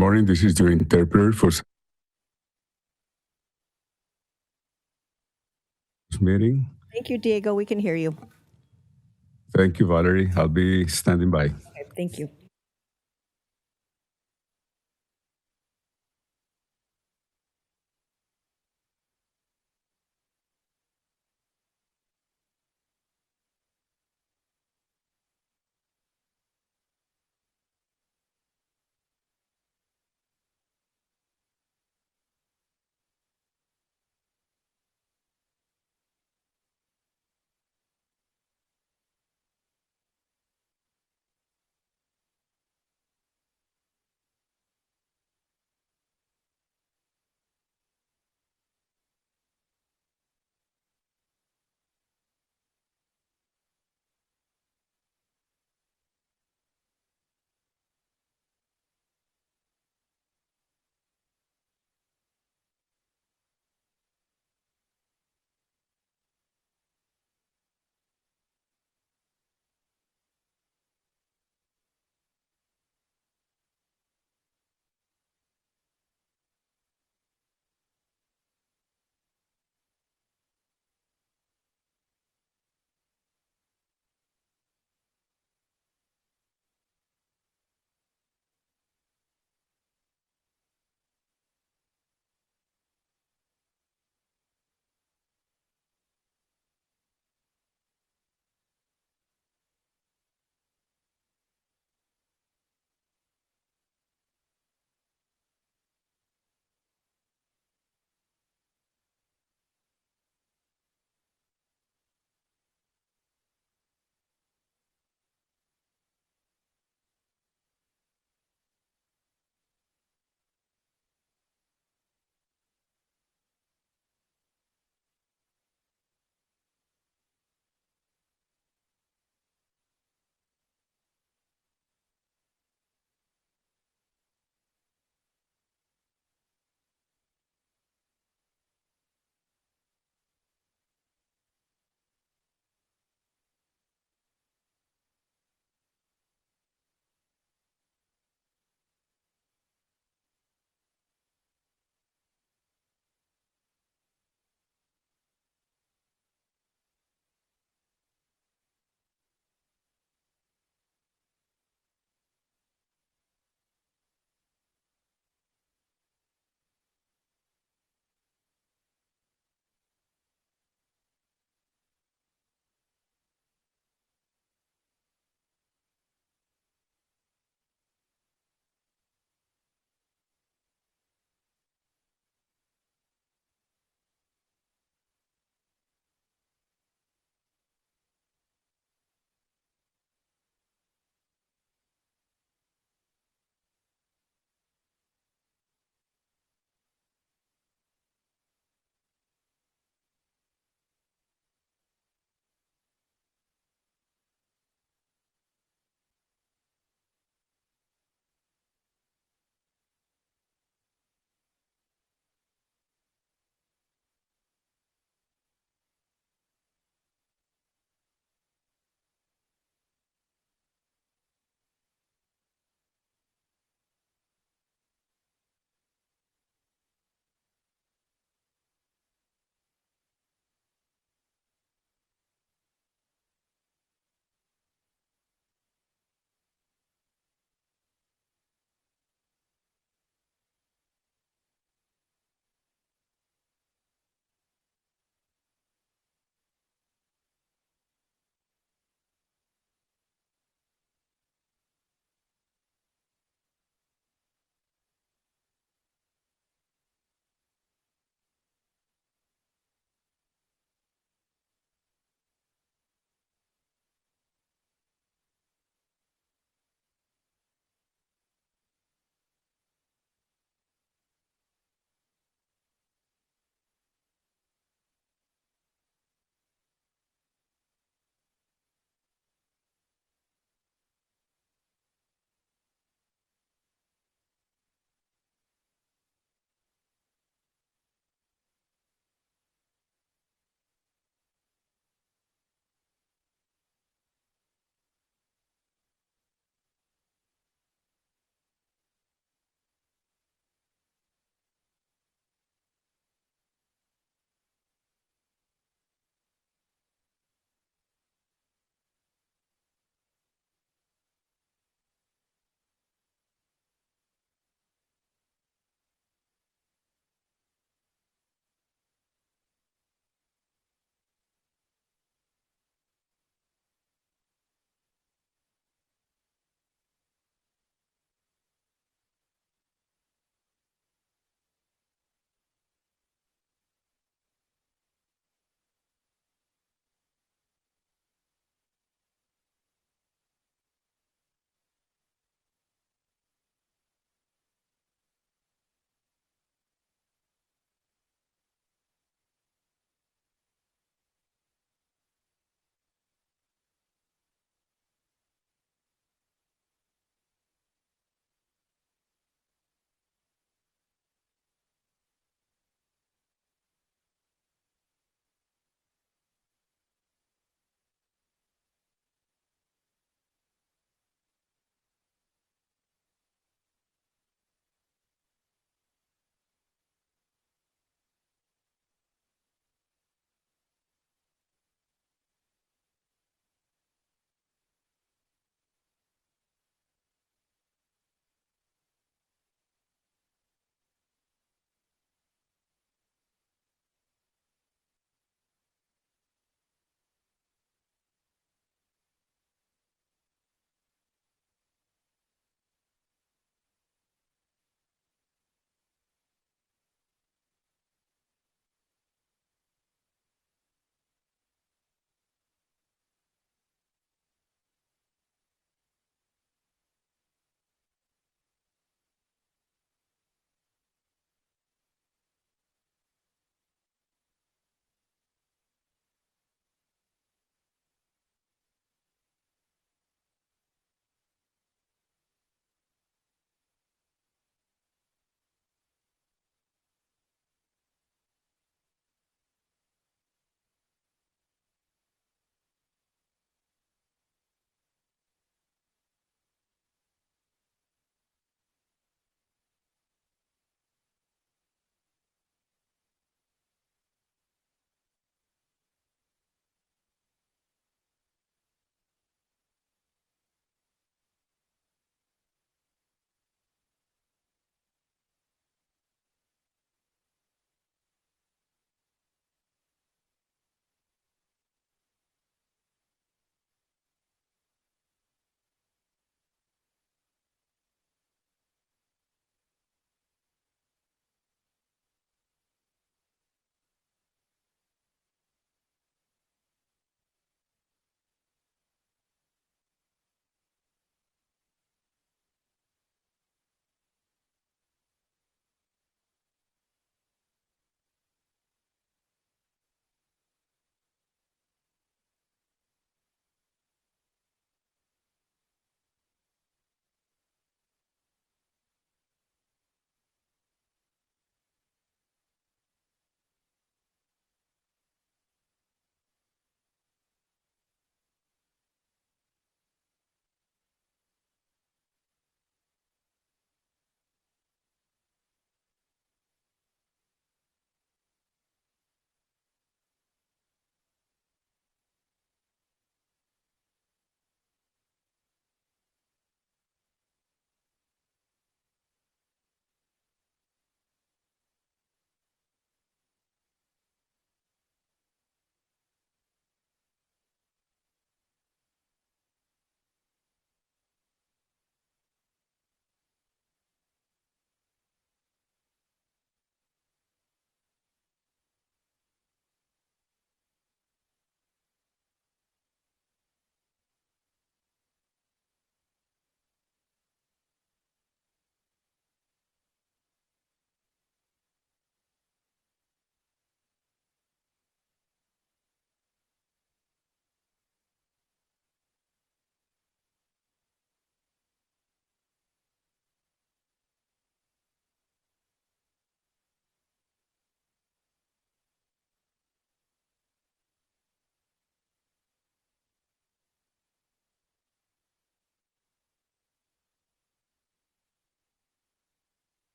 morning. This is your interpreter for this meeting. Thank you, Diego. We can hear you. Thank you, Valerie. I'll be standing by. Okay, thank you.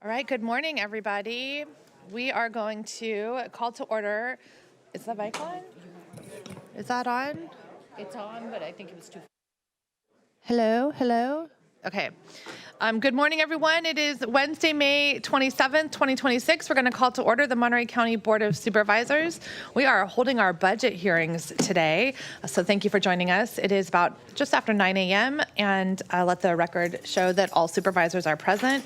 All right, good morning, everybody. We are going to call to order. Is the mic on? Is that on? It's on, but I think it was too. Hello? Okay. Good morning, everyone. It is Wednesday, May 27th, 2026. We're going to call to order the Monterey County Board of Supervisors. We are holding our budget hearings today, so thank you for joining us. It is about just after 9 a.m., and let the record show that all supervisors are present.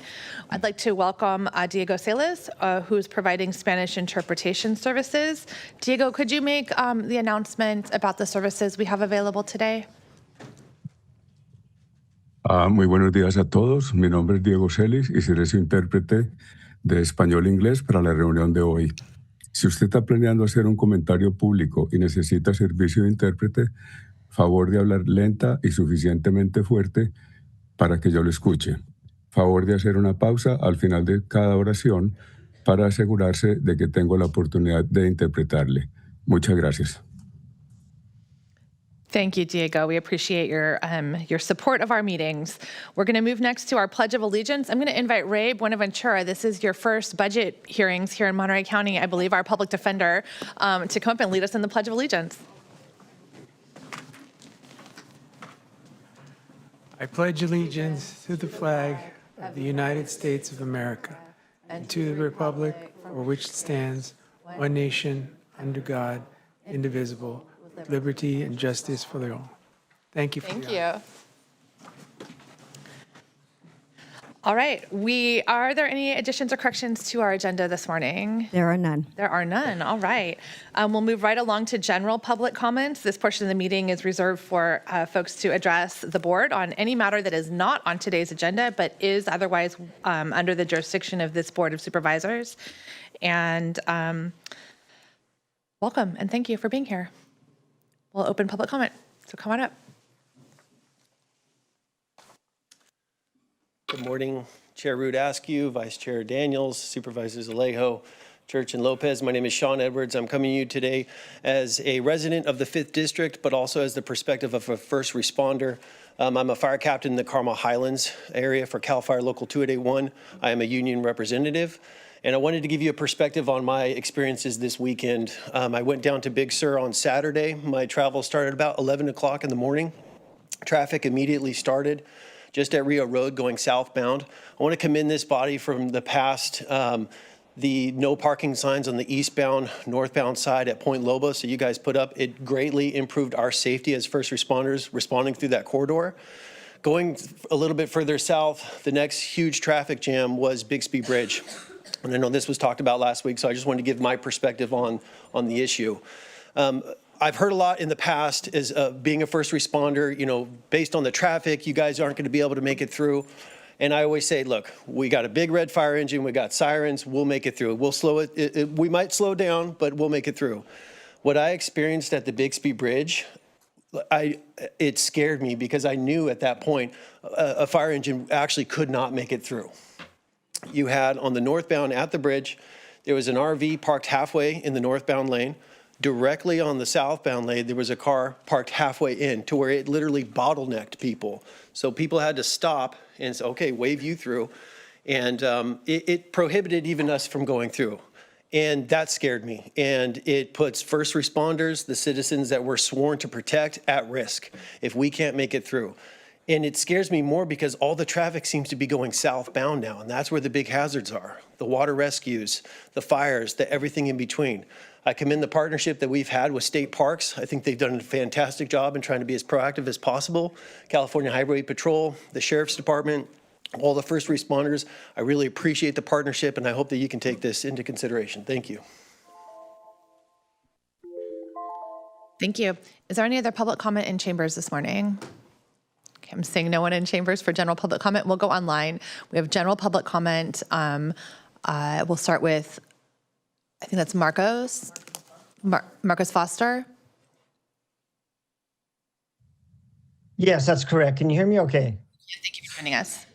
I'd like to welcome Diego Salas, who's providing Spanish interpretation services. Diego, could you make the announcement about the services we have available today? Muy buenos días a todos. Mi nombre es Diego Celis y seré su intérprete de español-inglés para la reunión de hoy. Si usted está planeando hacer un comentario público y necesita servicio de intérprete, favor de hablar lenta y suficientemente fuerte para que yo lo escuche. Favor de hacer una pausa al final de cada oración para asegurarse de que tengo la oportunidad de interpretarle. Muchas gracias. Thank you, Diego. We appreciate your support of our meetings. We're going to move next to our Pledge of Allegiance. I'm going to invite Ray Buenaventura. This is your first budget hearings here in Monterey County, I believe, our public defender, to come up and lead us in the Pledge of Allegiance. I pledge allegiance to the flag of the United States of America and to the republic for which it stands, one nation, under God, indivisible, with liberty and justice for all. Thank you. Thank you. All right. Are there any additions or corrections to our agenda this morning? There are none. There are none. All right. We'll move right along to general public comments. This portion of the meeting is reserved for folks to address the board on any matter that is not on today's agenda, but is otherwise under the jurisdiction of this Board of Supervisors. And welcome and thank you for being here. We'll open public comment. So come on up. Good morning, Chair Root Askew, Vice Chair Daniels, Supervisors Alejo, Church and Lopez. My name is Sean Edwards. I'm coming to you today as a resident of the 5th District, but also as the perspective of a first responder. I'm a fire captain in the Carmel Highlands area for CAL FIRE Local 2881. I am a union representative. And I wanted to give you a perspective on my experiences this weekend. I went down to Big Sur on Saturday. My travel started about 11 o'clock in the morning. Traffic immediately started just at Rio Road going southbound. I want to commend this body from the past. The no parking signs on the eastbound, northbound side at Point Lobos that you guys put up, it greatly improved our safety as first responders responding through that corridor. Going a little bit further south, the next huge traffic jam was Bixby Bridge. And I know this was talked about last week, so I just wanted to give my perspective on the issue. I've heard a lot in the past as being a first responder, based on the traffic, you guys aren't going to be able to make it through. And I always say, look, we got a big red fire engine, we got sirens, we'll make it through. We'll slow it, we might slow down, but we'll make it through. What I experienced at the Bixby Bridge, it scared me because I knew at that point a fire engine actually could not make it through. You had on the northbound at the bridge, there was an RV parked halfway in the northbound lane. Directly on the southbound lane, there was a car parked halfway in to where it literally bottlenecked people. So people had to stop and say, okay, wave you through. And it prohibited even us from going through. And that scared me. And it puts first responders, the citizens that we're sworn to protect, at risk if we can't make it through. And it scares me more because all the traffic seems to be going southbound now, and that's where the big hazards are. The water rescues, the fires, the everything in between. I commend the partnership that we've had with state parks. I think they've done a fantastic job in trying to be as proactive as possible. California Highway Patrol, the Sheriff's Department, all the first responders. I really appreciate the partnership, and I hope that you can take this into consideration. Thank you. Thank you. Is there any other public comment in chambers this morning? Okay, I'm seeing no one in chambers for general public comment. We'll go online. We have general public comment. We'll start with, I think that's Marcos. Marcos Foster. Yes, that's correct. Can you hear me okay? Yeah, thank you for joining us.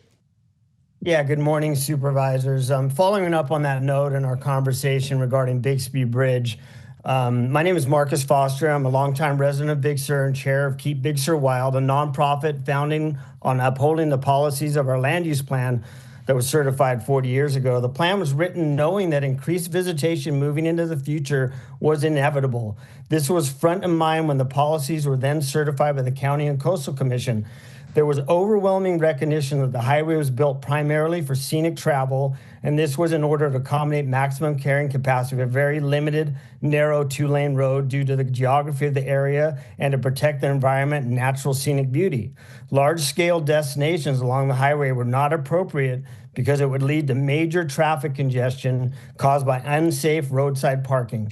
Yeah, good morning, supervisors. Following up on that note in our conversation regarding Bixby Bridge, my name is Marcus Foster. I'm a longtime resident of Big Sur and chair of Keep Big Sur Wild, a nonprofit founding on upholding the policies of our land use plan that was certified 40 years ago. The plan was written knowing that increased visitation moving into the future was inevitable. This was front of mind when the policies were then certified by the County and Coastal Commission. There was overwhelming recognition that the highway was built primarily for scenic travel, and this was in order to accommodate maximum carrying capacity of a very limited, narrow two-lane road due to the geography of the area and to protect the environment and natural scenic beauty. Large-scale destinations along the highway were not appropriate because it would lead to major traffic congestion caused by unsafe roadside parking.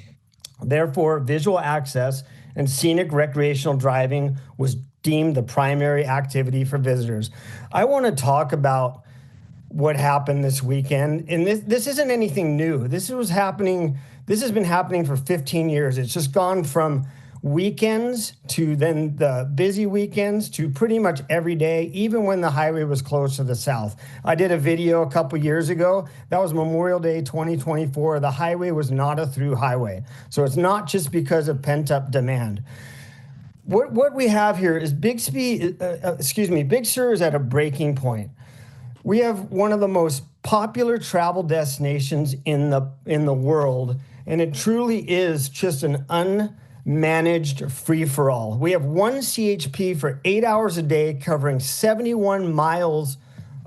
Therefore, visual access and scenic recreational driving was deemed the primary activity for visitors. I want to talk about what happened this weekend. And this isn't anything new. This has been happening for 15 years. It's just gone from weekends to then the busy weekends to pretty much every day, even when the highway was closed to the south. I did a video a couple years ago. That was Memorial Day 2024. The highway was not a through highway. So it's not just because of pent-up demand. What we have here is Big Sur is at a breaking point. We have one of the most popular travel destinations in the world, and it truly is just an unmanaged free-for-all. We have one CHP for 8 hours a day covering 71 miles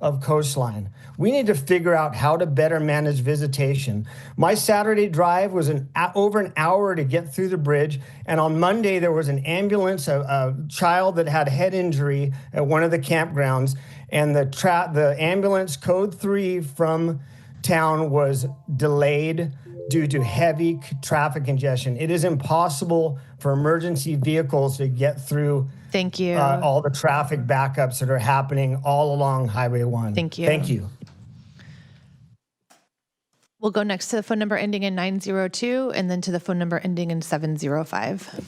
of coastline. We need to figure out how to better manage visitation. My Saturday drive was over an hour to get through the bridge, and on Monday there was an ambulance, a child that had head injury at one of the campgrounds, and the ambulance code 3 from town was delayed due to heavy traffic congestion. It is impossible for emergency vehicles to get through Thank you. All the traffic backups that are happening all along Highway 1. Thank you. Thank you. We'll go next to the phone number ending in 902 and then to the phone number ending in 705.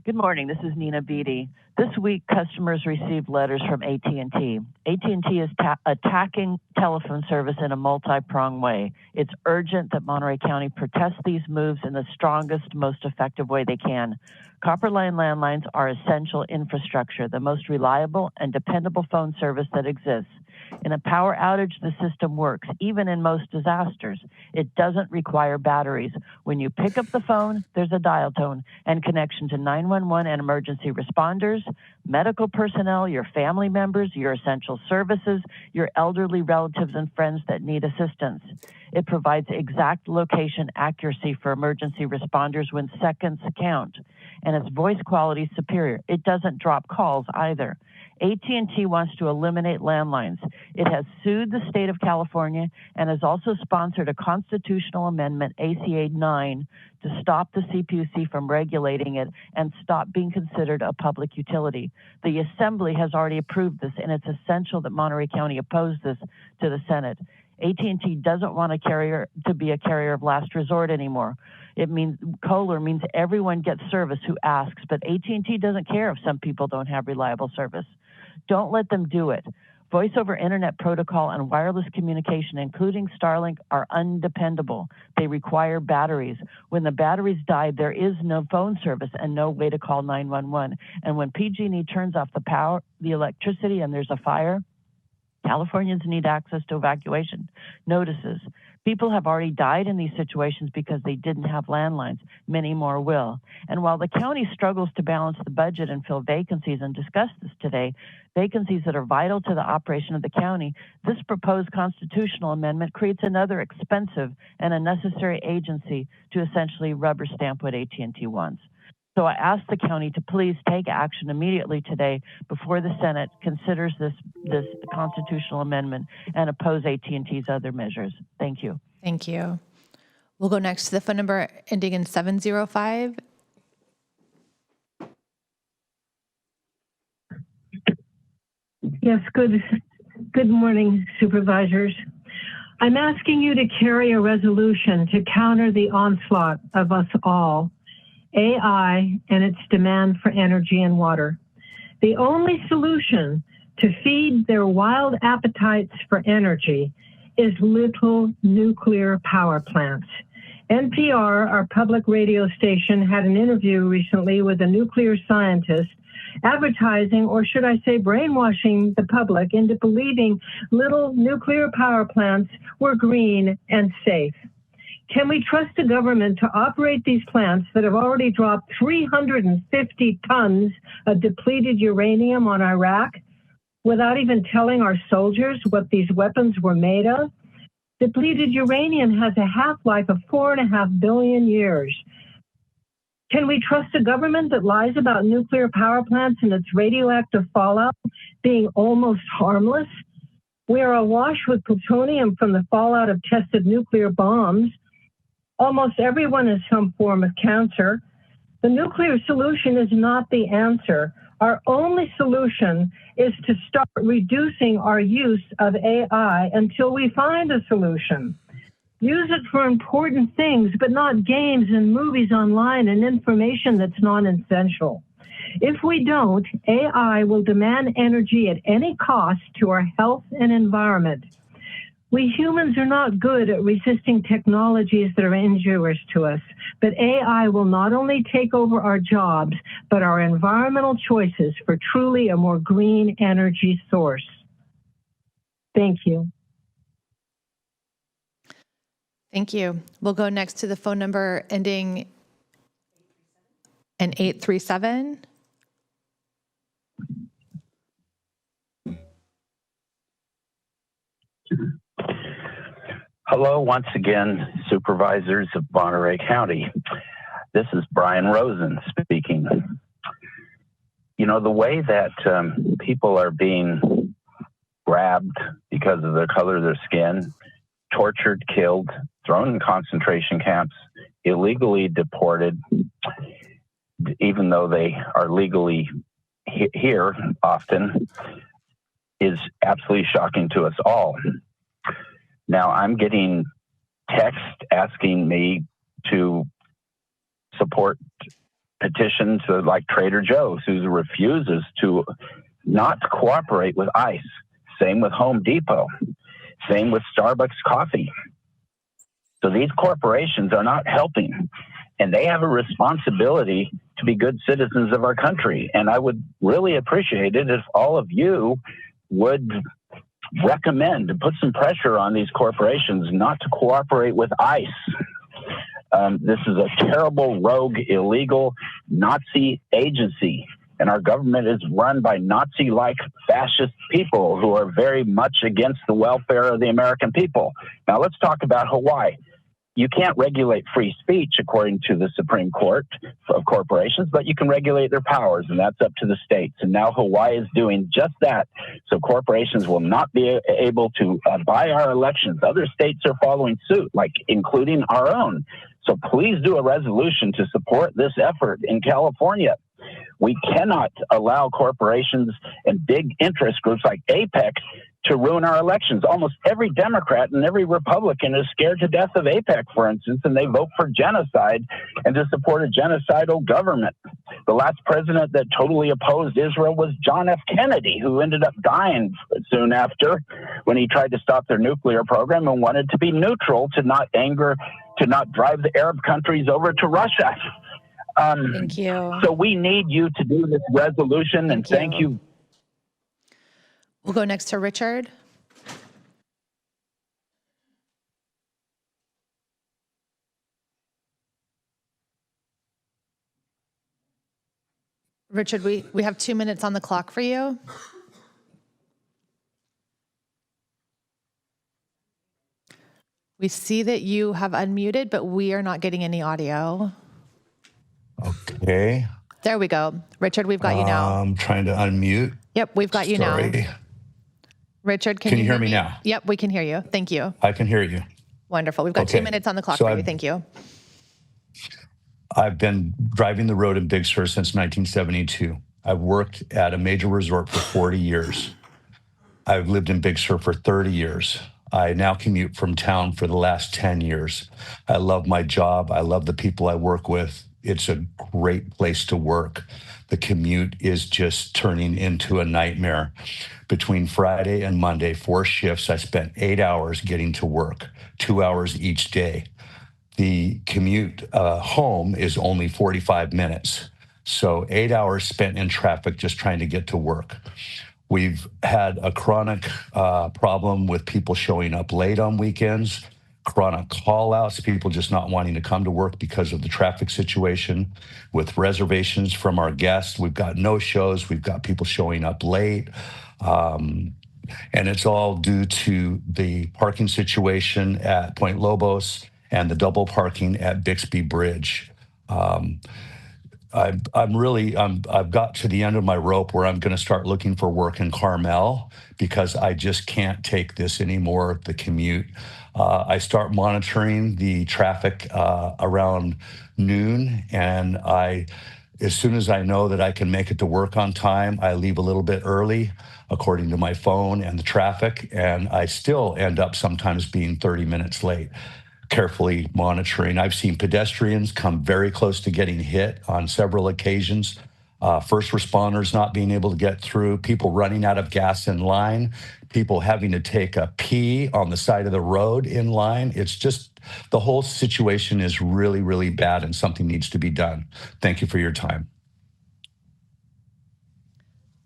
Good morning. This is Nina Beatty. This week, customers received letters from AT&T. AT&T is attacking telephone service in a multi-pronged way. It's urgent that Monterey County protest these moves in the strongest, most effective way they can. Copper line landlines are essential infrastructure, the most reliable and dependable phone service that exists. In a power outage, the system works, even in most disasters. It doesn't require batteries. When you pick up the phone, there's a dial tone and connection to 911 and emergency responders, medical personnel, your family members, your essential services, your elderly relatives and friends that need assistance. It provides exact location accuracy for emergency responders when seconds count, and its voice quality is superior. It doesn't drop calls either. AT&T wants to eliminate landlines. It has sued the state of California and has also sponsored a constitutional amendment, ACA 9, to stop the CPUC from regulating it and stop being considered a public utility. The Assembly has already approved this, and it's essential that Monterey County oppose this to the Senate. AT&T doesn't want a carrier to be a carrier of last resort anymore. It means Kohler means everyone gets service who asks, but AT&T doesn't care if some people don't have reliable service. Don't let them do it. Voice over internet protocol and wireless communication, including Starlink, are undependable. They require batteries. When the batteries die, there is no phone service and no way to call 911. And when PG&E turns off the power, the electricity, and there's a fire, Californians need access to evacuation notices. People have already died in these situations because they didn't have landlines. Many more will. And while the county struggles to balance the budget and fill vacancies, and discuss this today, vacancies that are vital to the operation of the county, this proposed constitutional amendment creates another expensive and unnecessary agency to essentially rubber stamp what AT&T wants. So I ask the county to please take action immediately today before the Senate considers this constitutional amendment and oppose AT&T's other measures. Thank you. Thank you. We'll go next to the phone number ending in 705. Yes, good morning, supervisors. I'm asking you to carry a resolution to counter the onslaught of us all, AI and its demand for energy and water. The only solution to feed their wild appetites for energy is little nuclear power plants. NPR, our public radio station, had an interview recently with a nuclear scientist advertising, or should I say brainwashing the public into believing little nuclear power plants were green and safe? Can we trust a government to operate these plants that have already dropped 350 tons of depleted uranium on Iraq without even telling our soldiers what these weapons were made of? Depleted uranium has a half-life of 4.5 billion years. Can we trust a government that lies about nuclear power plants and its radioactive fallout being almost harmless? We are awash with plutonium from the fallout of tested nuclear bombs. Almost everyone has some form of cancer. The nuclear solution is not the answer. Our only solution is to start reducing our use of AI until we find a solution. Use it for important things, but not games and movies online and information that's non-essential. If we don't, AI will demand energy at any cost to our health and environment. We humans are not good at resisting technologies that are injurious to us, but AI will not only take over our jobs, but our environmental choices for truly a more green energy source. Thank you. Thank you. We'll go next to the phone number ending in 837. Hello, once again, supervisors of Monterey County. This is Brian Rosen speaking. You know, the way that people are being grabbed because of the color of their skin, tortured, killed, thrown in concentration camps, illegally deported, even though they are legally here often, is absolutely shocking to us all. Now, I'm getting text asking me to support petitions like Trader Joe's, who refuses to not cooperate with ICE. Same with Home Depot. Same with Starbucks coffee. So these corporations are not helping, and they have a responsibility to be good citizens of our country. And I would really appreciate it if all of you would recommend and put some pressure on these corporations not to cooperate with ICE. This is a terrible, rogue, illegal Nazi agency, and our government is run by Nazi-like fascist people who are very much against the welfare of the American people. Now let's talk about Hawaii. You can't regulate free speech according to the Supreme Court of corporations, but you can regulate their powers, and that's up to the states. And now Hawaii is doing just that. So corporations will not be able to buy our elections. Other states are following suit, like including our own. So please do a resolution to support this effort in California. We cannot allow corporations and big interest groups like APEC to ruin our elections. Almost every Democrat and every Republican is scared to death of APEC, for instance, and they vote for genocide and to support a genocidal government. The last president that totally opposed Israel was John F. Kennedy, who ended up dying soon after when he tried to stop their nuclear program and wanted to be neutral to not drive the Arab countries over to Russia. Thank you. So we need you to do this resolution, and thank you. We'll go next to Richard. Richard, we have 2 minutes on the clock for you. We see that you have unmuted, but we are not getting any audio. Okay. There we go. Richard, we've got you now. I'm trying to unmute. Yep, we've got you now. Sorry. Richard, can you hear me now? Yep, we can hear you. Thank you. I can hear you. Wonderful. We've got 2 minutes on the clock for you. Thank you. I've been driving the road in Big Sur since 1972. I've worked at a major resort for 40 years. I've lived in Big Sur for 30 years. I now commute from town for the last 10 years. I love my job. I love the people I work with. It's a great place to work. The commute is just turning into a nightmare. Between Friday and Monday, 4 shifts, I spent 8 hours getting to work, 2 hours each day. The commute home is only 45 minutes. So 8 hours spent in traffic just trying to get to work. We've had a chronic problem with people showing up late on weekends, chronic call-outs, people just not wanting to come to work because of the traffic situation. With reservations from our guests, we've got no-shows, we've got people showing up late. And it's all due to the parking situation at Point Lobos and the double parking at Bixby Bridge. I've got to the end of my rope where I'm going to start looking for work in Carmel because I just can't take this anymore, the commute. I start monitoring the traffic around noon, and as soon as I know that I can make it to work on time, I leave a little bit early according to my phone and the traffic, and I still end up sometimes being 30 minutes late. Carefully monitoring. I've seen pedestrians come very close to getting hit on several occasions. First responders not being able to get through, people running out of gas in line, people having to take a pee on the side of the road in line. It's just, the whole situation is really, really bad and something needs to be done. Thank you for your time.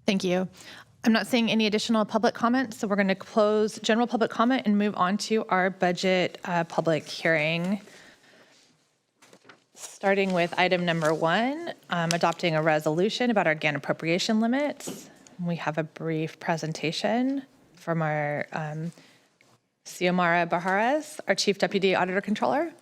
Thank you. I'm not seeing any additional public comments, so we're going to close general public comment and move on to our budget public hearing. Starting with item number 1, adopting a resolution about our GAN appropriation limits. We have a brief presentation from our Xiomara Bajaras, our Chief Deputy Auditor Controller.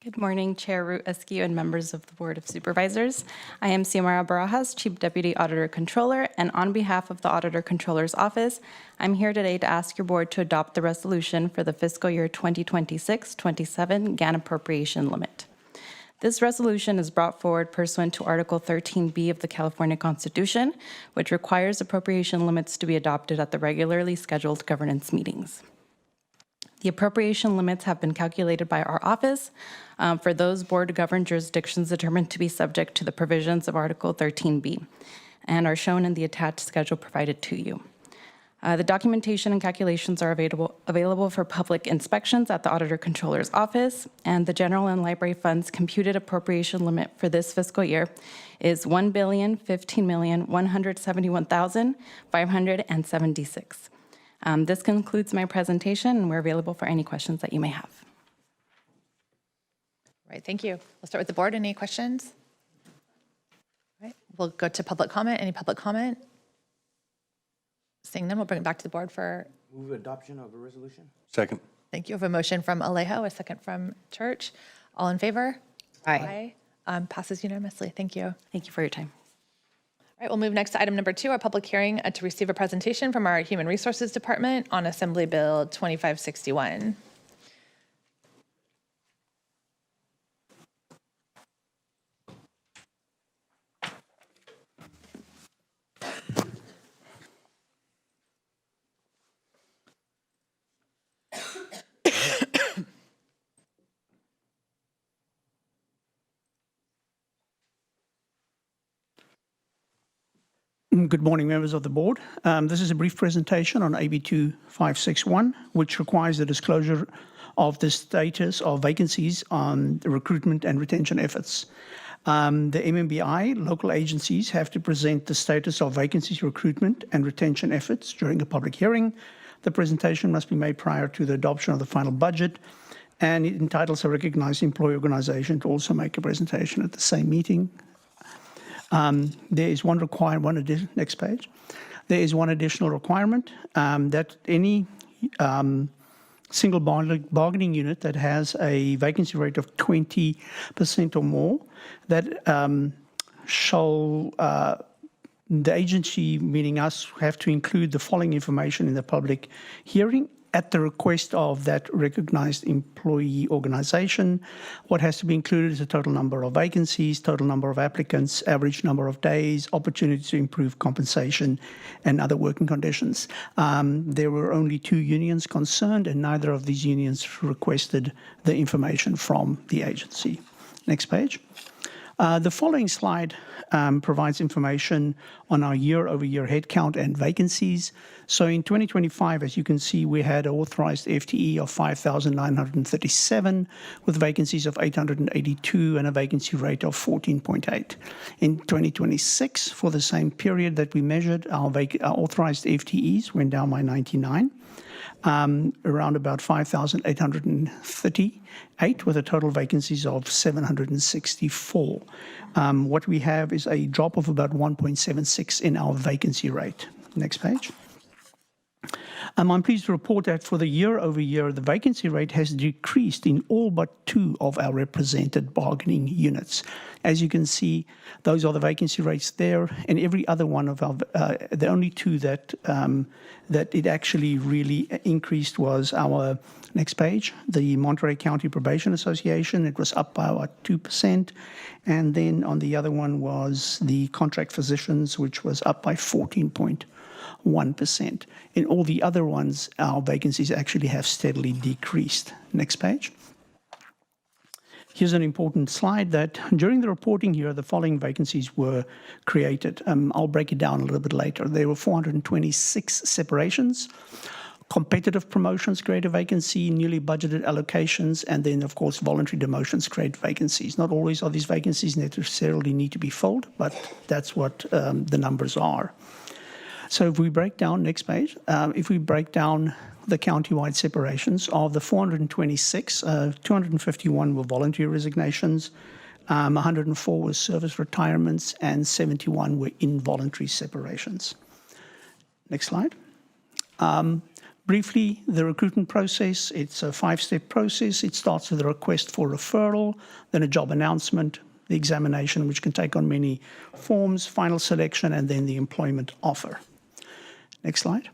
Good morning, Chair Ruth Askew and members of the Board of Supervisors. I am Xiomara Barajas, Chief Deputy Auditor Controller, and on behalf of the Auditor Controller's Office, I'm here today to ask your board to adopt the resolution for the fiscal year 2026-27 GAN appropriation limit. This resolution is brought forward pursuant to Article 13B of the California Constitution, which requires appropriation limits to be adopted at the regularly scheduled governance meetings. The appropriation limits have been calculated by our office for those board-governed jurisdictions determined to be subject to the provisions of Article 13B and are shown in the attached schedule provided to you. The documentation and calculations are available for public inspections at the Auditor Controller's Office, and the general and library funds computed appropriation limit for this fiscal year is $1,015,171,576. This concludes my presentation, and we're available for any questions that you may have. Right, thank you. We'll start with the board. Any questions? All right, we'll go to public comment. Any public comment? Seeing none, we'll bring it back to the board for... Move adoption of a resolution. Second. Thank you. We have a motion from Alejo, a second from Church. All in favor? Aye. Passes unanimously. Thank you. Thank you for your time. All right, we'll move next to item number 2, our public hearing to receive a presentation from our Human Resources Department on Assembly Bill 2561. Good morning, members of the board. This is a brief presentation on AB 2561, which requires the disclosure of the status of vacancies on the recruitment and retention efforts. The MMBI local agencies have to present the status of vacancies, recruitment and retention efforts during a public hearing. The presentation must be made prior to the adoption of the final budget, and it entitles a recognized employee organization to also make a presentation at the same meeting. There is one additional, next page. There is one additional requirement that any single bargaining unit that has a vacancy rate of 20% or more, that shall, the agency, meaning us, have to include the following information in the public hearing at the request of that recognized employee organization. What has to be included is the total number of vacancies, total number of applicants, average number of days, opportunities to improve compensation, and other working conditions. There were only 2 unions concerned, and neither of these unions requested the information from the agency. Next page. The following slide provides information on our year-over-year headcount and vacancies. So in 2025, as you can see, we had an authorized FTE of 5,937 with vacancies of 882 and a vacancy rate of 14.8. In 2026, for the same period that we measured, our authorized FTEs went down by 99. Around about 5,838 with a total vacancies of 764. What we have is a drop of about 1.76 in our vacancy rate. Next page. I'm pleased to report that for the year-over-year, the vacancy rate has decreased in all but 2 of our represented bargaining units. As you can see, those are the vacancy rates there, and every other one of our, the only 2 that it actually really increased was our, next page, the Monterey County Probation Association. It was up by about 2%, and then on the other one was the contract physicians, which was up by 14.1%. In all the other ones, our vacancies actually have steadily decreased. Next page. Here's an important slide that during the reporting year, the following vacancies were created. I'll break it down a little bit later. There were 426 separations, competitive promotions create a vacancy, newly budgeted allocations, and then, of course, voluntary demotions create vacancies. Not always are these vacancies necessarily need to be filled, but that's what the numbers are. So if we break down, next page, if we break down the countywide separations of the 426, 251 were voluntary resignations, 104 were service retirements, and 71 were involuntary separations. Next slide. Briefly, the recruitment process, it's a 5-step process. It starts with a request for referral, then a job announcement, the examination, which can take on many forms, final selection, and then the employment offer. Next slide.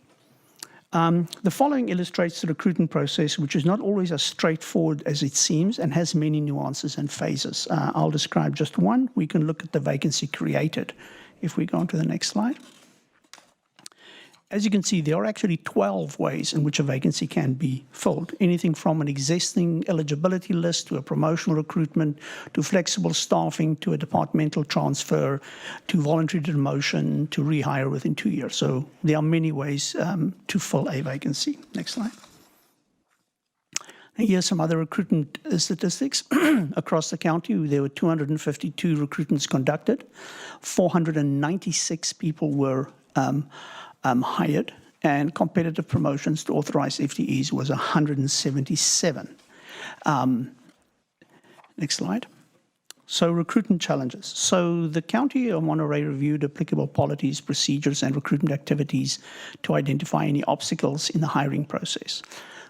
The following illustrates the recruitment process, which is not always as straightforward as it seems and has many nuances and phases. I'll describe just one. We can look at the vacancy created. If we go on to the next slide. As you can see, there are actually 12 ways in which a vacancy can be filled. Anything from an existing eligibility list to a promotional recruitment, to flexible staffing, to a departmental transfer, to voluntary demotion, to rehire within 2 years. So there are many ways to fill a vacancy. Next slide. And here's some other recruitment statistics. Across the county, there were 252 recruitments conducted. 496 people were hired, and competitive promotions to authorized FTEs was 177. Next slide. So recruitment challenges. So the County of Monterey reviewed applicable policies, procedures, and recruitment activities to identify any obstacles in the hiring process.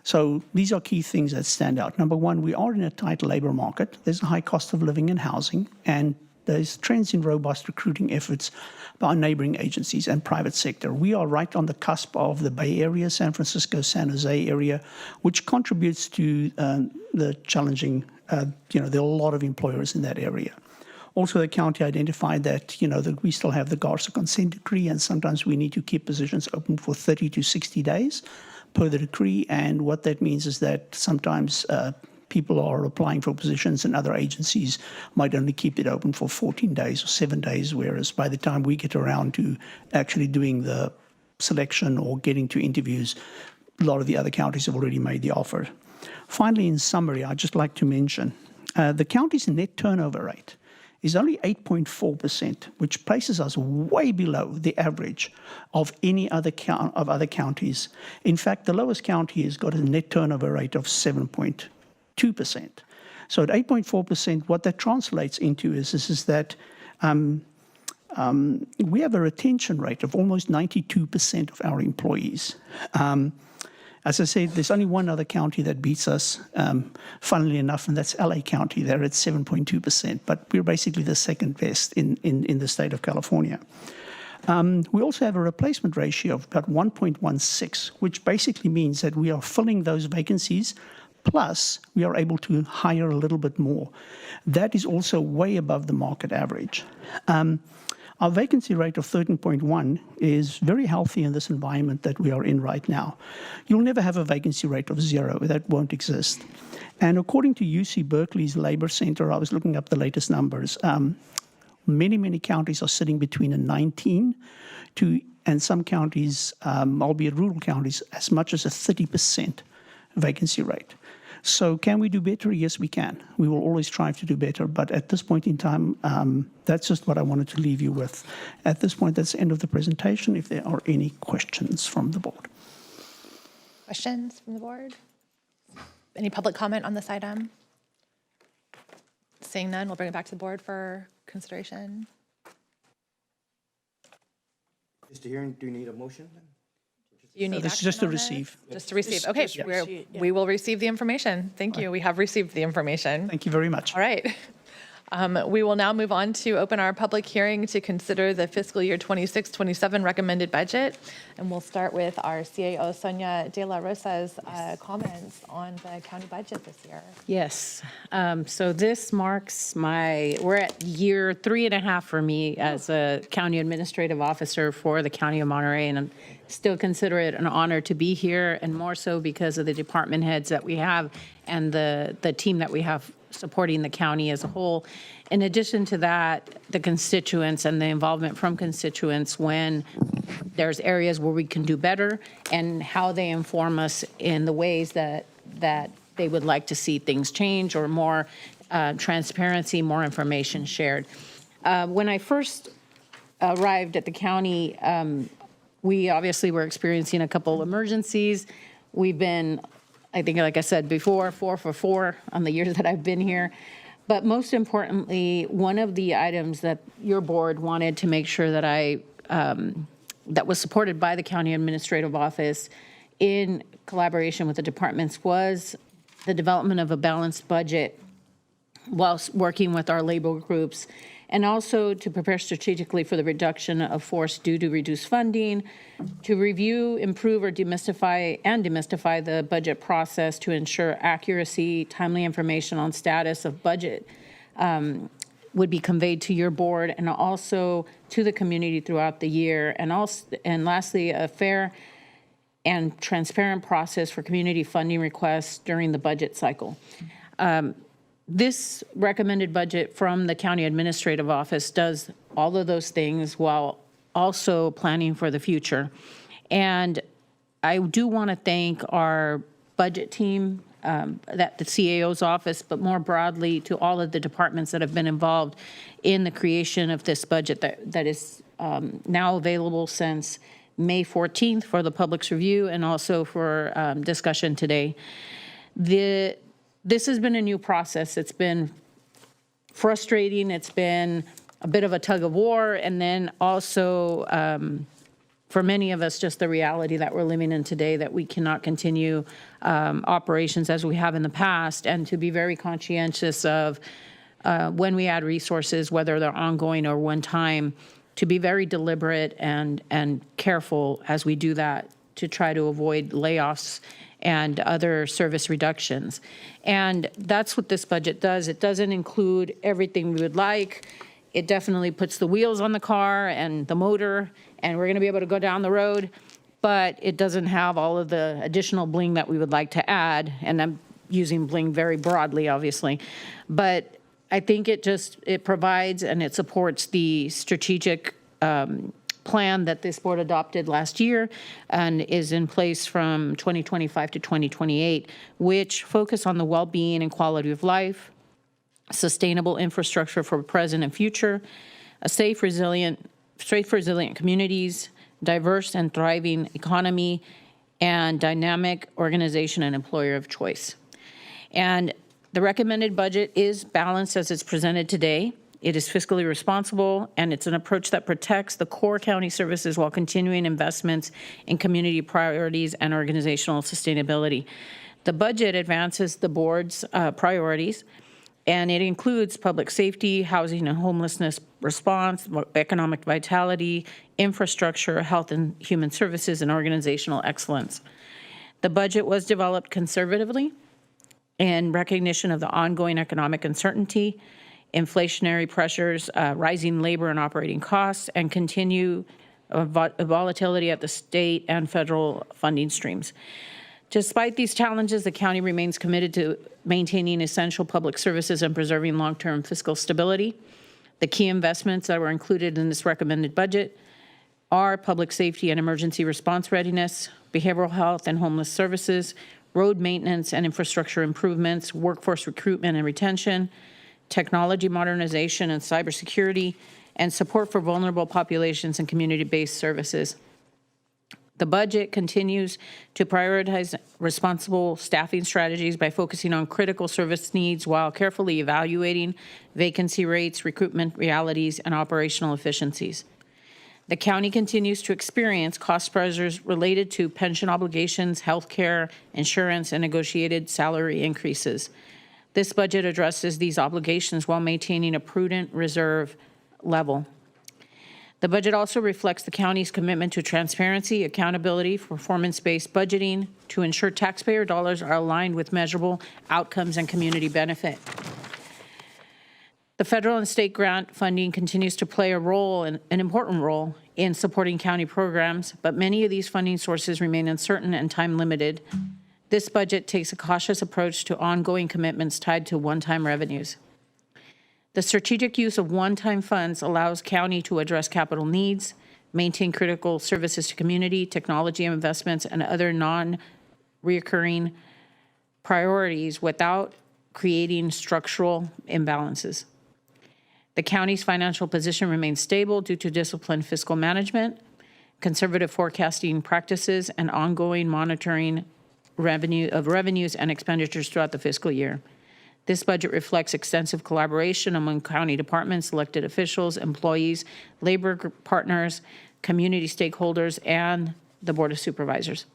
So these are key things that stand out. Number one, we are in a tight labor market. There's a high cost of living and housing, and there's trends in robust recruiting efforts by neighboring agencies and private sector. We are right on the cusp of the Bay Area, San Francisco, San Jose area, which contributes to the challenging, there are a lot of employers in that area. Also, the county identified that, that we still have the Garza consent decree, and sometimes we need to keep positions open for 30 to 60 days per the decree. And what that means is that sometimes people are applying for positions and other agencies might only keep it open for 14 days or 7 days, whereas by the time we get around to actually doing the selection or getting to interviews, a lot of the other counties have already made the offer. Finally, in summary, I'd just like to mention the county's net turnover rate is only 8.4%, which places us way below the average of any other counties. In fact, the lowest county has got a net turnover rate of 7.2%. So at 8.4%, what that translates into is that we have a retention rate of almost 92% of our employees. As I said, there's only one other county that beats us, funnily enough, and that's LA County. They're at 7.2%, but we're basically the second best in the state of California. We also have a replacement ratio of about 1.16, which basically means that we are filling those vacancies, plus we are able to hire a little bit more. That is also way above the market average. Our vacancy rate of 13.1 is very healthy in this environment that we are in right now. You'll never have a vacancy rate of 0. That won't exist. And according to UC Berkeley's Labor Center, I was looking up the latest numbers. Many counties are sitting between a 19 to, and some counties, albeit rural counties, as much as a 30% vacancy rate. So can we do better? Yes, we can. We will always strive to do better. But at this point in time, that's just what I wanted to leave you with. At this point, that's the end of the presentation. If there are any questions from the board. Questions from the board? Any public comment on this item? Seeing none, we'll bring it back to the board for consideration. Just a hearing, do you need a motion then? You need This is action just to on this? receive. Just to receive. Okay, we will receive the information. Thank you. We have received the information. Thank you very much. All right. We will now move on to open our public hearing to consider the fiscal year 26-27 recommended budget. And we'll start with our CAO, Sonia De La Rosa's comments on the county budget this year. Yes. So this marks we're at year 3.5 for me as a county administrative officer for the County of Monterey. And I'm still consider it an honor to be here, and more so because of the department heads that we have and the team that we have supporting the county as a whole. In addition to that, the constituents and the involvement from constituents when there's areas where we can do better and how they inform us in the ways that they would like to see things change or more transparency, more information shared. When I first arrived at the county, we obviously were experiencing a couple emergencies. We've been, I think, like I said before, 4 for 4 on the years that I've been here. But most importantly, one of the items that your board wanted to make sure that that was supported by the County Administrative Office in collaboration with the departments was the development of a balanced budget whilst working with our labor groups, and also to prepare strategically for the reduction of force due to reduced funding, to review, improve, or demystify the budget process to ensure accuracy, timely information on status of budget would be conveyed to your board and also to the community throughout the year, and lastly, a fair and transparent process for community funding requests during the budget cycle. This recommended budget from the County Administrative Office does all of those things while also planning for the future. And I do want to thank our budget team, that the CAO's office, but more broadly to all of the departments that have been involved in the creation of this budget that is now available since May 14th for the public's review and also for discussion today. This has been a new process. It's been frustrating. It's been a bit of a tug of war. And then also, for many of us, just the reality that we're living in today, that we cannot continue operations as we have in the past, and to be very conscientious of when we add resources, whether they're ongoing or one time, to be very deliberate and careful as we do that to try to avoid layoffs and other service reductions. And that's what this budget does. It doesn't include everything we would like. It definitely puts the wheels on the car and the motor, and we're gonna be able to go down the road, but it doesn't have all of the additional bling that we would like to add, and I'm using bling very broadly, obviously. But I think it provides and it supports the strategic plan that this board adopted last year and is in place from 2025 to 2028, which focus on the well-being and quality of life, sustainable infrastructure for present and future, a safe, resilient communities, diverse and thriving economy, and dynamic organization and employer of choice. And the recommended budget is balanced as it's presented today. It is fiscally responsible, and it's an approach that protects the core county services while continuing investments in community priorities and organizational sustainability. The budget advances the board's priorities, and it includes public safety, housing and homelessness response, economic vitality, infrastructure, health and human services, and organizational excellence. The budget was developed conservatively in recognition of the ongoing economic uncertainty, inflationary pressures, rising labor and operating costs, and continued volatility at the state and federal funding streams. Despite these challenges, the county remains committed to maintaining essential public services and preserving long-term fiscal stability. The key investments that were included in this recommended budget are public safety and emergency response readiness, behavioral health and homeless services, road maintenance and infrastructure improvements, workforce recruitment and retention, technology modernization and cybersecurity, and support for vulnerable populations and community-based services. The budget continues to prioritize responsible staffing strategies by focusing on critical service needs while carefully evaluating vacancy rates, recruitment realities, and operational efficiencies. The county continues to experience cost pressures related to pension obligations, health care, insurance, and negotiated salary increases. This budget addresses these obligations while maintaining a prudent reserve level. The budget also reflects the county's commitment to transparency, accountability, performance-based budgeting to ensure taxpayer dollars are aligned with measurable outcomes and community benefit. The federal and state grant funding continues to play an important role in supporting county programs, but many of these funding sources remain uncertain and time-limited. This budget takes a cautious approach to ongoing commitments tied to one-time revenues. The strategic use of one-time funds allows county to address capital needs, maintain critical services to community, technology investments, and other non-recurring priorities without creating structural imbalances. The county's financial position remains stable due to disciplined fiscal management, conservative forecasting practices, and ongoing monitoring of revenues and expenditures throughout the fiscal year. This budget reflects extensive collaboration among county departments, elected officials, employees, labor partners, community stakeholders, and the Board of Supervisors.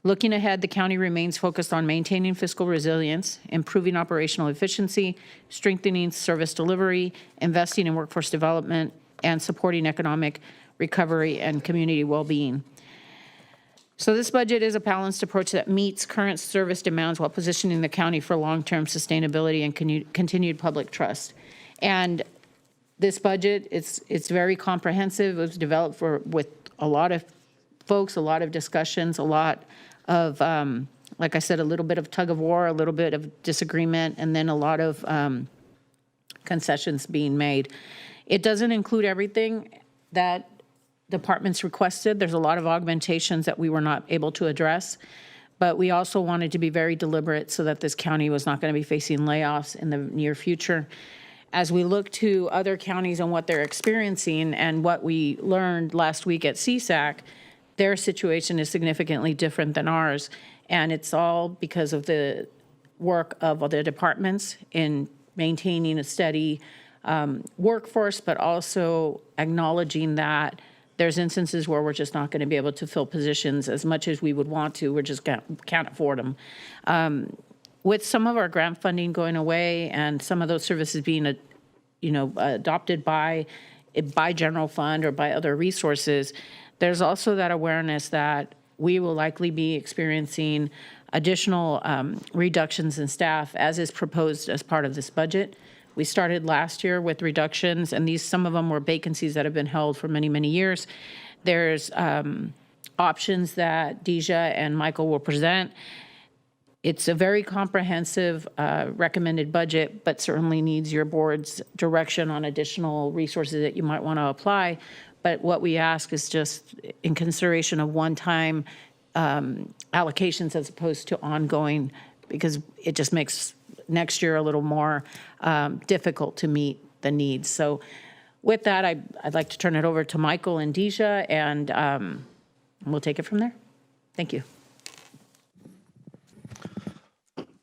Looking ahead, the county remains focused on maintaining fiscal resilience, improving operational efficiency, strengthening service delivery, investing in workforce development, and supporting economic recovery and community well-being. So this budget is a balanced approach that meets current service demands while positioning the county for long-term sustainability and continued public trust. And this budget, it's very comprehensive. It was developed with a lot of folks, a lot of discussions, a lot of, like I said, a little bit of tug of war, a little bit of disagreement, and then a lot of concessions being made. It doesn't include everything that departments requested. There's a lot of augmentations that we were not able to address, but we also wanted to be very deliberate so that this county was not going to be facing layoffs in the near future. As we look to other counties and what they're experiencing and what we learned last week at CSAC, their situation is significantly different than ours, and it's all because of the work of other departments in maintaining a steady workforce, but also acknowledging that there's instances where we're just not going to be able to fill positions as much as we would want to. We're just can't afford them. With some of our grant funding going away and some of those services being, adopted by general fund or by other resources, there's also that awareness that we will likely be experiencing additional reductions in staff as is proposed as part of this budget. We started last year with reductions, and some of them were vacancies that have been held for many, many years. There's options that Deja and Michael will present. It's a very comprehensive recommended budget, but certainly needs your board's direction on additional resources that you might want to apply. But what we ask is just in consideration of one-time allocations as opposed to ongoing, because it just makes next year a little more difficult to meet the needs. So with that, I'd like to turn it over to Michael and Deja, and we'll take it from there. Thank you.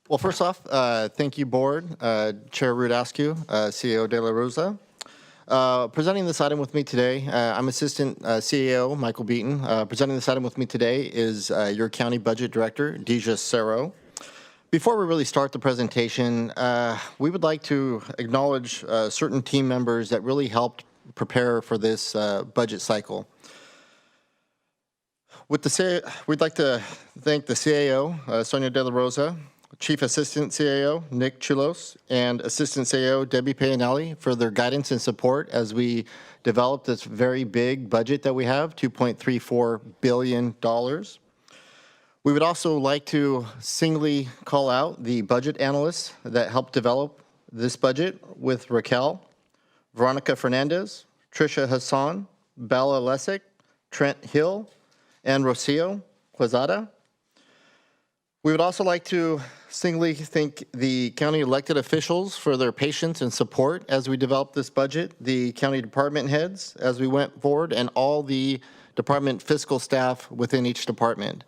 Well, first off, thank you, Board, Chair Rudascu, CEO De La Rosa. Presenting this item with me today, I'm Assistant CEO Michael Beaton. Presenting this item with me today is your County Budget Director, Deja Cerro. Before we really start the presentation, we would like to acknowledge certain team members that really helped prepare for this budget cycle. We'd like to thank the CAO, Sonia De La Rosa, Chief Assistant CAO, Nick Chulos, and Assistant CAO, Debbie Payanelli, for their guidance and support as we developed this very big budget that we have, $2.34 billion. We would also like to singly call out the budget analysts that helped develop this budget with Raquel, Veronica Fernandez, Tricia Hassan, Bella Lesick, Trent Hill, and Rocio Quezada. We would also like to singly thank the county elected officials for their patience and support as we developed this budget, the county department heads as we went forward, and all the department fiscal staff within each department.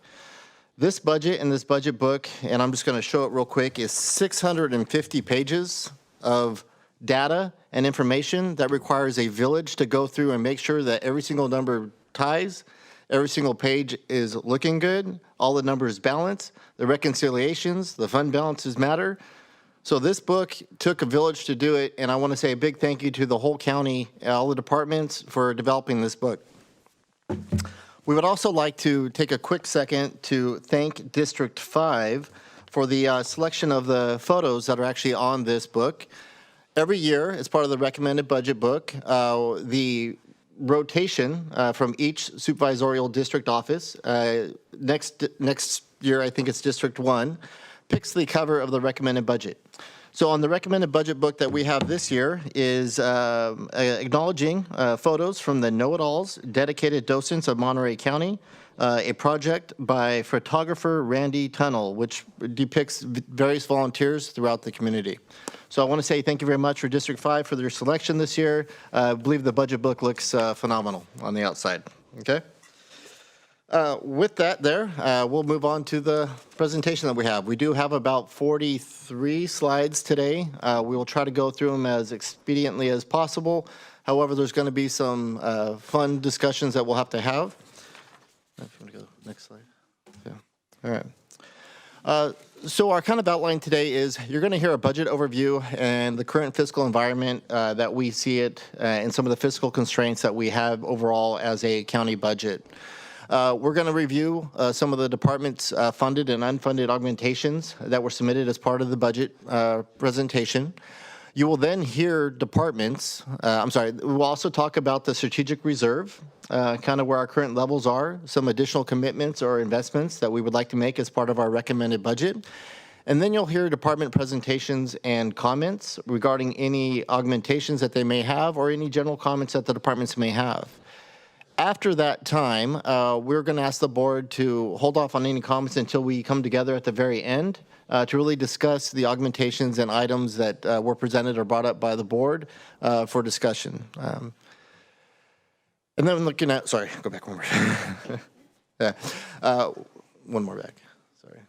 This budget and this budget book, and I'm just going to show it real quick, is 650 pages of data and information that requires a village to go through and make sure that every single number ties, every single page is looking good, all the numbers balance, the reconciliations, the fund balances matter. So this book took a village to do it, and I want to say a big thank you to the whole county, all the departments for developing this book. We would also like to take a quick second to thank District 5 for the selection of the photos that are actually on this book. Every year, as part of the recommended budget book, the rotation from each supervisorial district office, next year I think it's District 1, picks the cover of the recommended budget. So on the recommended budget book that we have this year is acknowledging photos from the know-it-alls, dedicated docents of Monterey County, a project by photographer Randy Tunnell, which depicts various volunteers throughout the community. So I want to say thank you very much for District 5 for their selection this year. I believe the budget book looks phenomenal on the outside. Okay. With that there, we'll move on to the presentation that we have. We do have about 43 slides today. We will try to go through them as expediently as possible. However, there's going to be some fun discussions that we'll have to have. If you want to go next slide. Yeah. All right. So our kind of outline today is you're going to hear a budget overview and the current fiscal environment that we see it and some of the fiscal constraints that we have overall as a county budget. We're going to review some of the department's funded and unfunded augmentations that were submitted as part of the budget presentation. You will then hear departments, we'll also talk about the strategic reserve, kind of where our current levels are, some additional commitments or investments that we would like to make as part of our recommended budget. And then you'll hear department presentations and comments regarding any augmentations that they may have or any general comments that the departments may have. After that time, we're going to ask the board to hold off on any comments until we come together at the very end to really discuss the augmentations and items that were presented or brought up by the board for discussion. And then looking at, sorry, go back one more. Yeah, one more back, sorry.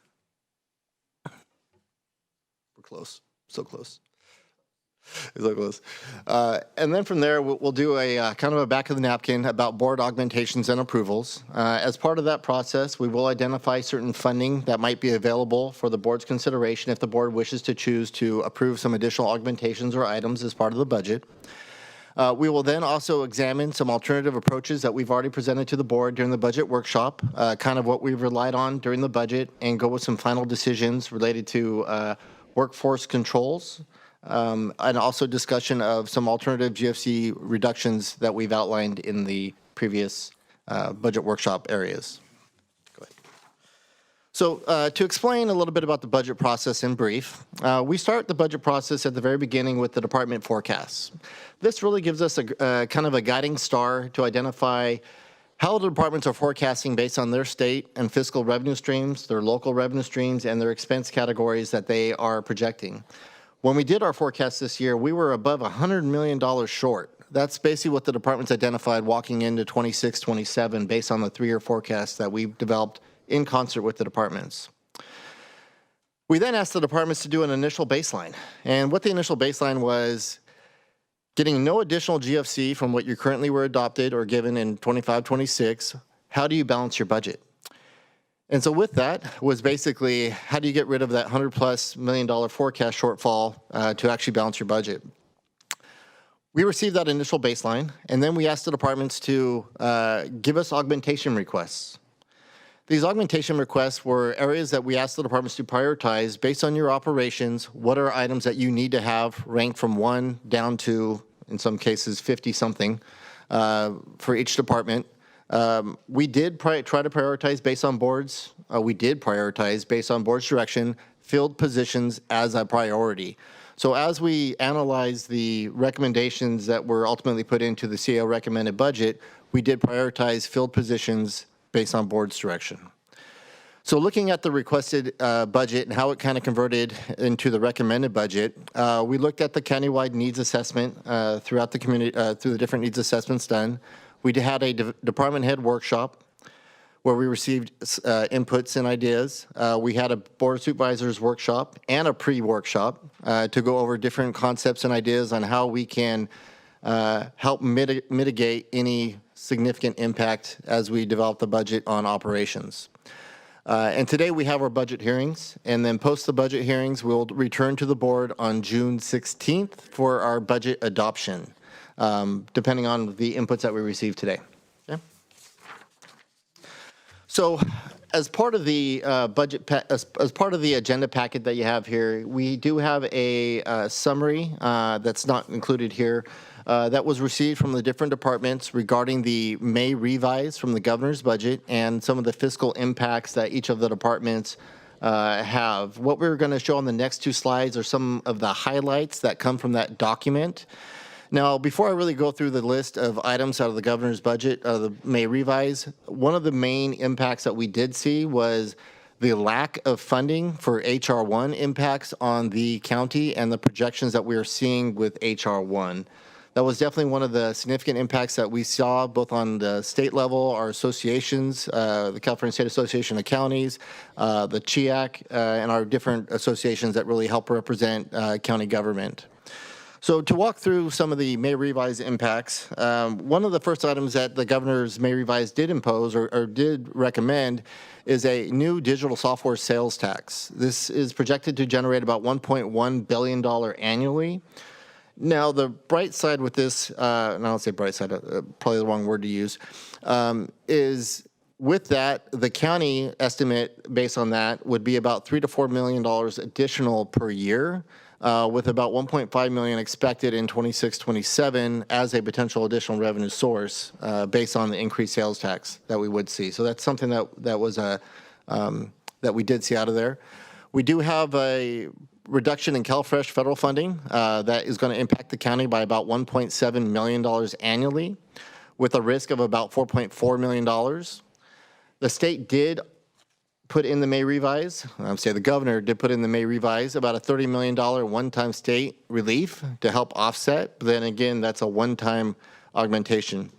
We're close, so close. So close. And then from there, we'll do a kind of a back of the napkin about board augmentations and approvals. As part of that process, we will identify certain funding that might be available for the board's consideration if the board wishes to choose to approve some additional augmentations or items as part of the budget. We will then also examine some alternative approaches that we've already presented to the board during the budget workshop, kind of what we've relied on during the budget, and go with some final decisions related to workforce controls, and also discussion of some alternative GFC reductions that we've outlined in the previous budget workshop areas. Go ahead. So to explain a little bit about the budget process in brief, we start the budget process at the very beginning with the department forecasts. This really gives us a kind of a guiding star to identify how the departments are forecasting based on their state and fiscal revenue streams, their local revenue streams, and their expense categories that they are projecting. When we did our forecast this year, we were above $100 million short. That's basically what the departments identified walking into 26, 27 based on the 3-year forecast that we've developed in concert with the departments. We then asked the departments to do an initial baseline. And what the initial baseline was, getting no additional GFC from what you currently were adopted or given in 25, 26, how do you balance your budget? And so with that was basically, how do you get rid of that $100+ million forecast shortfall to actually balance your budget? We received that initial baseline, and then we asked the departments to give us augmentation requests. These augmentation requests were areas that we asked the departments to prioritize based on your operations. What are items that you need to have ranked from 1 down to, in some cases, 50-something for each department We did try to prioritize based on boards. We did prioritize based on board's direction, filled positions as a priority. So as we analyze the recommendations that were ultimately put into the CEO recommended budget, we did prioritize filled positions based on board's direction. So looking at the requested budget and how it kind of converted into the recommended budget, we looked at the countywide needs assessment throughout the community, through the different needs assessments done. We had a department head workshop where we received inputs and ideas. We had a Board of Supervisors workshop and a pre-workshop to go over different concepts and ideas on how we can help mitigate any significant impact as we develop the budget on operations. And today we have our budget hearings, and then post the budget hearings, we'll return to the board on June 16th for our budget adoption, depending on the inputs that we receive today. Okay? So as part of the as part of the agenda packet that you have here, we do have a summary that's not included here that was received from the different departments regarding the May revise from the governor's budget and some of the fiscal impacts that each of the departments have. What we're going to show on the next two slides are some of the highlights that come from that document. Now, before I really go through the list of items out of the governor's budget, the May revise, one of the main impacts that we did see was the lack of funding for HR 1 impacts on the county and the projections that we are seeing with HR 1. That was definitely one of the significant impacts that we saw both on the state level, our associations, the California State Association of Counties, the CHIAC, and our different associations that really help represent county government. So to walk through some of the May revise impacts, one of the first items that the governor's May revise did impose or did recommend is a new digital software sales tax. This is projected to generate about $1.1 billion annually. Now, the bright side with this, and I don't say bright side, probably the wrong word to use, is with that, the county estimate based on that would be about $3 to $4 million additional per year, with about $1.5 million expected in 26-27 as a potential additional revenue source based on the increased sales tax that we would see. So that's something that was that we did see out of there. We do have a reduction in CalFresh federal funding that is going to impact the county by about $1.7 million annually, with a risk of about $4.4 million. The state did put in the May revise, the governor did put in the May revise about a $30 million one-time state relief to help offset, but then again, that's a one-time augmentation.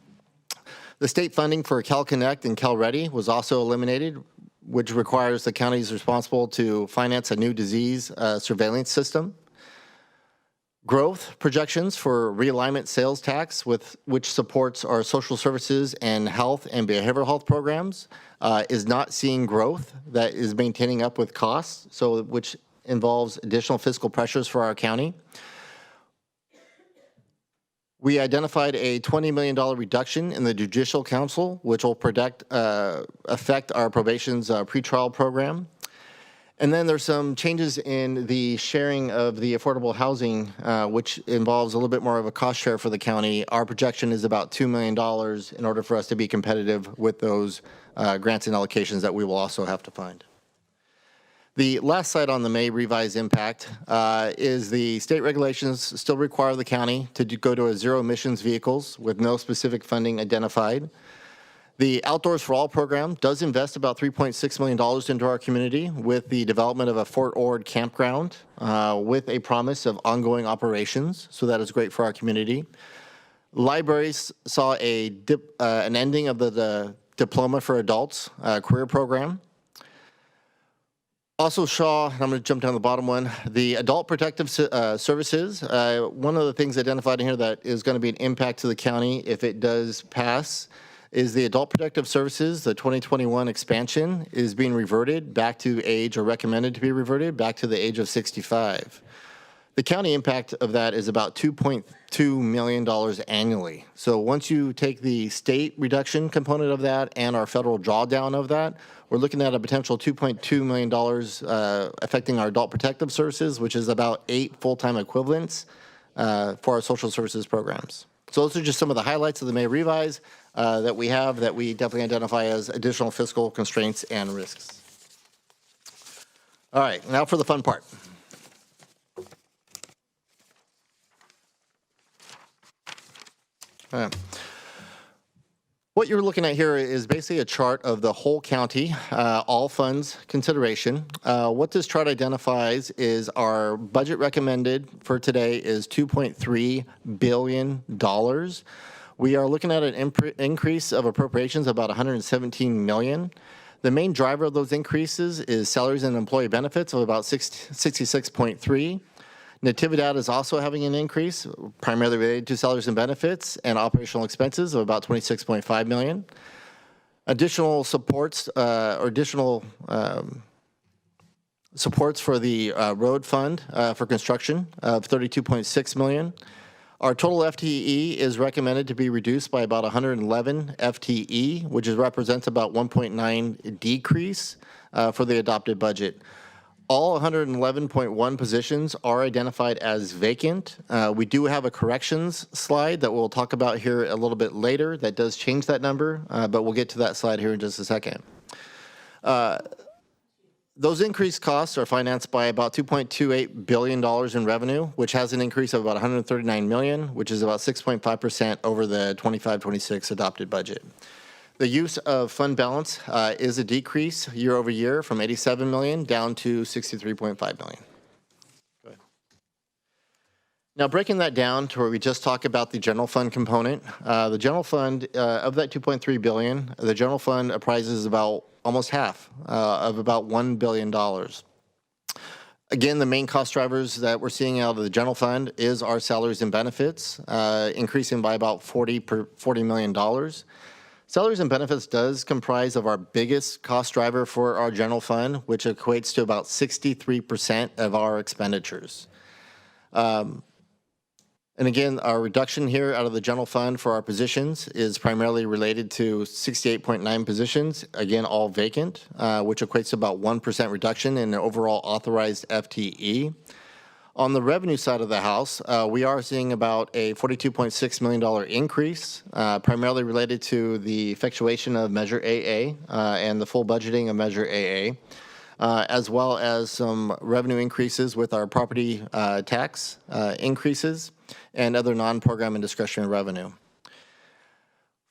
The state funding for CalConnect and CalReady was also eliminated, which requires the counties responsible to finance a new disease surveillance system. Growth projections for realignment sales tax, which supports our social services and health and behavioral health programs, is not seeing growth that is maintaining up with costs, so which involves additional fiscal pressures for our county. We identified a $20 million reduction in the Judicial Council, which will affect our probation's pretrial program. And then there's some changes in the sharing of the affordable housing, which involves a little bit more of a cost share for the county. Our projection is about $2 million in order for us to be competitive with those grants and allocations that we will also have to find. The last slide on the May revised impact is the state regulations still require the county to go to a zero emissions vehicles with no specific funding identified. The Outdoors for All program does invest about $3.6 million into our community with the development of a Fort Ord campground with a promise of ongoing operations. So that is great for our community. Libraries saw an ending of the Diploma for Adults career program. Also saw, I'm going to jump down the bottom one, the Adult Protective Services. One of the things identified in here that is going to be an impact to the county if it does pass is the Adult Protective Services. The 2021 expansion is being reverted back to age, or recommended to be reverted back to the age of 65. The county impact of that is about $2.2 million annually. So once you take the state reduction component of that and our federal drawdown of that, we're looking at a potential $2.2 million affecting our adult protective services, which is about 8 full-time equivalents for our social services programs. So those are just some of the highlights of the May revise. that we have that we definitely identify as additional fiscal constraints and risks. All right, now for the fun part. All right. What you're looking at here is basically a chart of the whole county, all funds consideration. What this chart identifies is our budget recommended for today is $2.3 billion. We are looking at an increase of appropriations of about $117 million. The main driver of those increases is salaries and employee benefits of about 66.3. Natividad is also having an increase, primarily related to salaries and benefits and operational expenses of about $26.5 million. Additional supports supports for the road fund for construction of $32.6 million. Our total FTE is recommended to be reduced by about 111 FTE, which represents about 1.9 decrease for the adopted budget. All 111.1 positions are identified as vacant. We do have a corrections slide that we'll talk about here a little bit later that does change that number, but we'll get to that slide here in just a second. Those increased costs are financed by about $2.28 billion in revenue, which has an increase of about $139 million, which is about 6.5% over the 25-26 adopted budget. The use of fund balance is a decrease year over year from $87 million down to $63.5 million. Go ahead. Now breaking that down to where we just talked about the general fund component, the general fund of that $2.3 billion, the general fund apprises about almost half of about $1 billion. Again, the main cost drivers that we're seeing out of the general fund is our salaries and benefits, increasing by about $40 million. Salaries and benefits does comprise of our biggest cost driver for our general fund, which equates to about 63% of our expenditures. And again, our reduction here out of the general fund for our positions is primarily related to 68.9 positions, again, all vacant, which equates to about 1% reduction in the overall authorized FTE. On the revenue side of the house, we are seeing about a $42.6 million increase, primarily related to the effectuation of Measure AA and the full budgeting of Measure AA, as well as some revenue increases with our property tax increases and other non-program and discretionary revenue.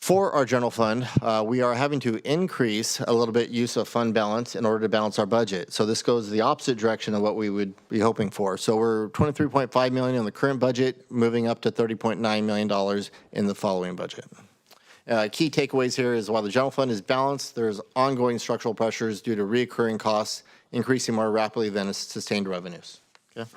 For our general fund, we are having to increase a little bit use of fund balance in order to balance our budget. So this goes the opposite direction of what we would be hoping for. So we're $23.5 million in the current budget, moving up to $30.9 million in the following budget. Key takeaways here is while the general fund is balanced, there's ongoing structural pressures due to reoccurring costs increasing more rapidly than sustained revenues. Okay.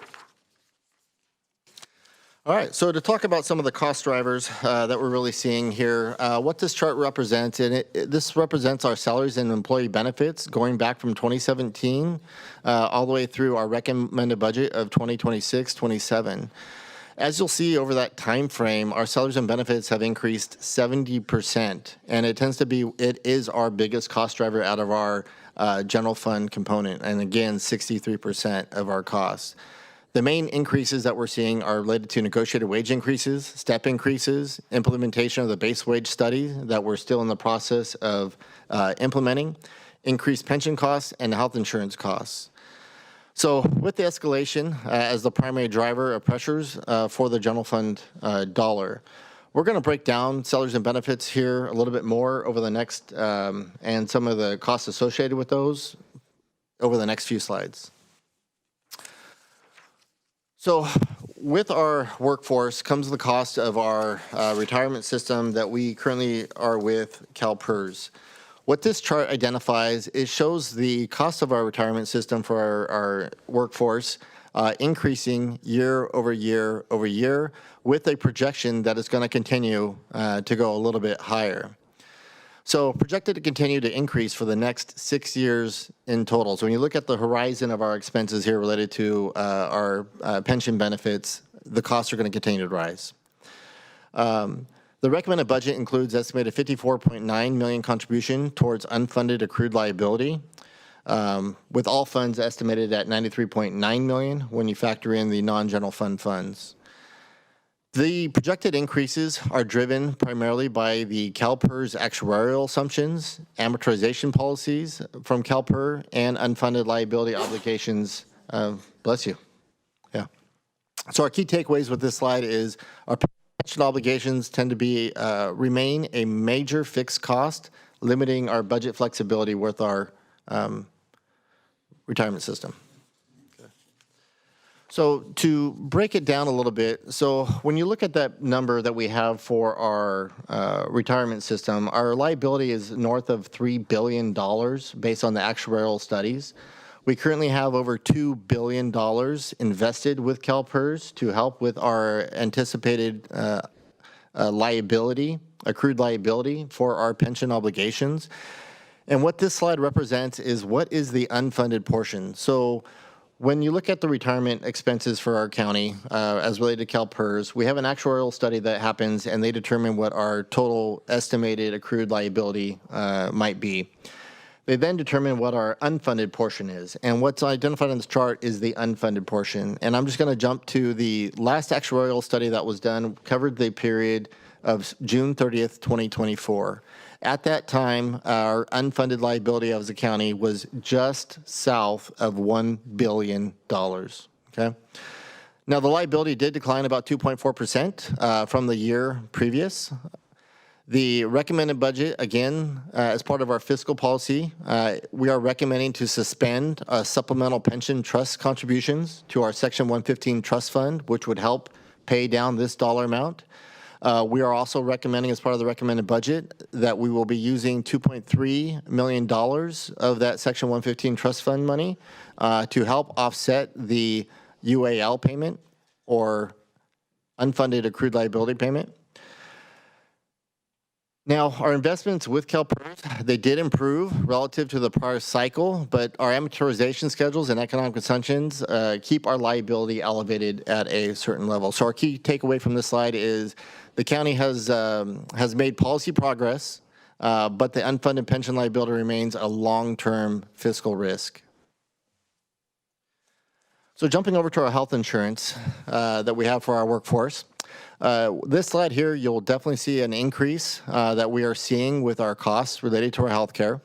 All right, so to talk about some of the cost drivers that we're really seeing here, what this chart represents, and this represents our salaries and employee benefits going back from 2017 all the way through our recommended budget of 2026-27. As you'll see over that time frame, our salaries and benefits have increased 70%, and it is our biggest cost driver out of our general fund component, and again, 63% of our costs. The main increases that we're seeing are related to negotiated wage increases, step increases, implementation of the base wage study that we're still in the process of implementing, increased pension costs, and health insurance costs. So with the escalation as the primary driver of pressures for the general fund dollar, we're going to break down salaries and benefits here a little bit more over the next, and some of the costs associated with those over the next few slides. So with our workforce comes the cost of our retirement system that we currently are with CalPERS. What this chart identifies, it shows the cost of our retirement system for our workforce increasing year over year over year with a projection that is going to continue to go a little bit higher. So projected to continue to increase for the next 6 years in total. So when you look at the horizon of our expenses here related to our pension benefits, the costs are going to continue to rise. The recommended budget includes estimated $54.9 million contribution towards unfunded accrued liability, with all funds estimated at $93.9 million when you factor in the non-general fund funds. The projected increases are driven primarily by the CalPERS actuarial assumptions, amortization policies from CalPER, and unfunded liability obligations. Bless you. Yeah. So our key takeaways with this slide is our pension obligations tend to be remain a major fixed cost, limiting our budget flexibility with our retirement system. So to break it down a little bit, so when you look at that number that we have for our retirement system, our liability is north of $3 billion based on the actuarial studies. We currently have over $2 billion invested with CalPERS to help with our anticipated liability, accrued liability for our pension obligations. And what this slide represents is what is the unfunded portion. So when you look at the retirement expenses for our county as related to CalPERS, we have an actuarial study that happens and they determine what our total estimated accrued liability might be. They then determine what our unfunded portion is. And what's identified on this chart is the unfunded portion. And I'm just going to jump to the last actuarial study that was done, covered the period of June 30th, 2024. At that time, our unfunded liability as a county was just south of $1 billion, okay? Now, the liability did decline about 2.4% from the year previous. The recommended budget, again, as part of our fiscal policy, we are recommending to suspend supplemental pension trust contributions to our Section 115 trust fund, which would help pay down this dollar amount. We are also recommending, as part of the recommended budget, that we will be using $2.3 million of that Section 115 trust fund money to help offset the UAL payment, or unfunded accrued liability payment. Now, our investments with CalPERS, they did improve relative to the prior cycle, but our amortization schedules and economic assumptions keep our liability elevated at a certain level. So our key takeaway from this slide is the county has made policy progress, but the unfunded pension liability remains a long-term fiscal risk. So jumping over to our health insurance that we have for our workforce. This slide here, you'll definitely see an increase that we are seeing with our costs related to our health care.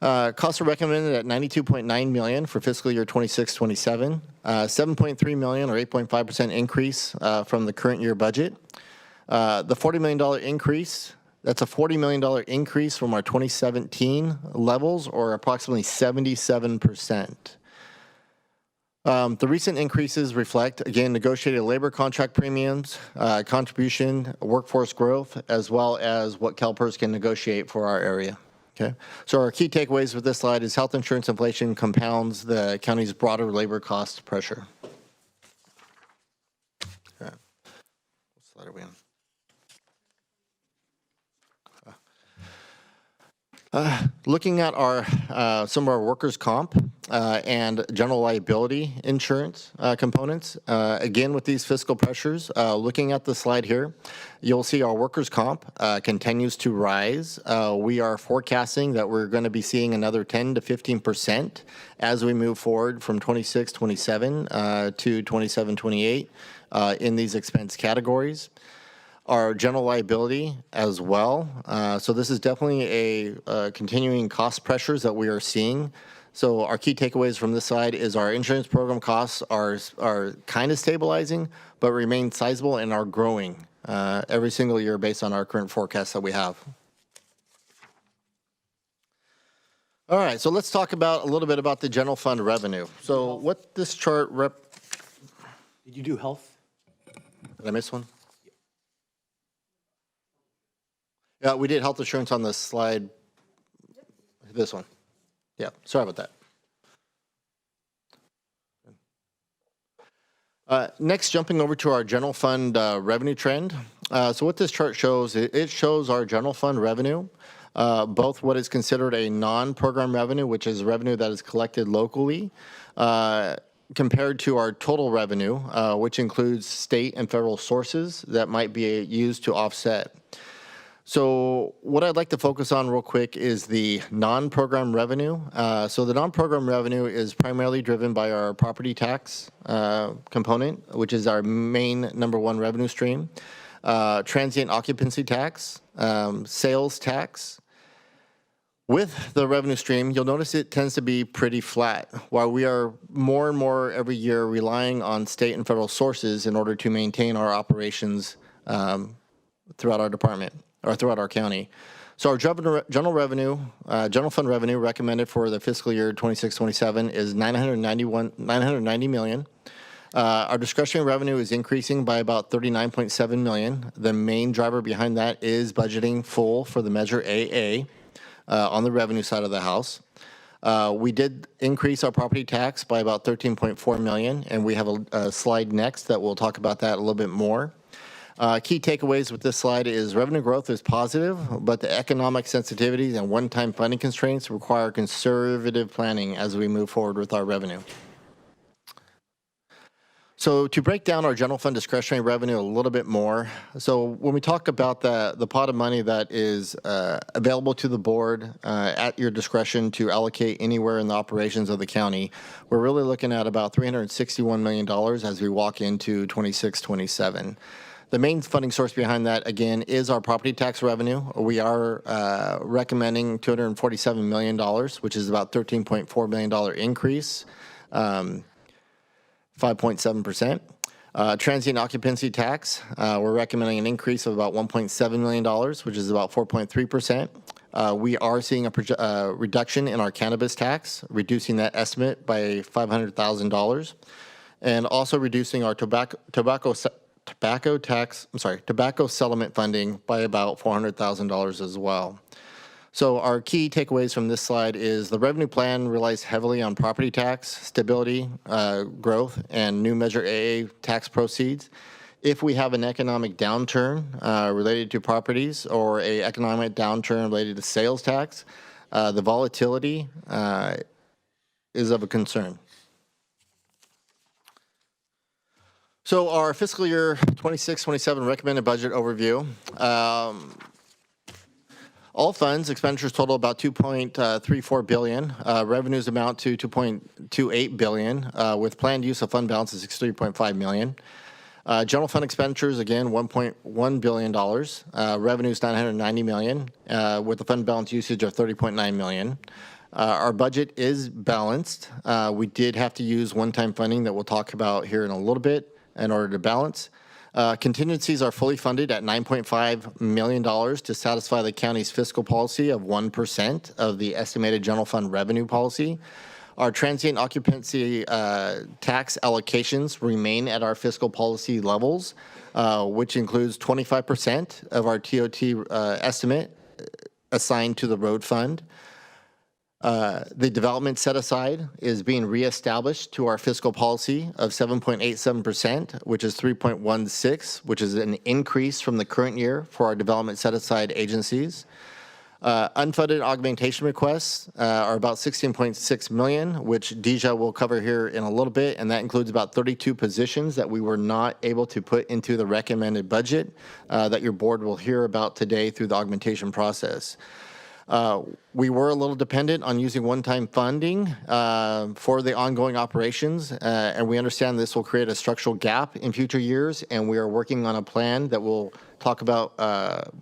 Costs are recommended at $92.9 million for fiscal year 26-27, $7.3 million or 8.5% increase from the current year budget. The $40 million increase, that's a $40 million increase from our 2017 levels, or approximately 77%. The recent increases reflect, again, negotiated labor contract premiums, contribution, workforce growth, as well as what CalPERS can negotiate for our area. Okay, so our key takeaways with this slide is health insurance inflation compounds the county's broader labor cost pressure. Okay. What slide are we on? Looking at our some of our workers' comp and general liability insurance components, again with these fiscal pressures, looking at the slide here, you'll see our workers' comp continues to rise. We are forecasting that we're going to be seeing another 10 to 15% as we move forward from 26-27 to 27-28 in these expense categories. Our general liability as well. So this is definitely a continuing cost pressures that we are seeing. So our key takeaways from this side is our insurance program costs are kind of stabilizing, but remain sizable and are growing every single year based on our current forecasts that we have. All right, so let's talk about a little bit about the general fund revenue. So what this chart Did you do health? Did I miss one? Yeah, we did health insurance on the slide. This one. Yeah, sorry about that. Next, jumping over to our general fund revenue trend. So what this chart shows, it shows our general fund revenue, both what is considered a non-program revenue, which is revenue that is collected locally, compared to our total revenue, which includes state and federal sources that might be used to offset. So what I'd like to focus on real quick is the non-program revenue. So the non-program revenue is primarily driven by our property tax component, which is our main number one revenue stream, transient occupancy tax, sales tax. With the revenue stream, you'll notice it tends to be pretty flat, while we are more and more every year relying on state and federal sources in order to maintain our operations throughout our department or throughout our county. So our general revenue, general fund revenue recommended for the fiscal year 26-27 is $990 million. Our discretionary revenue is increasing by about $39.7 million. The main driver behind that is budgeting full for the Measure AA on the revenue side of the house. We did increase our property tax by about $13.4 million, and we have a slide next that will talk about that a little bit more. Key takeaways with this slide is revenue growth is positive, but the economic sensitivities and one-time funding constraints require conservative planning as we move forward with our revenue. So to break down our general fund discretionary revenue a little bit more, so when we talk about the pot of money that is available to the board at your discretion to allocate anywhere in the operations of the county, we're really looking at about $361 million as we walk into 26-27. The main funding source behind that, again, is our property tax revenue. We are recommending $247 million, which is about $13.4 million increase, 5.7%. Transient occupancy tax, we're recommending an increase of about $1.7 million, which is about 4.3%. We are seeing a reduction in our cannabis tax, reducing that estimate by $500,000, and also reducing our tobacco settlement funding by about $400,000 as well. So our key takeaways from this slide is the revenue plan relies heavily on property tax, stability, growth, and new Measure AA tax proceeds. If we have an economic downturn related to properties or an economic downturn related to sales tax, the volatility is of a concern. So our fiscal year 26-27 recommended budget overview. All funds, expenditures total about $2.34 billion. Revenues amount to $2.28 billion, with planned use of fund balance is $63.5 million. General fund expenditures, again, $1.1 billion. Revenues, $990 million, with the fund balance usage of $30.9 million. Our budget is balanced. We did have to use one-time funding that we'll talk about here in a little bit in order to balance. Contingencies are fully funded at $9.5 million to satisfy the county's fiscal policy of 1% of the estimated general fund revenue policy. Our transient occupancy tax allocations remain at our fiscal policy levels, which includes 25% of our TOT estimate assigned to the road fund. The development set aside is being reestablished to our fiscal policy of 7.87%, which is 3.16, which is an increase from the current year for our development set aside agencies. Unfunded augmentation requests are about $16.6 million, which Deja will cover here in a little bit, and that includes about 32 positions that we were not able to put into the recommended budget that your board will hear about today through the augmentation process. We were a little dependent on using one-time funding for the ongoing operations, and we understand this will create a structural gap in future years, and we are working on a plan that we'll talk about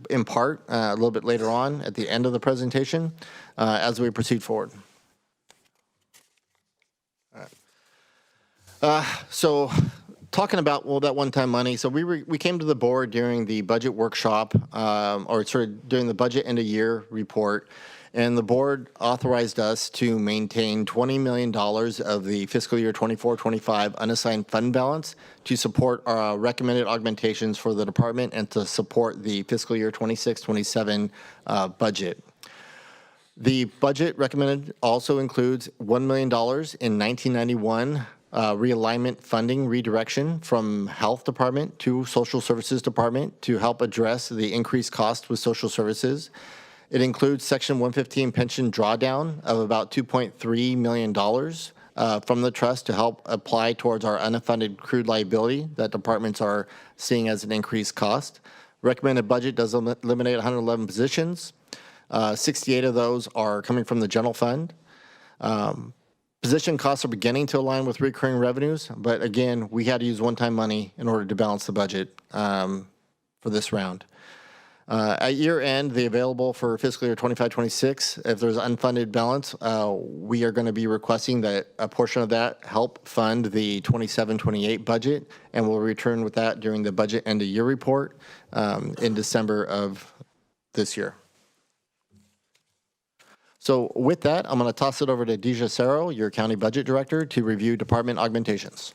in part a little bit later on at the end of the presentation as we proceed forward. So talking about, well, that one-time money, so we came to the board during the budget workshop, or sort of during the budget end-of-year report, and the board authorized us to maintain $20 million of the fiscal year 24-25 unassigned fund balance to support our recommended augmentations for the department and to support the fiscal year 26-27 budget. The budget recommended also includes $1 million in 1991 realignment funding redirection from Health Department to Social Services Department to help address the increased cost with social services. It includes Section 115 pension drawdown of about $2.3 million from the trust to help apply towards our unfunded accrued liability that departments are seeing as an increased cost. Recommended budget does eliminate 111 positions. 68 of those are coming from the general fund. Position costs are beginning to align with recurring revenues, but again, we had to use one-time money in order to balance the budget for this round. At year end, the available for fiscal year 25-26, if there's unfunded balance, we are going to be requesting that a portion of that help fund the 27-28 budget, and we'll return with that during the budget end of year report in December of this year. So with that, I'm going to toss it over to Deja Cerro, your county budget director, to review department augmentations.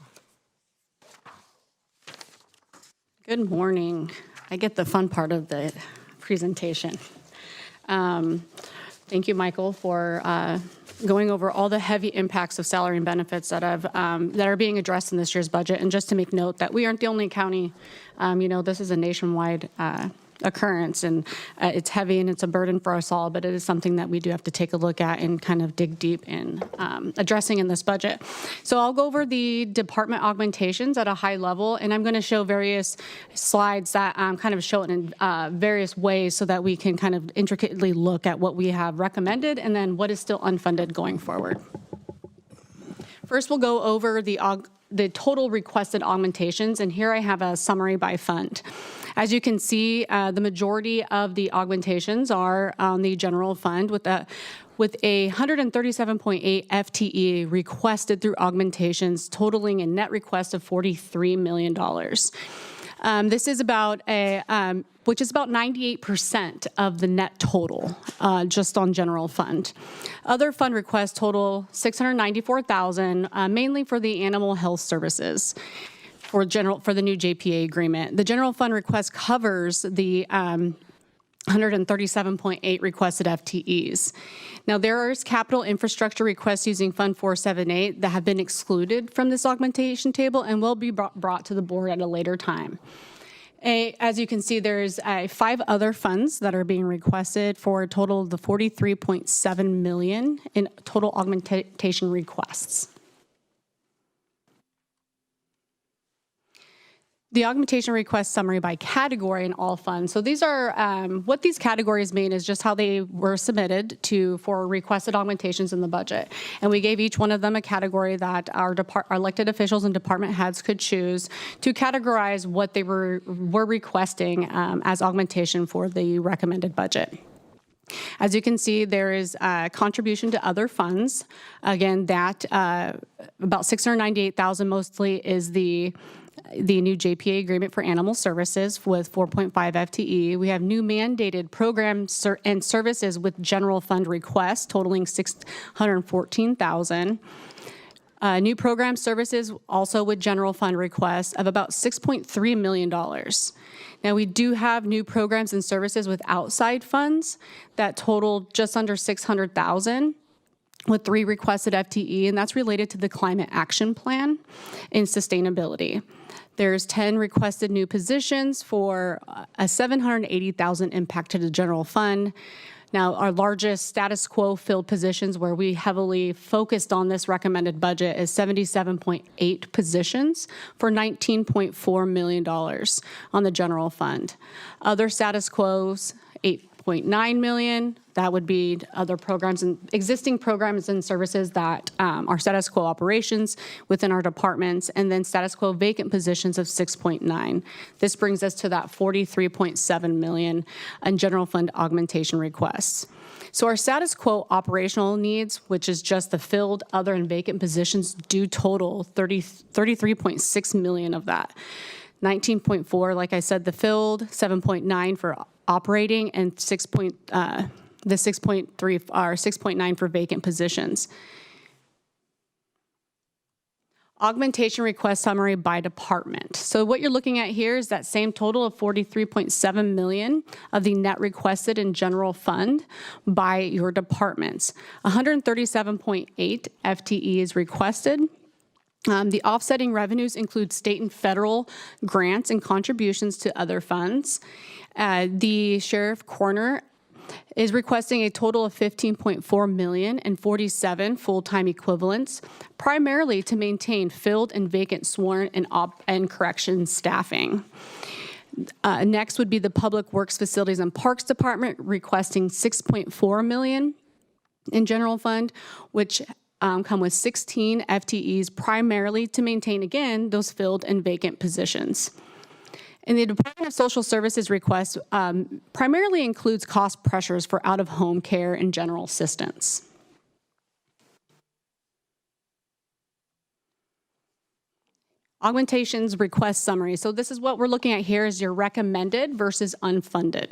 Good morning. I get the fun part of the presentation. Thank you, Michael, for going over all the heavy impacts of salary and benefits that are being addressed in this year's budget. And just to make note that we aren't the only county. This is a nationwide occurrence, and it's heavy and it's a burden for us all, but it is something that we do have to take a look at and kind of dig deep in addressing in this budget. So I'll go over the department augmentations at a high level, and I'm going to show various slides that kind of show it in various ways so that we can kind of intricately look at what we have recommended and then what is still unfunded going forward. First, we'll go over the total requested augmentations, and here I have a summary by fund. As you can see, the majority of the augmentations are on the general fund with a 137.8 FTE requested through augmentations, totaling a net request of $43 million. This is which is about 98% of the net total, just on general fund. Other fund requests total $694,000, mainly for the animal health services for the new JPA agreement. The general fund request covers the 137.8 requested FTEs. Now, there is capital infrastructure requests using Fund 478 that have been excluded from this augmentation table and will be brought to the board at a later time. As you can see, there's 5 other funds that are being requested for a total of the $43.7 million in total augmentation requests. The augmentation request summary by category in all funds. So these are, what these categories mean is just how they were submitted for requested augmentations in the budget. And we gave each one of them a category that our elected officials and department heads could choose to categorize what they were requesting as augmentation for the recommended budget. As you can see, there is a contribution to other funds. Again, that about $698,000 mostly is the new JPA agreement for animal services with 4.5 FTE. We have new mandated programs and services with general fund requests totaling $614,000. New program services also with general fund requests of about $6.3 million. Now, we do have new programs and services with outside funds that total just under $600,000. with 3 requested FTE, and that's related to the Climate Action Plan and sustainability. There's 10 requested new positions for a $780,000 impact to the general fund. Now, our largest status quo filled positions where we heavily focused on this recommended budget is 77.8 positions for $19.4 million on the general fund. Other status quos, $8.9 million. That would be other programs and existing programs and services that are status quo operations within our departments, and then status quo vacant positions of 6.9. This brings us to that 43.7 million in general fund augmentation requests. So our status quo operational needs, which is just the filled, other, and vacant positions, do total 33.6 million of that. 19.4, like I said, the filled, 7.9 for operating, and 6.9 for vacant positions. Augmentation request summary by department. So what you're looking at here is that same total of 43.7 million of the net requested in general fund by your departments. 137.8 FTE is requested. The offsetting revenues include state and federal grants and contributions to other funds. The sheriff coroner is requesting a total of 15.4 million and 47 full-time equivalents, primarily to maintain filled and vacant sworn and corrections staffing. Next would be the Public Works Facilities and Parks Department requesting $6.4 million in general fund, which come with 16 FTEs primarily to maintain, again, those filled and vacant positions. And the Department of Social Services request primarily includes cost pressures for out-of-home care and general assistance. Augmentations request summary. So this is what we're looking at here is your recommended versus unfunded.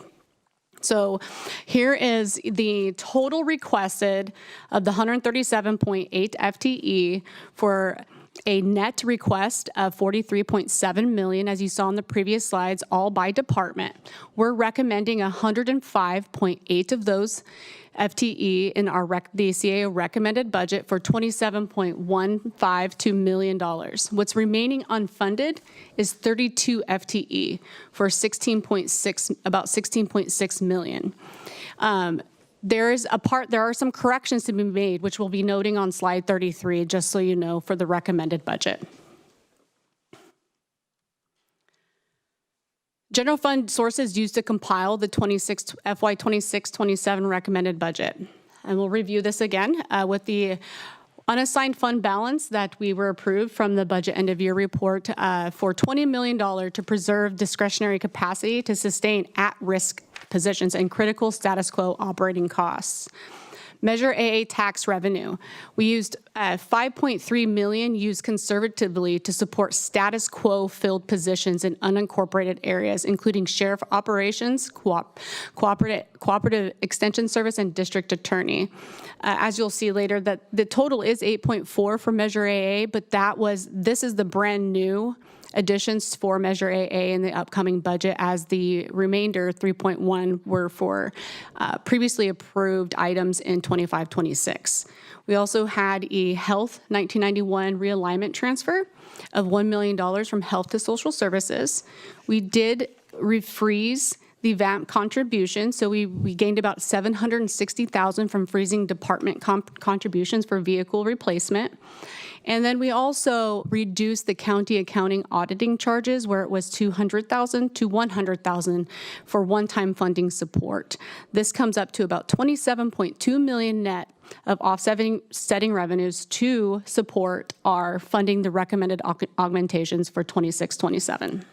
So here is the total requested of the 137.8 FTE for a net request of 43.7 million, as you saw in the previous slides, all by department. We're recommending 105.8 of those FTE in our the CAO recommended budget for $27.152 million. What's remaining unfunded is 32 FTE for about 16.6 million. There are some corrections to be made, which we'll be noting on slide 33, just so you know, for the recommended budget. General fund sources used to compile the FY 26-27 recommended budget. And we'll review this again with the unassigned fund balance that we were approved from the budget end of year report for $20 million to preserve discretionary capacity to sustain at-risk positions and critical status quo operating costs. Measure AA tax revenue. We used $5.3 million used conservatively to support status quo filled positions in unincorporated areas, including sheriff operations, cooperative extension service, and district attorney. As you'll see later, that the total is 8.4 for Measure AA, but this is the brand new additions for Measure AA in the upcoming budget, as the remainder 3.1 were for previously approved items in 25-26. We also had a Health 1991 realignment transfer of $1 million from Health to Social Services. We did refreeze the VAMP contribution, so we gained about $760,000 from freezing department contributions for vehicle replacement. And then we also reduced the county accounting auditing charges, where it was $200,000 to $100,000 for one-time funding support. This comes up to about $27.2 million net of offsetting revenues to support our funding the recommended augmentations for 26-27.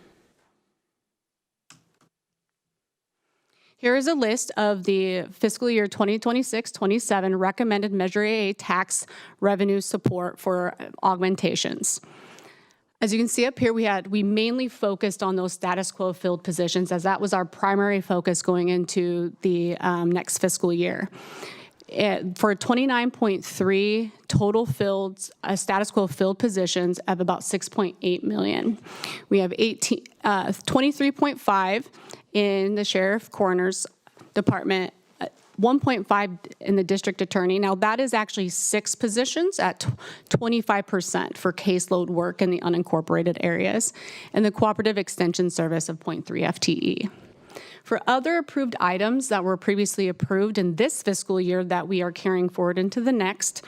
Here is a list of the fiscal year 2026-27 recommended Measure AA tax revenue support for augmentations. As you can see up here, we mainly focused on those status quo filled positions, as that was our primary focus going into the next fiscal year. For 29.3 total filled, status quo filled positions of about 6.8 million. We have 23.5 in the sheriff coroner's department, 1.5 in the district attorney. Now that is actually 6 positions at 25% for caseload work in the unincorporated areas, and the cooperative extension service of 0.3 FTE. For other approved items that were previously approved in this fiscal year that we are carrying forward into the next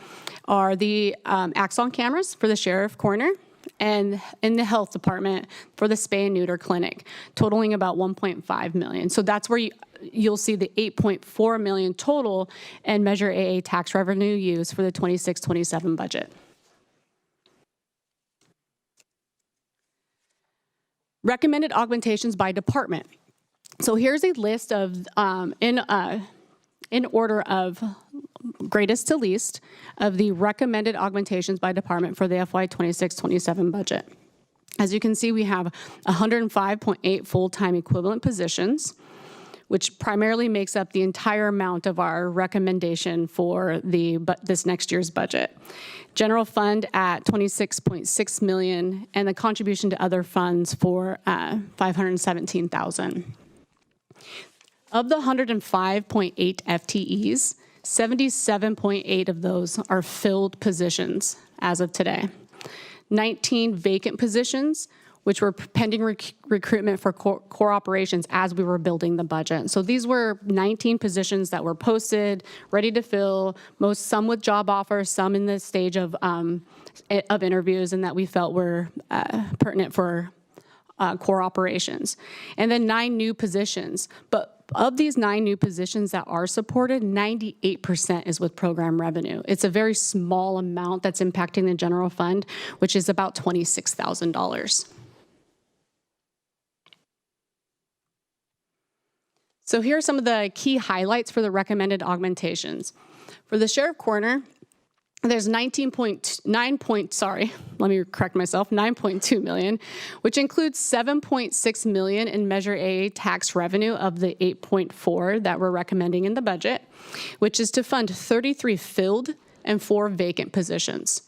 are the Axon cameras for the sheriff coroner, and in the health department for the spay and neuter clinic, totaling about 1.5 million. So that's where you'll see the 8.4 million total and Measure AA tax revenue used for the 26-27 budget. Recommended augmentations by department. So here's a list of, in order of greatest to least, of the recommended augmentations by department for the FY 26-27 budget. As you can see, we have 105.8 full-time equivalent positions, which primarily makes up the entire amount of our recommendation for this next year's budget. General fund at 26.6 million, and the contribution to other funds for 517,000. Of the 105.8 FTEs, 77.8 of those are filled positions as of today. 19 vacant positions, which were pending recruitment for core operations as we were building the budget. So these were 19 positions that were posted, ready to fill, some with job offers, some in the stage of interviews, and that we felt were pertinent for core operations. And then 9 new positions. But of these 9 new positions that are supported, 98% is with program revenue. It's a very small amount that's impacting the general fund, which is about $26,000. So here are some of the key highlights for the recommended augmentations. For the sheriff coroner, there's 9.2 million, which includes 7.6 million in Measure A tax revenue of the 8.4 that we're recommending in the budget, which is to fund 33 filled and 4 vacant positions.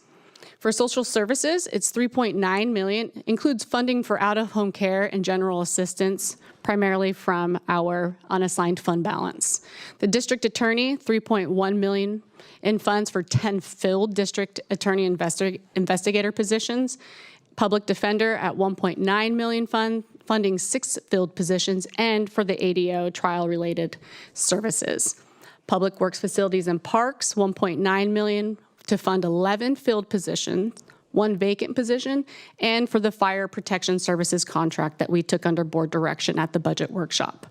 For social services, it's 3.9 million, includes funding for out-of-home care and general assistance, primarily from our unassigned fund balance. The district attorney, 3.1 million in funds for 10 filled district attorney investigator positions. Public defender at 1.9 million funding 6 filled positions, and for the ADO trial-related services. Public Works Facilities and Parks, 1.9 million to fund 11 filled positions, 1 vacant position, and for the fire protection services contract that we took under board direction at the budget workshop.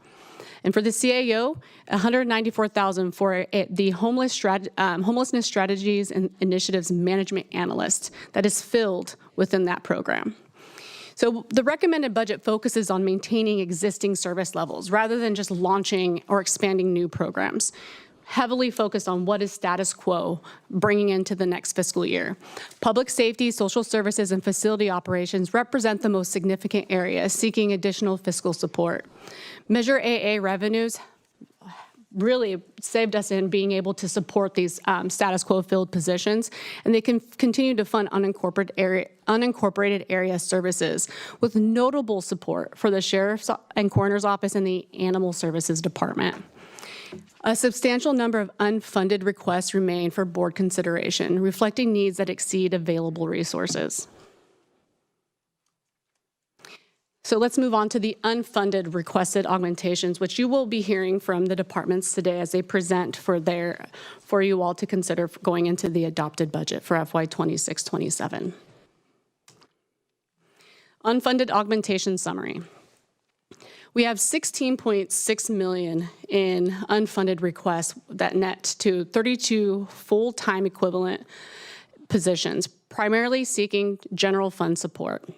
And for the CAO, $194,000 for the homelessness strategies and initiatives management analyst that is filled within that program. So the recommended budget focuses on maintaining existing service levels rather than just launching or expanding new programs. Heavily focused on what is status quo bringing into the next fiscal year. Public safety, social services, and facility operations represent the most significant areas seeking additional fiscal support. Measure AA revenues really saved us in being able to support these status quo filled positions, and they can continue to fund unincorporated area services with notable support for the Sheriff's and Coroner's Office and the Animal Services Department. A substantial number of unfunded requests remain for board consideration, reflecting needs that exceed available resources. So let's move on to the unfunded requested augmentations, which you will be hearing from the departments today as they present for you all to consider going into the adopted budget for FY 26-27. Unfunded augmentation summary. We have 16.6 million in unfunded requests that net to 32 full-time equivalent positions, primarily seeking general fund support.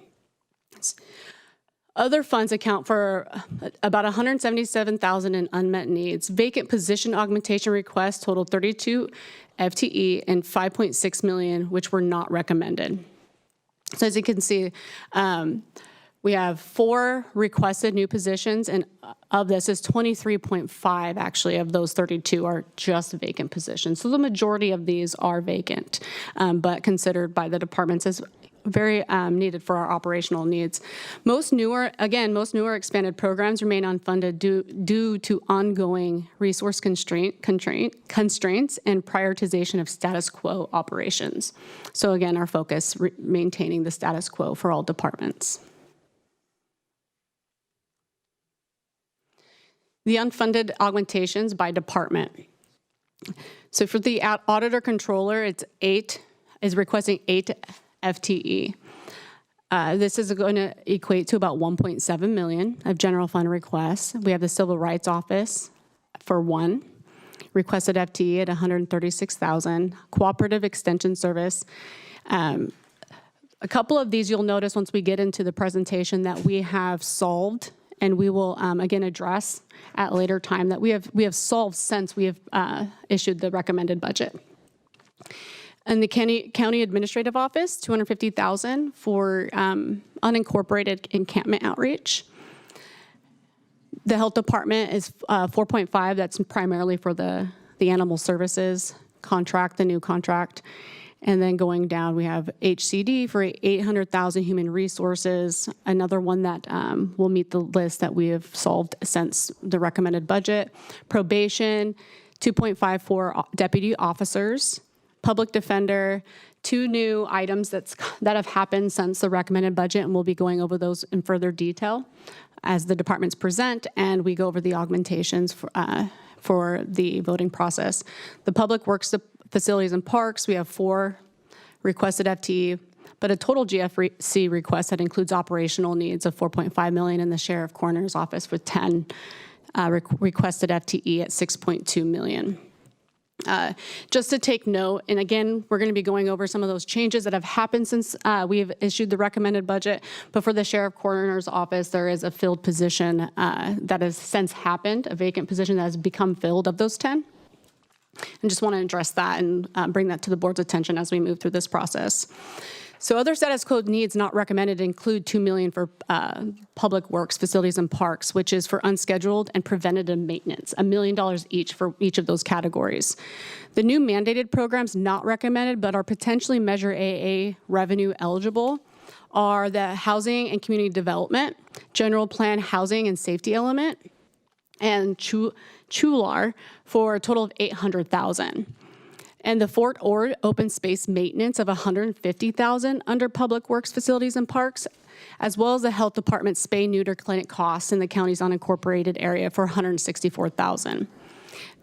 Other funds account for about 177,000 in unmet needs. Vacant position augmentation requests totaled 32 FTE and 5.6 million, which were not recommended. So as you can see, we have 4 requested new positions, and of this is 23.5 actually of those 32 are just vacant positions. So the majority of these are vacant, but considered by the departments as very needed for our operational needs. Most newer expanded programs remain unfunded due to ongoing resource constraints and prioritization of status quo operations. So again, our focus maintaining the status quo for all departments. The unfunded augmentations by department. So for the auditor controller, is requesting 8 FTE. This is going to equate to about 1.7 million of general fund requests. We have the Civil Rights Office for 1, requested FTE at 136,000. Cooperative Extension Service. A couple of these you'll notice once we get into the presentation that we have solved, and we will again address at a later time that we have solved since we have issued the recommended budget. And the County Administrative Office, 250,000 for unincorporated encampment outreach. The Health Department is 4.5. That's primarily for the Animal Services contract, the new contract. And then going down, we have HCD for 800,000 human resources. Another one that will meet the list that we have solved since the recommended budget. Probation, 2.5 for deputy officers. Public defender, 2 new items that have happened since the recommended budget, and we'll be going over those in further detail as the departments present, and we go over the augmentations for the voting process. The Public Works Facilities and Parks, we have 4 requested FTE, but a total GFC request that includes operational needs of $4.5 million in the sheriff coroner's office with 10 requested FTE at $6.2 million. Just to take note, and again, we're going to be going over some of those changes that have happened since we've issued the recommended budget, but for the sheriff coroner's office, there is a filled position that has since happened, a vacant position that has become filled of those 10. And just want to address that and bring that to the board's attention as we move through this process. So other status code needs not recommended include $2 million for public works, facilities, and parks, which is for unscheduled and preventative maintenance, $1 million each for each of those categories. The new mandated programs not recommended but are potentially Measure AA revenue eligible are the housing and community development, general plan housing and safety element, and CHULAR for a total of $800,000. And the Fort Ord open space maintenance of $150,000 under public works, facilities, and parks, as well as the health department spay-neuter clinic costs in the county's unincorporated area for $164,000.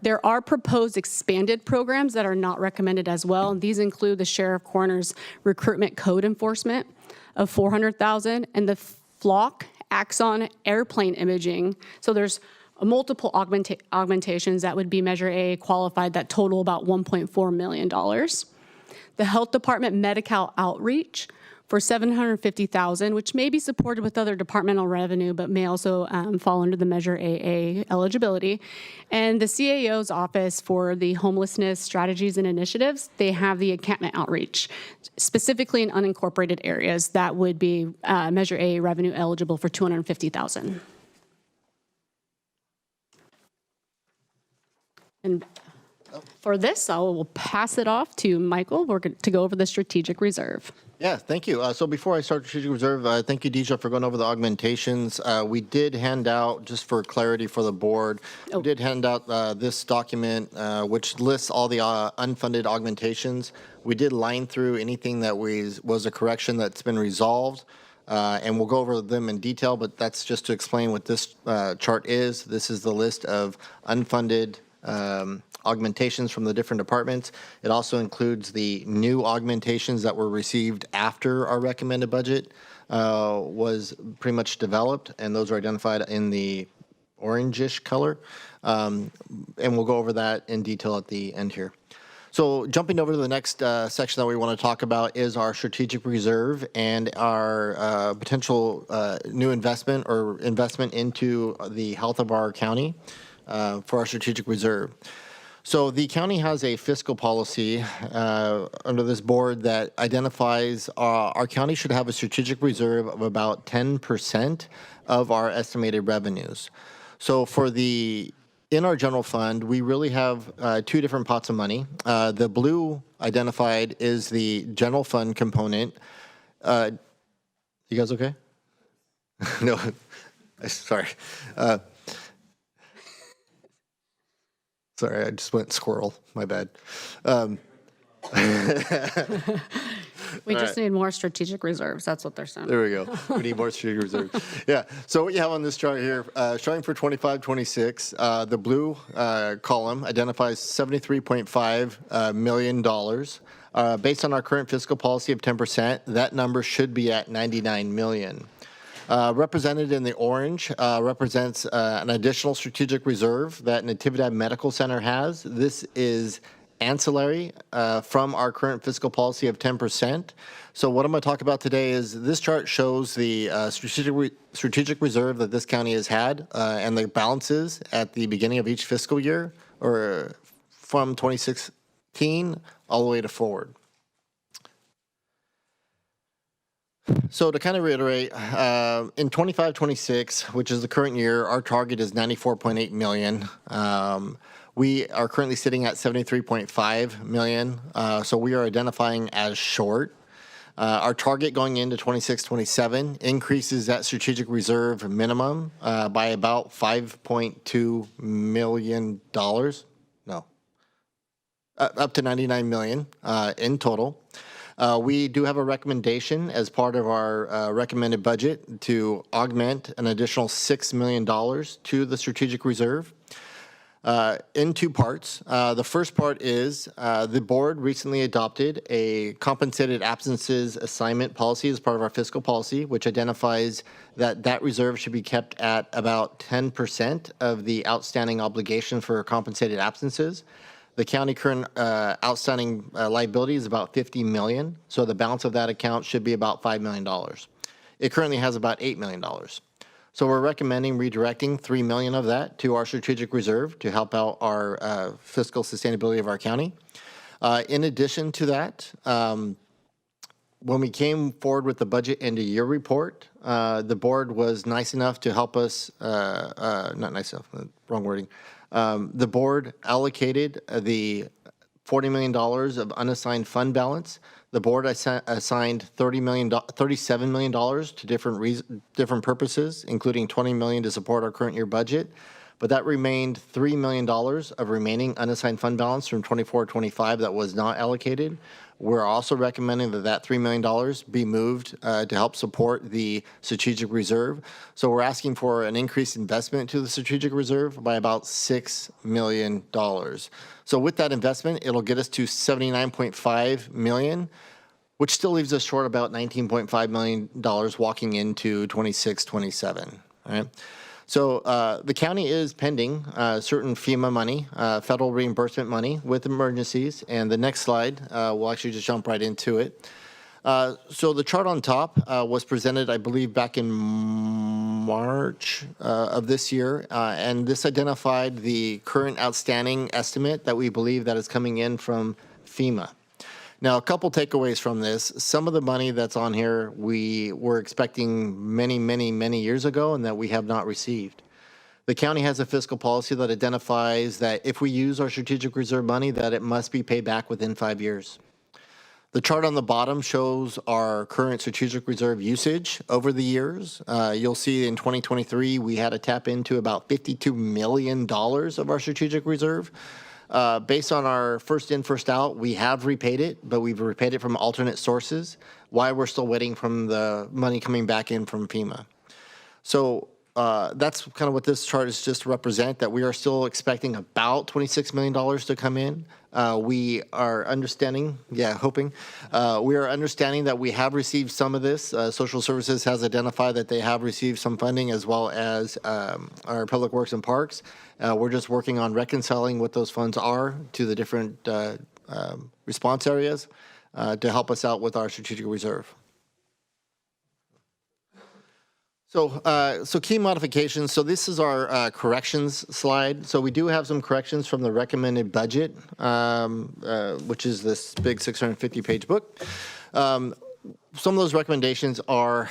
There are proposed expanded programs that are not recommended as well. And these include the sheriff coroner's recruitment code enforcement of $400,000 and the flock axon airplane imaging. So there's multiple augmentations that would be Measure A qualified that total about $1.4 million. The health department medical outreach for $750,000, which may be supported with other departmental revenue, but may also fall under the Measure AA eligibility. And the CAO's office for the homelessness strategies and initiatives, they have the encampment outreach, specifically in unincorporated areas that would be Measure A revenue eligible for $250,000. And for this, I will pass it off to Michael to go over the strategic reserve. Yeah, thank you. So before I start strategic reserve, thank you, Deja, for going over the augmentations. We did hand out, just for clarity for the board, we did hand out this document, which lists all the unfunded augmentations. We did line through anything that was a correction that's been resolved. And we'll go over them in detail, but that's just to explain what this chart is. This is the list of unfunded augmentations from the different departments. It also includes the new augmentations that were received after our recommended budget was pretty much developed, and those are identified in the orangish color. And we'll go over that in detail at the end here. So jumping over to the next section that we want to talk about is our strategic reserve and our potential new investment or investment into the health of our county for our strategic reserve. So the county has a fiscal policy under this board that identifies our county should have a strategic reserve of about 10% of our estimated revenues. So in our general fund, we really have two different pots of money. The blue identified is the general fund component. You guys okay? No, sorry. Sorry, I just went squirrel. My bad. We just need more strategic reserves. That's what they're saying. There we go. We need more strategic reserves. Yeah. So what you have on this chart here, starting for 25-26, the blue column identifies $73.5 million. Based on our current fiscal policy of 10%, that number should be at $99 million. Represented in the orange represents an additional strategic reserve that Natividad Medical Center has. This is ancillary from our current fiscal policy of 10%. So what I'm going to talk about today is this chart shows the strategic reserve that this county has had and the balances at the beginning of each fiscal year or from 2016 all the way to forward. So to kind of reiterate, in 25-26, which is the current year, our target is $94.8 million. We are currently sitting at $73.5 million, so we are identifying as short. Our target going into 26-27 increases that strategic reserve minimum by about $5.2 million. No, up to $99 million in total. We do have a recommendation as part of our recommended budget to augment an additional $6 million to the strategic reserve. in two parts. The first part is the board recently adopted a compensated absences assignment policy as part of our fiscal policy, which identifies that reserve should be kept at about 10% of the outstanding obligation for compensated absences. The county current outstanding liability is about $50 million, so the balance of that account should be about $5 million. It currently has about $8 million. So we're recommending redirecting $3 million of that to our strategic reserve to help out our fiscal sustainability of our county. In addition to that, when we came forward with the budget end of year report, the board was nice enough to help us, not nice enough, wrong wording. The board allocated the $40 million of unassigned fund balance. The board assigned $37 million to different purposes, including $20 million to support our current year budget. But that remained $3 million of remaining unassigned fund balance from 24-25 that was not allocated. We're also recommending that $3 million be moved to help support the strategic reserve. So we're asking for an increased investment to the strategic reserve by about $6 million. So with that investment, it'll get us to $79.5 million, which still leaves us short about $19.5 million walking into 26-27. All right. So the county is pending certain FEMA money, federal reimbursement money with emergencies. And the next slide, we'll actually just jump right into it. So the chart on top was presented, I believe, back in March of this year. And this identified the current outstanding estimate that we believe that is coming in from FEMA. Now, a couple takeaways from this. Some of the money that's on here we were expecting many years ago and that we have not received. The county has a fiscal policy that identifies that if we use our strategic reserve money, that it must be paid back within 5 years. The chart on the bottom shows our current strategic reserve usage over the years. You'll see in 2023, we had to tap into about $52 million of our strategic reserve. Based on our first in, first out, we have repaid it, but we've repaid it from alternate sources. Why we're still waiting from the money coming back in from FEMA. So that's kind of what this chart is just to represent, that we are still expecting about $26 million to come in. We are understanding, hoping, we are understanding that we have received some of this. Social Services has identified that they have received some funding, as well as our Public Works and Parks. We're just working on reconciling what those funds are to the different response areas to help us out with our strategic reserve. So key modifications. So this is our corrections slide. So we do have some corrections from the recommended budget, which is this big 650-page book. Some of those recommendations are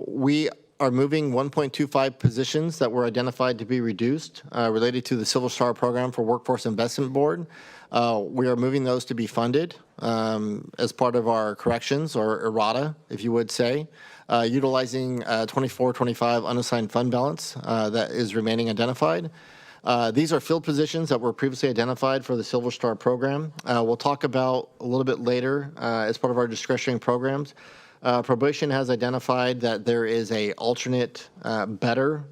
we are moving 1.25 positions that were identified to be reduced related to the Silver Star program for Workforce Investment Board. We are moving those to be funded as part of our corrections, or errata, if you would say. Utilizing 24-25 unassigned fund balance that is remaining identified. These are field positions that were previously identified for the Silver Star program. We'll talk about a little bit later as part of our discretionary programs. Probation has identified that there is a alternate better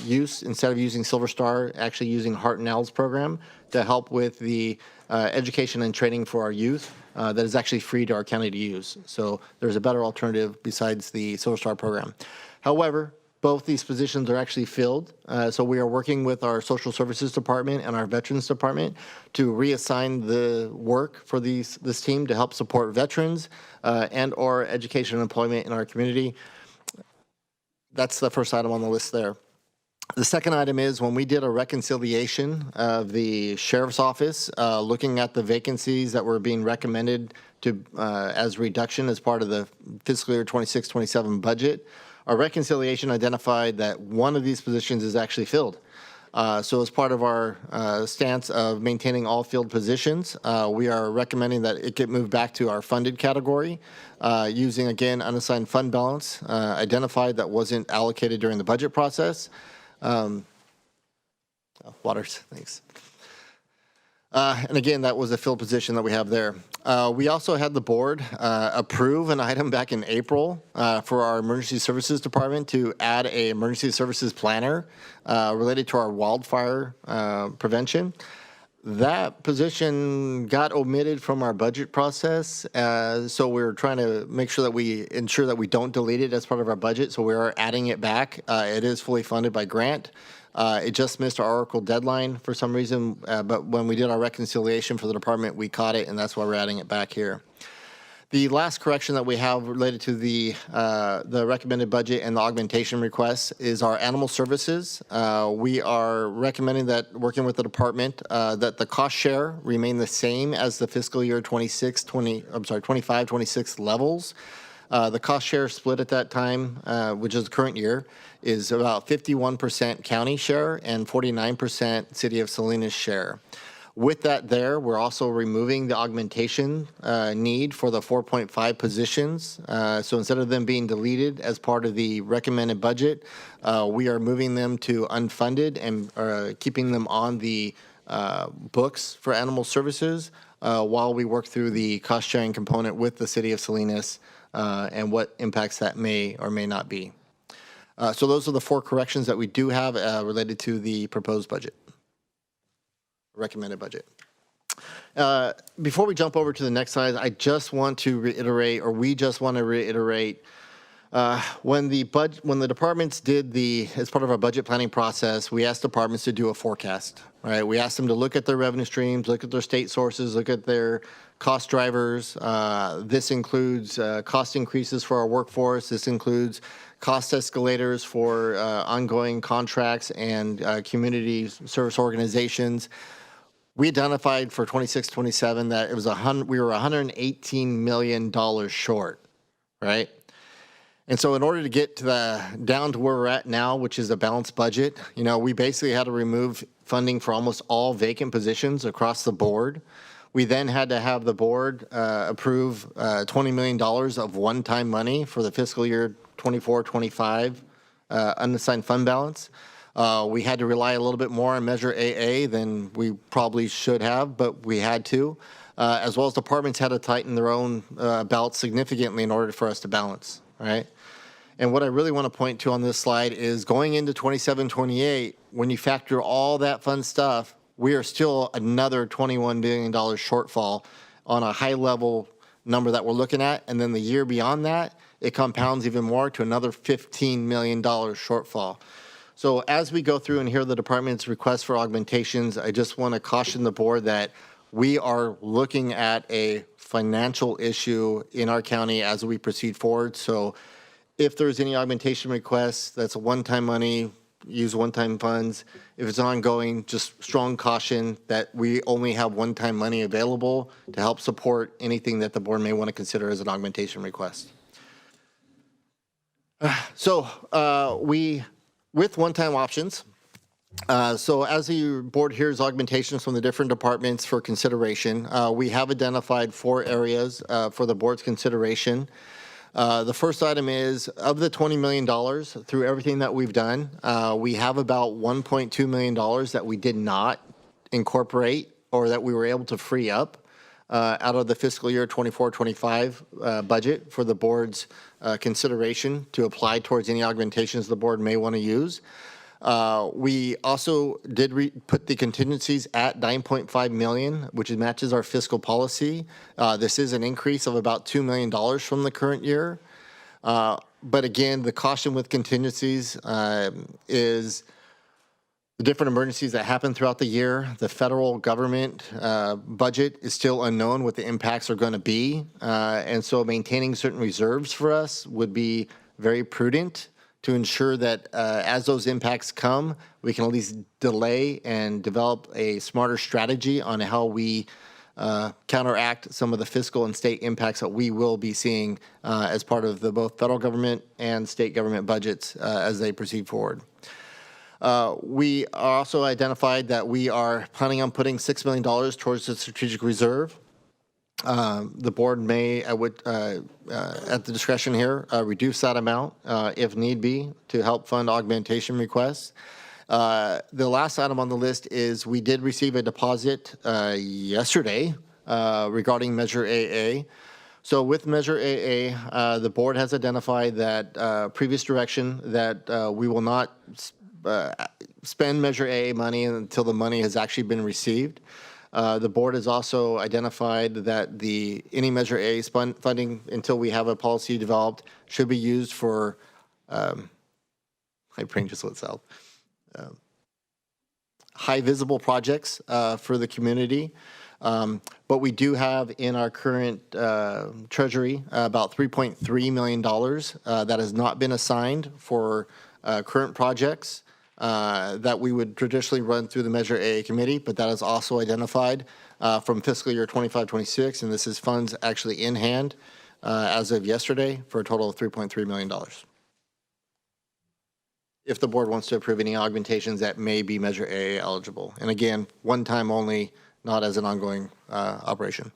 use, instead of using Silver Star, actually using Heart and L's program to help with the education and training for our youth. That is actually free to our county to use. So there's a better alternative besides the Silver Star program. However, both these positions are actually filled. So we are working with our Social Services Department and our Veterans Department to reassign the work for this team to help support veterans and or education and employment in our community. That's the first item on the list there. The second item is when we did a reconciliation of the sheriff's office, looking at the vacancies that were being recommended to as reduction as part of the fiscal year 26-27 budget, our reconciliation identified that one of these positions is actually filled. So as part of our stance of maintaining all filled positions, we are recommending that it get moved back to our funded category using, again, unassigned fund balance identified that wasn't allocated during the budget process. Waters, thanks. And again, that was a filled position that we have there. We also had the board approve an item back in April for our emergency services department to add a emergency services planner related to our wildfire prevention. That position got omitted from our budget process, so we're trying to make sure that we ensure that we don't delete it as part of our budget, so we are adding it back. It is fully funded by grant. It just missed our Oracle deadline for some reason, but when we did our reconciliation for the department, we caught it, and that's why we're adding it back here. The last correction that we have related to the recommended budget and the augmentation requests is our animal services. We are recommending that, working with the department, that the cost share remain the same as the fiscal year 25-26 levels. The cost share split at that time, which is the current year, is about 51% county share and 49% City of Salinas share. With that there, we're also removing the augmentation need for the 4.5 positions. So instead of them being deleted as part of the recommended budget, we are moving them to unfunded and keeping them on the books for animal services while we work through the cost sharing component with the City of Salinas and what impacts that may or may not be. So those are the 4 corrections that we do have related to the proposed budget. Recommended budget. Before we jump over to the next slide, I just want to reiterate, or we just want to reiterate, when the departments did as part of our budget planning process, we asked departments to do a forecast, right? We asked them to look at their revenue streams, look at their state sources, look at their cost drivers. This includes cost increases for our workforce. This includes cost escalators for ongoing contracts and community service organizations. We identified for 26-27 that it was we were $118 million short, right? And so in order to get to down to where we're at now, which is a balanced budget, we basically had to remove funding for almost all vacant positions across the board. We then had to have the board approve $20 million of one-time money for the fiscal year 24-25 unassigned fund balance. We had to rely a little bit more on Measure AA than we probably should have, but we had to, as well as departments had to tighten their own belts significantly in order for us to balance, right? And what I really want to point to on this slide is going into 27-28, when you factor all that fun stuff, we are still another $21 billion shortfall on a high-level number that we're looking at, and then the year beyond that, it compounds even more to another $15 million shortfall. So as we go through and hear the department's request for augmentations, I just want to caution the board that we are looking at a financial issue in our county as we proceed forward. So if there's any augmentation requests, that's a one-time money, use one-time funds. If it's ongoing, just strong caution that we only have one-time money available to help support anything that the board may want to consider as an augmentation request. With one-time options, so as the board hears augmentations from the different departments for consideration, we have identified 4 areas for the board's consideration. The first item is, of the $20 million, through everything that we've done, we have about $1.2 million that we did not incorporate or that we were able to free up out of the fiscal year 24-25 budget for the board's consideration to apply towards any augmentations the board may want to use. We also did put the contingencies at $9.5 million, which matches our fiscal policy. This is an increase of about $2 million from the current year. But again, the caution with contingencies is the different emergencies that happen throughout the year. The federal government budget is still unknown what the impacts are going to be. And so maintaining certain reserves for us would be very prudent to ensure that as those impacts come, we can at least delay and develop a smarter strategy on how we counteract some of the fiscal and state impacts that we will be seeing as part of the both federal government and state government budgets as they proceed forward. We also identified that we are planning on putting $6 million towards the strategic reserve. The board may, at the discretion here, reduce that amount if need be to help fund augmentation requests. The last item on the list is we did receive a deposit yesterday regarding Measure AA. So with Measure AA, the board has identified that previous direction that we will not spend Measure AA money until the money has actually been received. The board has also identified that any Measure A funding until we have a policy developed should be used for, my brain just lit itself, high visible projects for the community. But we do have in our current treasury about $3.3 million that has not been assigned for current projects that we would traditionally run through the Measure AA committee, but that is also identified from fiscal year 25-26, and this is funds actually in hand as of yesterday for a total of $3.3 million. If the board wants to approve any augmentations that may be Measure AA eligible. And again, one time only, not as an ongoing operation.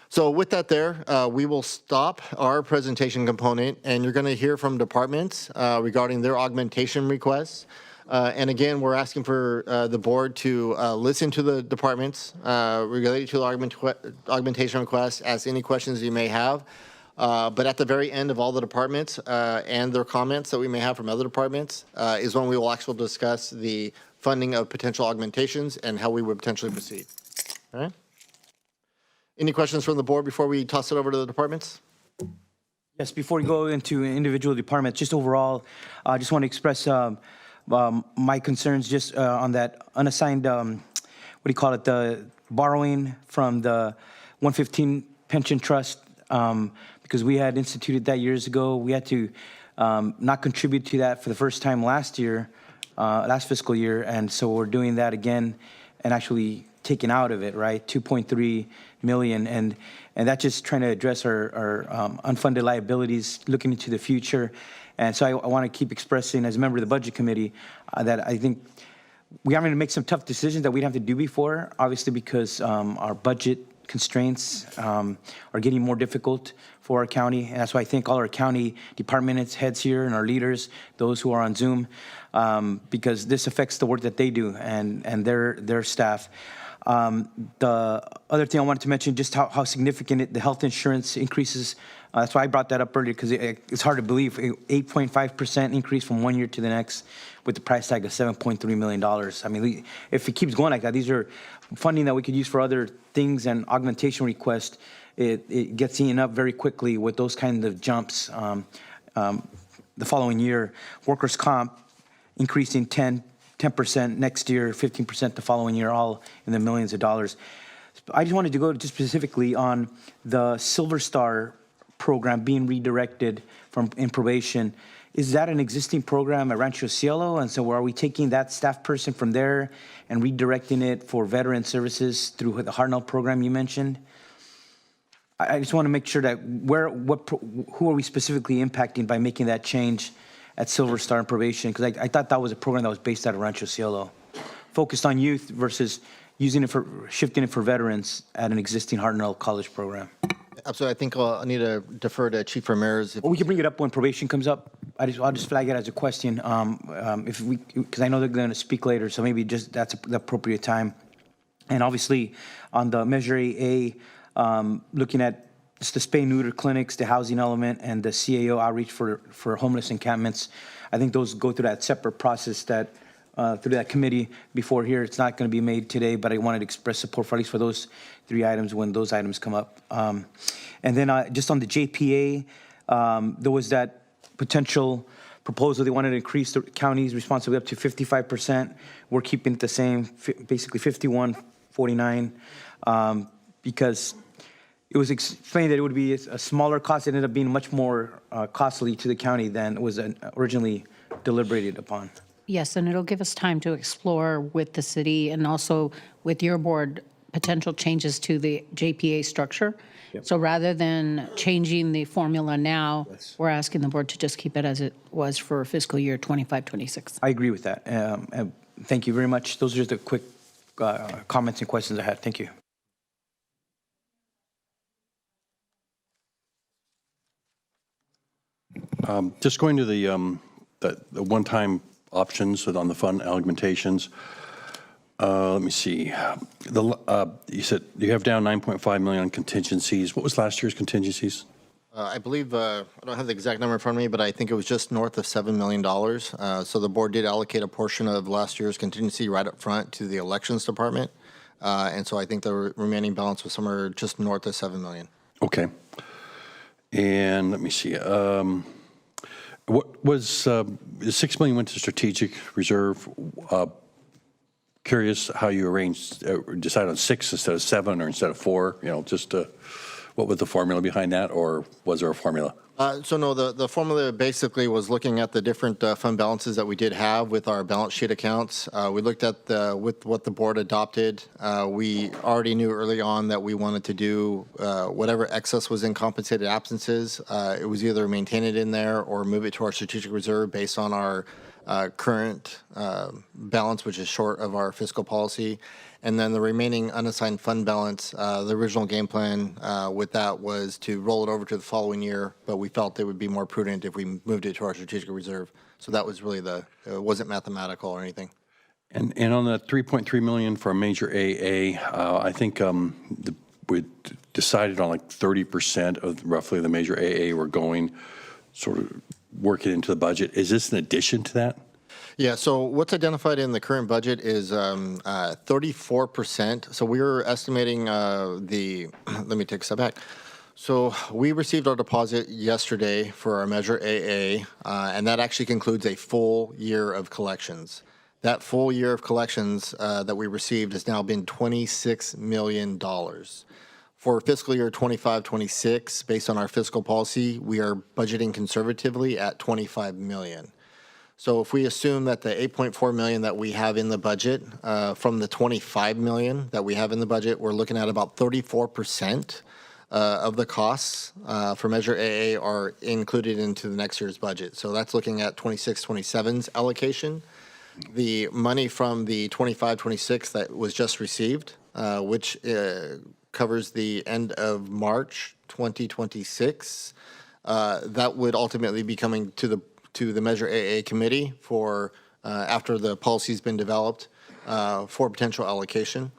So with that there, we will stop our presentation component, and you're going to hear from departments regarding their augmentation requests. And again, we're asking for the board to listen to the departments related to the augmentation requests, ask any questions you may have. But at the very end of all the departments and their comments that we may have from other departments is when we will actually discuss the funding of potential augmentations and how we would potentially proceed. All right? Any questions from the board before we toss it over to the departments? Yes, before we go into individual departments, just overall, I just want to express my concerns just on that unassigned, the borrowing from the 115 pension trust, because we had instituted that years ago. We had to not contribute to that for the first time last year, last fiscal year, and so we're doing that again and actually taking out of it, right, 2.3 million, and that's just trying to address our unfunded liabilities, looking into the future. And so I want to keep expressing, as a member of the Budget Committee, that I think we're having to make some tough decisions that we didn't have to do before, obviously because our budget constraints are getting more difficult for our county. And that's why I thank all our county department heads here and our leaders, those who are on Zoom, because this affects the work that they do and their staff. The other thing I wanted to mention, just how significant the health insurance increases. That's why I brought that up earlier, because it's hard to believe 8.5% increase from one year to the next with the price tag of $7.3 million. I mean, if it keeps going like that, these are funding that we could use for other things, and augmentation requests, it gets eaten up very quickly with those kind of jumps. The following year, workers' comp increasing 10% next year, 15% the following year, all in the millions of dollars. I just wanted to go just specifically on the Silver Star program being redirected in probation. Is that an existing program at Rancho Cielo? And so are we taking that staff person from there and redirecting it for veteran services through the Hartnell program you mentioned? I just want to make sure that who are we specifically impacting by making that change at Silver Star and probation? Because I thought that was a program that was based out of Rancho Cielo, focused on youth versus shifting it for veterans at an existing Hartnell College program. Absolutely. I think I need to defer to Chief Ramirez. We can bring it up when probation comes up. I'll just flag it as a question, because I know they're going to speak later, so maybe just that's the appropriate time. And obviously, on the Measure AA, looking at just the spay-neuter clinics, the housing element, and the CAO outreach for homeless encampments, I think those go through that separate process that through that committee before here. It's not going to be made today, but I wanted to express support for at least for those three items when those items come up. And then just on the JPA, there was that potential proposal. They wanted to increase the county's responsibility up to 55%. We're keeping it the same, basically 51-49, because it was explained that it would be a smaller cost. It ended up being much more costly to the county than was originally deliberated upon. Yes, and it'll give us time to explore with the city and also with your board potential changes to the JPA structure. Yep. So rather than changing the formula now, we're asking the board to just keep it as it was for fiscal year 25-26. I agree with that. And thank you very much. Those are just the quick comments and questions I had. Thank you. Just going to the one-time options on the fund augmentations. Let me see. You said you have down 9.5 million on contingencies. What was last year's contingencies? I believe, I don't have the exact number in front of me, but I think it was just north of $7 million. So the board did allocate a portion of last year's contingency right up front to the elections department. And so I think the remaining balance was somewhere just north of $7 million. Okay. And let me see. What was $6 million went to strategic reserve? Curious how you arranged, decide on 6 instead of 7 or instead of 4. You know, just what was the formula behind that, or was there a formula? So no, the formula basically was looking at the different fund balances that we did have with our balance sheet accounts. We looked at with what the board adopted. We already knew early on that we wanted to do whatever excess was in compensated absences. It was either maintain it in there or move it to our strategic reserve based on our current balance, which is short of our fiscal policy. And then the remaining unassigned fund balance, the original game plan with that was to roll it over to the following year, but we felt it would be more prudent if we moved it to our strategic reserve. So that was really it wasn't mathematical or anything. And on the 3.3 million for a major AA, I think we decided on like 30% of roughly the major AA were going, sort of work it into the budget. Is this an addition to that? Yeah, so what's identified in the current budget is 34%. So we were estimating let me take a step back. So we received our deposit yesterday for our Measure AA, and that actually concludes a full year of collections. That full year of collections that we received has now been $26 million. For fiscal year 25-26, based on our fiscal policy, we are budgeting conservatively at $25 million. So if we assume that the $8.4 million that we have in the budget, from the $25 million that we have in the budget, we're looking at about 34% of the costs for Measure AA are included into the next year's budget. So that's looking at 26-27's allocation. The money from the 25-26 that was just received, which covers the end of March 2026, that would ultimately be coming to the Measure AA committee for after the policy's been developed for potential allocation.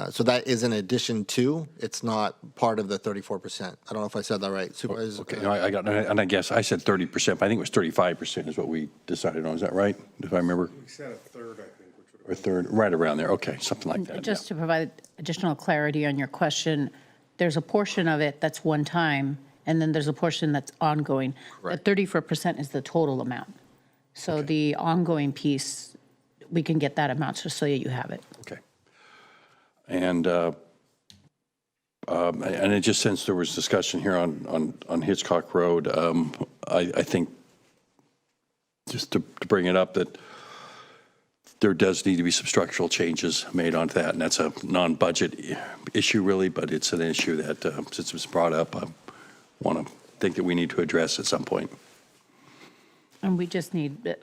So that is an addition to. It's not part of the 34%. I don't know if I said that right, Supervisor. Okay, no, I got, and I guess I said 30%, but I think it was 35% is what we decided on. Is that right? If I remember. We said a third, I think. Or third, right around there. Okay, something like that. Just to provide additional clarity on your question, there's a portion of it that's one time, and then there's a portion that's ongoing. Correct. The 34% is the total amount. So the ongoing piece, we can get that amount just so you have it. Okay. And it just since there was discussion here on Hitchcock Road, I think just to bring it up that there does need to be some structural changes made onto that, and that's a non-budget issue really, but it's an issue that since it was brought up, I want to think that we need to address at some point. And we just need,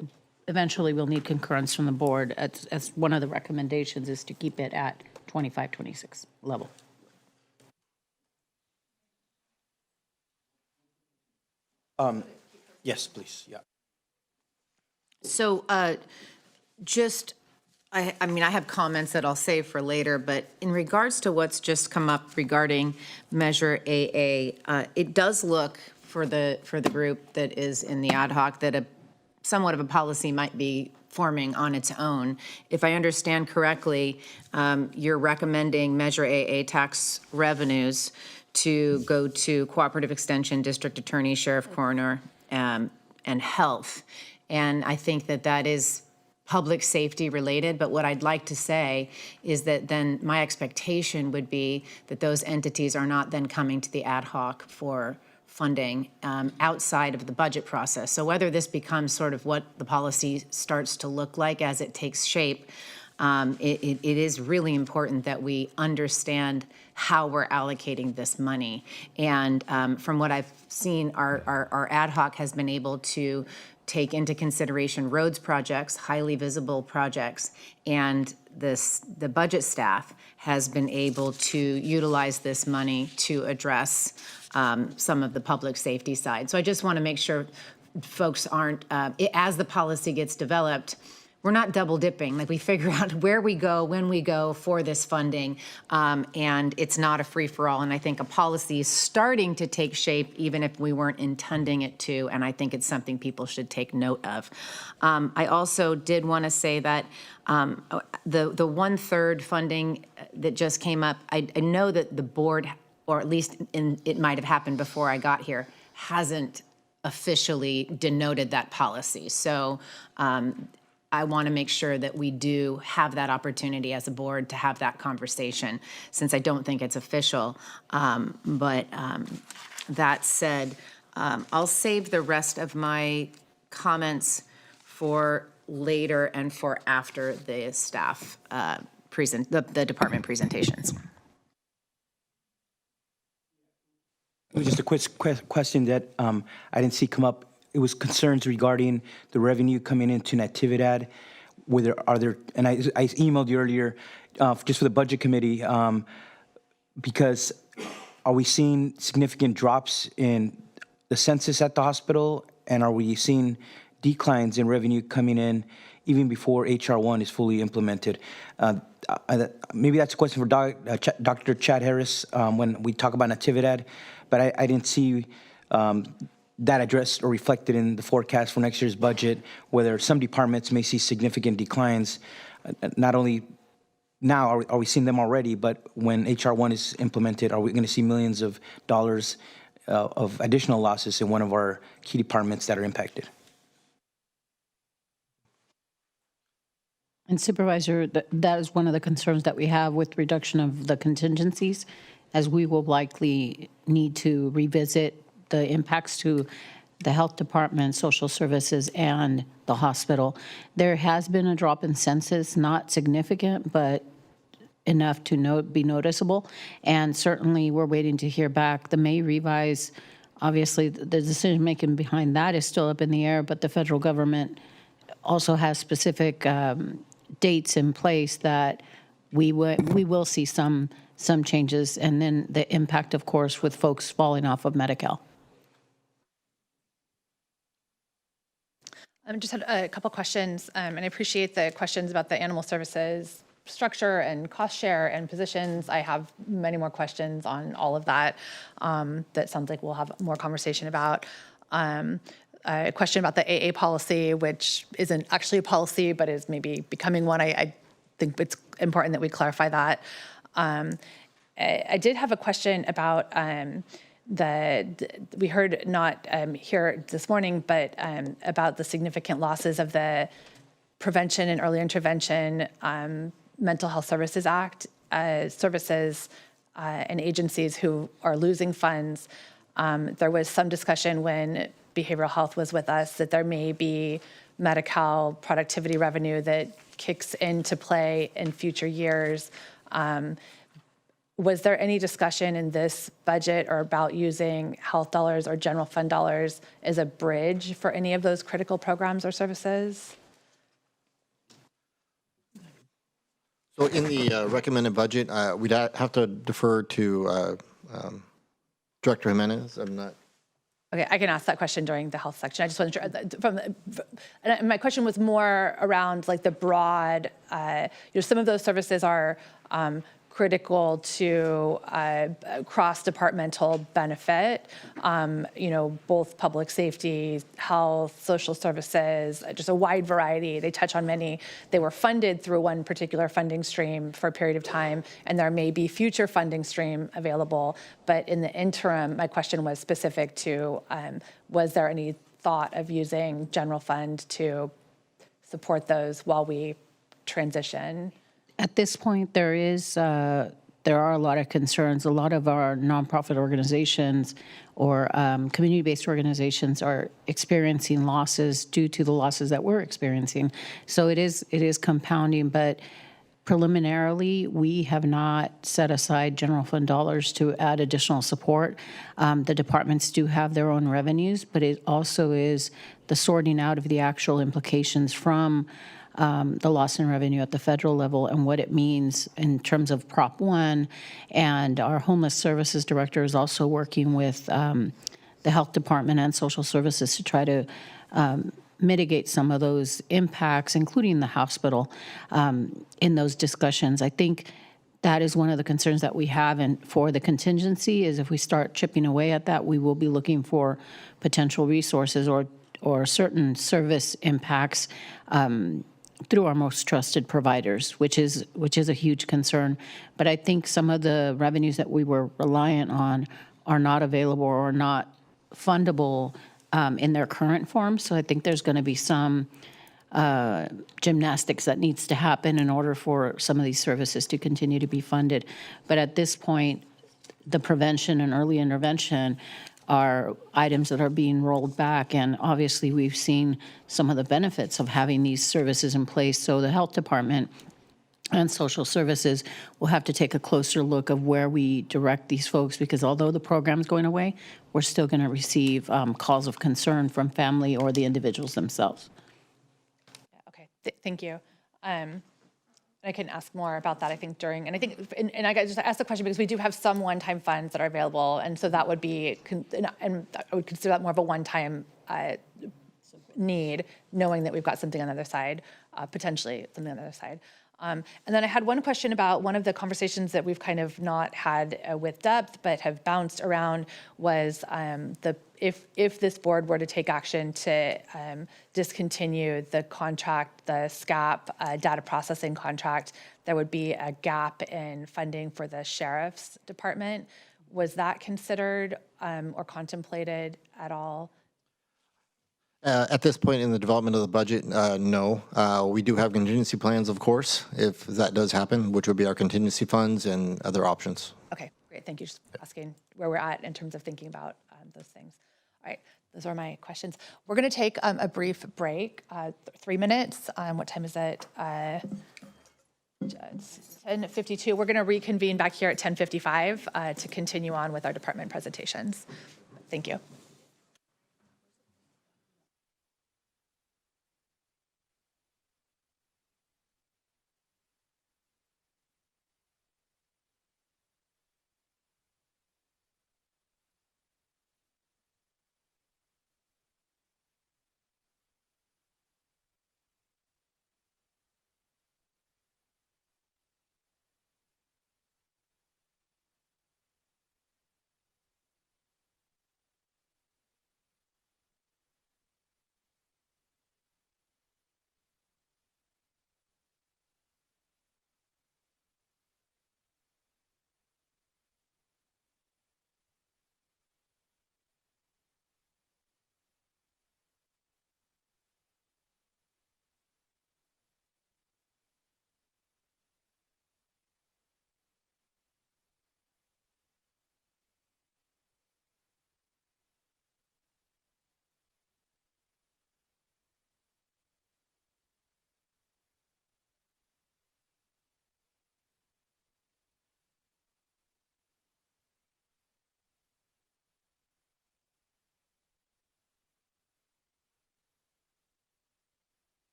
eventually we'll need concurrence from the board as one of the recommendations is to keep it at 25-26 level. Yes, please. Yeah. So I mean, I have comments that I'll save for later, but in regards to what's just come up regarding Measure AA, it does look for the group that is in the ad hoc that somewhat of a policy might be forming on its own. If I understand correctly, you're recommending Measure AA tax revenues to go to Cooperative Extension, District Attorney, Sheriff, Coroner, and Health. And I think that is public safety related, but what I'd like to say is that then my expectation would be that those entities are not then coming to the ad hoc for funding outside of the budget process. So whether this becomes sort of what the policy starts to look like as it takes shape, it is really important that we understand how we're allocating this money. And from what I've seen, our ad hoc has been able to take into consideration roads projects, highly visible projects, and the budget staff has been able to utilize this money to address some of the public safety side. So I just want to make sure folks aren't, as the policy gets developed, we're not double dipping. Like, we figure out where we go, when we go for this funding, and it's not a free for all. And I think a policy is starting to take shape, even if we weren't intending it to. And I think it's something people should take note of. I also did want to say that the 1/3 funding that just came up, I know that the board, or at least it might have happened before I got here, hasn't officially denoted that policy. So I want to make sure that we do have that opportunity as a board to have that conversation, since I don't think it's official. But that said, I'll save the rest of my comments for later and for after the staff the department presentations. Just a quick question that I didn't see come up. It was concerns regarding the revenue coming into Natividad. And I emailed you earlier just for the budget committee, because are we seeing significant drops in the census at the hospital, and are we seeing declines in revenue coming in even before HR 1 is fully implemented? Maybe that's a question for Dr. Chad Harris when we talk about Natividad, but I didn't see that addressed or reflected in the forecast for next year's budget, whether some departments may see significant declines. Not only now are we seeing them already, but when HR 1 is implemented, are we going to see millions of dollars of additional losses in one of our key departments that are impacted? And Supervisor, that is one of the concerns that we have with reduction of the contingencies, as we will likely need to revisit the impacts to the health department, social services, and the hospital. There has been a drop in census, not significant, but enough to be noticeable. And certainly we're waiting to hear back. The May revise, obviously the decision making behind that is still up in the air, but the federal government also has specific dates in place that we will see some changes, and then the impact, of course, with folks falling off of Medi-Cal. I just had a couple questions, and I appreciate the questions about the animal services structure and cost share and positions. I have many more questions on all of that that sounds like we'll have more conversation about. A question about the AA policy, which isn't actually a policy, but is maybe becoming one. I think it's important that we clarify that. I did have a question about we heard not here this morning, but about the significant losses of the Prevention and Early Intervention Mental Health Services Act services and agencies who are losing funds. There was some discussion when behavioral health was with us that there may be Medi-Cal productivity revenue that kicks into play in future years. Was there any discussion in this budget or about using health dollars or general fund dollars as a bridge for any of those critical programs or services? So in the recommended budget, we'd have to defer to Director Jimenez. I'm not. Okay, I can ask that question during the health section. I just wasn't sure. And my question was more around like the broad, some of those services are critical to cross-departmental benefit, both public safety, health, social services, just a wide variety. They touch on many. They were funded through one particular funding stream for a period of time, and there may be future funding stream available. But in the interim, my question was specific to, was there any thought of using general fund to support those while we transition? At this point, there are a lot of concerns. A lot of our nonprofit organizations or community-based organizations are experiencing losses due to the losses that we're experiencing. So it is compounding, but preliminarily, we have not set aside general fund dollars to add additional support. The departments do have their own revenues, but it also is the sorting out of the actual implications from the loss in revenue at the federal level and what it means in terms of Prop 1. And our homeless services director is also working with the the health department and social services to try to mitigate some of those impacts, including the hospital, in those discussions. I think that is one of the concerns that we have, and for the contingency is if we start chipping away at that, we will be looking for potential resources or certain service impacts through our most trusted providers, which is a huge concern. But I think some of the revenues that we were reliant on are not available or not fundable in their current form. So I think there's going to be some gymnastics that needs to happen in order for some of these services to continue to be funded. But at this point, the prevention and early intervention are items that are being rolled back. And obviously, we've seen some of the benefits of having these services in place. So the health department and social services will have to take a closer look of where we direct these folks, because although the program's going away, we're still going to receive calls of concern from family or the individuals themselves. Okay, thank you. I can ask more about that, I think, during, and I think, and I just asked the question because we do have some one-time funds that are available, and so that would be, and I would consider that more of a one-time need, knowing that we've got something on the other side, potentially something on the other side. And then I had one question about one of the conversations that we've kind of not had with depth, but have bounced around, was if this board were to take action to discontinue the contract, the SCAP data processing contract, there would be a gap in funding for the sheriff's department. Was that considered or contemplated at all? At this point in the development of the budget, no. We do have contingency plans, of course, if that does happen, which would be our contingency funds and other options. Okay, great. Thank you. Just asking where we're at in terms of thinking about those things. All right, those are my questions. We're going to take a brief break, 3 minutes. What time is it? It's 10:52. We're going to reconvene back here at 10:55 to continue on with our department presentations. Thank you.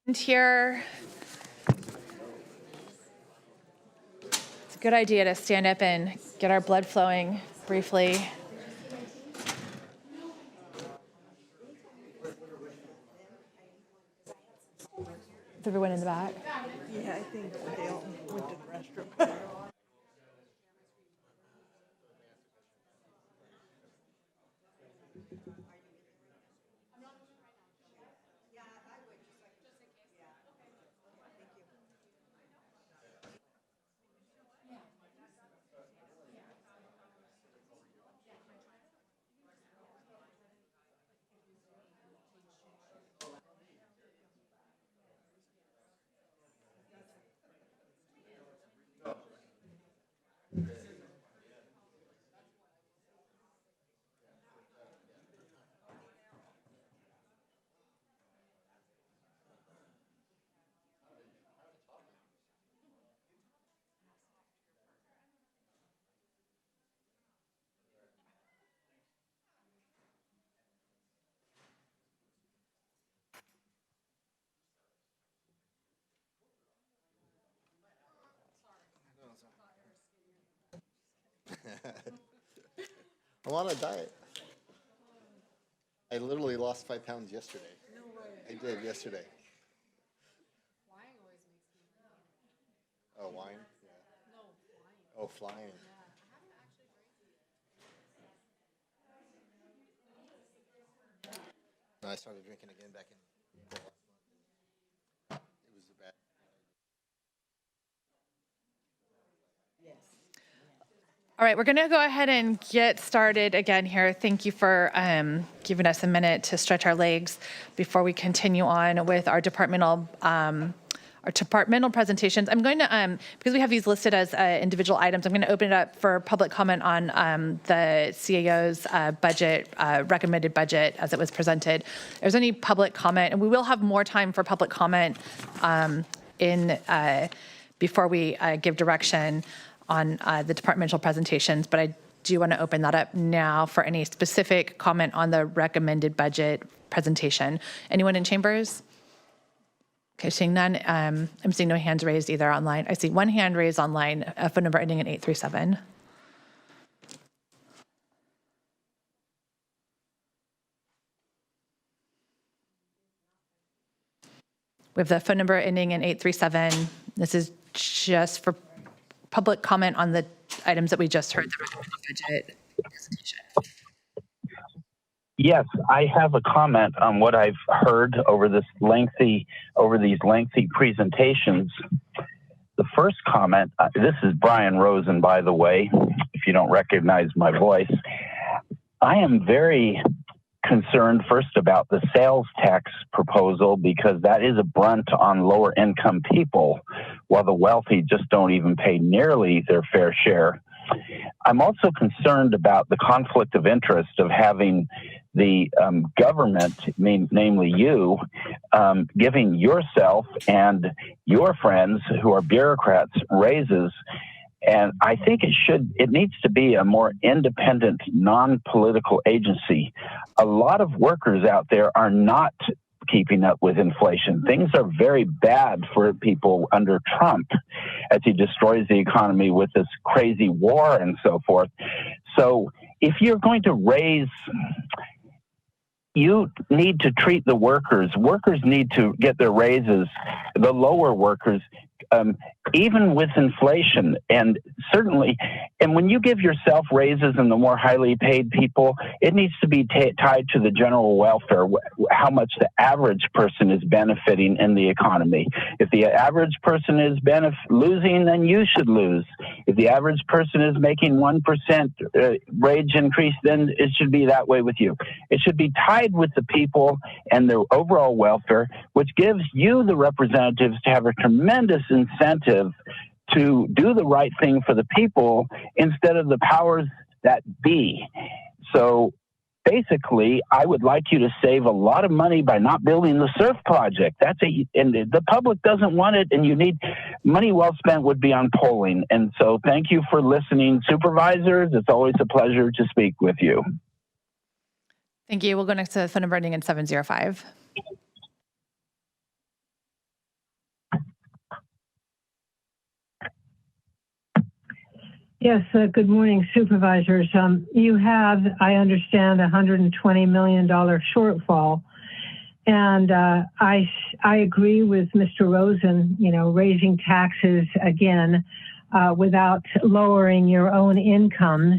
And here, it's a good idea to stand up and get our blood flowing briefly. Is everyone in the back? Yeah, I think they all went to the restroom. I'm on a diet. I literally lost 5 pounds yesterday. No way. I did yesterday. Flying always makes me. Oh, wine? Yeah. No, flying. Oh, flying. Yeah. No, I started drinking again back in last month. It was a bad. All right, we're going to go ahead and get started again here. Thank you for giving us a minute to stretch our legs before we continue on with our departmental presentations. I'm going to, because we have these listed as individual items, I'm going to open it up for public comment on the CAO's budget, recommended budget as it was presented. If there's any public comment, and we will have more time for public comment before we give direction on the departmental presentations, but I do want to open that up now for any specific comment on the recommended budget presentation. Anyone in chambers? Okay, seeing none. I'm seeing no hands raised either online. I see one hand raised online, a phone number ending in 837. We have the phone number ending in 837. This is just for public comment on the items that we just heard, the recommended budget presentation. Yes, I have a comment on what I've heard over these lengthy presentations. The first comment, this is Brian Rosen, by the way, if you don't recognize my voice. I am very concerned first about the sales tax proposal because that is a brunt on lower income people, while the wealthy just don't even pay nearly their fair share. I'm also concerned about the conflict of interest of having the government, namely you, giving yourself and your friends who are bureaucrats raises. And I think it needs to be a more independent, non-political agency. A lot of workers out there are not keeping up with inflation. Things are very bad for people under Trump as he destroys the economy with this crazy war and so forth. So if you're going to raise, you need to treat the workers. Workers need to get their raises, the lower workers, even with inflation. And certainly, and when you give yourself raises and the more highly paid people, it needs to be tied to the general welfare, how much the average person is benefiting in the economy. If the average person is losing, then you should lose. If the average person is making 1% wage increase, then it should be that way with you. It should be tied with the people and their overall welfare, which gives you the representatives to have a tremendous incentive to do the right thing for the people instead of the powers that be. So basically, I would like you to save a lot of money by not building the SURF project. And the public doesn't want it, and you need money well spent would be on polling. And so thank you for listening, supervisors. It's always a pleasure to speak with you. Thank you. We'll go next to the phone number ending in 705. Yes, good morning, supervisors. You have, I understand, $120 million shortfall. And I agree with Mr. Rosen, raising taxes again without lowering your own incomes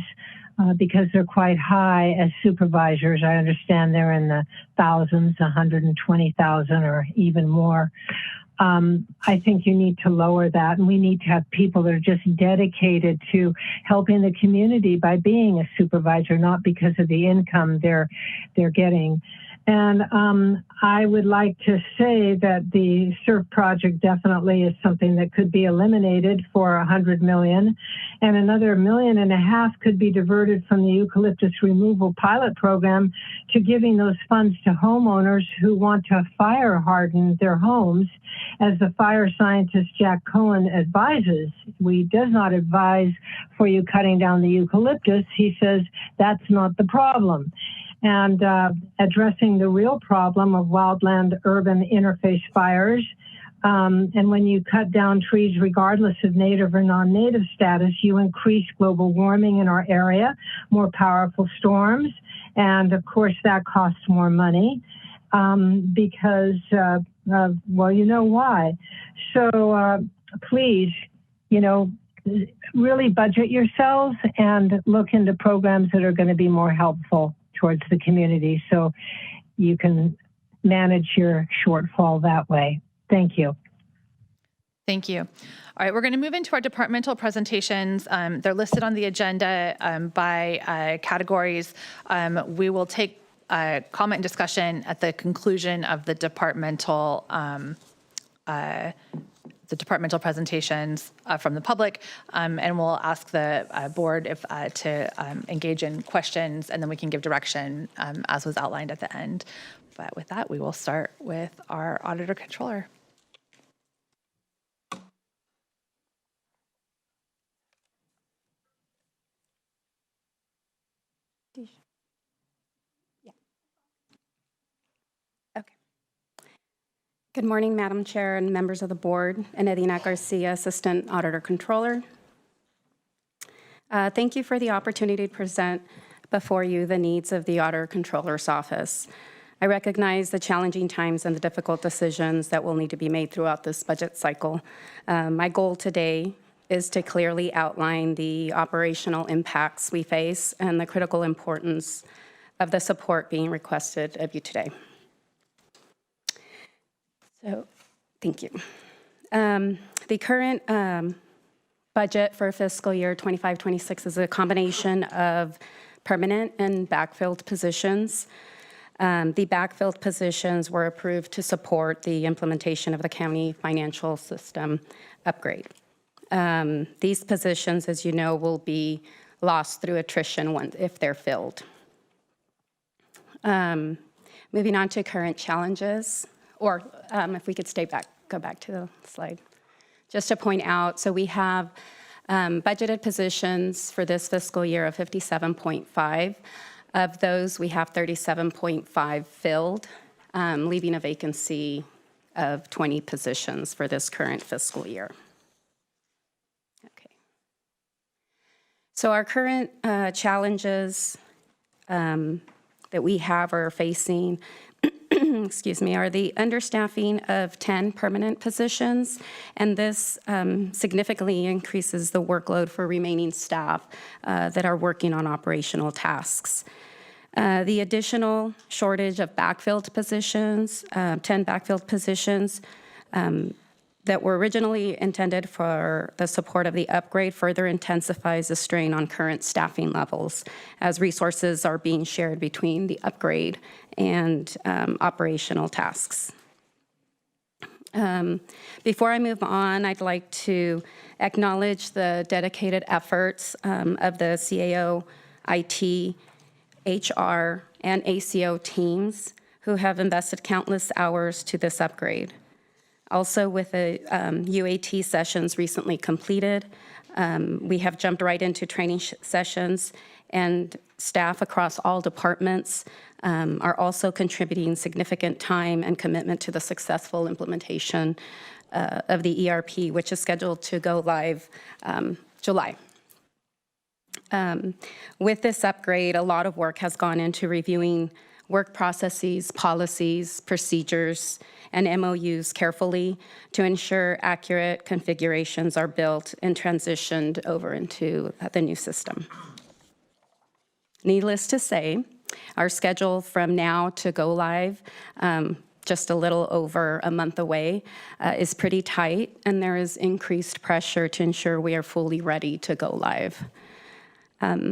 because they're quite high as supervisors. I understand they're in the thousands, 120,000 or even more. I think you need to lower that, and we need to have people that are just dedicated to helping the community by being a supervisor, not because of the income they're getting. And I would like to say that the SURF project definitely is something that could be eliminated for $100 million, and another $1.5 million could be diverted from the eucalyptus removal pilot program to giving those funds to homeowners who want to fire harden their homes, as the fire scientist Jack Cohen advises. He does not advise for you cutting down the eucalyptus. He says that's not the problem. And addressing the real problem of wildland-urban interface fires. And when you cut down trees, regardless of native or non-native status, you increase global warming in our area, more powerful storms, and of course that costs more money because, well, you know why. So please, really budget yourselves and look into programs that are going to be more helpful towards the community so you can manage your shortfall that way. Thank you. Thank you. All right, we're going to move into our departmental presentations. They're listed on the agenda by categories. We will take comment and discussion at the conclusion of the departmental presentations from the public, and we'll ask the board if to engage in questions, and then we can give direction as was outlined at the end. But with that, we will start with our auditor controller. Good morning, Madam Chair and members of the board. Enedina Garcia, Assistant Auditor Controller. Thank you for the opportunity to present before you the needs of the Auditor Controller's Office. I recognize the challenging times and the difficult decisions that will need to be made throughout this budget cycle. My goal today is to clearly outline the operational impacts we face and the critical importance of the support being requested of you today. So, thank you. The current budget for fiscal year 25-26 is a combination of permanent and backfilled positions. The backfilled positions were approved to support the implementation of the county financial system upgrade. These positions, as you know, will be lost through attrition if they're filled. Moving on to current challenges. Or if we could go back to the slide. Just to point out, so we have budgeted positions for this fiscal year of 57.5. Of those, we have 37.5 filled, leaving a vacancy of 20 positions for this current fiscal year. Okay. So our current challenges that we have or are facing excuse me, are the understaffing of 10 permanent positions, and this significantly increases the workload for remaining staff that are working on operational tasks. The additional shortage of backfilled positions, 10 backfilled positions that were originally intended for the support of the upgrade further intensifies the strain on current staffing levels as resources are being shared between the upgrade and operational tasks. Before I move on, I'd like to acknowledge the dedicated efforts of the CAO, IT, HR, and ACO teams who have invested countless hours to this upgrade. Also, with the UAT sessions recently completed, we have jumped right into training sessions, and staff across all departments are also contributing significant time and commitment to the successful implementation of the ERP, which is scheduled to go live July. With this upgrade, a lot of work has gone into reviewing work processes, policies, procedures, and MOUs carefully to ensure accurate configurations are built and transitioned over into the new system. Needless to say, our schedule from now to go live, just a little over a month away, is pretty tight, and there is increased pressure to ensure we are fully ready to go live.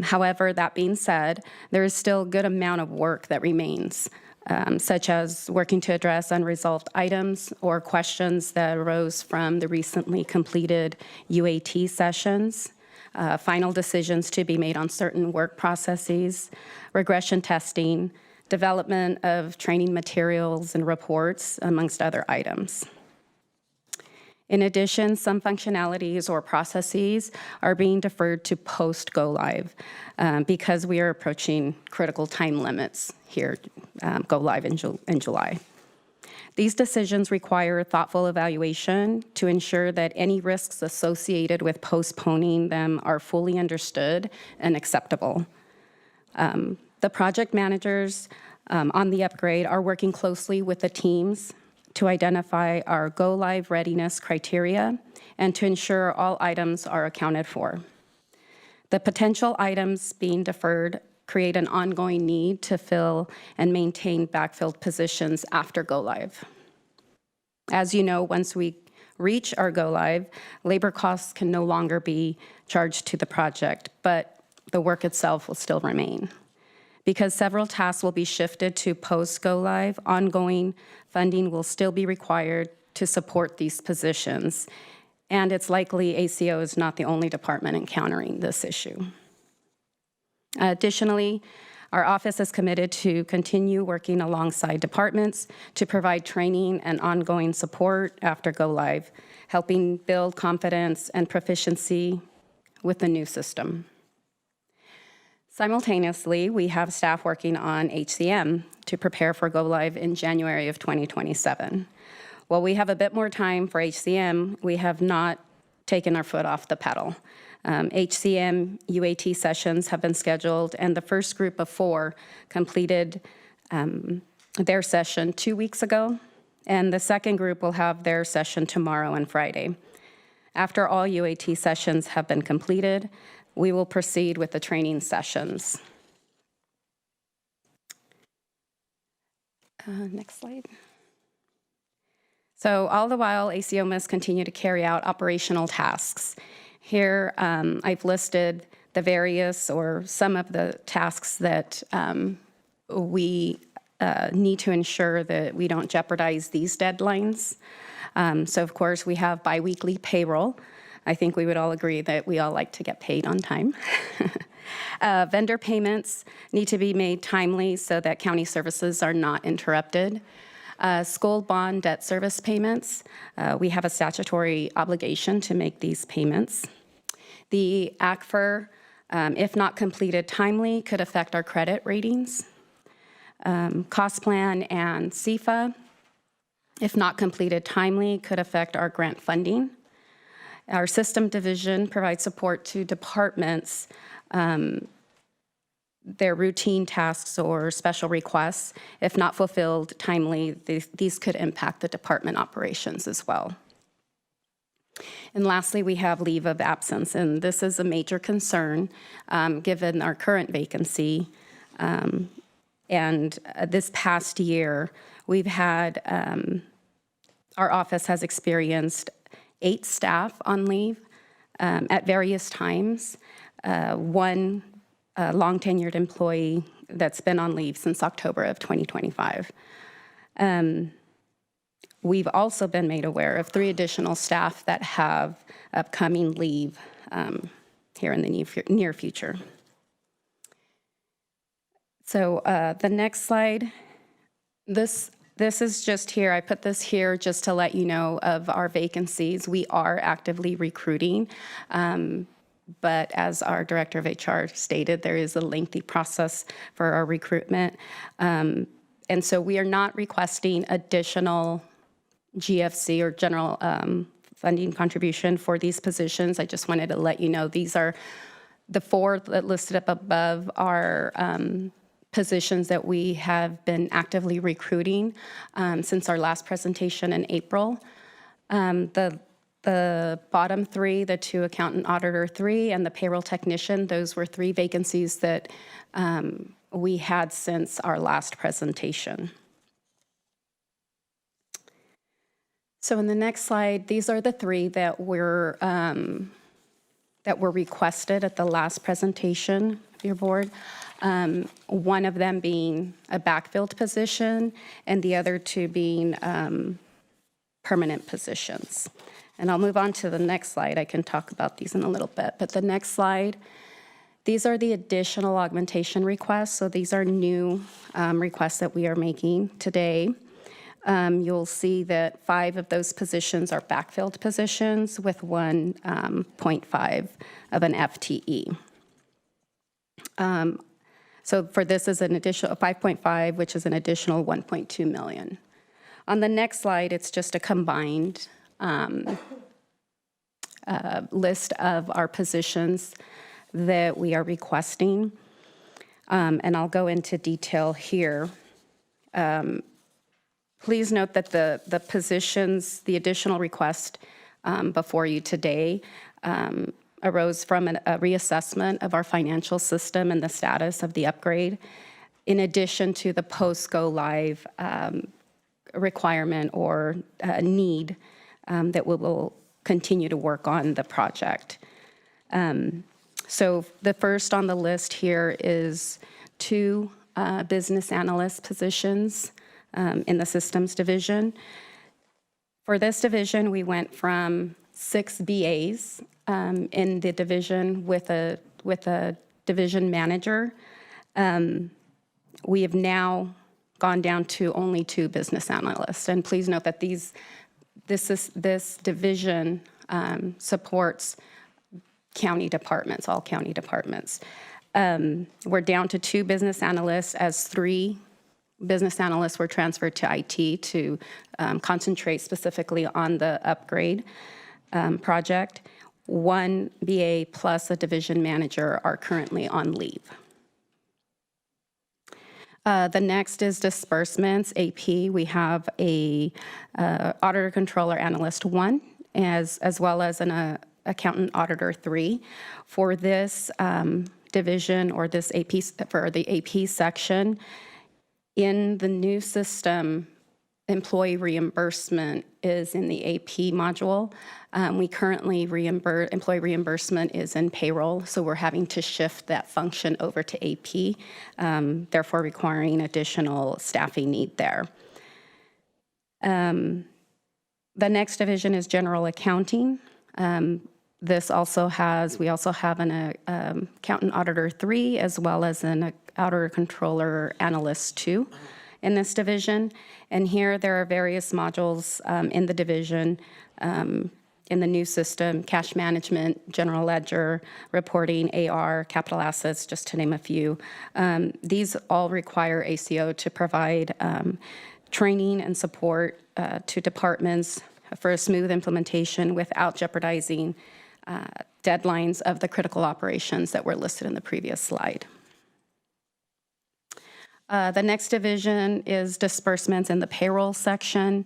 However, that being said, there is still a good amount of work that remains, such as working to address unresolved items or questions that arose from the recently completed UAT sessions, final decisions to be made on certain work processes, regression testing, development of training materials and reports, amongst other items. In addition, some functionalities or processes are being deferred to post-go live because we are approaching critical time limits here, go live in July. These decisions require thoughtful evaluation to ensure that any risks associated with postponing them are fully understood and acceptable. The project managers on the upgrade are working closely with the teams to identify our go-live readiness criteria and to ensure all items are accounted for. The potential items being deferred create an ongoing need to fill and maintain backfilled positions after go-live. As you know, once we reach our go-live, labor costs can no longer be charged to the project, but the work itself will still remain. Because several tasks will be shifted to post-go-live, ongoing funding will still be required to support these positions. And it's likely ACO is not the only department encountering this issue. Additionally, our office is committed to continue working alongside departments to provide training and ongoing support after go-live, helping build confidence and proficiency with the new system. Simultaneously, we have staff working on HCM to prepare for go-live in January of 2027. While we have a bit more time for HCM, we have not taken our foot off the pedal. HCM UAT sessions have been scheduled, and the first group of 4 completed their session 2 weeks ago, and the second group will have their session tomorrow and Friday. After all UAT sessions have been completed, we will proceed with the training sessions. Next slide. So all the while, ACO must continue to carry out operational tasks. Here, I've listed the various or some of the tasks that we need to ensure that we don't jeopardize these deadlines. So of course, we have biweekly payroll. I think we would all agree that we all like to get paid on time. Vendor payments need to be made timely so that county services are not interrupted. School bond debt service payments, we have a statutory obligation to make these payments. The ACFR, if not completed timely, could affect our credit ratings. Cost plan and CFA, if not completed timely, could affect our grant funding. Our system division provides support to departments, their routine tasks or special requests. If not fulfilled timely, these could impact the department operations as well. And lastly, we have leave of absence, and this is a major concern given our current vacancy. And this past year, we've had, our office has experienced 8 staff on leave at various times. One long-tenured employee that's been on leave since October of 2025. We've also been made aware of 3 additional staff that have upcoming leave here in the near future. So the next slide, this is just here. I put this here just to let you know of our vacancies. We are actively recruiting, but as our director of HR stated, there is a lengthy process for our recruitment. And so we are not requesting additional GFC or general funding contribution for these positions. I just wanted to let you know these are The four that listed up above are positions that we have been actively recruiting since our last presentation in April. The bottom three, the 2 accountant auditor 3 and the payroll technician, those were 3 vacancies that we had since our last presentation. So in the next slide, these are the 3 that were requested at the last presentation of your board. One of them being a backfilled position and the other 2 being permanent positions. And I'll move on to the next slide. I can talk about these in a little bit. But the next slide, these are the additional augmentation requests. So these are new requests that we are making today. You'll see that 5 of those positions are backfilled positions with 1.5 of an FTE. So for this is an additional 5.5, which is an additional 1.2 million. On the next slide, it's just a combined list of our positions that we are requesting. And I'll go into detail here. Please note that the positions, the additional request before you today arose from a reassessment of our financial system and the status of the upgrade, in addition to the post-go live requirement or need that we will continue to work on the project. So the first on the list here is 2 business analyst positions in the systems division. For this division, we went from 6 BAs in the division with a division manager. We have now gone down to only 2 business analysts. And please note that this division supports county departments, all county departments. We're down to 2 business analysts as 3 business analysts were transferred to IT to concentrate specifically on the upgrade project. 1 BA plus a division manager are currently on leave. The next is disbursements, AP. We have a auditor controller analyst 1, as well as an accountant auditor 3. For this division or this AP, for the AP section, in the new system, employee reimbursement is in the AP module. We currently employee reimbursement is in payroll, so we're having to shift that function over to AP, therefore requiring additional staffing need there. The next division is general accounting. This also has, we also have an accountant auditor 3 as well as an auditor controller analyst 2 in this division. And here there are various modules in the division in the new system: cash management, general ledger, reporting, AR, capital assets, just to name a few. These all require ACO to provide training and support to departments for a smooth implementation without jeopardizing deadlines of the critical operations that were listed in the previous slide. The next division is disbursements in the payroll section.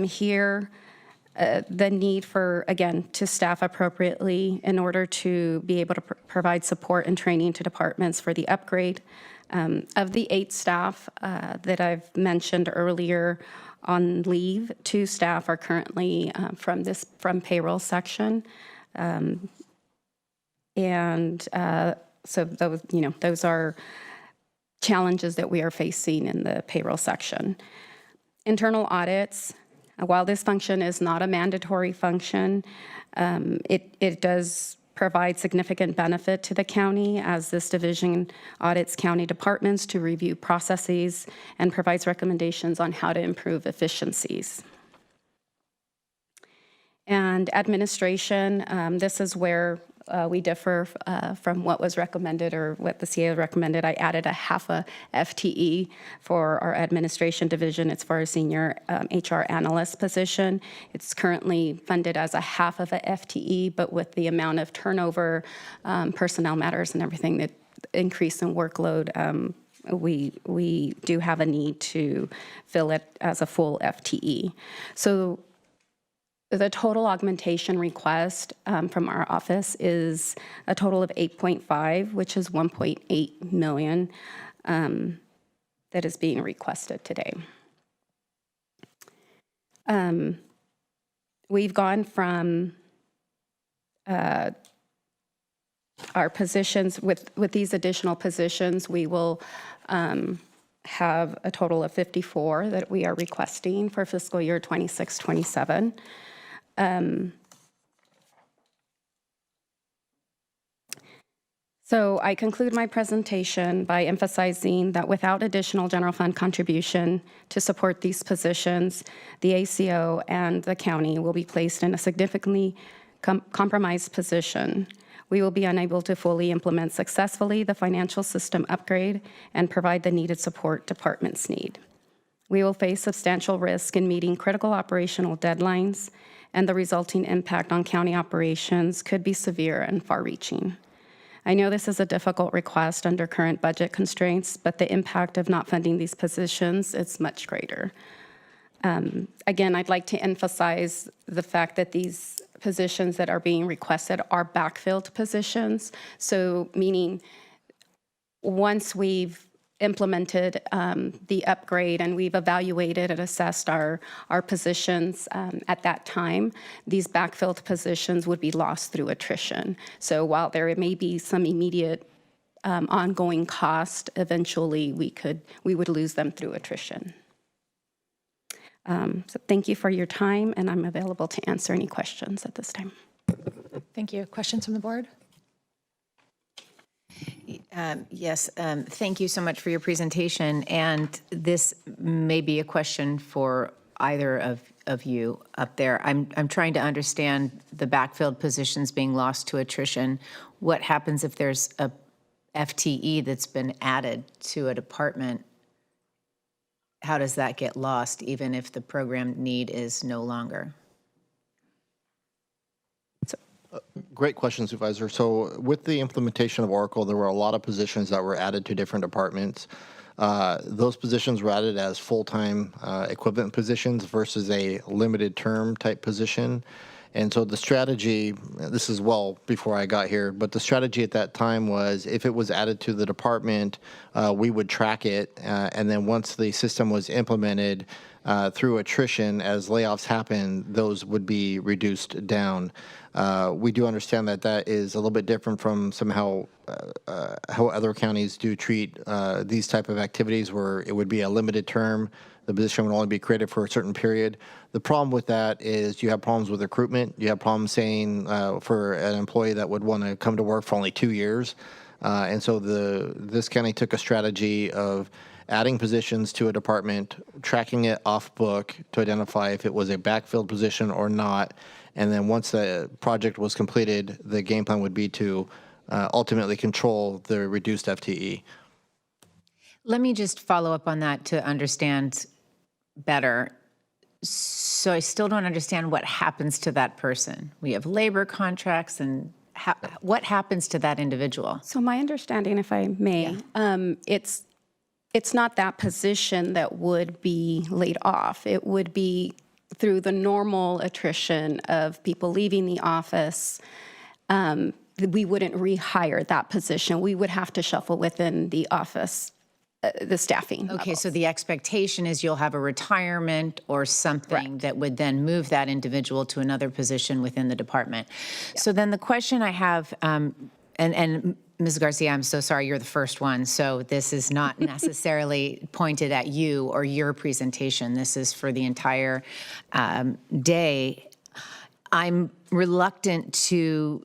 Here, the need for, again, to staff appropriately in order to be able to provide support and training to departments for the upgrade. Of the 8 staff that I've mentioned earlier on leave, 2 staff are currently from payroll section. So those are challenges that we are facing in the payroll section. Internal audits, while this function is not a mandatory function, it does provide significant benefit to the county, as this division audits county departments to review processes and provides recommendations on how to improve efficiencies. And administration, this is where we differ from what was recommended or what the CAO recommended. I added a half a FTE for our administration division. It's for our senior HR analyst position. It's currently funded as a half of a FTE, but with the amount of turnover, personnel matters and everything, that increase in workload, we do have a need to fill it as a full FTE. So the total augmentation request from our office is a total of 8.5, which is 1.8 million that is being requested today. We've gone from our positions, with these additional positions, we will have a total of 54 that we are requesting for fiscal year 26-27. So I conclude my presentation by emphasizing that without additional general fund contribution to support these positions, the ACO and the county will be placed in a significantly compromised position. We will be unable to fully implement successfully the financial system upgrade and provide the needed support departments need. We will face substantial risk in meeting critical operational deadlines, and the resulting impact on county operations could be severe and far-reaching. I know this is a difficult request under current budget constraints, but the impact of not funding these positions is much greater. Again, I'd like to emphasize the fact that these positions that are being requested are backfilled positions. So meaning once we've implemented the upgrade and we've evaluated and assessed our positions at that time, these backfilled positions would be lost through attrition. So while there may be some immediate ongoing cost, eventually we would lose them through attrition. So thank you for your time, and I'm available to answer any questions at this time. Thank you. Questions from the board? Yes, thank you so much for your presentation. And this may be a question for either of you up there. I'm trying to understand the backfilled positions being lost to attrition. What happens if there's a FTE that's been added to a department? How does that get lost, even if the program need is no longer? Great question, Supervisor. So with the implementation of Oracle, there were a lot of positions that were added to different departments. Those positions were added as full-time equivalent positions versus a limited term type position. And so the strategy, this is well before I got here, but the strategy at that time was if it was added to the department, we would track it. And then once the system was implemented through attrition, as layoffs happen, those would be reduced down. We do understand that that is a little bit different from somehow how other counties do treat these type of activities, where it would be a limited term. The position would only be created for a certain period. The problem with that is you have problems with recruitment. You have problems saying for an employee that would want to come to work for only 2 years. And so this county took a strategy of adding positions to a department, tracking it off book to identify if it was a backfilled position or not. And then once the project was completed, the game plan would be to ultimately control the reduced FTE. Let me just follow up on that to understand better. So I still don't understand what happens to that person. We have labor contracts, and what happens to that individual? So my understanding, if I may, it's not that position that would be laid off. It would be through the normal attrition of people leaving the office. We wouldn't rehire that position. We would have to shuffle within the office, the staffing. Okay, so the expectation is you'll have a retirement or something that would then move that individual to another position within the department. Yeah. So then the question I have, and Ms. Garcia, I'm so sorry, you're the first one, so this is not necessarily pointed at you or your presentation. This is for the entire day. I'm reluctant to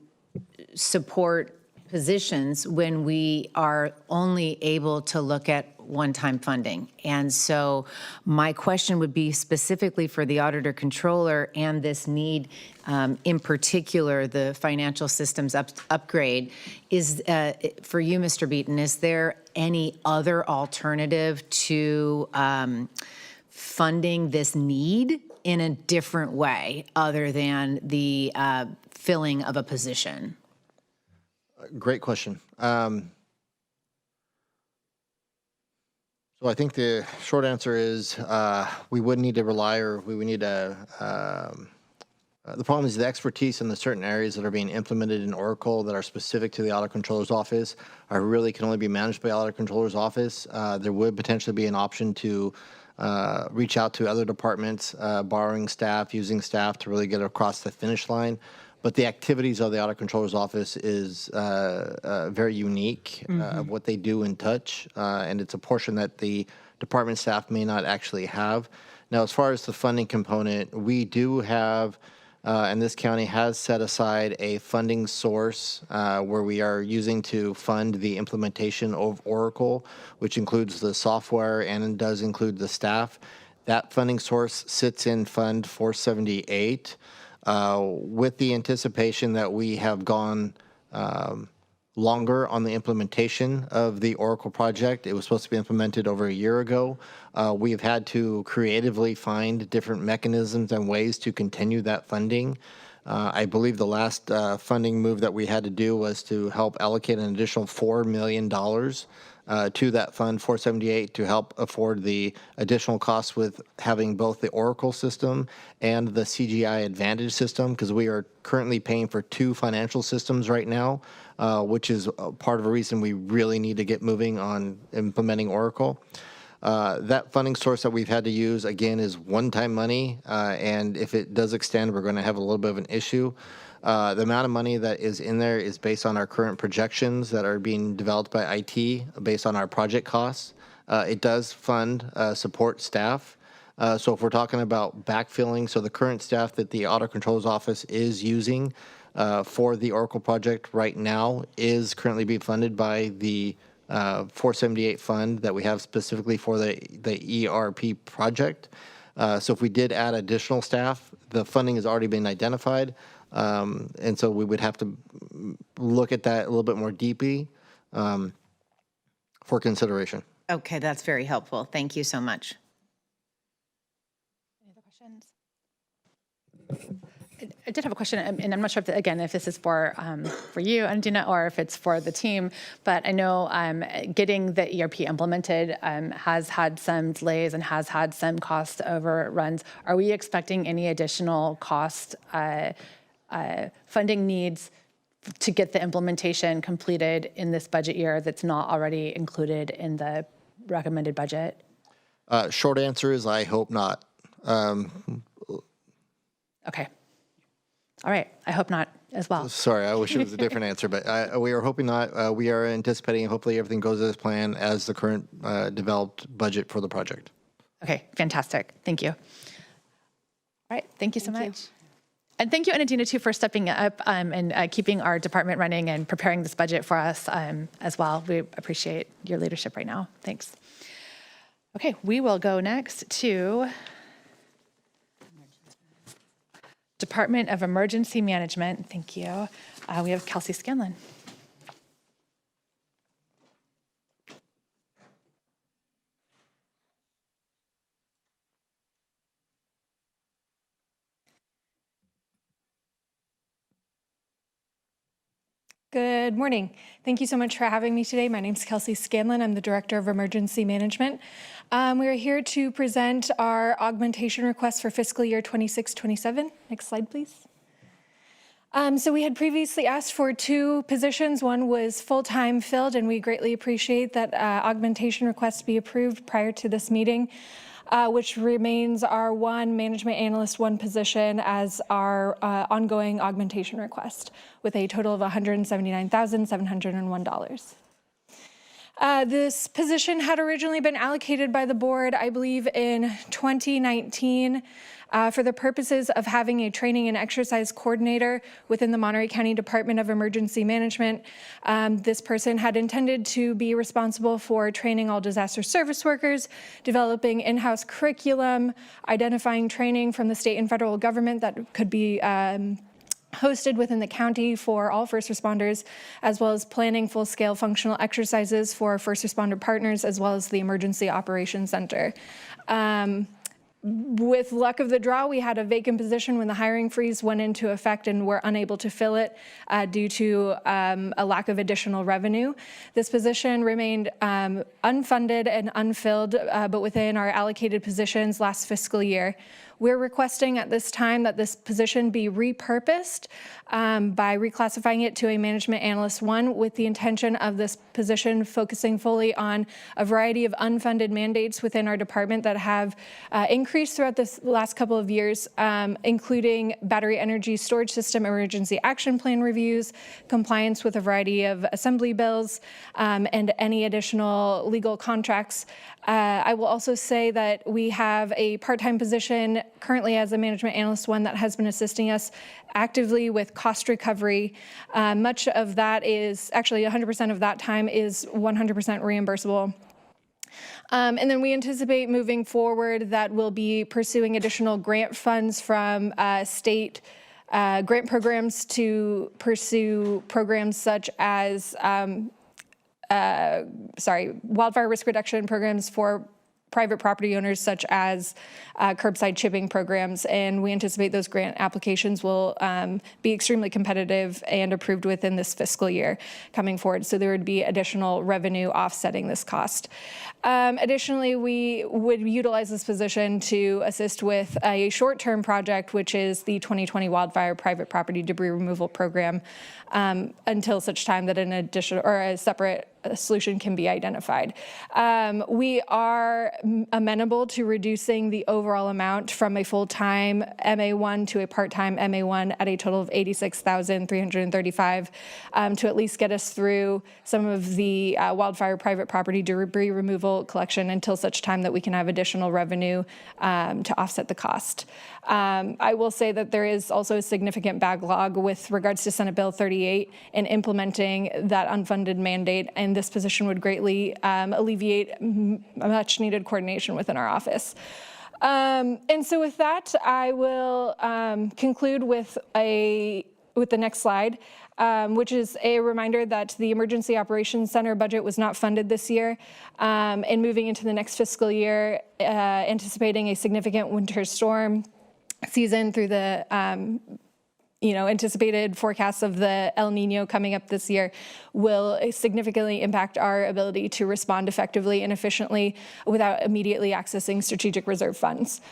support positions when we are only able to look at one-time funding. And so my question would be specifically for the auditor controller and this need, in particular, the financial systems upgrade, is for you, Mr. Beaton, is there any other alternative to funding this need in a different way other than the filling of a position? Great question. So I think the short answer is we would need to rely, or we would need to, the problem is the expertise in the certain areas that are being implemented in Oracle that are specific to the Audit Controller's Office are really can only be managed by Audit Controller's Office. There would potentially be an option to reach out to other departments, borrowing staff, using staff to really get across the finish line. But the activities of the Audit Controller's Office is very unique of what they do in touch, and it's a portion that the department staff may not actually have. Now, as far as the funding component, we do have, and this county has set aside a funding source where we are using to fund the implementation of Oracle, which includes the software and does include the staff. That funding source sits in Fund 478. With the anticipation that we have gone longer on the implementation of the Oracle project. It was supposed to be implemented over a year ago. We have had to creatively find different mechanisms and ways to continue that funding. I believe the last funding move that we had to do was to help allocate an additional $4 million to that Fund 478 to help afford the additional costs with having both the Oracle system and the CGI Advantage system, because we are currently paying for two financial systems right now, which is part of a reason we really need to get moving on implementing Oracle. That funding source that we've had to use, again, is one-time money, and if it does extend, we're going to have a little bit of an issue. The amount of money that is in there is based on our current projections that are being developed by IT based on our project costs. It does fund support staff. So if we're talking about backfilling, so the current staff that the Audit Controller's Office is using for the Oracle project right now is currently being funded by the 478 fund that we have specifically for the ERP project. So if we did add additional staff, the funding has already been identified. And so we would have to look at that a little bit more deeply for consideration. Okay, that's very helpful. Thank you so much. Any other questions? I did have a question, and I'm not sure if, again, if this is for you, Andina, or if it's for the team, but I know getting the ERP implemented has had some delays and has had some cost overruns. Are we expecting any additional cost funding needs to get the implementation completed in this budget year that's not already included in the recommended budget? Short answer is I hope not. Okay. All right. I hope not as well. Sorry, I wish it was a different answer, but we are hoping not. We are anticipating, hopefully everything goes as planned as the current developed budget for the project. Okay, fantastic. Thank you. All right, thank you so much. And thank you, Anadina, too, for stepping up and keeping our department running and preparing this budget for us as well. We appreciate your leadership right now. Thanks. Okay, we will go next to Department of Emergency Management. Thank you. We have Kelsey Scanlon. Good morning. Thank you so much for having me today. My name is Kelsey Scanlon. I'm the Director of Emergency Management. We are here to present our augmentation request for fiscal year 26-27. Next slide, please. So we had previously asked for two positions. One was full-time filled, and we greatly appreciate that augmentation request be approved prior to this meeting, which remains our one management analyst, one position as our ongoing augmentation request with a total of $179,701. This position had originally been allocated by the board, I believe, in 2019 for the purposes of having a training and exercise coordinator within the Monterey County Department of Emergency Management. This person had intended to be responsible for training all disaster service workers, developing in-house curriculum, identifying training from the state and federal government that could be hosted within the county for all first responders, as well as planning full-scale functional exercises for first responder partners, as well as the Emergency Operations Center. With luck of the draw, we had a vacant position when the hiring freeze went into effect and were unable to fill it due to a lack of additional revenue. This position remained unfunded and unfilled, but within our allocated positions last fiscal year. We're requesting at this time that this position be repurposed by reclassifying it to a Management Analyst 1 with the intention of this position focusing fully on a variety of unfunded mandates within our department that have increased throughout this last couple of years, including battery energy storage system emergency action plan reviews, compliance with a variety of assembly bills, and any additional legal contracts. I will also say that we have a part-time position currently as a Management Analyst 1 that has been assisting us actively with cost recovery. Much of that is, actually 100% of that time is 100% reimbursable. And then we anticipate moving forward that we'll be pursuing additional grant funds from state grant programs to pursue programs such as wildfire risk reduction programs for private property owners, such as curbside chipping programs. And we anticipate those grant applications will be extremely competitive and approved within this fiscal year coming forward. So there would be additional revenue offsetting this cost. Additionally, we would utilize this position to assist with a short-term project, which is the 2020 Wildfire Private Property Debris Removal Program, until such time that an additional or a separate solution can be identified. We are amenable to reducing the overall amount from a full-time MA1 to a part-time MA1 at a total of $86,335 to at least get us through some of the wildfire private property debris removal collection until such time that we can have additional revenue to offset the cost. I will say that there is also a significant backlog with regards to Senate Bill 38 and implementing that unfunded mandate, and this position would greatly alleviate much needed coordination within our office. And so with that, I will conclude with the next slide, which is a reminder that the Emergency Operations Center budget was not funded this year. And moving into the next fiscal year, anticipating a significant winter storm season through the anticipated forecasts of the El Nino coming up this year will significantly impact our ability to respond effectively and efficiently without immediately accessing strategic reserve funds.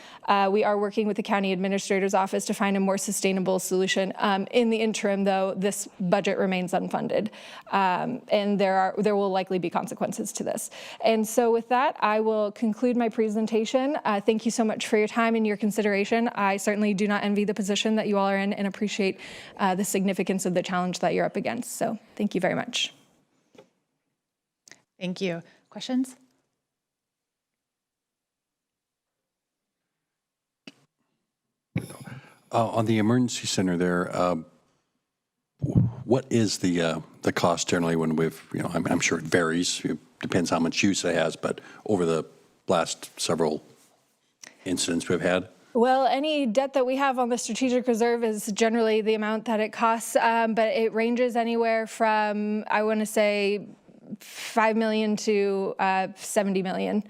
We are working with the County Administrator's Office to find a more sustainable solution. In the interim, though, this budget remains unfunded, and there will likely be consequences to this. And so with that, I will conclude my presentation. Thank you so much for your time and your consideration. I certainly do not envy the position that you all are in and appreciate the significance of the challenge that you're up against. So thank you very much. Thank you. Questions? On the emergency center there, what is the cost generally when we've, I'm sure it varies. It depends how much use it has, but over the last several incidents we've had? Well, any debt that we have on the strategic reserve is generally the amount that it costs, but it ranges anywhere from, I want to say, $5 million to $70 million,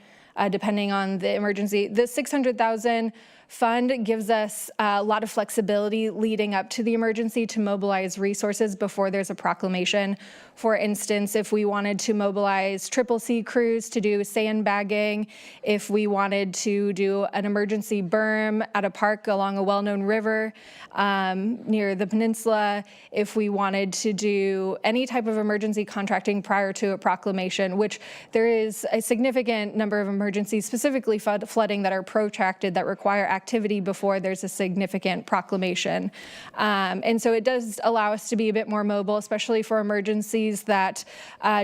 depending on the emergency. The $600,000 fund gives us a lot of flexibility leading up to the emergency to mobilize resources before there's a proclamation. For instance, if we wanted to mobilize CCC crews to do sandbagging, if we wanted to do an emergency berm at a park along a well-known river near the peninsula, if we wanted to do any type of emergency contracting prior to a proclamation, which there is a significant number of emergencies, specifically flooding, that are protracted, that require activity before there's a significant proclamation. And so it does allow us to be a bit more mobile, especially for emergencies emergencies that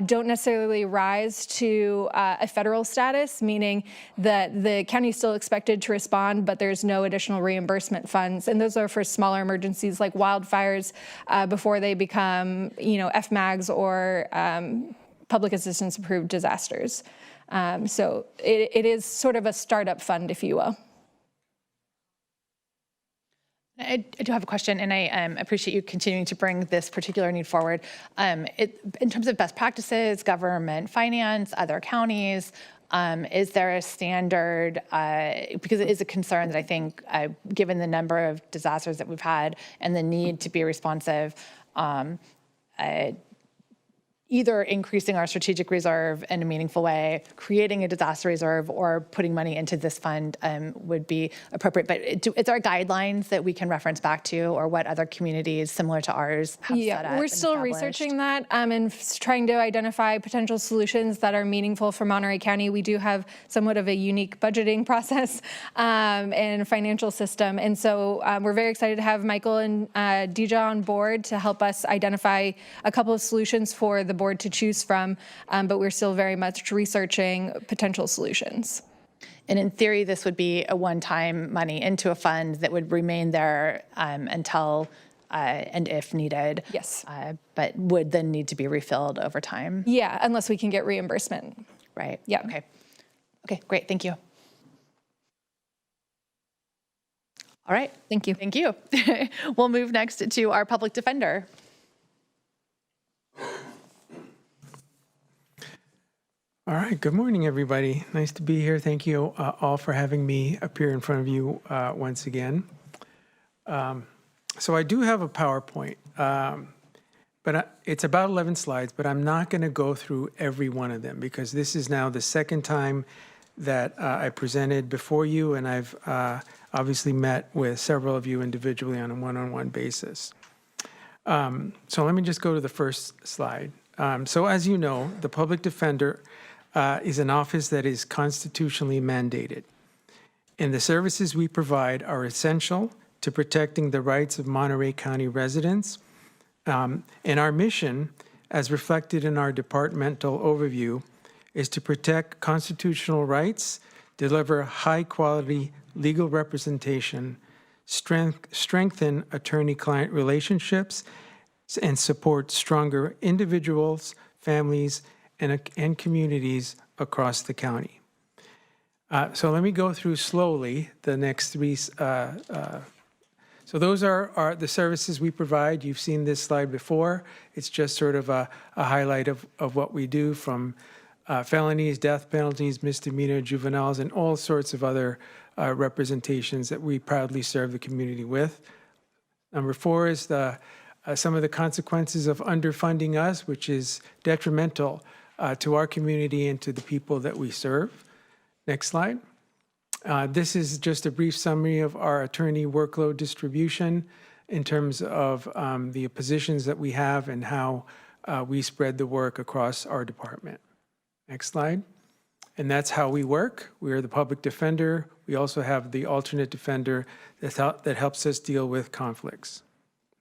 don't necessarily rise to a federal status, meaning that the county is still expected to respond, but there's no additional reimbursement funds. And those are for smaller emergencies like wildfires before they become, FMAGs or public assistance approved disasters. So it is sort of a startup fund, if you will. I do have a question, and I appreciate you continuing to bring this particular need forward. In terms of best practices, government finance, other counties, is there a standard, because it is a concern that I think, given the number of disasters that we've had and the need to be responsive, either increasing our strategic reserve in a meaningful way, creating a disaster reserve, or putting money into this fund would be appropriate. But is there guidelines that we can reference back to, or what other communities similar to ours have set up? We're still researching that and trying to identify potential solutions that are meaningful for Monterey County. We do have somewhat of a unique budgeting process and financial system. And so we're very excited to have Michael and Dija on board to help us identify a couple of solutions for the board to choose from, but we're still very much researching potential solutions. And in theory, this would be a one-time money into a fund that would remain there until and if needed. Yes. But would then need to be refilled over time. Yeah, unless we can get reimbursement. Right. Yeah. Okay. Okay, great. Thank you. All right. Thank you. Thank you. We'll move next to our public defender. All right. Good morning, everybody. Nice to be here. Thank you all for having me appear in front of you once again. So I do have a PowerPoint, but it's about 11 slides, but I'm not going to go through every one of them because this is now the second time that I presented before you, and I've obviously met with several of you individually on a one-on-one basis. So let me just go to the first slide. So as you know, the public defender is an office that is constitutionally mandated. And the services we provide are essential to protecting the rights of Monterey County residents. And our mission, as reflected in our departmental overview, is to protect constitutional rights, deliver high-quality legal representation, strengthen attorney-client relationships, and support stronger individuals, families, and communities across the county. So let me go through slowly the next three. So those are the services we provide. You've seen this slide before. It's just sort of a highlight of what we do, from felonies, death penalties, misdemeanor, juveniles, and all sorts of other representations that we proudly serve the community with. Number 4 is some of the consequences of underfunding us, which is detrimental to our community and to the people that we serve. Next slide. This is just a brief summary of our attorney workload distribution in terms of the positions that we have and how we spread the work across our department. Next slide. And that's how we work. We are the public defender. We also have the alternate defender that helps us deal with conflicts.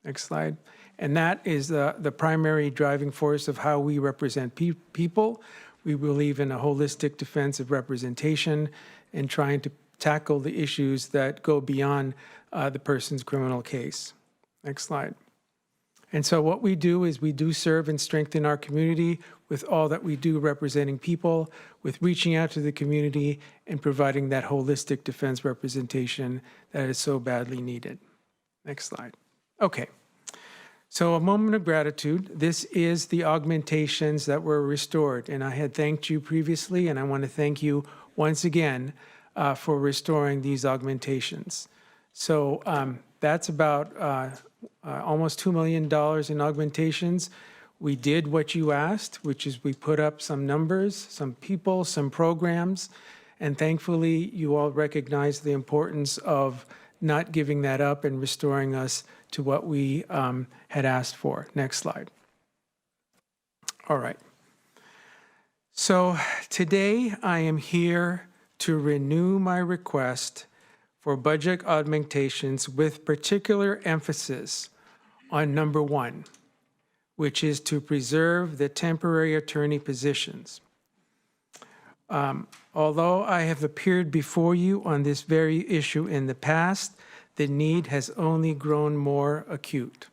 Next slide. And that is the primary driving force of how we represent people. We believe in a holistic defense of representation and trying to tackle the issues that go beyond the person's criminal case. Next slide. And so what we do is we do serve and strengthen our community with all that we do representing people, with reaching out to the community and providing that holistic defense representation that is so badly needed. Next slide. Okay. So a moment of gratitude. This is the augmentations that were restored. And I had thanked you previously, and I want to thank you once again for restoring these augmentations. So that's about almost $2 million in augmentations. We did what you asked, which is we put up some numbers, some people, some programs, and thankfully you all recognize the importance of not giving that up and restoring us to what we had asked for. Next slide. All right. So today I am here to renew my request for budget augmentations with particular emphasis on number 1, which is to preserve the temporary attorney positions. Although I have appeared before you on this very issue in the past, the need has only grown more acute.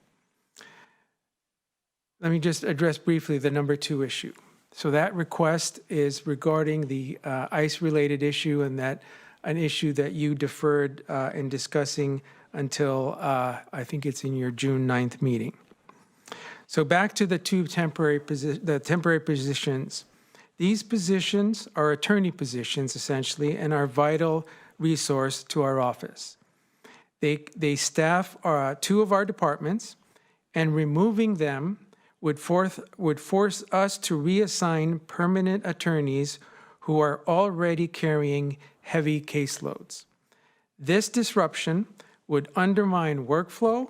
Let me just address briefly the number 2 issue. So that request is regarding the ICE-related issue, and that an issue that you deferred in discussing until I think it's in your June 9th meeting. So back to the 2 temporary positions. These positions are attorney positions, essentially, and are vital resource to our office. They staff 2 of our departments, and removing them would force us to reassign permanent attorneys who are already carrying heavy caseloads. This disruption would undermine workflow,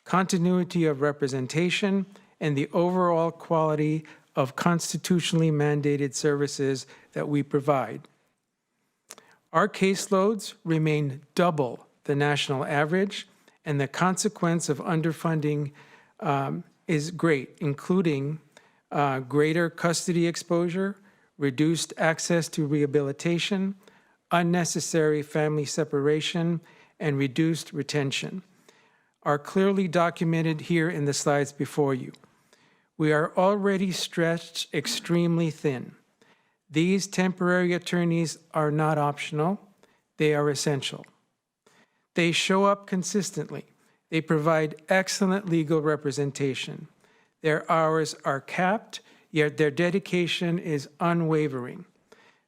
continuity of representation, and the overall quality of constitutionally mandated services that we provide. Our caseloads remain double the national average, and the consequence of underfunding is great, including greater custody exposure, reduced access to rehabilitation, unnecessary family separation, and reduced retention are clearly documented here in the slides before you. We are already stretched extremely thin. These temporary attorneys are not optional, they are essential. They show up consistently. They provide excellent legal representation. Their hours are capped, yet their dedication is unwavering.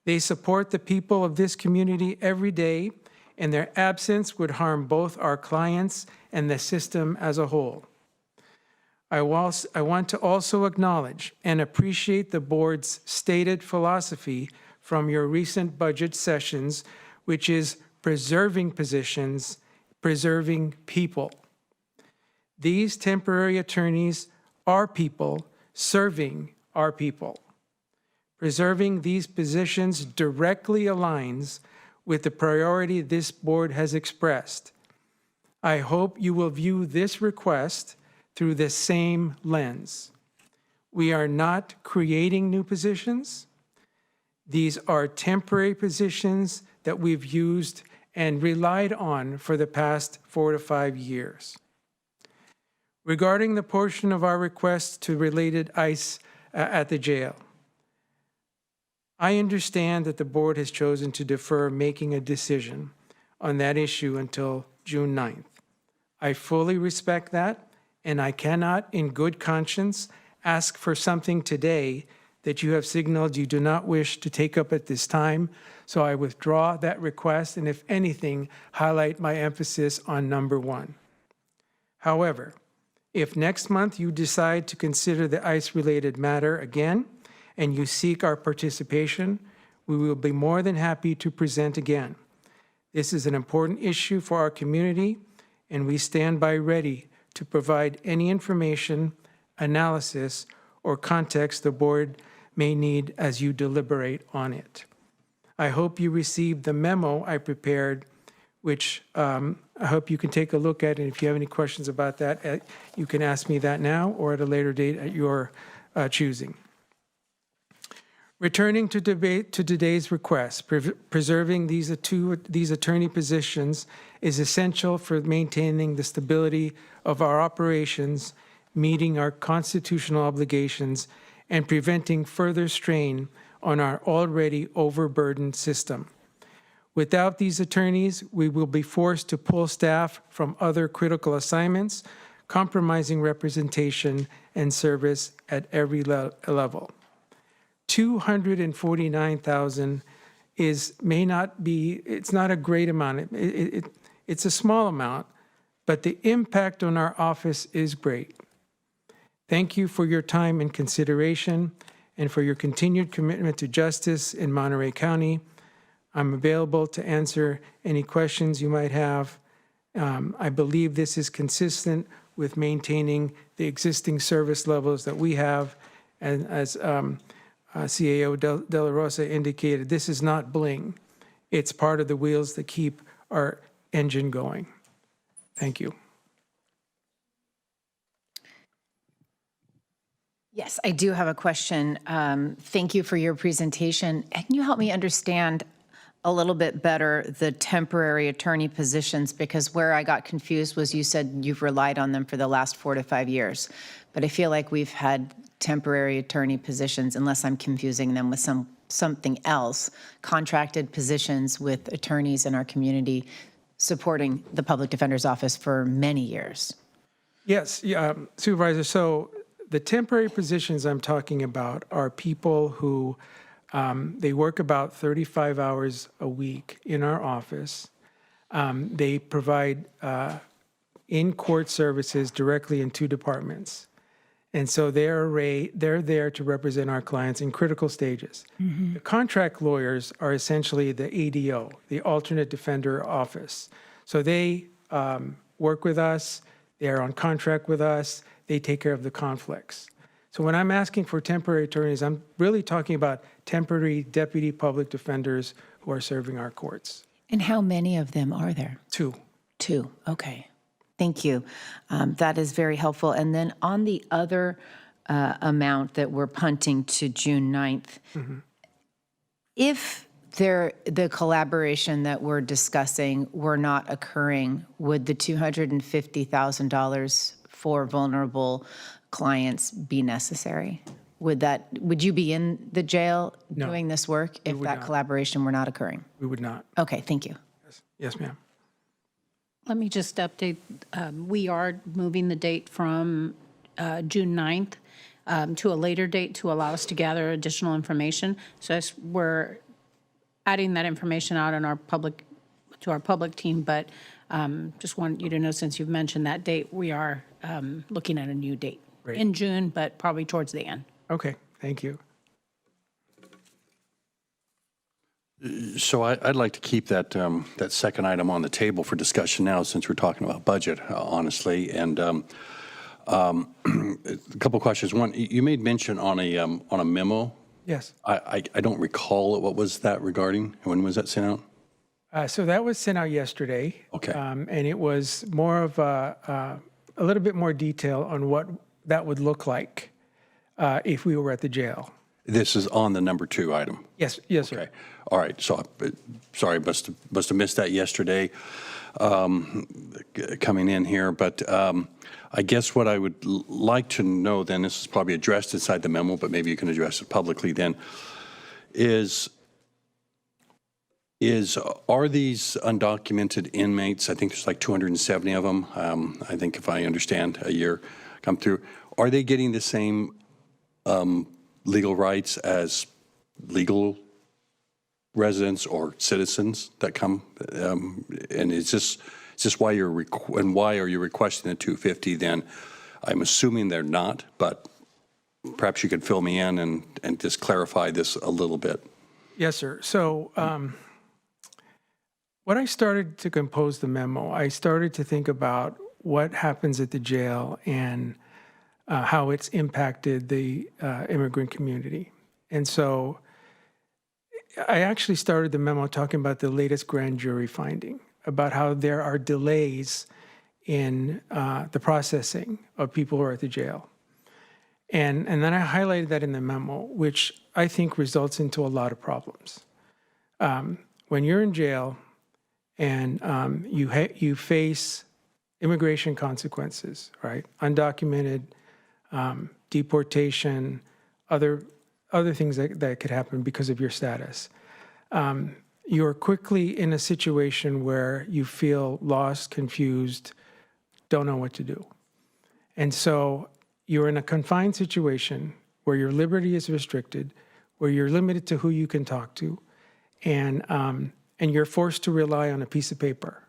They support the people of this community every day, and their absence would harm both our clients and the system as a whole. I want to also acknowledge and appreciate the board's stated philosophy from your recent budget sessions, which is preserving positions, preserving people. These temporary attorneys are people serving our people. Preserving these positions directly aligns with the priority this board has expressed. I hope you will view this request through the same lens. We are not creating new positions. These are temporary positions that we've used and relied on for the past 4 to 5 years. Regarding the portion of our request to related ICE at the jail, I understand that the board has chosen to defer making a decision on that issue until June 9th. I fully respect that, and I cannot, in good conscience, ask for something today that you have signaled you do not wish to take up at this time, so I withdraw that request and, if anything, highlight my emphasis on number 1. However, if next month you decide to consider the ICE-related matter again and you seek our participation, we will be more than happy to present again. This is an important issue for our community, and we stand by ready to provide any information, analysis, or context the board may need as you deliberate on it. I hope you received the memo I prepared, which I hope you can take a look at, and if you have any questions about that, you can ask me that now or at a later date at your choosing. Returning to today's request, preserving these attorney positions is essential for maintaining the stability of our operations, meeting our constitutional obligations, and preventing further strain on our already overburdened system. Without these attorneys, we will be forced to pull staff from other critical assignments, compromising representation and service at every level. $249,000 may not be, it's not a great amount. It's a small amount, but the impact on our office is great. Thank you for your time and consideration and for your continued commitment to justice in Monterey County. I'm available to answer any questions you might have. I believe this is consistent with maintaining the existing service levels that we have. And as CAO De La Rosa indicated, this is not bling. It's part of the wheels that keep our engine going. Thank you. Yes, I do have a question. Thank you for your presentation. Can you help me understand a little bit better the temporary attorney positions? Because where I got confused was you said you've relied on them for the last 4 to 5 years. But I feel like we've had temporary attorney positions, unless I'm confusing them with something else, contracted positions with attorneys in our community supporting the public defender's office for many years. Yes, Supervisor. So the temporary positions I'm talking about are people who they work about 35 hours a week in our office. They provide in-court services directly in 2 departments. And so they're there to represent our clients in critical stages. Mm-hmm. The contract lawyers are essentially the ADO, the alternate defender office. So they work with us, they're on contract with us, they take care of the conflicts. So when I'm asking for temporary attorneys, I'm really talking about temporary deputy public defenders who are serving our courts. And how many of them are there? 2. 2, okay. Thank you. That is very helpful. And then on the other amount that we're punting to June 9th, if the collaboration that we're discussing were not occurring, would the $250,000 for vulnerable clients be necessary? Would you be in the jail doing this work if that collaboration were not occurring? We would not. Okay, thank you. Yes, ma'am. Let me just update. We are moving the date from June 9th to a later date to allow us to gather additional information. So we're adding that information out to our public team, but just want you to know, since you've mentioned that date, we are looking at a new date in June, but probably towards the end. Okay, thank you. So I'd like to keep that that second item on the table for discussion now, since we're talking about budget, honestly. And a couple of questions. One, you made mention on a memo. Yes. I don't recall what was that regarding. When was that sent out? So that was sent out yesterday. Okay. And it was more of a little bit more detail on what that would look like if we were at the jail. This is on the number 2 item. Yes, yes, sir. Okay. All right. So, sorry, must have missed that yesterday coming in here. But I guess what I would like to know then, this is probably addressed inside the memo, but maybe you can address it publicly then, are these undocumented inmates, I think there's like 270 of them, I think if I understand, a year come through, are they getting the same legal rights as legal residents or citizens that come? And is this why why are you requesting the 250 then? I'm assuming they're not, but perhaps you could fill me in and just clarify this a little bit. Yes, sir. So when I started to compose the memo, I started to think about what happens at the jail and how it's impacted the immigrant community. And so I actually started the memo talking about the latest grand jury finding, about how there are delays in the processing of people who are at the jail. And then I highlighted that in the memo, which I think results into a lot of problems. When you're in jail and you face immigration consequences, right? Undocumented, deportation, other things that could happen because of your status. You're quickly in a situation where you feel lost, confused, don't know what to do. And so you're in a confined situation where your liberty is restricted, where you're limited to who you can talk to, and you're forced to rely on a piece of paper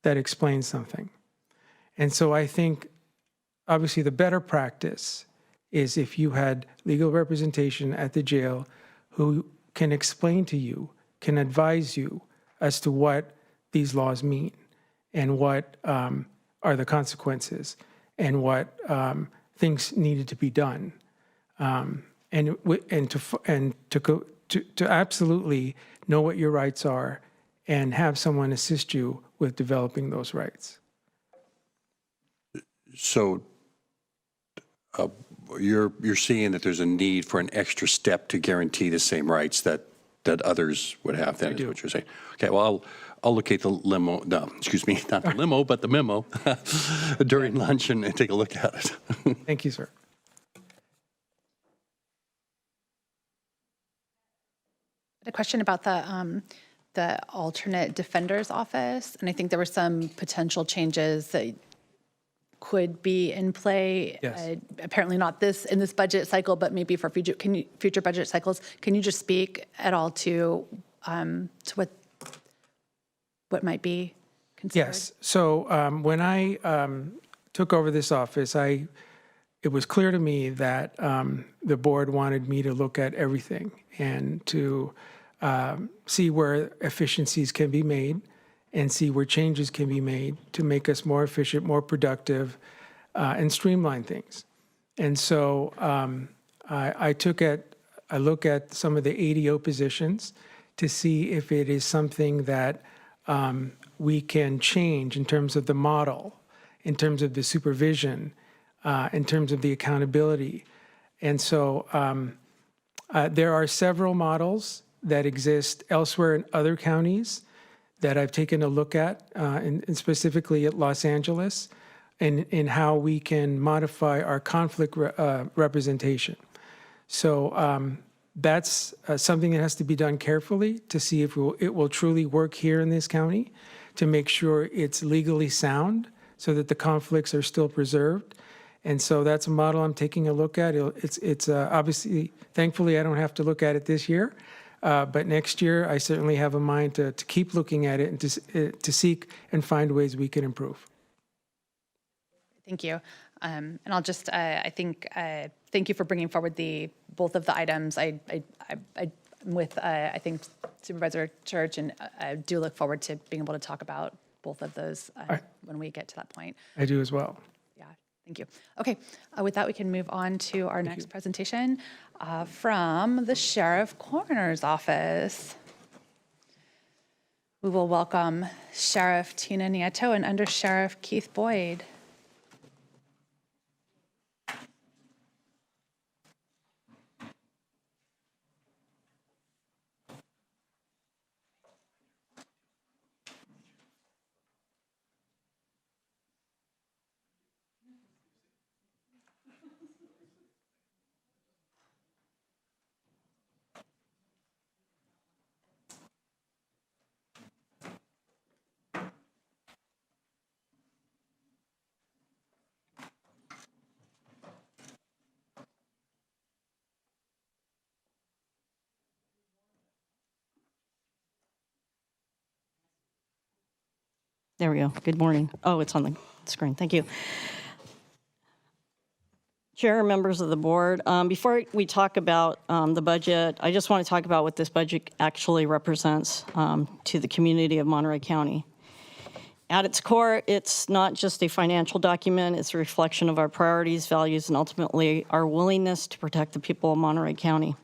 that explains something. And so I think, obviously, the better practice is if you had legal representation at the jail who can explain to you, can advise you as to what these laws mean and what are the consequences and what things needed to be done, and to absolutely know what your rights are and have someone assist you with developing those rights. So you're seeing that there's a need for an extra step to guarantee the same rights that others would have, then is what you're saying. Okay, well, I'll locate the limo, no, excuse me, not the limo, but the memo during lunch and take a look at it. Thank you, sir. A question about the alternate defender's office, and I think there were some potential changes that could be in play. Yes. Apparently not in this budget cycle, but maybe for future budget cycles. Can you just speak at all to what might be considered? Yes. So when I took over this office, it was clear to me that the board wanted me to look at everything and to see where efficiencies can be made and see where changes can be made to make us more efficient, more productive, and streamline things. And so I took a look at some of the ADO positions to see if it is something that we can change in terms of the model, in terms of the supervision, in terms of the accountability. And so there are several models that exist elsewhere in other counties that I've taken a look at, and specifically at Los Angeles, in how we can modify our conflict representation. So that's something that has to be done carefully to see if it will truly work here in this county, to make sure it's legally sound so that the conflicts are still preserved. And so that's a model I'm taking a look at. It's obviously, thankfully, I don't have to look at it this year. But next year, I certainly have a mind to keep looking at it and to seek and find ways we can improve. Thank you. And I'll just, I think, thank you for bringing forward both of the items. I'm with, I think, Supervisor Church, and I do look forward to being able to talk about both of those when we get to that point. I do as well. Yeah, thank you. Okay, with that, we can move on to our next presentation from the Sheriff Coroner's Office. We will welcome Sheriff Tina Nieto and Under Sheriff Keith Boyd. There we go. Good morning. Oh, it's on the screen. Thank you. Chair, members of the board, before we talk about the budget, I just want to talk about what this budget actually represents to the community of Monterey County. At its core, it's not just a financial document, it's a reflection of our priorities, values, and ultimately our willingness to protect the people of Monterey County.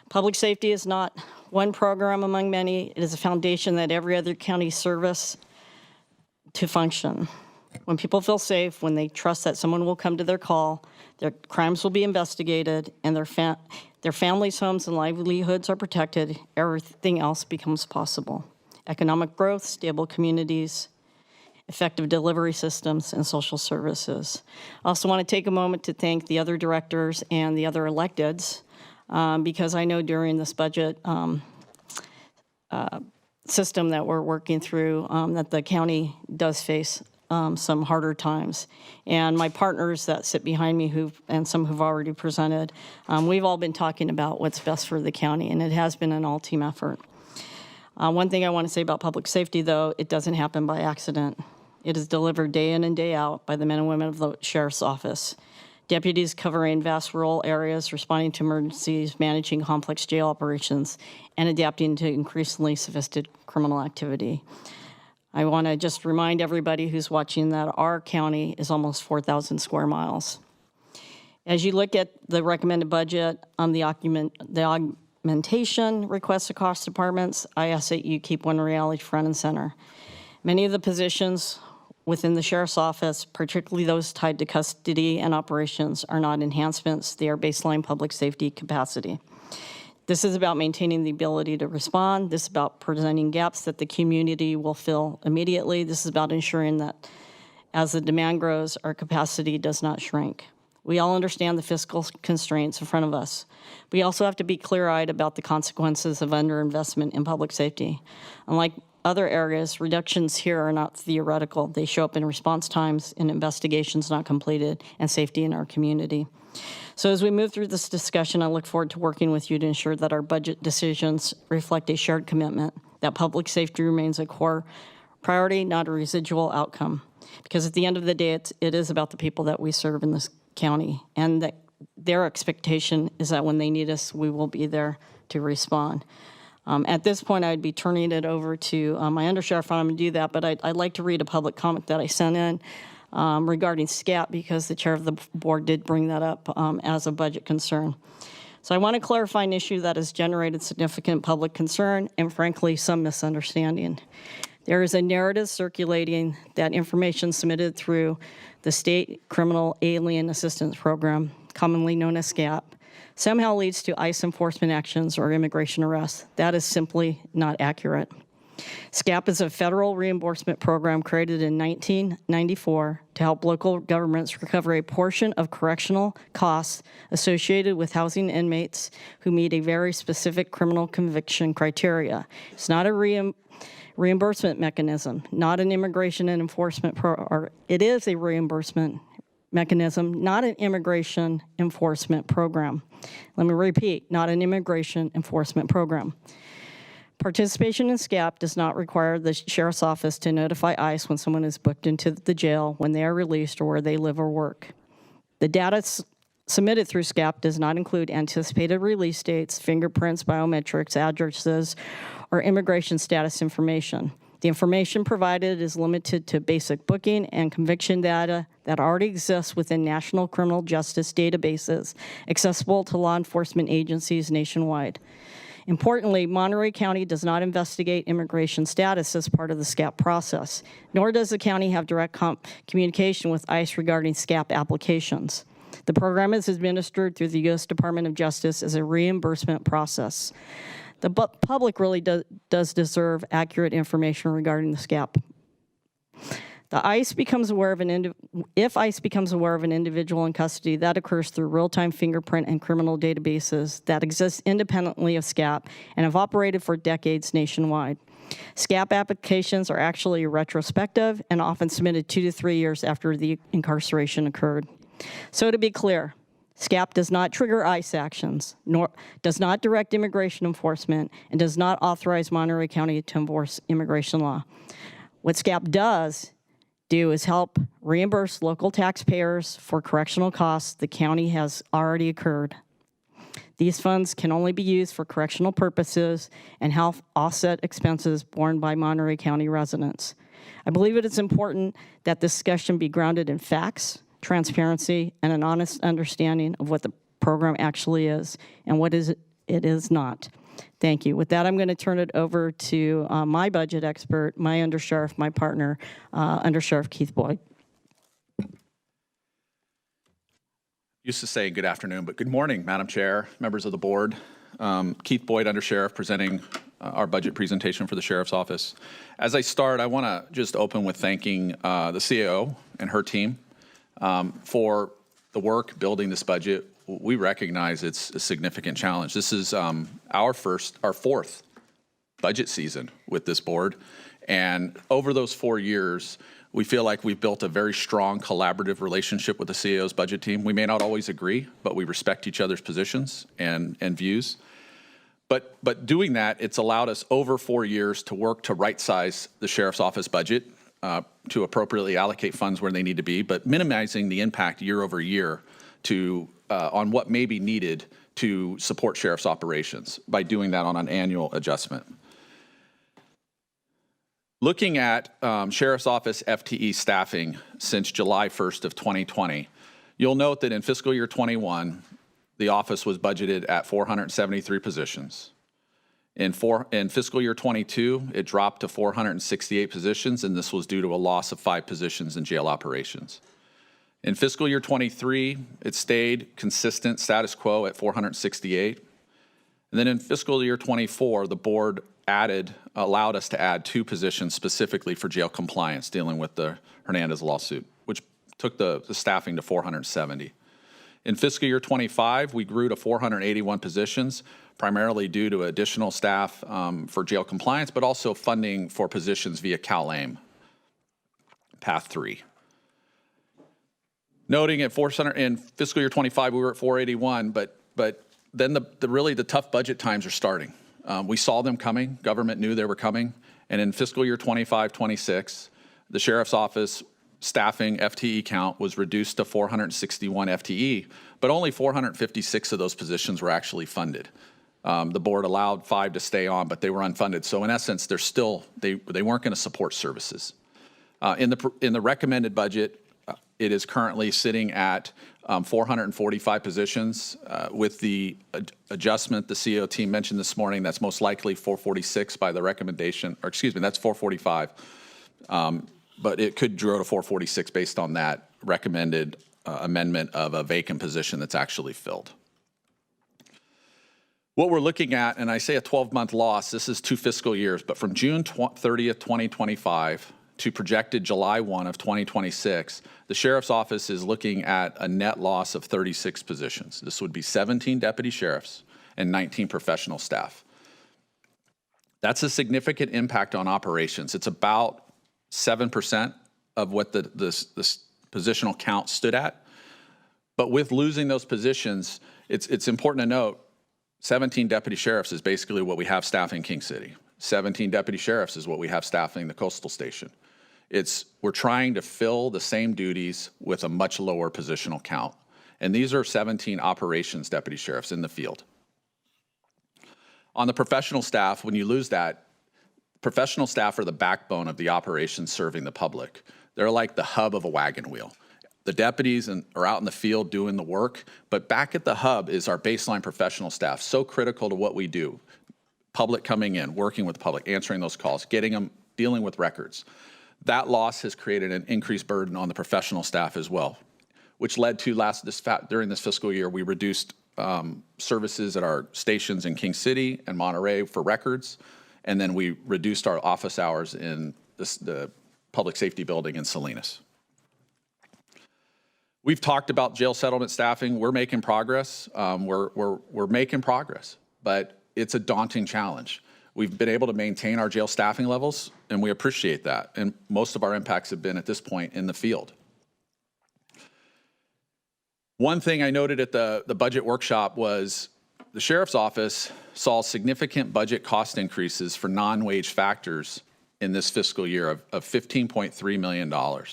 Public safety is not one program among many. It is a foundation that every other county service to function. When people feel safe, when they trust that someone will come to their call, their crimes will be investigated, and their families' homes and livelihoods are protected, everything else becomes possible. Economic growth, stable communities, effective delivery systems, and social services. I also want to take a moment to thank the other directors and the other electeds, because I know during this budget system that we're working through that the county does face some harder times. And my partners that sit behind me, and some who've already presented, we've all been talking about what's best for the county, and it has been an all-team effort. One thing I want to say about public safety, though, it doesn't happen by accident. It is delivered day in and day out by the men and women of the Sheriff's Office. Deputies covering vast rural areas, responding to emergencies, managing complex jail operations, and adapting to increasingly sophisticated criminal activity. I want to just remind everybody who's watching that our county is almost 4,000 square miles. As you look at the recommended budget, the augmentation requests across departments, I ask that you keep one reality front and center. Many of the positions within the sheriff's office, particularly those tied to custody and operations, are not enhancements. They are baseline public safety capacity. This is about maintaining the ability to respond. This is about presenting gaps that the community will fill immediately. This is about ensuring that as the demand grows, our capacity does not shrink. We all understand the fiscal constraints in front of us. We also have to be clear-eyed about the consequences of underinvestment in public safety. Unlike other areas, reductions here are not theoretical. They show up in response times, in investigations not completed, and safety in our community. So as we move through this discussion, I look forward to working with you to ensure that our budget decisions reflect a shared commitment, that public safety remains a core priority, not a residual outcome. Because at the end of the day, it is about the people that we serve in this county, and that their expectation is that when they need us, we will be there to respond. At this point, I'd be turning it over to my undersheriff, and I'm going to do that, but I'd like to read a public comment that I sent in regarding SCAP, because the chair of the board did bring that up as a budget concern. So I want to clarify an issue that has generated significant public concern and, frankly, some misunderstanding. There is a narrative circulating that information submitted through the State Criminal Alien Assistance Program, commonly known as SCAP, somehow leads to ICE enforcement actions or immigration arrests. That is simply not accurate. SCAP is a federal reimbursement program created in 1994 to help local governments recover a portion of correctional costs associated with housing inmates who meet a very specific criminal conviction criteria. It's not a reimbursement mechanism, not an immigration and enforcement it is a reimbursement mechanism, not an immigration enforcement program. Let me repeat, not an immigration enforcement program. Participation in SCAP does not require the sheriff's office to notify ICE when someone is booked into the jail, when they are released, or where they live or work. The data submitted through SCAP does not include anticipated release dates, fingerprints, biometrics, addresses, or immigration status information. The information provided is limited to basic booking and conviction data that already exists within national criminal justice databases accessible to law enforcement agencies nationwide. Importantly, Monterey County does not investigate immigration status as part of the SCAP process, nor does the county have direct communication with ICE regarding SCAP applications. The program is administered through the U.S. Department of Justice as a reimbursement process. The public really does deserve accurate information regarding the SCAP. If ICE becomes aware of an individual in custody, that occurs through real-time fingerprint and criminal databases that exist independently of SCAP and have operated for decades nationwide. SCAP applications are actually retrospective and often submitted 2 to 3 years after the incarceration occurred. So to be clear, SCAP does not trigger ICE actions, nor does not direct immigration enforcement, and does not authorize Monterey County to enforce immigration law. What SCAP does is help reimburse local taxpayers for correctional costs the county has already incurred. These funds can only be used for correctional purposes and help offset expenses borne by Monterey County residents. I believe it is important that this discussion be grounded in facts, transparency, and an honest understanding of what the program actually is and what it is not. Thank you. With that, I'm going to turn it over to my budget expert, my undersheriff, my partner, Undersheriff Keith Boyd. Used to say good afternoon, but good morning, Madam Chair, members of the board. Keith Boyd, Undersheriff, presenting our budget presentation for the Sheriff's Office. As I start, I want to just open with thanking the CAO and her team for the work building this budget. We recognize it's a significant challenge. This is our fourth budget season with this board. And over those 4 years, we feel like we've built a very strong collaborative relationship with the CAO's budget team. We may not always agree, but we respect each other's positions and views. But doing that, it's allowed us over 4 years to work to right-size the Sheriff's Office budget, to appropriately allocate funds where they need to be, but minimizing the impact year over year on what may be needed to support Sheriff's operations by doing that on an annual adjustment. Looking at Sheriff's Office FTE staffing since July 1st of 2020, you'll note that in fiscal year 21, the office was budgeted at 473 positions. In fiscal year 22, it dropped to 468 positions, and this was due to a loss of 5 positions in jail operations. In fiscal year 23, it stayed consistent, status quo at 468. And then in fiscal year 24, the board allowed us to add 2 positions specifically for jail compliance dealing with the Hernandez lawsuit, which took the staffing to 470. In fiscal year 25, we grew to 481 positions, primarily due to additional staff for jail compliance, but also funding for positions via CalAIM, Path 3. Noting in fiscal year 25, we were at 481, but then the tough budget times are starting. We saw them coming. Government knew they were coming. And in fiscal year 25-26, the Sheriff's Office staffing FTE count was reduced to 461 FTE, but only 456 of those positions were actually funded. The board allowed 5 to stay on, but they were unfunded. So in essence, they weren't going to support services. In the recommended budget, it is currently sitting at 445 positions. With the adjustment the CEO team mentioned this morning, that's most likely 446 by the recommendation, or excuse me, that's 445. But it could grow to 446 based on that recommended amendment of a vacant position that's actually filled. What we're looking at, and I say a 12-month loss, this is 2 fiscal years, but from June 30th, 2025 to projected July 1 of 2026, the Sheriff's Office is looking at a net loss of 36 positions. This would be 17 deputy sheriffs and 19 professional staff. That's a significant impact on operations. It's about 7% of what this positional count stood at. But with losing those positions, it's important to note 17 deputy sheriffs is basically what we have staffing King City. 17 deputy sheriffs is what we have staffing the coastal station. We're trying to fill the same duties with a much lower positional count. And these are 17 operations deputy sheriffs in the field. On the professional staff, when you lose that, professional staff are the backbone of the operations serving the public. They're like the hub of a wagon wheel. The deputies are out in the field doing the work, but back at the hub is our baseline professional staff, so critical to what we do. Public coming in, working with the public, answering those calls, getting them, dealing with records. That loss has created an increased burden on the professional staff as well, which led to during this fiscal year, we reduced services at our stations in King City and Monterey for records, and then we reduced our office hours in the public safety building in Salinas. We've talked about jail settlement staffing. We're making progress. We're making progress, but it's a daunting challenge. We've been able to maintain our jail staffing levels, and we appreciate that. And most of our impacts have been at this point in the field. One thing I noted at the budget workshop was the Sheriff's Office saw significant budget cost increases for non-wage factors in this fiscal year of $15.3 million.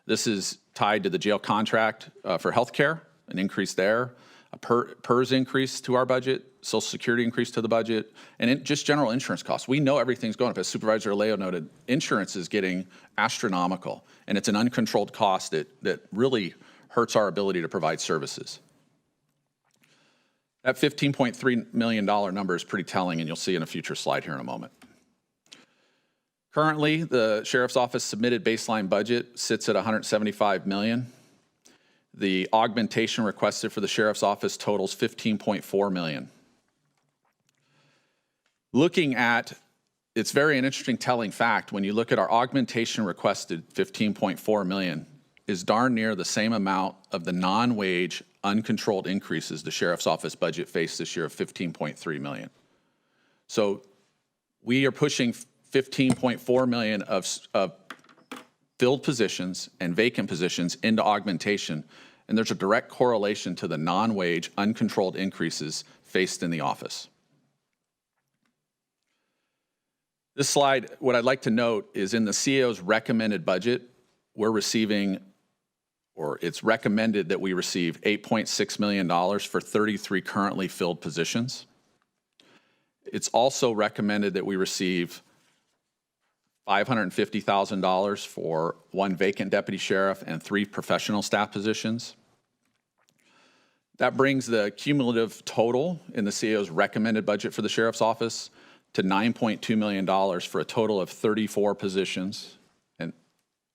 This is tied to the jail contract for healthcare, an increase there, a PERS increase to our budget, Social Security increase to the budget, and just general insurance costs. We know everything's going up. As Supervisor Leo noted, insurance is getting astronomical, and it's an uncontrolled cost that really hurts our ability to provide services. That $15.3 million number is pretty telling, and you'll see in a future slide here in a moment. Currently, the Sheriff's Office submitted baseline budget sits at $175 million. The augmentation requested for the Sheriff's Office totals $15.4 million. Looking at, it's an interesting telling fact, when you look at our augmentation requested $15.4 million is darn near the same amount of the non-wage uncontrolled increases the Sheriff's Office budget faced this year of $15.3 million. So we are pushing $15.4 million of filled positions and vacant positions into augmentation, and there's a direct correlation to the non-wage uncontrolled increases faced in the office. This slide, what I'd like to note is in the CAO's recommended budget, we're receiving, or it's recommended that we receive $8.6 million for 33 currently filled positions. It's also recommended that we receive $550,000 for 1 vacant deputy sheriff and 3 professional staff positions. That brings the cumulative total in the CAO's recommended budget for the Sheriff's Office to $9.2 million for a total of 34 positions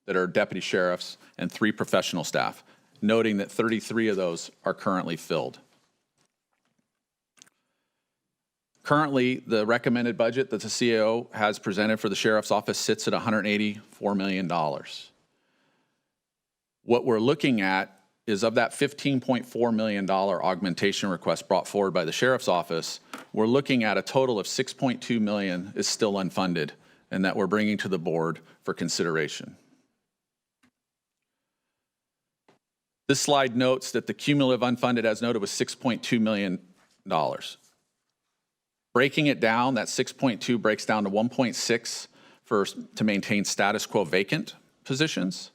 that are deputy sheriffs and 3 professional staff, noting that 33 of those are currently filled. Currently, the recommended budget that the CAO has presented for the sheriff's office sits at $184 million. What we're looking at is, of that $15.4 million augmentation request brought forward by the sheriff's office, we're looking at a total of $6.2 million is still unfunded and that we're bringing to the board for consideration. This slide notes that the cumulative unfunded, as noted, was $6.2 million. Breaking it down, that 6.2 breaks down to 1.6 to maintain status quo vacant positions,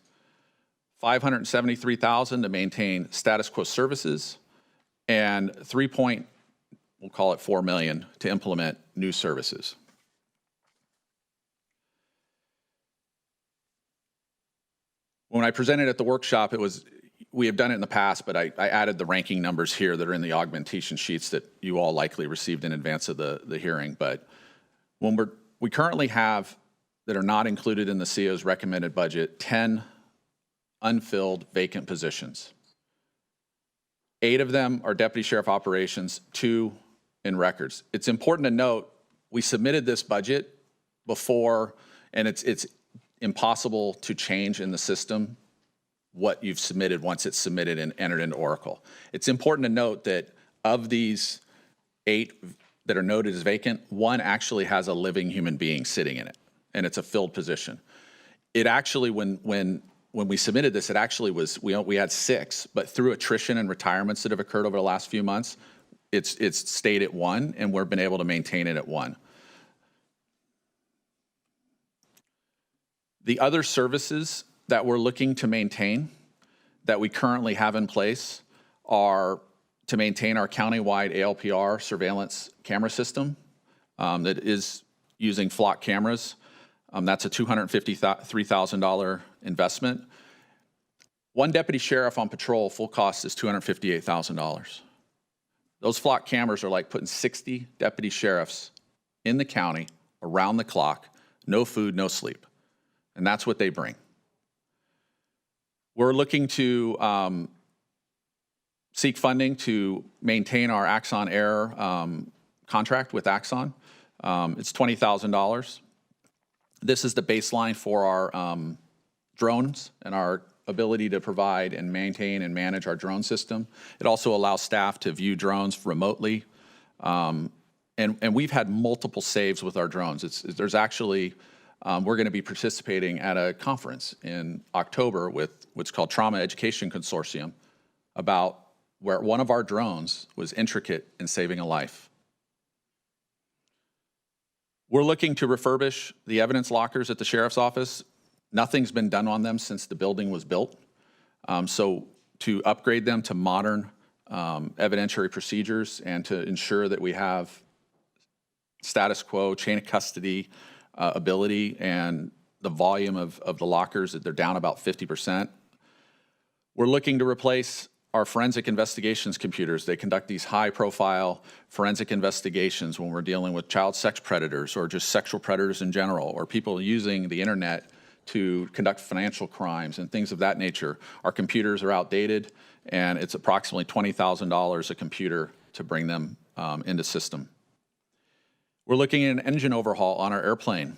573,000 to maintain status quo services, and we'll call it $4 million to implement new services. When I presented at the workshop, we have done it in the past, but I added the ranking numbers here that are in the augmentation sheets that you all likely received in advance of the hearing. But we currently have, that are not included in the CAO's recommended budget, 10 unfilled vacant positions. 8 of them are deputy sheriff operations, 2 in records. It's important to note, we submitted this budget before, and it's impossible to change in the system what you've submitted once it's submitted and entered into Oracle. It's important to note that of these 8 that are noted as vacant, 1 actually has a living human being sitting in it, and it's a filled position. It actually, when we submitted this, it actually was, we had 6, but through attrition and retirements that have occurred over the last few months, it's stayed at 1, and we've been able to maintain it at 1. The other services that we're looking to maintain that we currently have in place are to maintain our countywide ALPR surveillance camera system that is using flock cameras. That's a $253,000 investment. 1 deputy sheriff on patrol, full cost is $258,000. Those flock cameras are like putting 60 deputy sheriffs in the county around the clock, no food, no sleep. And that's what they bring. We're looking to seek funding to maintain our Axon Air contract with Axon. It's $20,000. This is the baseline for our drones and our ability to provide and maintain and manage our drone system. It also allows staff to view drones remotely. And we've had multiple saves with our drones. There's actually, we're going to be participating at a conference in October with what's called Trauma Education Consortium about where one of our drones was intricate in saving a life. We're looking to refurbish the evidence lockers at the sheriff's office. Nothing's been done on them since the building was built. So to upgrade them to modern evidentiary procedures and to ensure that we have status quo, chain of custody ability, and the volume of the lockers, that they're down about 50%. We're looking to replace our forensic investigations computers. They conduct these high-profile forensic investigations when we're dealing with child sex predators or just sexual predators in general, or people using the internet to conduct financial crimes and things of that nature. Our computers are outdated, and it's approximately $20,000 a computer to bring them into system. We're looking at an engine overhaul on our airplane.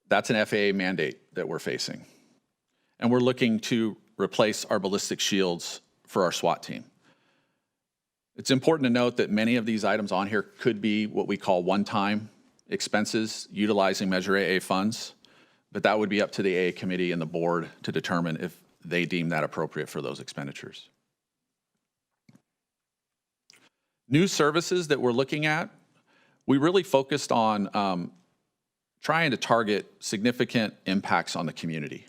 That's an FAA mandate that we're facing. And we're looking to replace our ballistic shields for our SWAT team. It's important to note that many of these items on here could be what we call one-time expenses utilizing Measure AA funds, but that would be up to the AA committee and the board to determine if they deem that appropriate for those expenditures. New services that we're looking at, we really focused on trying to target significant impacts on the community.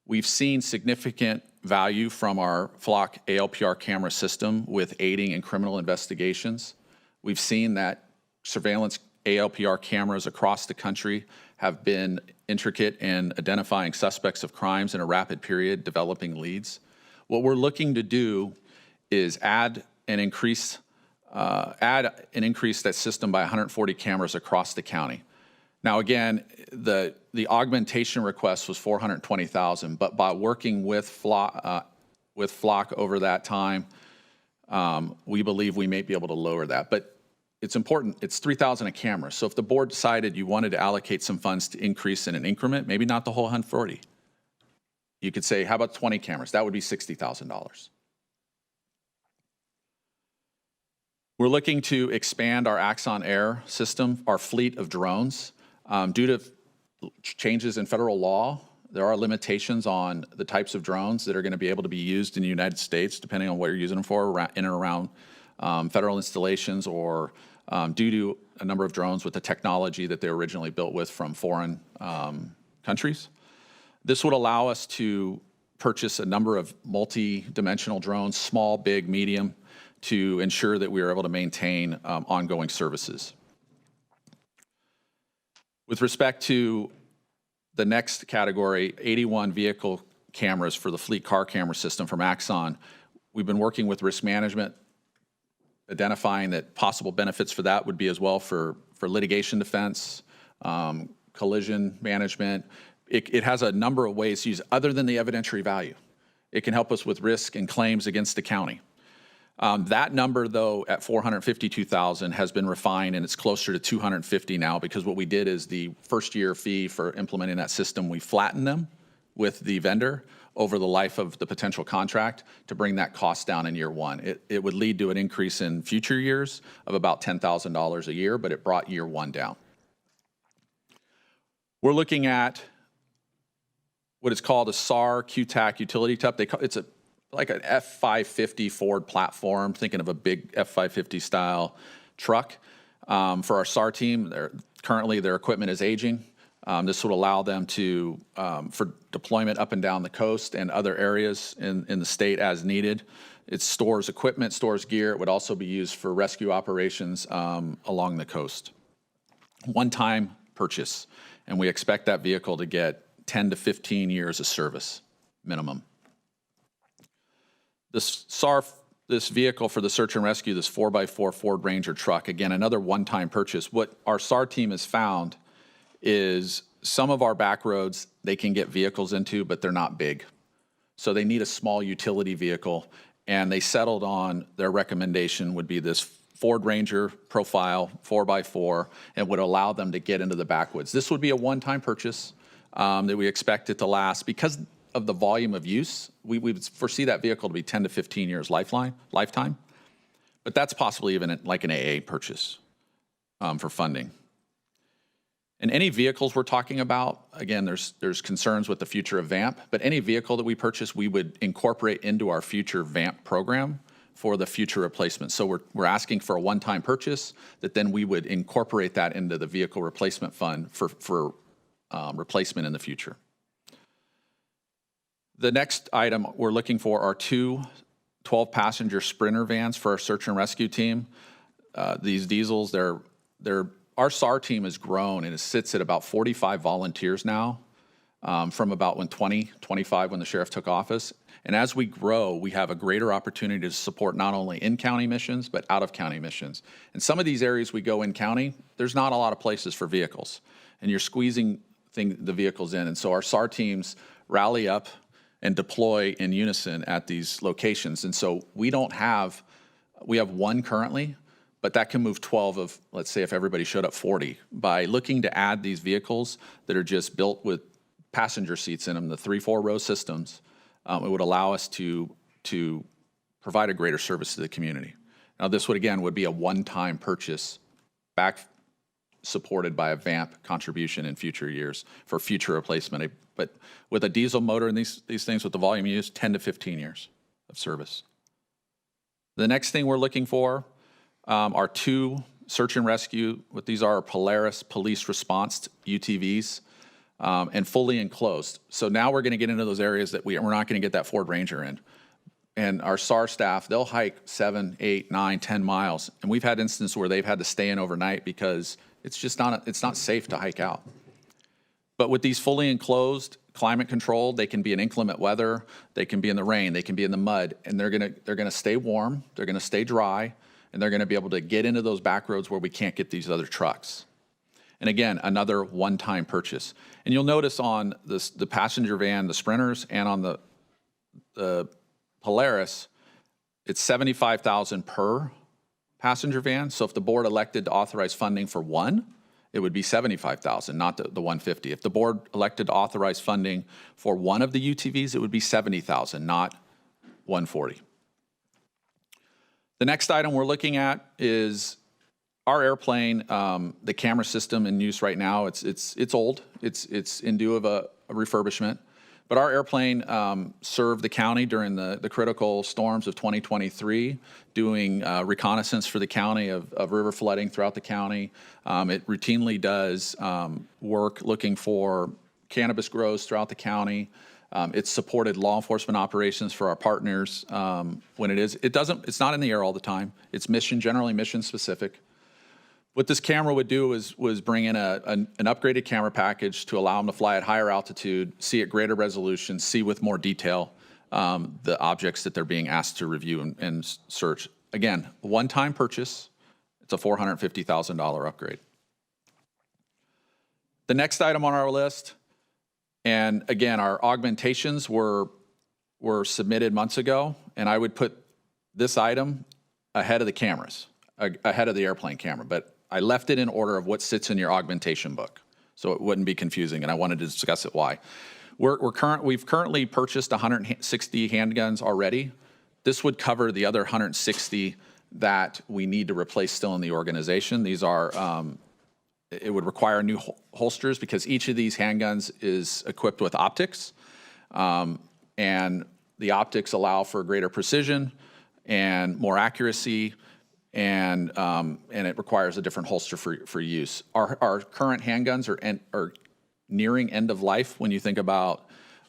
We've seen significant value from our Flock ALPR camera system with aiding in criminal investigations. We've seen that surveillance ALPR cameras across the country have been intricate in identifying suspects of crimes in a rapid period, developing leads. What we're looking to do is add and increase add and increase that system by 140 cameras across the county. Now, again, the augmentation request was $420,000, but by working with Flock over that time, we believe we may be able to lower that. But it's important, it's 3,000 a camera. So if the board decided you wanted to allocate some funds to increase in an increment, maybe not the whole 140, you could say, how about 20 cameras? That would be $60,000. We're looking to expand our Axon Air system, our fleet of drones. Due to changes in federal law, there are limitations on the types of drones that are going to be able to be used in the United States, depending on what you're using them for, in and around federal installations, or due to a number of drones with the technology that they were originally built with from foreign countries. This would allow us to purchase a number of multi-dimensional drones, small, big, medium, to ensure that we are able to maintain ongoing services. With respect to the next category, 81 vehicle cameras for the fleet car camera system from Axon, we've been working with risk management, identifying that possible benefits for that would be as well for litigation defense, collision management. It has a number of ways to use other than the evidentiary value. It can help us with risk and claims against the county. That number, though, at $452,000 has been refined, and it's closer to $250 now, because what we did is the first year fee for implementing that system, we flattened them with the vendor over the life of the potential contract to bring that cost down in year one. It would lead to an increase in future years of about $10,000 a year, but it brought year one down. We're looking at what is called a SAR QTAC utility tub. It's like an F-550 Ford platform, thinking of a big F-550 style truck. For our SAR team, currently their equipment is aging. This would allow them to, for deployment up and down the coast and other areas in the state as needed. It stores equipment, stores gear. It would also be used for rescue operations along the coast. One-time purchase, and we expect that vehicle to get 10 to 15 years of service minimum. This vehicle for the search and rescue, this 4x4 Ford Ranger truck, again, another one-time purchase. What our SAR team has found is some of our back roads they can get vehicles into, but they're not big. So they need a small utility vehicle, and they settled on their recommendation would be this Ford Ranger profile 4x4, and would allow them to get into the backwoods. This would be a one-time purchase that we expect it to last. Because of the volume of use, we would foresee that vehicle to be 10 to 15 years lifetime. But that's possibly even like an AA purchase for funding. And any vehicles we're talking about, again, there's concerns with the future of VAMP, but any vehicle that we purchase, we would incorporate into our future VAMP program for the future replacement. So we're asking for a one-time purchase that then we would incorporate that into the vehicle replacement fund for replacement in the future. The next item we're looking for are two 12-passenger Sprinter vans for our search and rescue team. These diesels, our SAR team has grown, and it sits at about 45 volunteers now, from about 25 when the sheriff took office. And as we grow, we have a greater opportunity to support not only in-county missions, but out-of-county missions. In some of these areas we go in-county, there's not a lot of places for vehicles, and you're squeezing the vehicles in. And so our SAR teams rally up and deploy in unison at these locations. And so we have one currently, but that can move 12 of, let's say if everybody showed up, 40. By looking to add these vehicles that are just built with passenger seats in them, the 3-4 row systems, it would allow us to provide a greater service to the community. Now this would be a one-time purchase back supported by a VAMP contribution in future years for future replacement. But with a diesel motor and these things with the volume used, 10 to 15 years of service. The next thing we're looking for are two search and rescue. What these are Polaris police response UTVs and fully enclosed. So now we're going to get into those areas that we're not going to get that Ford Ranger in. And our SAR staff, they'll hike 7, 8, 9, 10 miles. And we've had instances where they've had to stay in overnight because it's just not safe to hike out. But with these fully enclosed, climate controlled, they can be in inclement weather, they can be in the rain, they can be in the mud, and they're gonna stay warm, they're gonna stay dry, and they're going to be able to get into those back roads where we can't get these other trucks. And again, another one-time purchase. And you'll notice on the passenger van, the Sprinters, and on the Polaris, it's $75,000 per passenger van. So if the board elected to authorize funding for one, it would be $75,000, not the $150,000. If the board elected to authorize funding for one of the UTVs, it would be $70,000, not $140,000. The next item we're looking at is our airplane. The camera system in use right now, it's old. It's in due of a refurbishment. But our airplane served the county during the critical storms of 2023, doing reconnaissance for the county of river flooding throughout the county. It routinely does work looking for cannabis grows throughout the county. It's supported law enforcement operations for our partners when it's not in the air all the time. It's generally mission specific. What this camera would do was bring in an upgraded camera package to allow them to fly at higher altitude, see at greater resolution, see with more detail the objects that they're being asked to review and search. Again, a one-time purchase. It's a $450,000 upgrade. The next item on our list, and again, our augmentations were submitted months ago, and I would put this item ahead of the cameras, ahead of the airplane camera, but I left it in order of what sits in your augmentation book, so it wouldn't be confusing, and I wanted to discuss it why. We've currently purchased 160 handguns already. This would cover the other 160 that we need to replace still in the organization. These are, it would require new holsters because each of these handguns is equipped with optics, and the optics allow for greater precision and more accuracy, and it requires a different holster for use. Our current handguns are nearing end of life when you think about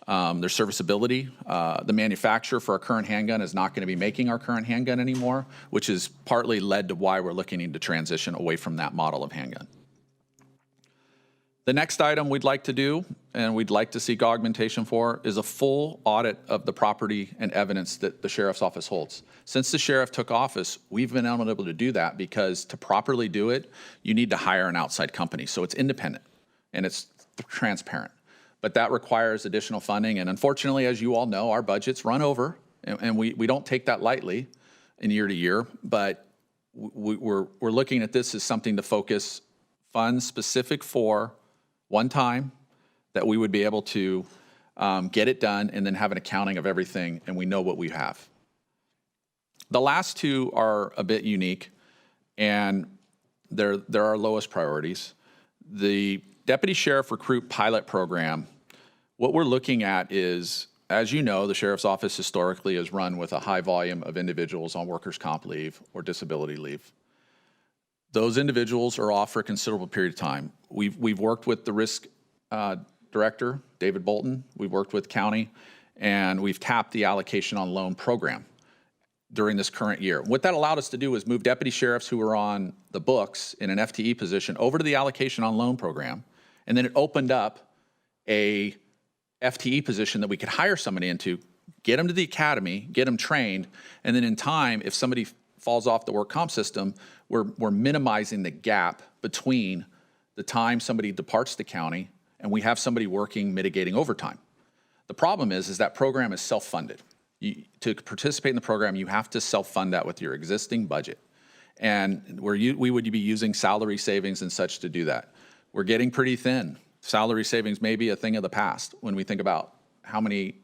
their serviceability. The manufacturer for our current handgun is not going to be making our current handgun anymore, which is partly led to why we're looking to transition away from that model of handgun. The next item we'd like to do, and we'd like to seek augmentation for, is a full audit of the property and evidence that the sheriff's office holds. Since the sheriff took office, we've been unable to do that because to properly do it, you need to hire an outside company. So it's independent and it's transparent. But that requires additional funding. And unfortunately, as you all know, our budgets run over, and we don't take that lightly in year to year. But we're looking at this as something to focus funds specific for one time that we would be able to get it done and then have an accounting of everything, and we know what we have. The last two are a bit unique, and they're our lowest priorities. The Deputy Sheriff Recruit Pilot Program, what we're looking at is, as you know, the Sheriff's Office historically is run with a high volume of individuals on workers' comp leave or disability leave. Those individuals are off for a considerable period of time. We've worked with the risk director, David Bolton. We've worked with county, and we've tapped the allocation on loan program during this current year. What that allowed us to do was move deputy sheriffs who were on the books in an FTE position over to the allocation on loan program, and then it opened up a FTE position that we could hire somebody into, get them to the academy, get them trained, and then in time, if somebody falls off the work comp system, we're minimizing the gap between the time somebody departs the county and we have somebody working mitigating overtime. The problem is that program is self-funded. To participate in the program, you have to self-fund that with your existing budget. And we would be using salary savings and such to do that. We're getting pretty thin. Salary savings may be a thing of the past when we think about how many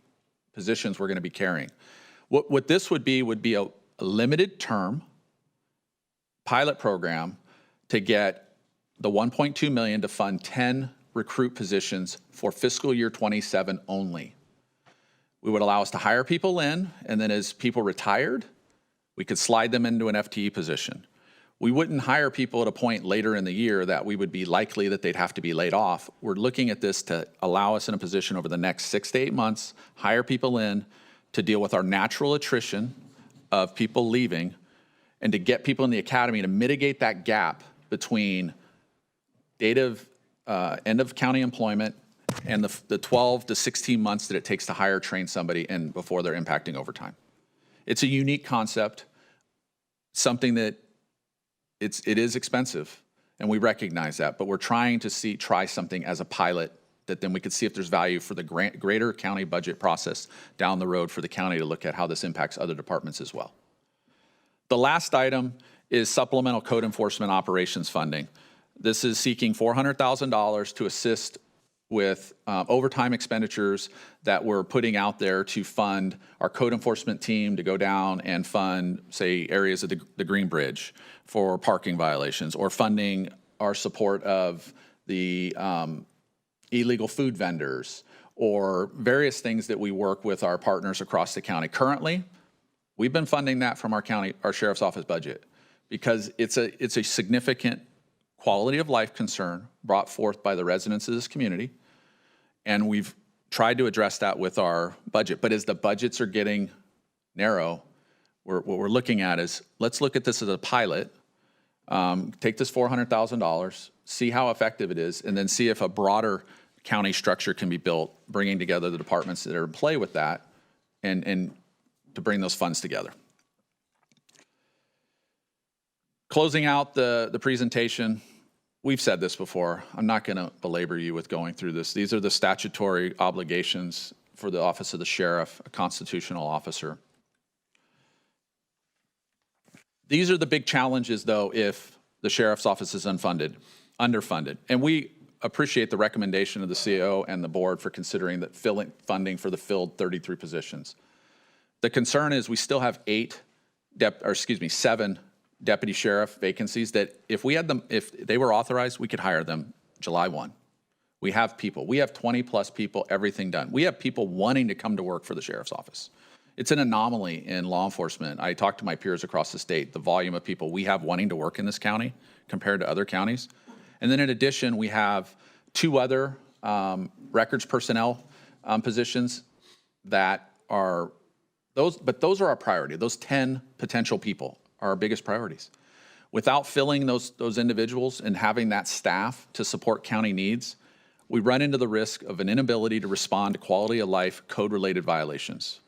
positions we're going to be carrying. What this would be a limited term pilot program to get the $1.2 million to fund 10 recruit positions for fiscal year 27 only. We would allow us to hire people in, and then as people retired, we could slide them into an FTE position. We wouldn't hire people at a point later in the year that we would be likely that they'd have to be laid off. We're looking at this to allow us in a position over the next 6 to 8 months, hire people in to deal with our natural attrition of people leaving, and to get people in the academy to mitigate that gap between date of end of county employment and the 12 to 16 months that it takes to hire, train somebody and before they're impacting overtime. It's a unique concept, something that it is expensive, and we recognize that, but we're trying to try something as a pilot that then we could see if there's value for the greater county budget process down the road for the county to look at how this impacts other departments as well. The last item is supplemental code enforcement operations funding. This is seeking $400,000 to assist with overtime expenditures that we're putting out there to fund our code enforcement team to go down and fund, say, areas of the Green Bridge for parking violations, or funding our support of the illegal food vendors, or various things that we work with our partners across the county. Currently, we've been funding that from our sheriff's office budget because it's a significant quality of life concern brought forth by the residents of this community. And we've tried to address that with our budget. But as the budgets are getting narrow, what we're looking at is, let's look at this as a pilot, take this $400,000, see how effective it is, and then see if a broader county structure can be built, bringing together the departments that are in play with that and to bring those funds together. Closing out the presentation, we've said this before. I'm not going to belabor you with going through this. These are the statutory obligations for the office of the sheriff, a constitutional officer. These are the big challenges, though, if the sheriff's office is underfunded. And we appreciate the recommendation of the CEO and the board for considering that funding for the filled 33 positions. The concern is we still have 7 deputy sheriff vacancies that if they were authorized, we could hire them July 1. We have people. We have 20 plus people, everything done. We have people wanting to come to work for the sheriff's office. It's an anomaly in law enforcement. I talk to my peers across the state, the volume of people we have wanting to work in this county compared to other counties. And then in addition, we have 2 other records personnel positions that are those are our priority. Those 10 potential people are our biggest priorities. Without filling those individuals and having that staff to support county needs, we run into the risk of an inability to respond to quality of life code-related violations.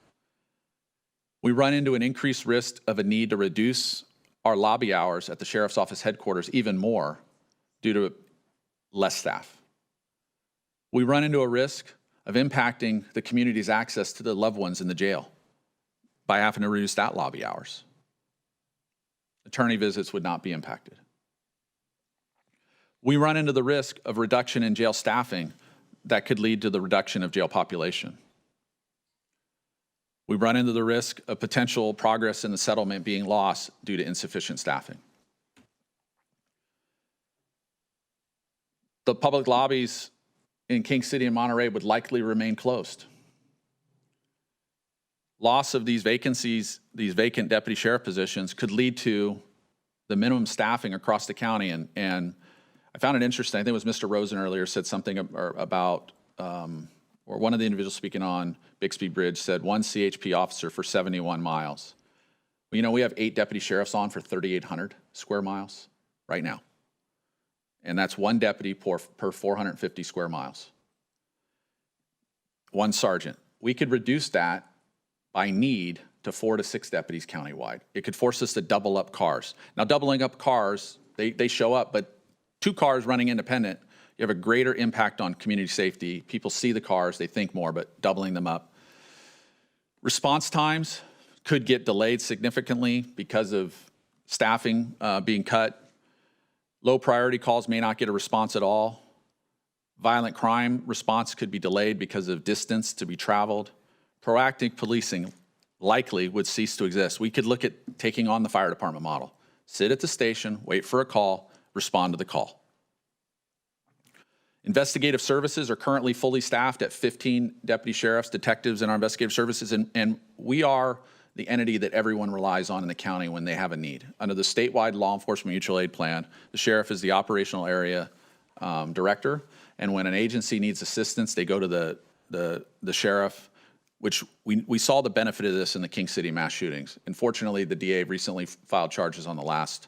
We run into an increased risk of a need to reduce our lobby hours at the sheriff's office headquarters even more due to less staff. We run into a risk of impacting the community's access to the loved ones in the jail by having to reduce that lobby hours. Attorney visits would not be impacted. We run into the risk of reduction in jail staffing that could lead to the reduction of jail population. We run into the risk of potential progress in the settlement being lost due to insufficient staffing. The public lobbies in King City and Monterey would likely remain closed. Loss of these vacancies, these vacant deputy sheriff positions, could lead to the minimum staffing across the county. And I found it interesting. I think it was Mr. Rosen earlier said something about, or one of the individuals speaking on Bixby Bridge said 1 CHP officer for 71 miles. Well, you know, we have 8 deputy sheriffs on for 3,800 square miles right now. And that's 1 deputy per 450 square miles. 1 sergeant. We could reduce that by need to 4 to 6 deputies countywide. It could force us to double up cars. Now, doubling up cars, they show up, but 2 cars running independent, you have a greater impact on community safety. People see the cars, they think more, but doubling them up. Response times could get delayed significantly because of staffing being cut. Low priority calls may not get a response at all. Violent crime response could be delayed because of distance to be traveled. Proactive policing likely would cease to exist. We could look at taking on the fire department model. Sit at the station, wait for a call, respond to the call. Investigative services are currently fully staffed at 15 deputy sheriffs, detectives in our investigative services, and we are the entity that everyone relies on in the county when they have a need. Under the statewide law enforcement mutual aid plan, the sheriff is the operational area director, and when an agency needs assistance, they go to the sheriff, which we saw the benefit of this in the King City mass shootings. Unfortunately, the DA recently filed charges on the last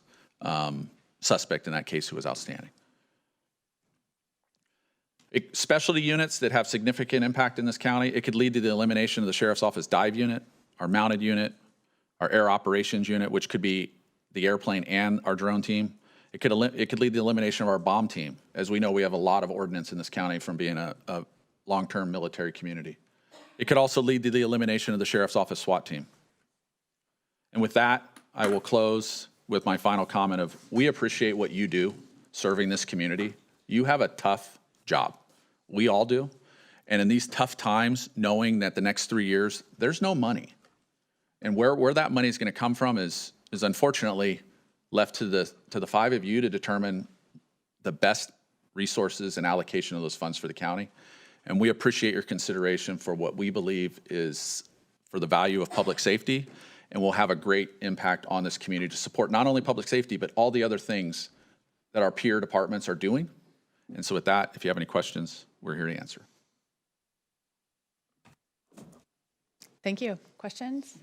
suspect in that case who was outstanding. Specialty units that have significant impact in this county, it could lead to the elimination of the sheriff's office dive unit, our mounted unit, our air operations unit, which could be the airplane and our drone team. It could lead the elimination of our bomb team. As we know, we have a lot of ordnance in this county from being a long-term military community. It could also lead to the elimination of the Sheriff's Office SWAT team. And with that, I will close with my final comment of, we appreciate what you do serving this community. You have a tough job. We all do. And in these tough times, knowing that the next 3 years, there's no money. And where that money is going to come from is unfortunately left to the five of you to determine the best resources and allocation of those funds for the county. And we appreciate your consideration for what we believe is for the value of public safety, and will have a great impact on this community to support not only public safety, but all the other things that our peer departments are doing. And so with that, if you have any questions, we're here to answer. Thank you. Questions?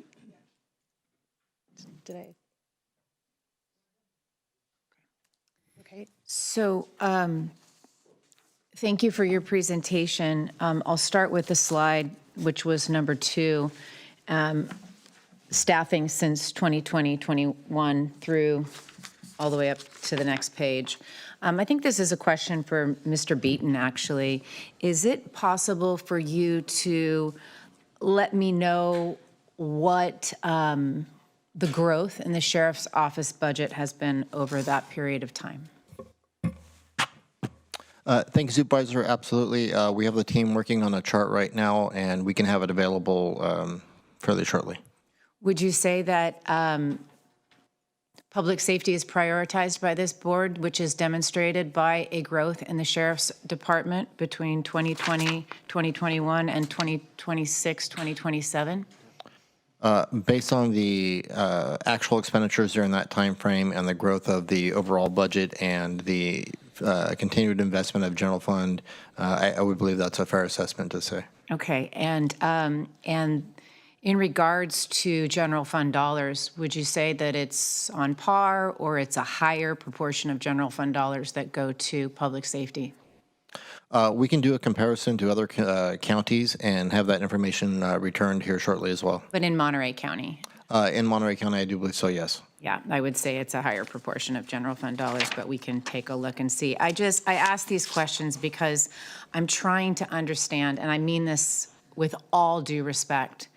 Today. Okay. So thank you for your presentation. I'll start with the slide, which was number 2, staffing since 2020-21 through all the way up to the next page. I think this is a question for Mr. Beaton, actually. Is it possible for you to let me know what the growth in the Sheriff's Office budget has been over that period of time? Thank you, Supervisor. Absolutely. We have the team working on a chart right now, and we can have it available fairly shortly. Would you say that public safety is prioritized by this board, which is demonstrated by a growth in the Sheriff's Department between 2020, 2021, and 2026, 2027? Based on the actual expenditures during that time frame and the growth of the overall budget and the continued investment of general fund, I would believe that's a fair assessment to say. Okay, and in regards to general fund dollars, would you say that it's on par, or it's a higher proportion of general fund dollars that go to public safety? We can do a comparison to other counties and have that information returned here shortly as well. But in Monterey County? In Monterey County, I do believe so, yes. Yeah, I would say it's a higher proportion of general fund dollars, but we can take a look and see. I ask these questions because I'm trying to understand, and I mean this with all due respect.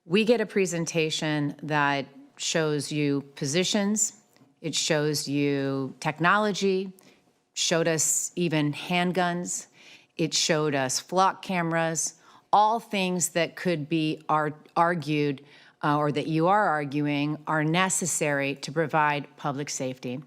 We get a presentation that shows you positions, it shows you technology, showed us even handguns, it showed us flock cameras, all things that could be argued or that you are arguing are necessary to provide public safety.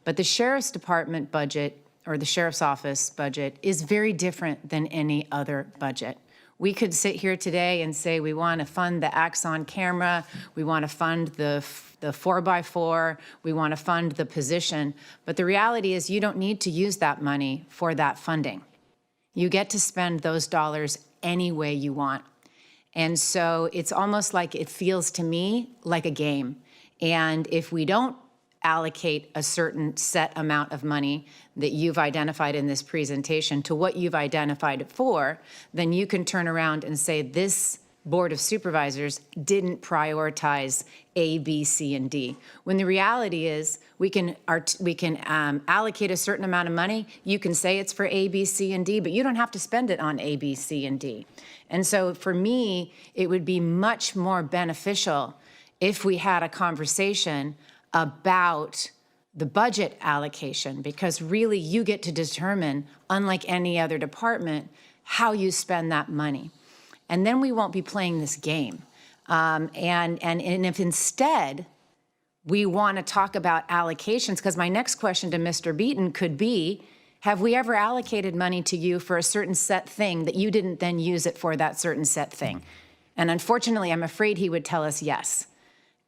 But the Sheriff's Department budget, or the Sheriff's Office budget, is very different than any other budget. We could sit here today and say we want to fund the Axon camera, we want to fund the 4x4, we want to fund the position, but the reality is you don't need to use that money for that funding. You get to spend those dollars any way you want. And so it's almost like, it feels to me like a game. And if we don't allocate a certain set amount of money that you've identified in this presentation to what you've identified it for, then you can turn around and say this Board of Supervisors didn't prioritize A, B, C, and D. When the reality is we can allocate a certain amount of money, you can say it's for A, B, C, and D, but you don't have to spend it on A, B, C, and D. And so for me, it would be much more beneficial if we had a conversation about the budget allocation, because really you get to determine, unlike any other department, how you spend that money. And then we won't be playing this game. And if instead we want to talk about allocations, because my next question to Mr. Beaton could be, have we ever allocated money to you for a certain set thing that you didn't then use it for that certain set thing? And unfortunately, I'm afraid he would tell us yes.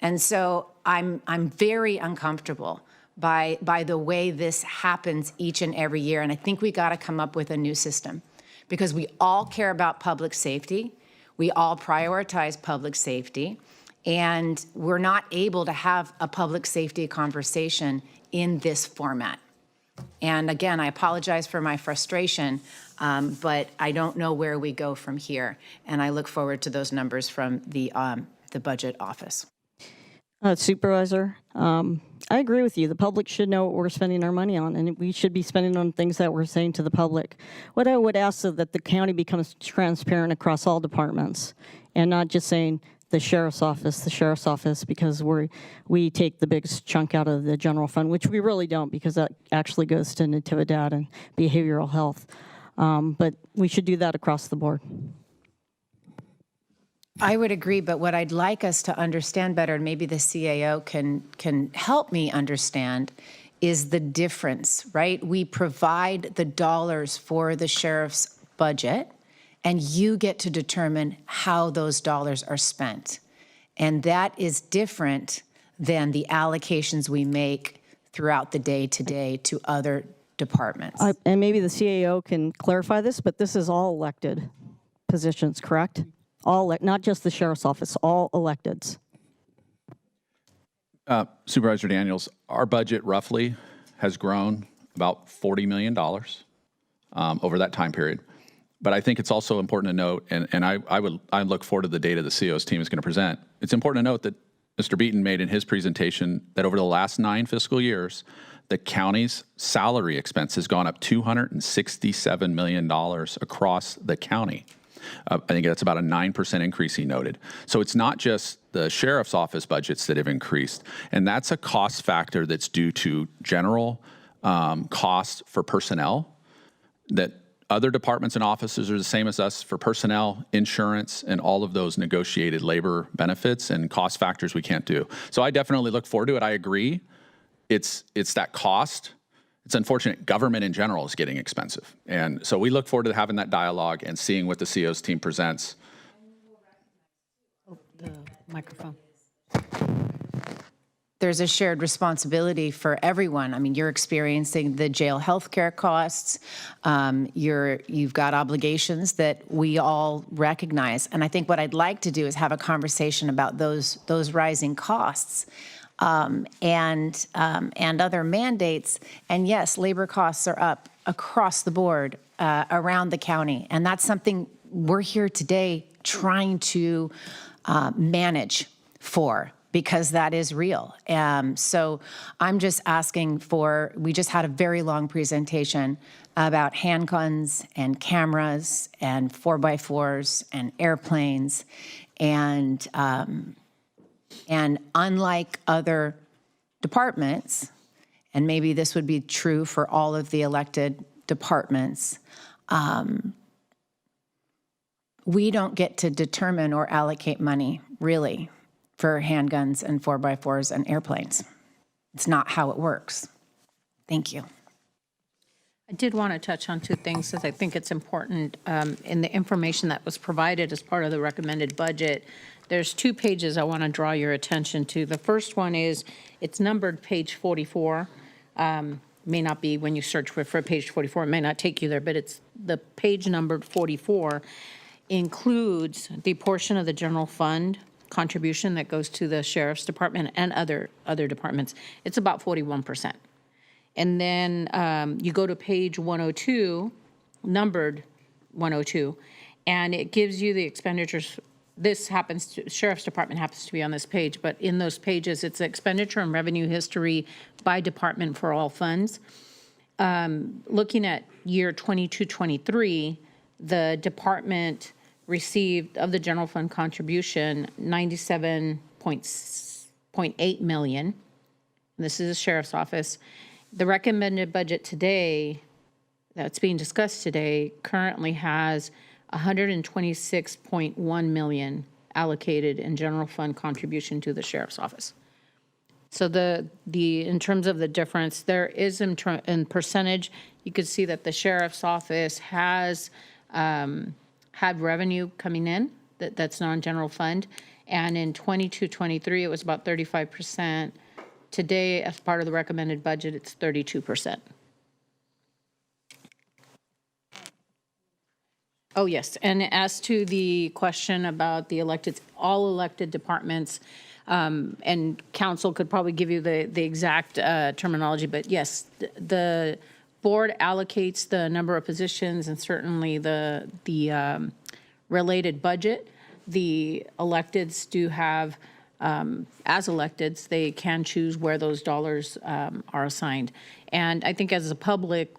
And so I'm very uncomfortable by the way this happens each and every year. And I think we got to come up with a new system, because we all care about public safety. We all prioritize public safety. And we're not able to have a public safety conversation in this format. And again, I apologize for my frustration, but I don't know where we go from here. And I look forward to those numbers from the budget office. Supervisor, I agree with you. The public should know what we're spending our money on, and we should be spending on things that we're saying to the public. What I would ask is that the county becomes transparent across all departments and not just saying the sheriff's office, because we take the biggest chunk out of the general fund, which we really don't, because that actually goes to Natividad and behavioral health. But we should do that across the board. I would agree, but what I'd like us to understand better, and maybe the CAO can help me understand, is the difference, right? We provide the dollars for the sheriff's budget, and you get to determine how those dollars are spent. And that is different than the allocations we make throughout the day to other departments. And maybe the CAO can clarify this, but this is all elected positions, correct? Not just the sheriff's office, all electeds. Supervisor Daniels, our budget roughly has grown about $40 million over that time period. But I think it's also important to note, and I look forward to the data the CO's team is going to present. It's important to note that Mr. Beaton made in his presentation that over the last 9 fiscal years, the county's salary expense has gone up $267 million across the county. I think that's about a 9% increase, he noted. So it's not just the sheriff's office budgets that have increased, and that's a cost factor that's due to general cost for personnel, that other departments and offices are the same as us for personnel, insurance, and all of those negotiated labor benefits and cost factors we can't do. So I definitely look forward to it. I agree. It's that cost. It's unfortunate government in general is getting expensive. And so we look forward to having that dialogue and seeing what the CO's team presents. Oh, the microphone. There's a shared responsibility for everyone. I mean, you're experiencing the jail healthcare costs. You've got obligations that we all recognize. And I think what I'd like to do is have a conversation about those rising costs. And other mandates. And yes, labor costs are up across the board around the county. And that's something we're here today trying to manage for, because that is real. So I'm just asking we just had a very long presentation about handguns and cameras and 4x4s and airplanes. And unlike other departments, and maybe this would be true for all of the elected departments, we don't get to determine or allocate money, really, for handguns and 4x4s and airplanes. It's not how it works. Thank you. I did want to touch on 2 things, because I think it's important in the information that was provided as part of the recommended budget. There's 2 pages I want to draw your attention to. The first one is, it's numbered page 44. May not be when you search for page 44, it may not take you there, but it's the page numbered 44 includes the portion of the general fund contribution that goes to the sheriff's department and other departments. It's about 41%. And then you go to page 102, numbered 102, and it gives you the expenditures. This happens to, Sheriff's Department happens to be on this page, but in those pages, it's expenditure and revenue history by department for all funds. Looking at year 22-23, the department received of the general fund contribution 97.8 million. This is the sheriff's office. The recommended budget today, that's being discussed today, currently has 126.1 million allocated in general fund contribution to the sheriff's office. So in terms of the difference, there is in percentage, you could see that the sheriff's office has had revenue coming in that's non-general fund, and in 22-23 it was about 35%. Today, as part of the recommended budget, it's 32%. Oh, yes, and as to the question about the elected, all elected departments, and council could probably give you the exact terminology, but yes, the board allocates the number of positions and certainly the related budget. The electeds do have as electeds, they can choose where those dollars are assigned. And I think as a public,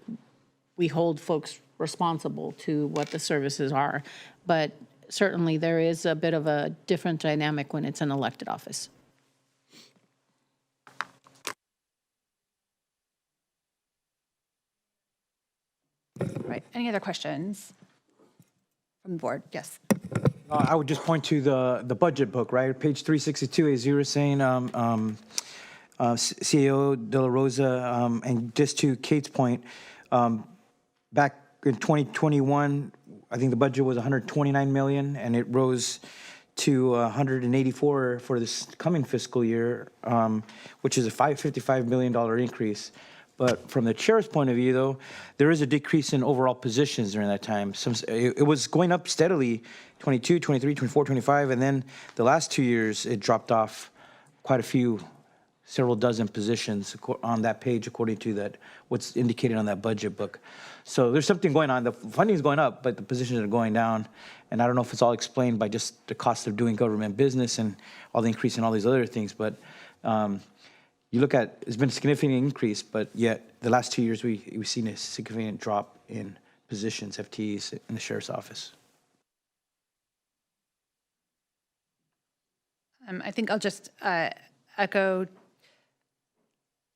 we hold folks responsible to what the services are. But certainly there is a bit of a different dynamic when it's an elected office. Right. Any other questions from the board? Yes. I would just point to the budget book, right? Page 362, as you were saying, CEO De La Rosa, and just to Kate's point, back in 2021, I think the budget was 129 million, and it rose to 184 for this coming fiscal year, which is a $55 million increase. But from the chair's point of view, though, there is a decrease in overall positions during that time. It was going up steadily, 22, 23, 24, 25, and then the last 2 years, it dropped off quite a few, several dozen positions on that page, according to that what's indicated on that budget book. So there's something going on. The funding is going up, but the positions are going down. And I don't know if it's all explained by just the cost of doing government business and all the increase in all these other things, but you look at, it's been a significant increase, but yet the last 2 years we've seen a significant drop in positions, FTEs in the sheriff's office. I think I'll just echo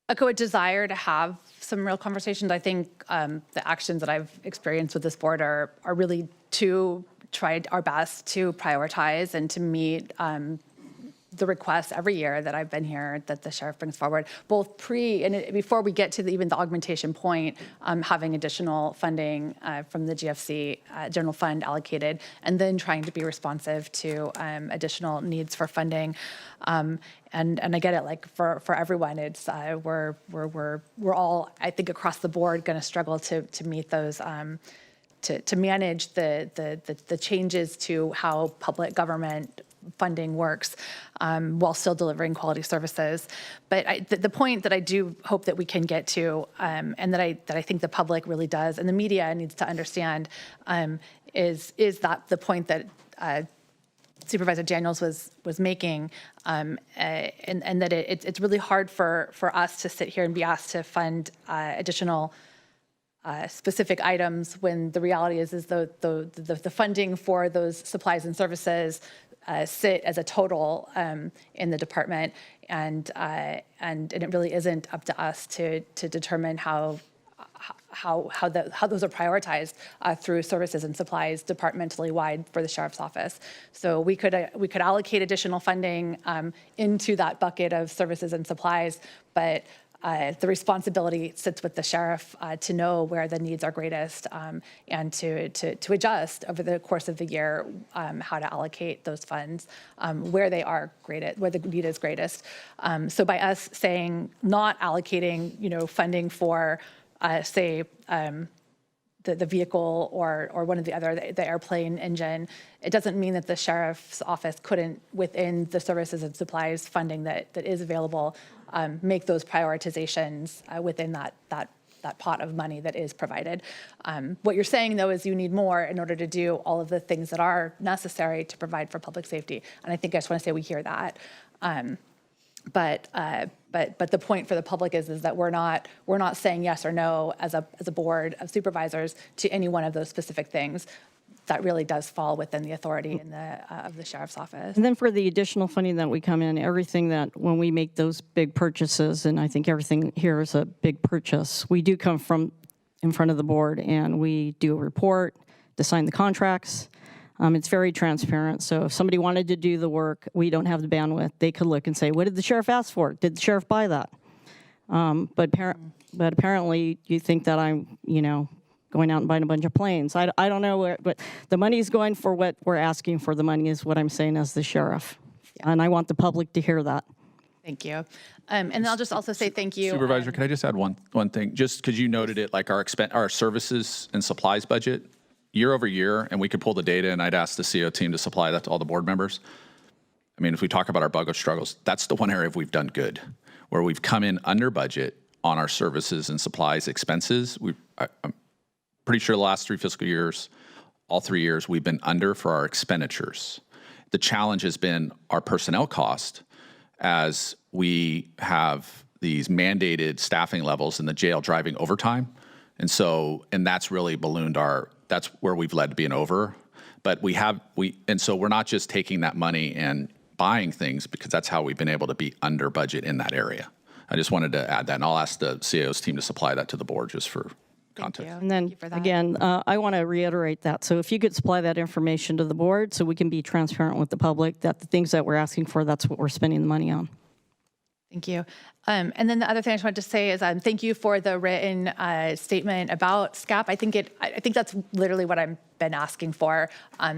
a desire to have some real conversations. I think the actions that I've experienced with this board are really to try our best to prioritize and to meet the requests every year that I've been here that the sheriff brings forward, both before we get to even the augmentation point, having additional funding from the GFC general fund allocated, and then trying to be responsive to additional needs for funding. And I get it, like for everyone, it's we're all, I think, across the board going to struggle to meet those. To manage the changes to how public government funding works while still delivering quality services. But the point that I do hope that we can get to, and that I think the public really does, and the media needs to understand, is that the point that Supervisor Daniels was making, and that it's really hard for us to sit here and be asked to fund additional specific items when the reality is the funding for those supplies and services sit as a total in the department, and it really isn't up to us to determine how those are prioritized through services and supplies departmentally wide for the sheriff's office. So we could allocate additional funding into that bucket of services and supplies, but the responsibility sits with the sheriff to know where the needs are greatest and to adjust over the course of the year how to allocate those funds where they are greatest, where the need is greatest. So by us saying not allocating, funding for, say, the vehicle or one of the other, the airplane engine, it doesn't mean that the sheriff's office couldn't, within the services and supplies funding that is available, make those prioritizations within that pot of money that is provided. What you're saying, though, is you need more in order to do all of the things that are necessary to provide for public safety. And I think I just want to say we hear that. But the point for the public is that we're not saying yes or no as a board of supervisors to any one of those specific things. That really does fall within the authority of the sheriff's office. And then for the additional funding that we come in, everything that when we make those big purchases, and I think everything here is a big purchase, we do come from in front of the board and we do a report to sign the contracts. It's very transparent. So if somebody wanted to do the work, we don't have the bandwidth. They could look and say, what did the sheriff ask for? Did the sheriff buy that? But apparently you think that I'm, going out and buying a bunch of planes. I don't know where, but the money is going for what we're asking for. The money is what I'm saying as the sheriff. Yeah. And I want the public to hear that. Thank you. And I'll just also say thank you. Supervisor, can I just add one thing? Just because you noted it, like our services and supplies budget, year over year, and we could pull the data, and I'd ask the CEO team to supply that to all the board members. I mean, if we talk about our budget struggles, that's the one area we've done good, where we've come in under budget on our services and supplies expenses. I'm pretty sure the last 3 fiscal years, all 3 years, we've been under for our expenditures. The challenge has been our personnel cost. as we have these mandated staffing levels in the jail driving overtime. And that's really ballooned that's where we've led to being over. But so we're not just taking that money and buying things, because that's how we've been able to be under budget in that area. I just wanted to add that, and I'll ask the CAO's team to supply that to the board just for context. And then, again, I want to reiterate that. So if you could supply that information to the board so we can be transparent with the public that the things that we're asking for, that's what we're spending the money on. Thank you. And then the other thing I just wanted to say is thank you for the written statement about SCAP. I think that's literally what I've been asking for,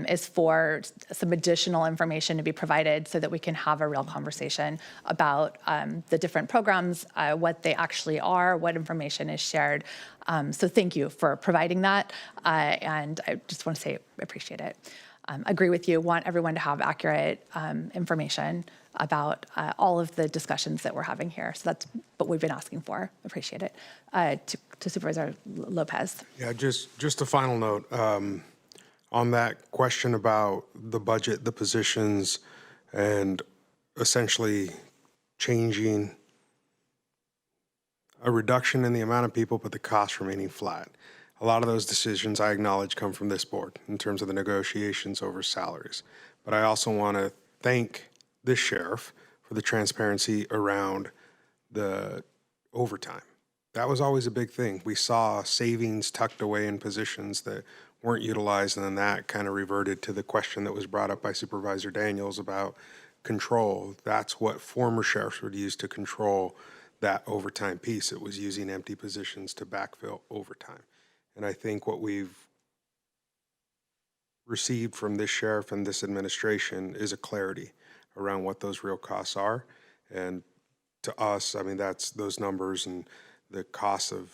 is for some additional information to be provided so that we can have a real conversation about the different programs, what they actually are, what information is shared. So thank you for providing that. And I just want to say I appreciate it. Agree with you, want everyone to have accurate information about all of the discussions that we're having here. So that's what we've been asking for. Appreciate it. To Supervisor Lopez. Yeah, just a final note on that question about the budget, the positions, and essentially changing a reduction in the amount of people, but the cost remaining flat. A lot of those decisions, I acknowledge, come from this board in terms of the negotiations over salaries. But I also want to thank this sheriff for the transparency around the overtime. That was always a big thing. We saw savings tucked away in positions that weren't utilized, and then that kind of reverted to the question that was brought up by Supervisor Daniels about control. That's what former sheriffs would use to control that overtime piece. It was using empty positions to backfill overtime. And I think what we've received from this sheriff and this administration is a clarity around what those real costs are. And to us, I mean, that's those numbers and the costs of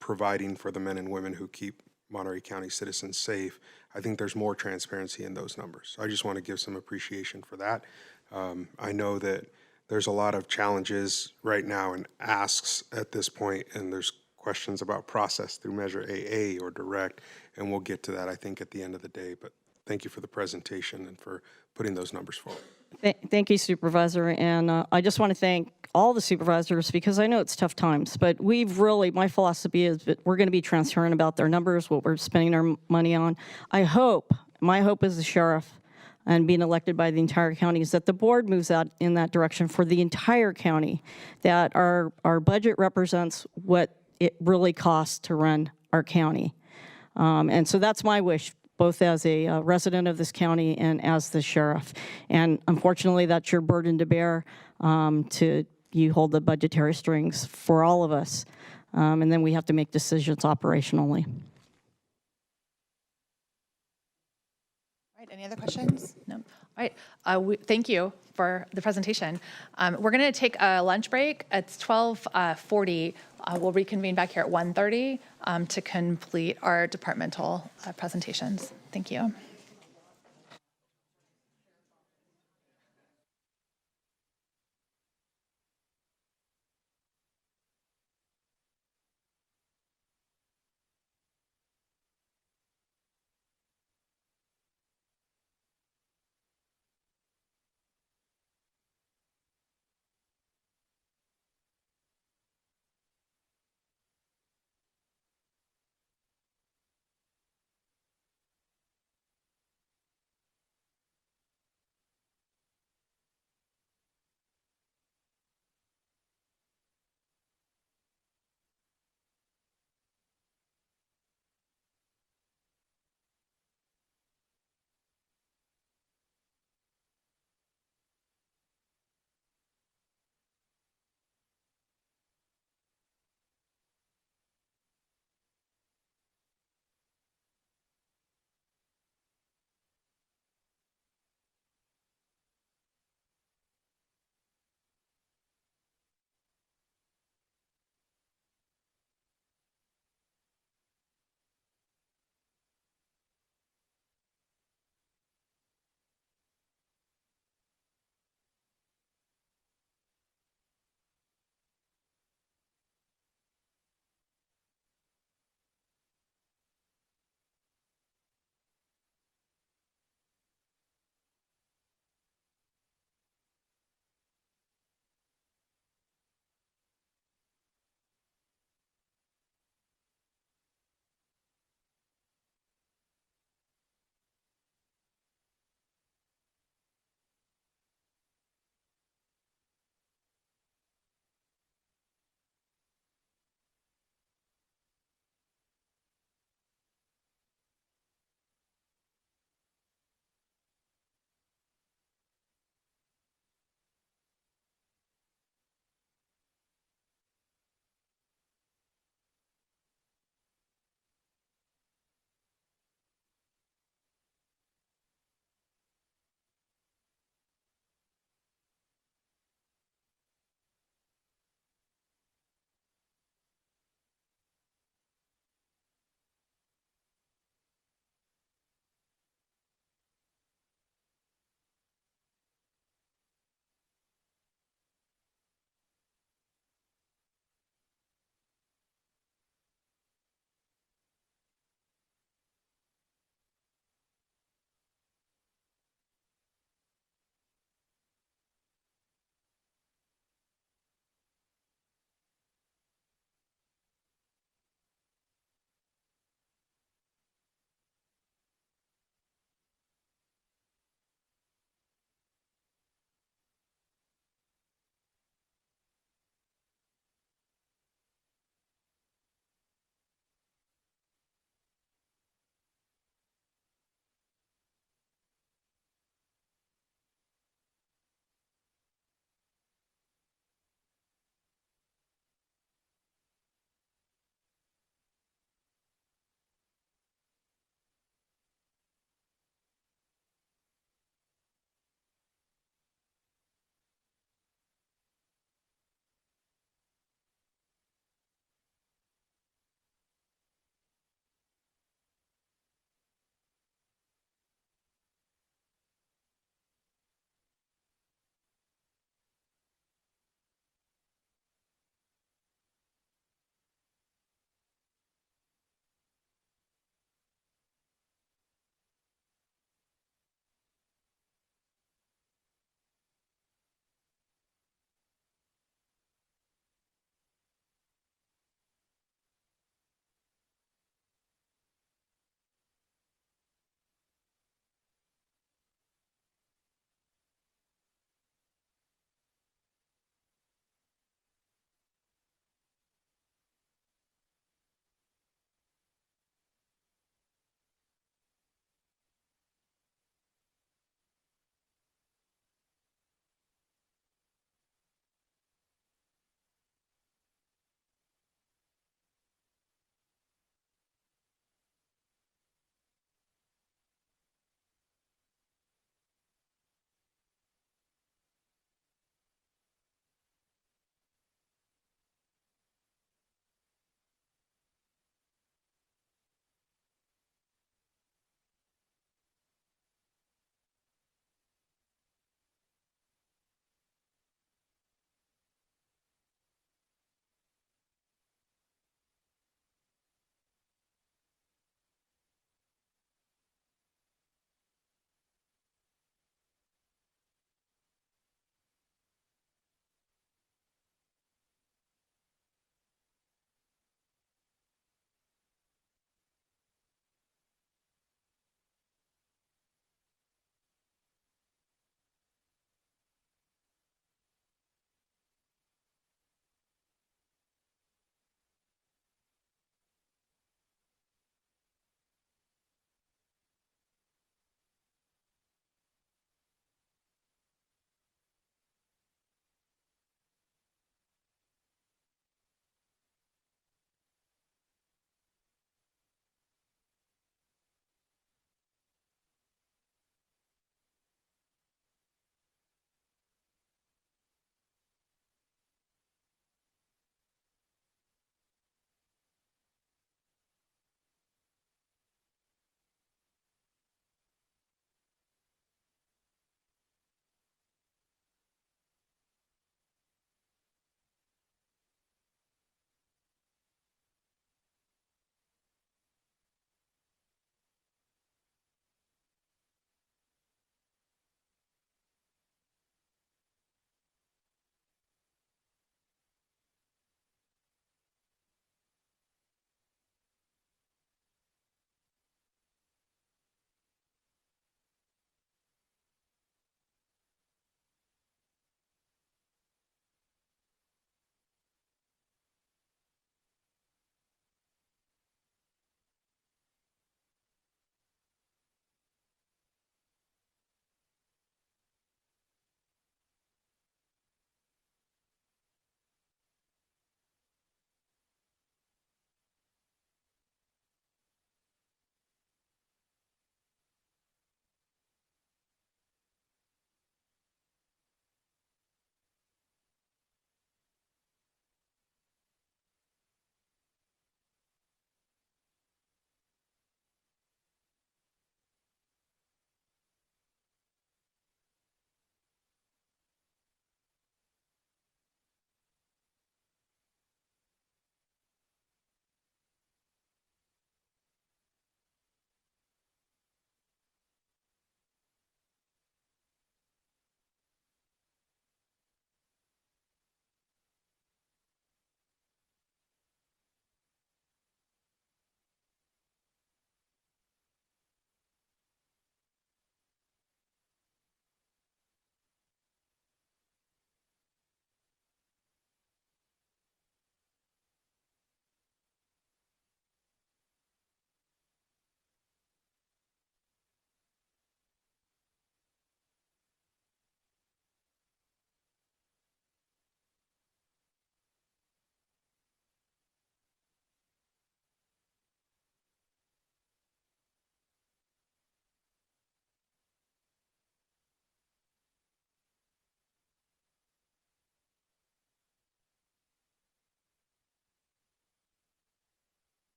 providing for the men and women who keep Monterey County citizens safe. I think there's more transparency in those numbers. I just want to give some appreciation for that. I know that there's a lot of challenges right now and asks at this point, and there's questions about process through Measure AA or direct, and we'll get to that, I think, at the end of the day. But thank you for the presentation and for putting those numbers forward. Thank you, Supervisor. And I just want to thank all the supervisors, because I know it's tough times, but my philosophy is that we're going to be transparent about their numbers, what we're spending our money on. My hope as the sheriff and being elected by the entire county is that the board moves out in that direction for the entire county, that our budget represents what it really costs to run our county. And so that's my wish, both as a resident of this county and as the sheriff. And unfortunately, that's your burden to bear, you hold the budgetary strings for all of us. And then we have to make decisions operationally. All right, any other questions? No. All right, thank you for the presentation. We're going to take a lunch break. It's 12:40. We'll reconvene back here at 1:30 to complete our departmental presentations. Thank you.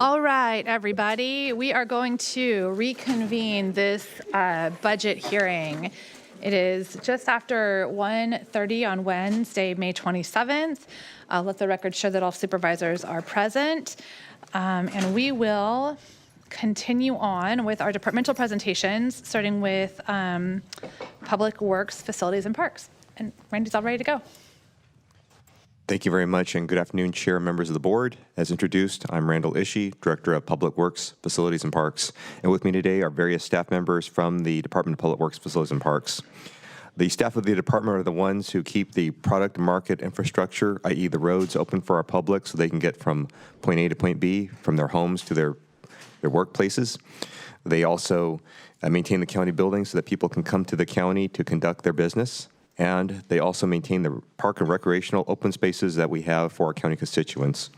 All right, everybody, we are going to reconvene this budget hearing. It is just after 1:30 on Wednesday, May 27th. I'll let the record show that all supervisors are present. And we will continue on with our departmental presentations, starting with Public Works, Facilities, and Parks. And Randy's all ready to go. Thank you very much, and good afternoon, Chair and members of the board. As introduced, I'm Randall Ishii, Director of Public Works, Facilities, and Parks. And with me today are various staff members from the Department of Public Works, Facilities, and Parks. The staff of the department are the ones who keep the product market infrastructure, i.e. the roads, open for our public so they can get from point A to point B, from their homes to their workplaces. They also maintain the county buildings so that people can come to the county to conduct their business. And they also maintain the park and recreational open spaces that we have for our county constituents.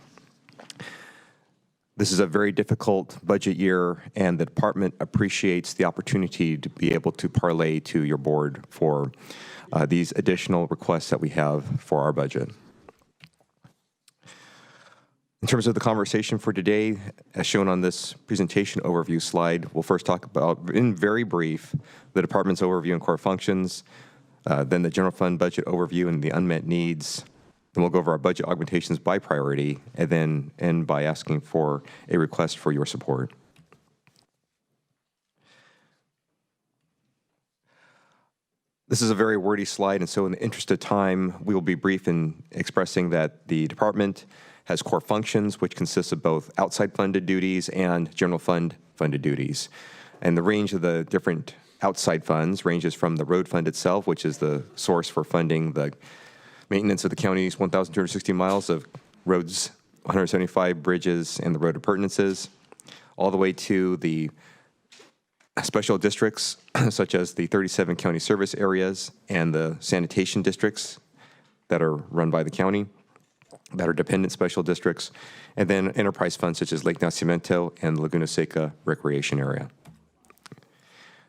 This is a very difficult budget year, and the department appreciates the opportunity to be able to parlay to your board for these additional requests that we have for our budget. In terms of the conversation for today, as shown on this presentation overview slide, we'll first talk about, in very brief, the department's overview and core functions, then the general fund budget overview and the unmet needs. Then we'll go over our budget augmentations by priority, and then end by asking for a request for your support. This is a very wordy slide, and so in the interest of time, we will be brief in expressing that the department has core functions, which consists of both outside funded duties and general fund funded duties. And the range of the different outside funds ranges from the road fund itself, which is the source for funding the maintenance of the county's 1,260 miles of roads, 175 bridges, and the road appurtenances, all the way to the special districts, such as the 37 county service areas and the sanitation districts that are run by the county, that are dependent special districts, and then enterprise funds such as Lake Nacimiento and Laguna Seca recreation area.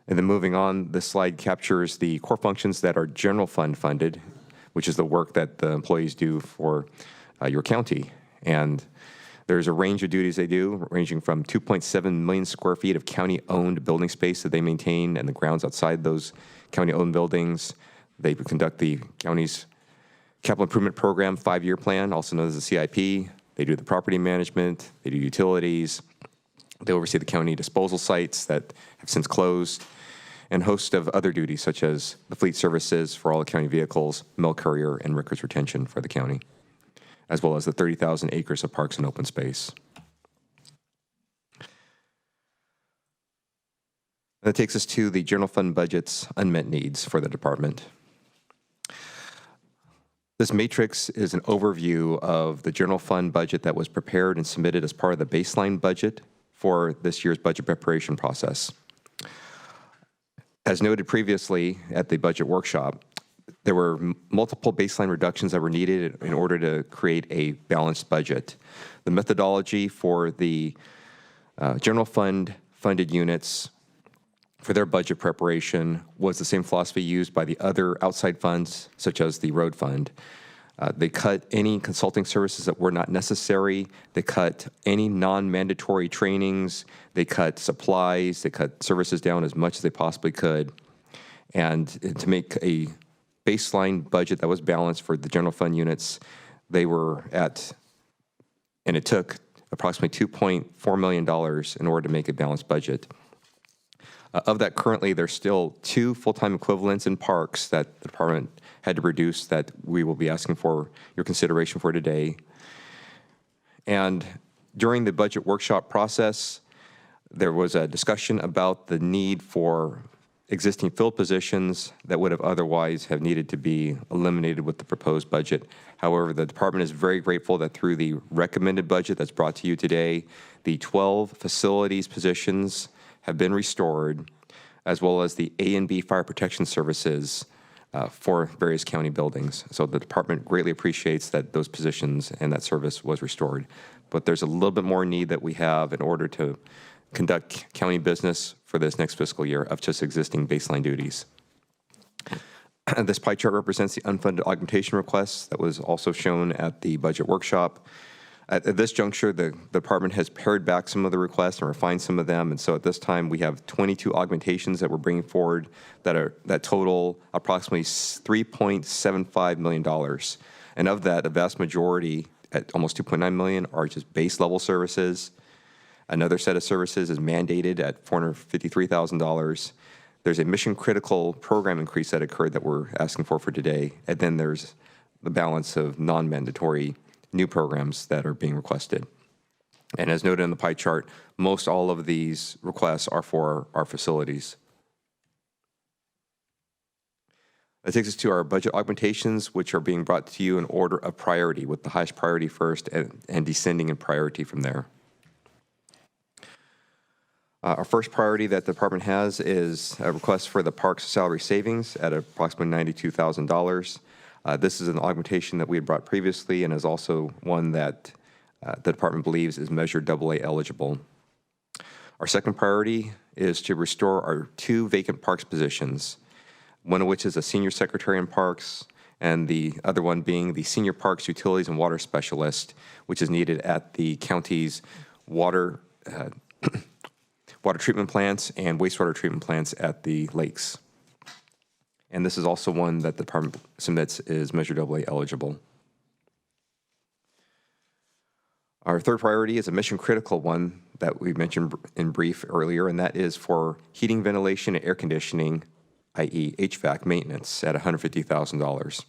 And then moving on, this slide captures the core functions that are general fund funded, which is the work that the employees do for your county. And there's a range of duties they do, ranging from 2.7 million square feet of county-owned building space that they maintain and the grounds outside those county-owned buildings. They conduct the county's capital improvement program 5-year plan, also known as the CIP. They do the property management, they do utilities, they oversee the county disposal sites that have since closed, and a host of other duties such as the fleet services for all the county vehicles, mail courier, and records retention for the county, as well as the 30,000 acres of parks and open space. That takes us to the general fund budget's unmet needs for the department. This matrix is an overview of the general fund budget that was prepared and submitted as part of the baseline budget for this year's budget preparation process. As noted previously at the budget workshop, there were multiple baseline reductions that were needed in order to create a balanced budget. The methodology for the general fund funded units for their budget preparation was the same philosophy used by the other outside funds, such as the road fund. They cut any consulting services that were not necessary. They cut any non-mandatory trainings. They cut supplies. They cut services down as much as they possibly could. And to make a baseline budget that was balanced for the general fund units, they were at, and it took approximately $2.4 million in order to make a balanced budget. Of that, currently, there's still 2 full-time equivalents in parks that the department had to reduce that we will be asking for your consideration for today. And during the budget workshop process, there was a discussion about the need for existing filled positions that would have otherwise have needed to be eliminated with the proposed budget. However, the department is very grateful that through the recommended budget that's brought to you today, the 12 facilities positions have been restored, as well as the A and B fire protection services for various county buildings. So the department greatly appreciates that those positions and that service was restored. But there's a little bit more need that we have in order to conduct county business for this next fiscal year of just existing baseline duties. This pie chart represents the unfunded augmentation requests that was also shown at the budget workshop. At this juncture, the department has pared back some of the requests and refined some of them, and so at this time we have 22 augmentations that we're bringing forward that total approximately $3.75 million. And of that, a vast majority, at almost $2.9 million, are just base level services. Another set of services is mandated at $453,000. There's a mission critical program increase that occurred that we're asking for today, and then there's the balance of non-mandatory new programs that are being requested. And as noted in the pie chart, most all of these requests are for our facilities. That takes us to our budget augmentations, which are being brought to you in order of priority, with the highest priority first and descending in priority from there. Our first priority that the department has is a request for the parks salary savings at approximately $92,000. This is an augmentation that we had brought previously and is also one that the department believes is Measure AA eligible. Our second priority is to restore our 2 vacant parks positions, one of which is a senior secretary in parks, and the other one being the senior parks utilities and water specialist, which is needed at the county's water treatment plants and wastewater treatment plants at the lakes. And this is also one that the department submits is Measure AA eligible. Our third priority is a mission critical one that we mentioned in brief earlier, and that is for heating, ventilation, and air conditioning, i.e. HVAC maintenance at $150,000.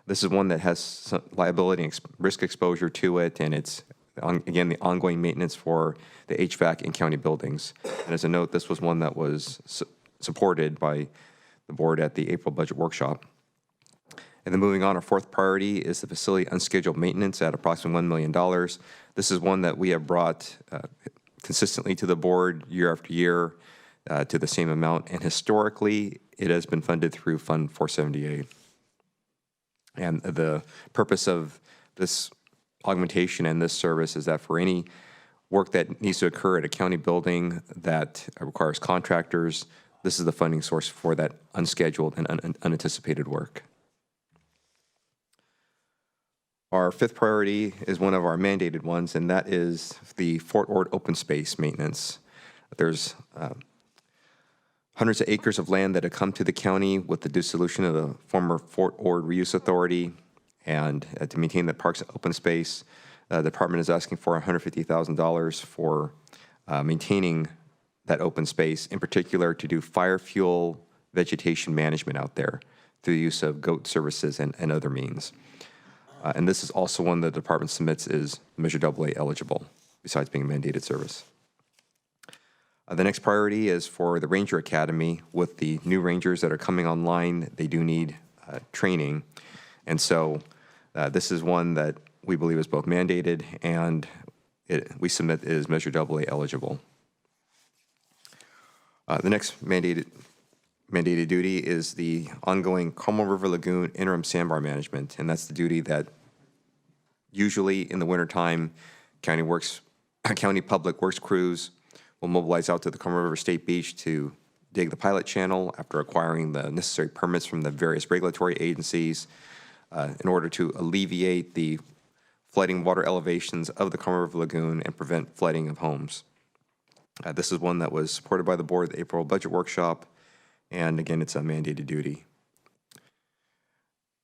This is one that has some liability and risk exposure to it, and it's, again, the ongoing maintenance for the HVAC in county buildings. And as a note, this was one that was supported by the board at the April budget workshop. And then moving on, our fourth priority is the facility unscheduled maintenance at approximately $1 million. This is one that we have brought consistently to the board year after year to the same amount. And historically, it has been funded through Fund 478. And the purpose of this augmentation and this service is that for any work that needs to occur at a county building that requires contractors, this is the funding source for that unscheduled and unanticipated work. Our fifth priority is one of our mandated ones, and that is the Fort Ord open space maintenance. There's hundreds of acres of land that have come to the county with the dissolution of the former Fort Ord Reuse Authority, and to maintain the park's open space, the department is asking for $150,000 for maintaining that open space, in particular to do fire fuel vegetation management out there through the use of goat services and other means. And this is also one the department submits is Measure AA eligible, besides being a mandated service. The next priority is for the Ranger Academy. With the new Rangers that are coming online, they do need training. And so this is one that we believe is both mandated and we submit is Measure AA eligible. The next mandated duty is the ongoing Carmel River Lagoon interim sandbar management, and that's the duty that usually in the wintertime, county public works crews will mobilize out to the Carmel River State Beach to dig the pilot channel after acquiring the necessary permits from the various regulatory agencies in order to alleviate the flooding water elevations of the Carmel River Lagoon and prevent flooding of homes. This is one that was supported by the board at the April budget workshop, and again, it's a mandated duty.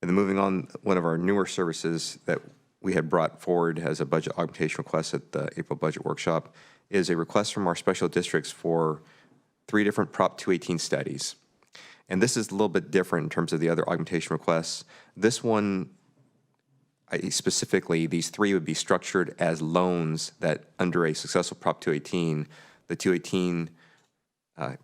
And then moving on, one of our newer services that we had brought forward as a budget augmentation request at the April budget workshop is a request from our special districts for 3 different Prop 218 studies. And this is a little bit different in terms of the other augmentation requests. This one, specifically, these 3 would be structured as loans that under a successful Prop 218, the 218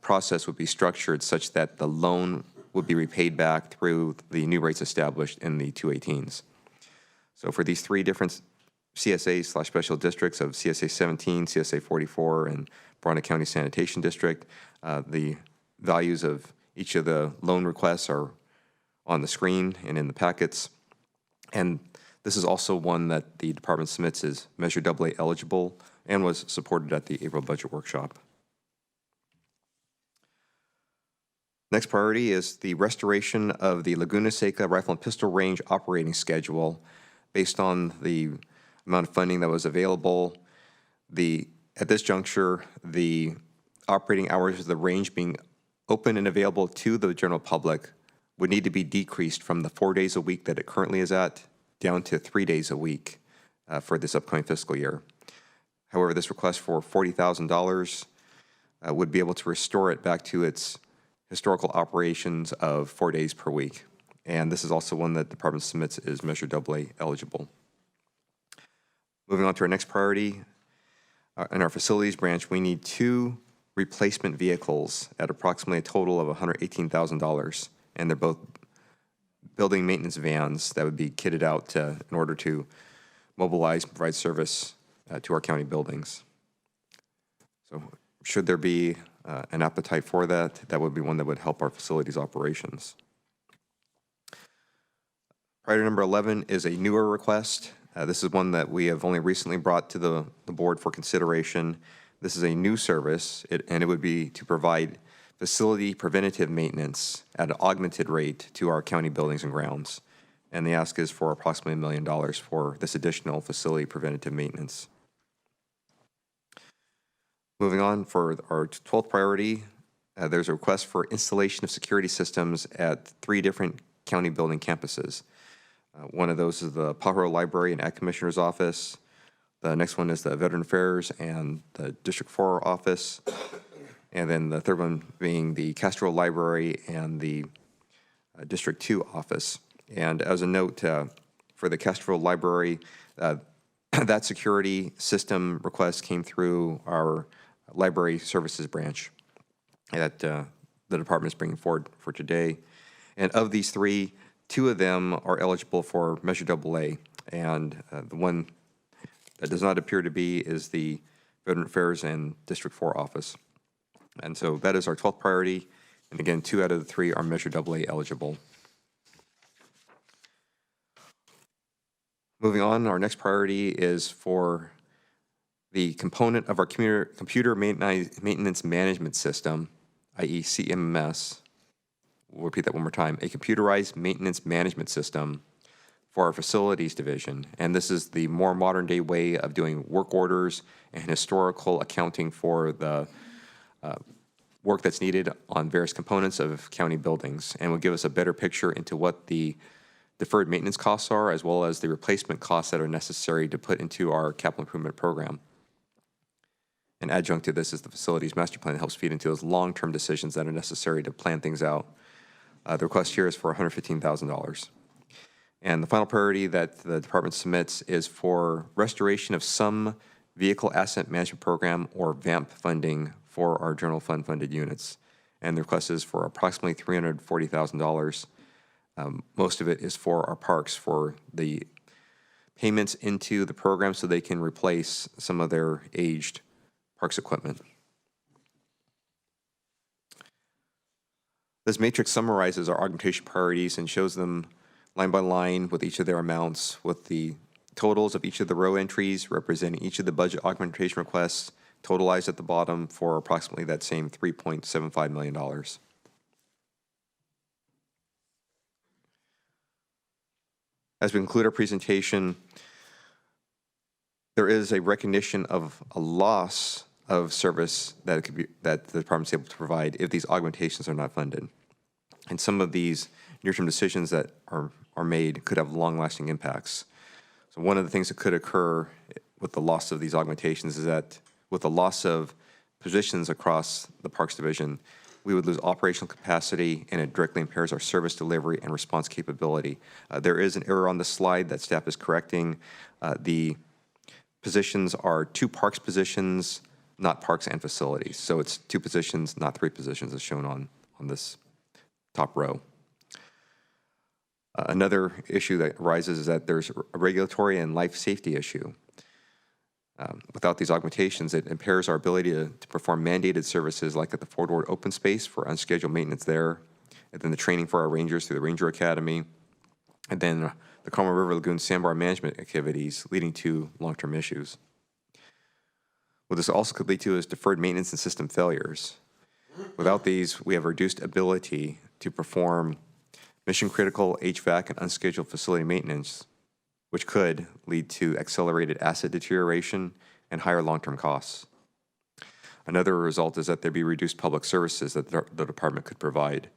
process would be structured such that the loan would be repaid back through the new rates established in the 218s. So for these 3 different CSA/special districts of CSA 17, CSA 44, and Bronte County Sanitation District, the values of each of the loan requests are on the screen and in the packets. And this is also one that the department submits as Measure AA eligible and was supported at the April budget workshop. Next priority is the restoration of the Laguna Seca Rifle and Pistol Range operating schedule based on the amount of funding that was available. At this juncture, the operating hours of the range being open and available to the general public would need to be decreased from the 4 days a week that it currently is at down to 3 days a week for this upcoming fiscal year. However, this request for $40,000 would be able to restore it back to its historical operations of 4 days per week. And this is also one that the department submits is Measure AA eligible. Moving on to our next priority, in our facilities branch, we need 2 replacement vehicles at approximately a total of $118,000. And they're both building maintenance vans that would be kitted out in order to mobilize and provide service to our county buildings. So should there be an appetite for that, that would be one that would help our facilities operations. Priority number 11 is a newer request. This is one that we have only recently brought to the board for consideration. This is a new service, and it would be to provide facility preventative maintenance at an augmented rate to our county buildings and grounds. And the ask is for approximately $1 million for this additional facility preventative maintenance. Moving on, for our 12th priority, there's a request for installation of security systems at 3 different county building campuses. One of those is the Pajaro Library and Ag Commissioner's Office. The next one is the Veteran Affairs and the District 4 office. And then the third one being the Castro Library and the District 2 office. And as a note, for the Castro Library, that security system request came through our library services branch that the department is bringing forward for today. And of these 3, 2 of them are eligible for Measure AA, and the one that does not appear to be is the Veteran Affairs and District 4 office. And so that is our 12th priority, and again, 2 out of the 3 are Measure AA eligible. Moving on, our next priority is for the component of our computer maintenance management system, i.e. CMMS. We'll repeat that one more time. A computerized maintenance management system for our facilities division. And this is the more modern day way of doing work orders and historical accounting for the work that's needed on various components of county buildings, and will give us a better picture into what the deferred maintenance costs are, as well as the replacement costs that are necessary to put into our capital improvement program. An adjunct to this is the facilities master plan that helps feed into those long-term decisions that are necessary to plan things out. The request here is for $115,000. And the final priority that the department submits is for restoration of some vehicle asset management program or VAMP funding for our general fund funded units. And the request is for approximately $340,000. Most of it is for our parks, for the payments into the program so they can replace some of their aged parks equipment. This matrix summarizes our augmentation priorities and shows them line by line with each of their amounts, with the totals of each of the row entries representing each of the budget augmentation requests totalized at the bottom for approximately that same $3.75 million. As we conclude our presentation, there is a recognition of a loss of service that the department is able to provide if these augmentations are not funded. And some of these near-term decisions that are made could have long-lasting impacts. So one of the things that could occur with the loss of these augmentations is that with the loss of positions across the Parks Division, we would lose operational capacity, and it directly impairs our service delivery and response capability. There is an error on the slide that staff is correcting. The positions are 2 parks positions, not parks and facilities. So it's 2 positions, not 3 positions, as shown on this top row. Another issue that arises is that there's a regulatory and life safety issue. Without these augmentations, it impairs our ability to perform mandated services like at the Fort Ord Open Space for unscheduled maintenance there, and then the training for our rangers through the Ranger Academy, and then the Carmel River Lagoon sandbar management activities, leading to long-term issues. What this also could lead to is deferred maintenance and system failures. Without these, we have reduced ability to perform mission-critical HVAC and unscheduled facility maintenance, which could lead to accelerated asset deterioration and higher long-term costs. Another result is that there be reduced public services that the department could provide.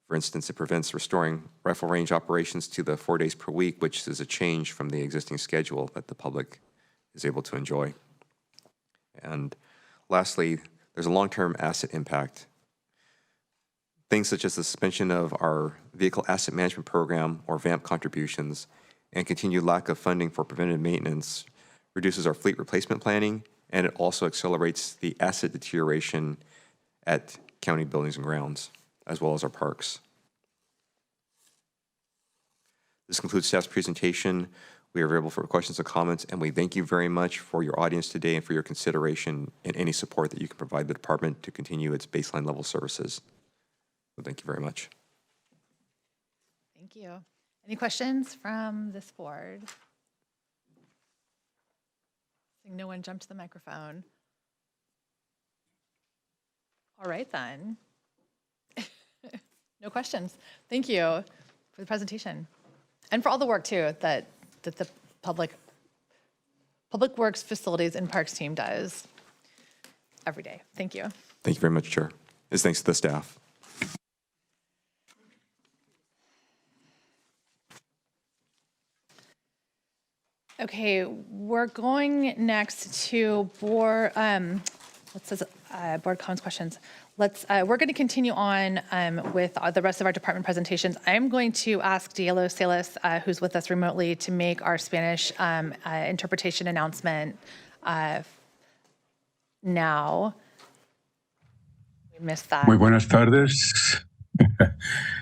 For instance, it prevents restoring rifle range operations to the 4 days per week, which is a change from the existing schedule that the public is able to enjoy. And lastly, there's a long-term asset impact. Things such as the suspension of our Vehicle Asset Management Program, or VAMP contributions, and continued lack of funding for preventive maintenance reduces our fleet replacement planning, and it also accelerates the asset deterioration at county buildings and grounds, as well as our parks. This concludes staff's presentation. We are available for questions or comments, and we thank you very much for your audience today and for your consideration and any support that you can provide the department to continue its baseline level services. So thank you very much. Thank you. Any questions from this board? Seeing no one jump to the microphone. All right then. No questions. Thank you for the presentation and for all the work too that the Public Works, Facilities, and Parks team does every day. Thank you. Thank you very much, Chair. It's thanks to the staff. Okay, we're going next to board board comments, questions. We're going to continue on with the rest of our department presentations. I'm going to ask Dielo Salas, who's with us remotely, to make our Spanish interpretation announcement now. We missed that. Muy buenas tardes.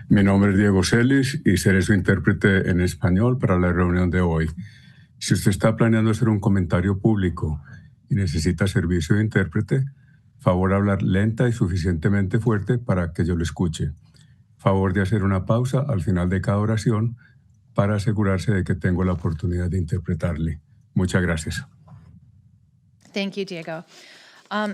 Mi nombre es Diego Celis y seré su intérprete en español para la reunión de hoy. Si usted está planeando hacer un comentario público y necesita servicio de intérprete, favor hablar lenta y suficientemente fuerte para que yo lo escuche. Favor de hacer una pausa al final de cada oración para asegurarse de que tengo la oportunidad de interpretarle. Muchas gracias. Thank you, Diego.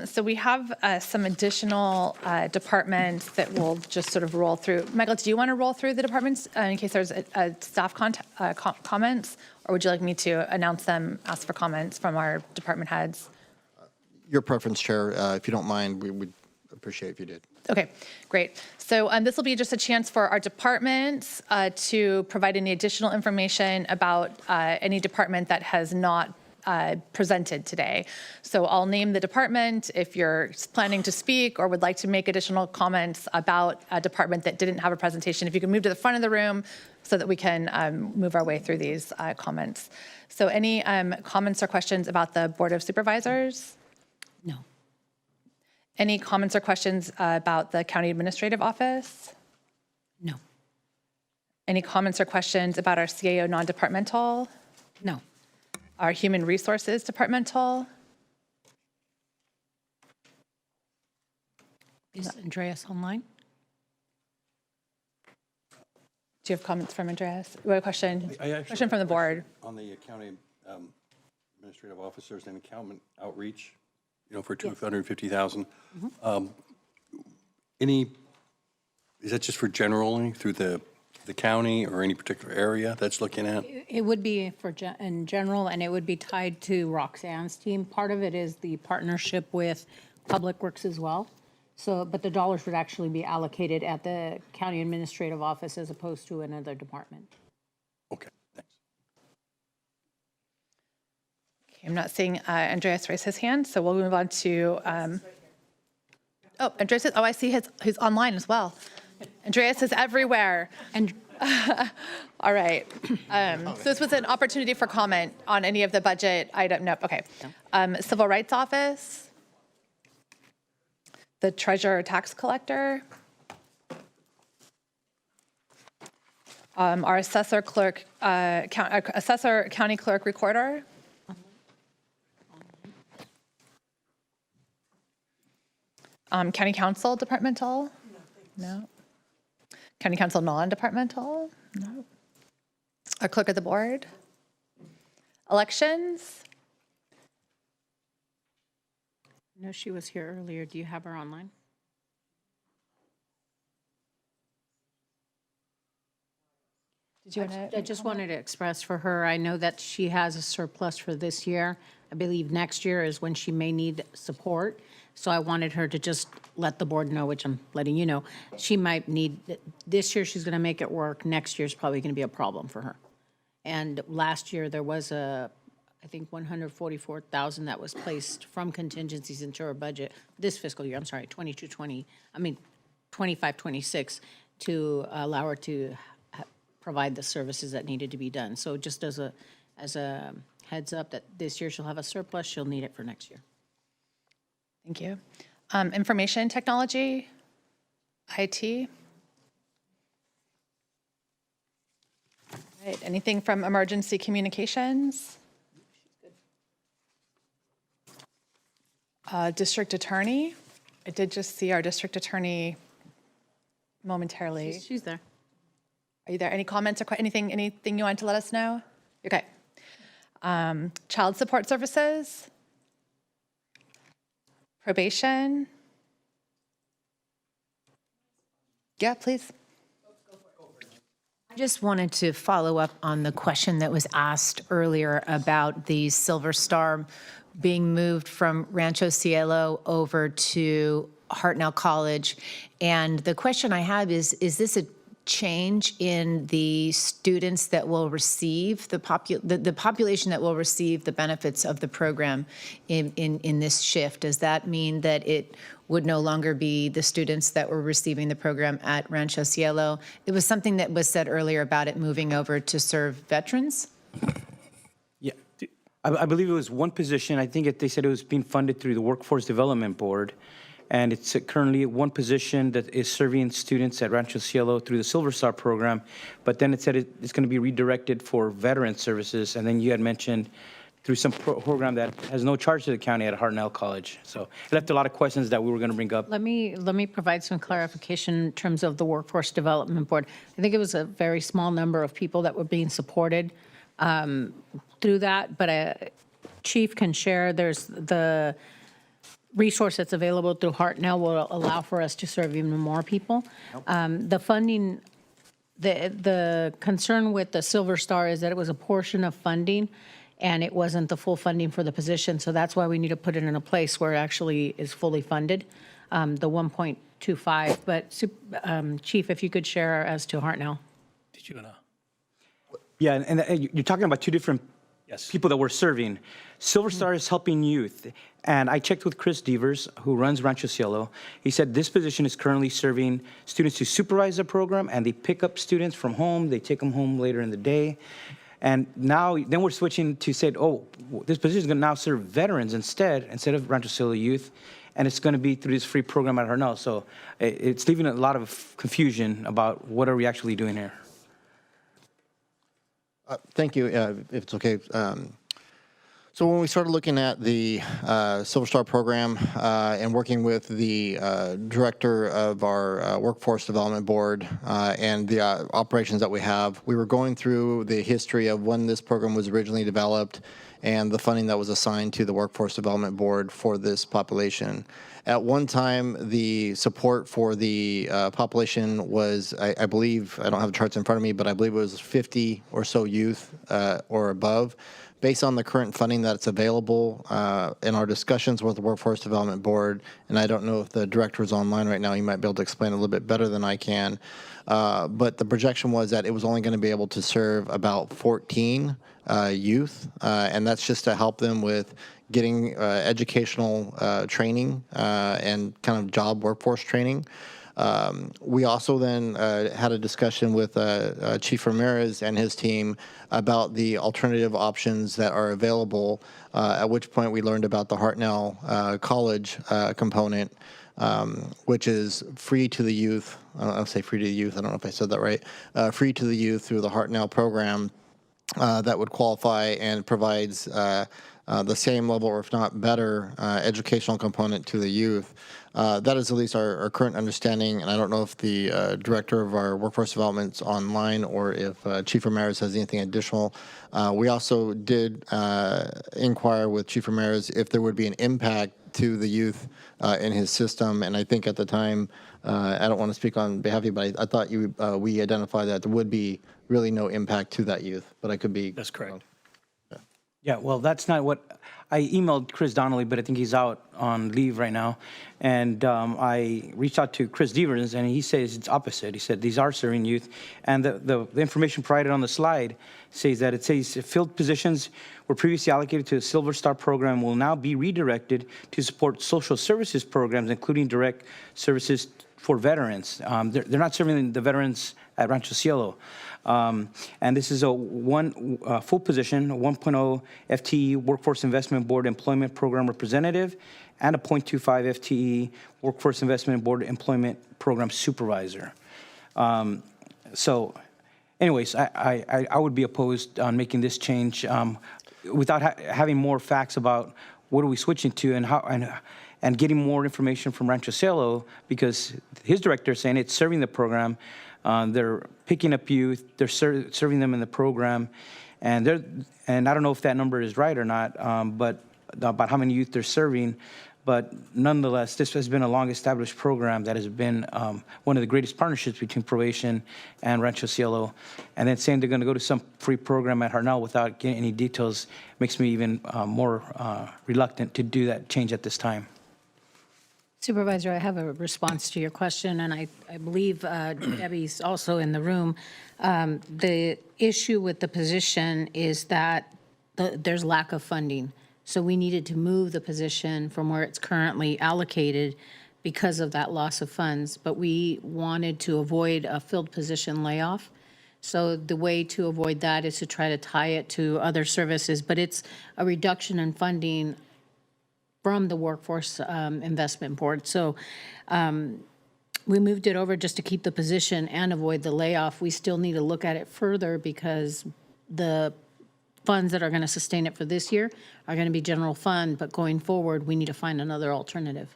So we have some additional departments that we'll just sort of roll through. Michael, do you want to roll through the departments in case there's staff comments, or would you like me to announce them, ask for comments from our department heads? Your preference, Chair. If you don't mind, we would appreciate if you did. Okay, great. So this will be just a chance for our departments to provide any additional information about any department that has not presented today. So I'll name the department. If you're planning to speak or would like to make additional comments about a department that didn't have a presentation, if you can move to the front of the room so that we can move our way through these comments. So any comments or questions about the Board of Supervisors? No. Any comments or questions about the County Administrative Office? No. Any comments or questions about our CAO non-departmental? No. Our Human Resources Departmental? Is Andreas online? Do you have comments from Andreas? We have a question. Question from the board. On the county administrative officers and accountant outreach, for $250,000. Is that just for generally through the county or any particular area that's looking at? It would be in general, and it would be tied to Roxanne's team. Part of it is the partnership with Public Works as well. So, but the dollars would actually be allocated at the county administrative office as opposed to another department. Okay, thanks. Okay, I'm not seeing Andreas raise his hand, so we'll move on to. Andreas. I see he's online as well. Andreas is everywhere. And all right. So this was an opportunity for comment on any of the budget item. Nope. Okay. Civil Rights Office. The Treasurer Tax Collector. Our Assessor Clerk, Assessor County Clerk Recorder. County Council Departmental. No. County Council non-departmental? No. Our Clerk of the Board? Elections? No, she was here earlier. Do you have her online? I just wanted to express for her, I know that she has a surplus for this year. I believe next year is when she may need support. So I wanted her to just let the board know, which I'm letting you know, she might need, this year she's going to make it work. Next year's probably going to be a problem for her. And last year there was I think 144,000 that was placed from contingencies into her budget this fiscal year. I'm sorry, 25, 26 to allow her to provide the services that needed to be done. So just as a heads up that this year she'll have a surplus, she'll need it for next year. Thank you. Information technology, IT. Right. Anything from emergency communications? District attorney. I did just see our district attorney momentarily. She's there. Are you there? Any comments or anything you want to let us know? Okay. Child support services. Probation. Yeah, please. I just wanted to follow up on the question that was asked earlier about the Silver Star being moved from Rancho Cielo over to Hartnell College. And the question I have is this a change in the students that will receive the population that will receive the benefits of the program in this shift? Does that mean that it would no longer be the students that were receiving the program at Rancho Cielo? It was something that was said earlier about it moving over to serve veterans. Yeah, I believe it was one position. I think they said it was being funded through the Workforce Development Board. And it's currently one position that is serving students at Rancho Cielo through the Silver Star program. But then it said it's going to be redirected for veteran services. And then you had mentioned through some program that has no charge to the county at Hartnell College. So it left a lot of questions that we were going to bring up. Let me provide some clarification in terms of the Workforce Development Board. I think it was a very small number of people that were being supported through that. But Chief can share, there's the resource that's available through Hartnell will allow for us to serve even more people. The funding, the concern with the Silver Star is that it was a portion of funding and it wasn't the full funding for the position. So that's why we need to put it in a place where it actually is fully funded, the 1.25. But Chief, if you could share as to Hartnell. Did you know? Yeah, and you're talking about two different people that we're serving. Silver Star is helping youth. And I checked with Chris Devers, who runs Rancho Cielo. He said this position is currently serving students who supervise the program, and they pick up students from home. They take them home later in the day. And then we're switching to say, oh, this position is going to now serve veterans instead of Rancho Cielo youth. And it's going to be through this free program at Hartnell. So it's leaving a lot of confusion about what are we actually doing here. Thank you, if it's okay. So when we started looking at the Silver Star program and working with the director of our Workforce Development Board and the operations that we have, we were going through the history of when this program was originally developed and the funding that was assigned to the Workforce Development Board for this population. At one time, the support for the population was, I believe, I don't have the charts in front of me, but I believe it was 50 or so youth or above. Based on the current funding that's available in our discussions with the Workforce Development Board, and I don't know if the director is online right now, he might be able to explain a little bit better than I can, but the projection was that it was only going to be able to serve about 14 youth, and that's just to help them with getting educational training and kind of job workforce training. We also then had a discussion with Chief Ramirez and his team about the alternative options that are available, at which point we learned about the Hartnell College component, which is free to the youth. I'll say free to the youth. I don't know if I said that right. Free to the youth through the Hartnell program that would qualify and provides the same level, or if not better, educational component to the youth. That is at least our current understanding, and I don't know if the director of our workforce development is online or if Chief Ramirez has anything additional. We also did inquire with Chief Ramirez if there would be an impact to the youth in his system. And I think at the time, I don't want to speak on behalf of you, but I thought we identified that there would be really no impact to that youth. But I could be. That's correct. Yeah, well, that's not what, I emailed Chris Donnelly, but I think he's out on leave right now. And I reached out to Chris Devers, and he says it's opposite. He said these are serving youth. And the information provided on the slide says that it says filled positions were previously allocated to the Silver Star program will now be redirected to support social services programs, including direct services for veterans. They're not serving the veterans at Rancho Cielo. And this is a full position, a 1.0 FTE Workforce Investment Board Employment Program Representative and a 0.25 FTE Workforce Investment Board Employment Program Supervisor. So anyways, I would be opposed on making this change without having more facts about what are we switching to and how and getting more information from Rancho Cielo, because his director is saying it's serving the program. They're picking up youth. They're serving them in the program, and I don't know if that number is right or not, but about how many youth they're serving. But nonetheless, this has been a long-established program that has been one of the greatest partnerships between probation and Rancho Cielo. And then saying they're going to go to some free program at Harnell without getting any details makes me even more reluctant to do that change at this time. Supervisor, I have a response to your question, and I believe Debbie's also in the room. The issue with the position is that there's lack of funding. So we needed to move the position from where it's currently allocated because of that loss of funds. But we wanted to avoid a filled position layoff. So the way to avoid that is to try to tie it to other services. But it's a reduction in funding from the Workforce Investment Board. So we moved it over just to keep the position and avoid the layoff. We still need to look at it further because the funds that are going to sustain it for this year are going to be general fund, but going forward, we need to find another alternative.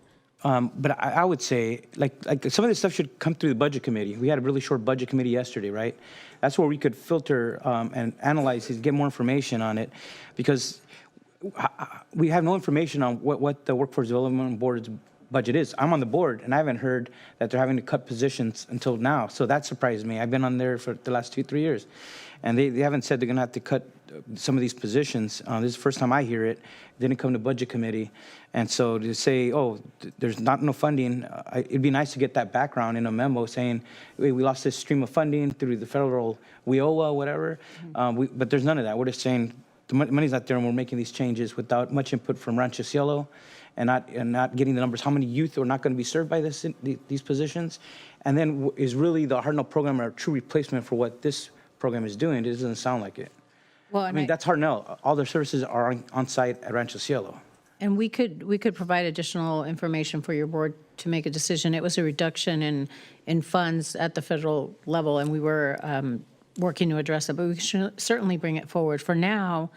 But I would say, like some of this stuff should come through the budget committee. We had a really short budget committee yesterday, right? That's where we could filter and analyze it, get more information on it, because we have no information on what the Workforce Development Board's budget is. I'm on the board, and I haven't heard that they're having to cut positions until now. So that surprised me. I've been on there for the last 2-3 years, and they haven't said they're going to have to cut some of these positions. This is the first time I hear it. It didn't come to budget committee. And so to say, oh, there's not no funding, it'd be nice to get that background in a memo saying, hey, we lost this stream of funding through the federal WIOA, whatever. But there's none of that. We're just saying the money's not there, and we're making these changes without much input from Rancho Cielo and not getting the numbers. How many youth are not going to be served by these positions? And then is really the Harnell program a true replacement for what this program is doing? It doesn't sound like it. Well, I mean, that's Harnell. All their services are on site at Rancho Cielo. And we could provide additional information for your board to make a decision. It was a reduction in funds at the federal level, and we were working to address it, but we should certainly bring it forward. For now,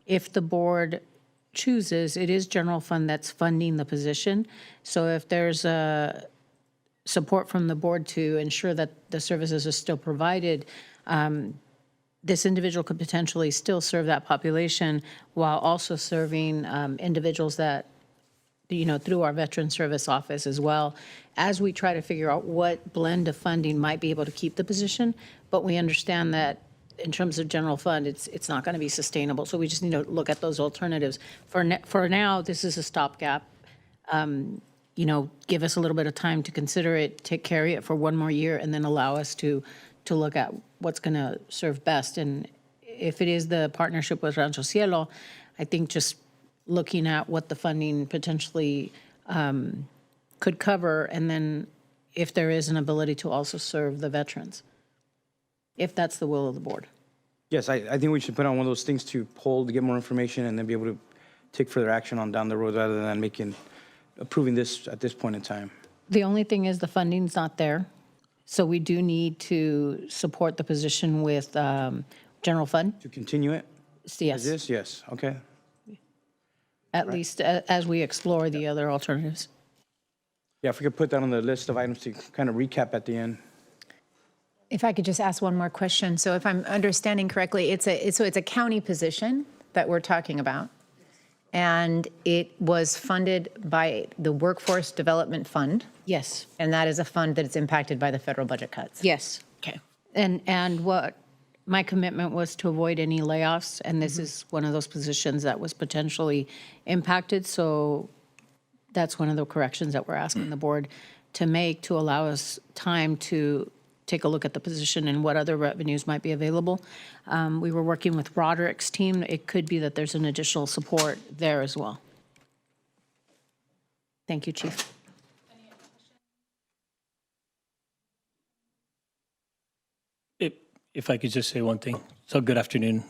if the board chooses, it is general fund that's funding the position. So if there's a support from the board to ensure that the services are still provided, this individual could potentially still serve that population while also serving individuals that, through our Veteran Service Office as well, as we try to figure out what blend of funding might be able to keep the position. But we understand that in terms of general fund, it's not going to be sustainable. So we just need to look at those alternatives. For now, this is a stopgap. Give us a little bit of time to consider it, carry it for one more year, and then allow us to look at what's going to serve best. And if it is the partnership with Rancho Cielo, I think just looking at what the funding potentially could cover, and then if there is an ability to also serve the veterans, if that's the will of the board. Yes, I think we should put on one of those things to hold to get more information and then be able to take further action on down the road rather than approving this at this point in time. The only thing is the funding's not there. So we do need to support the position with general fund. To continue it? Yes. As is? Yes, okay. At least as we explore the other alternatives. Yeah, if we could put that on the list of items to kind of recap at the end. If I could just ask one more question. So if I'm understanding correctly, it's a county position that we're talking about. And it was funded by the Workforce Development Fund. Yes. And that is a fund that is impacted by the federal budget cuts. Yes. Okay. And what my commitment was to avoid any layoffs, and this is one of those positions that was potentially impacted. So that's one of the corrections that we're asking the board to make to allow us time to take a look at the position and what other revenues might be available. We were working with Roderick's team. It could be that there's an additional support there as well. Thank you, Chief. If I could just say one thing. So good afternoon.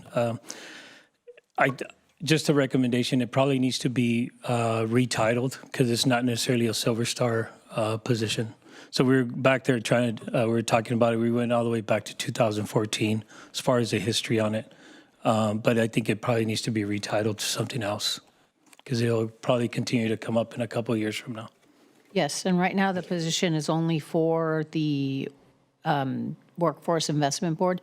Just a recommendation, it probably needs to be retitled because it's not necessarily a Silver Star position. So we were back there trying to, we were talking about it. We went all the way back to 2014 as far as the history on it. But I think it probably needs to be retitled to something else because it'll probably continue to come up in a couple of years from now. Yes, and right now the position is only for the Workforce Investment Board.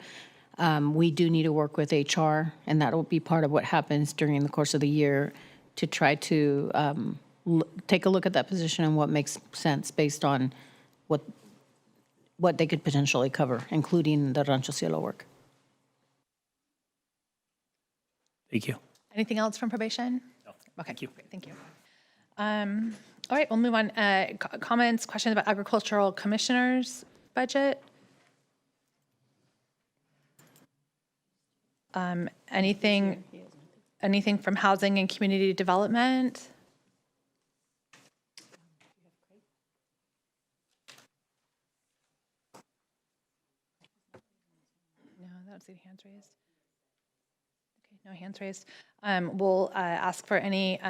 We do need to work with HR, and that will be part of what happens during the course of the year to try to take a look at that position and what makes sense based on what they could potentially cover, including the Rancho Cielo work. Thank you. Anything else from probation? No. Okay, Thank you. great, thank you. All right, we'll move on. Comments, questions about agricultural commissioners' budget? Anything from housing and community development? No, I don't see hands raised. Okay, no hands raised. We'll ask for any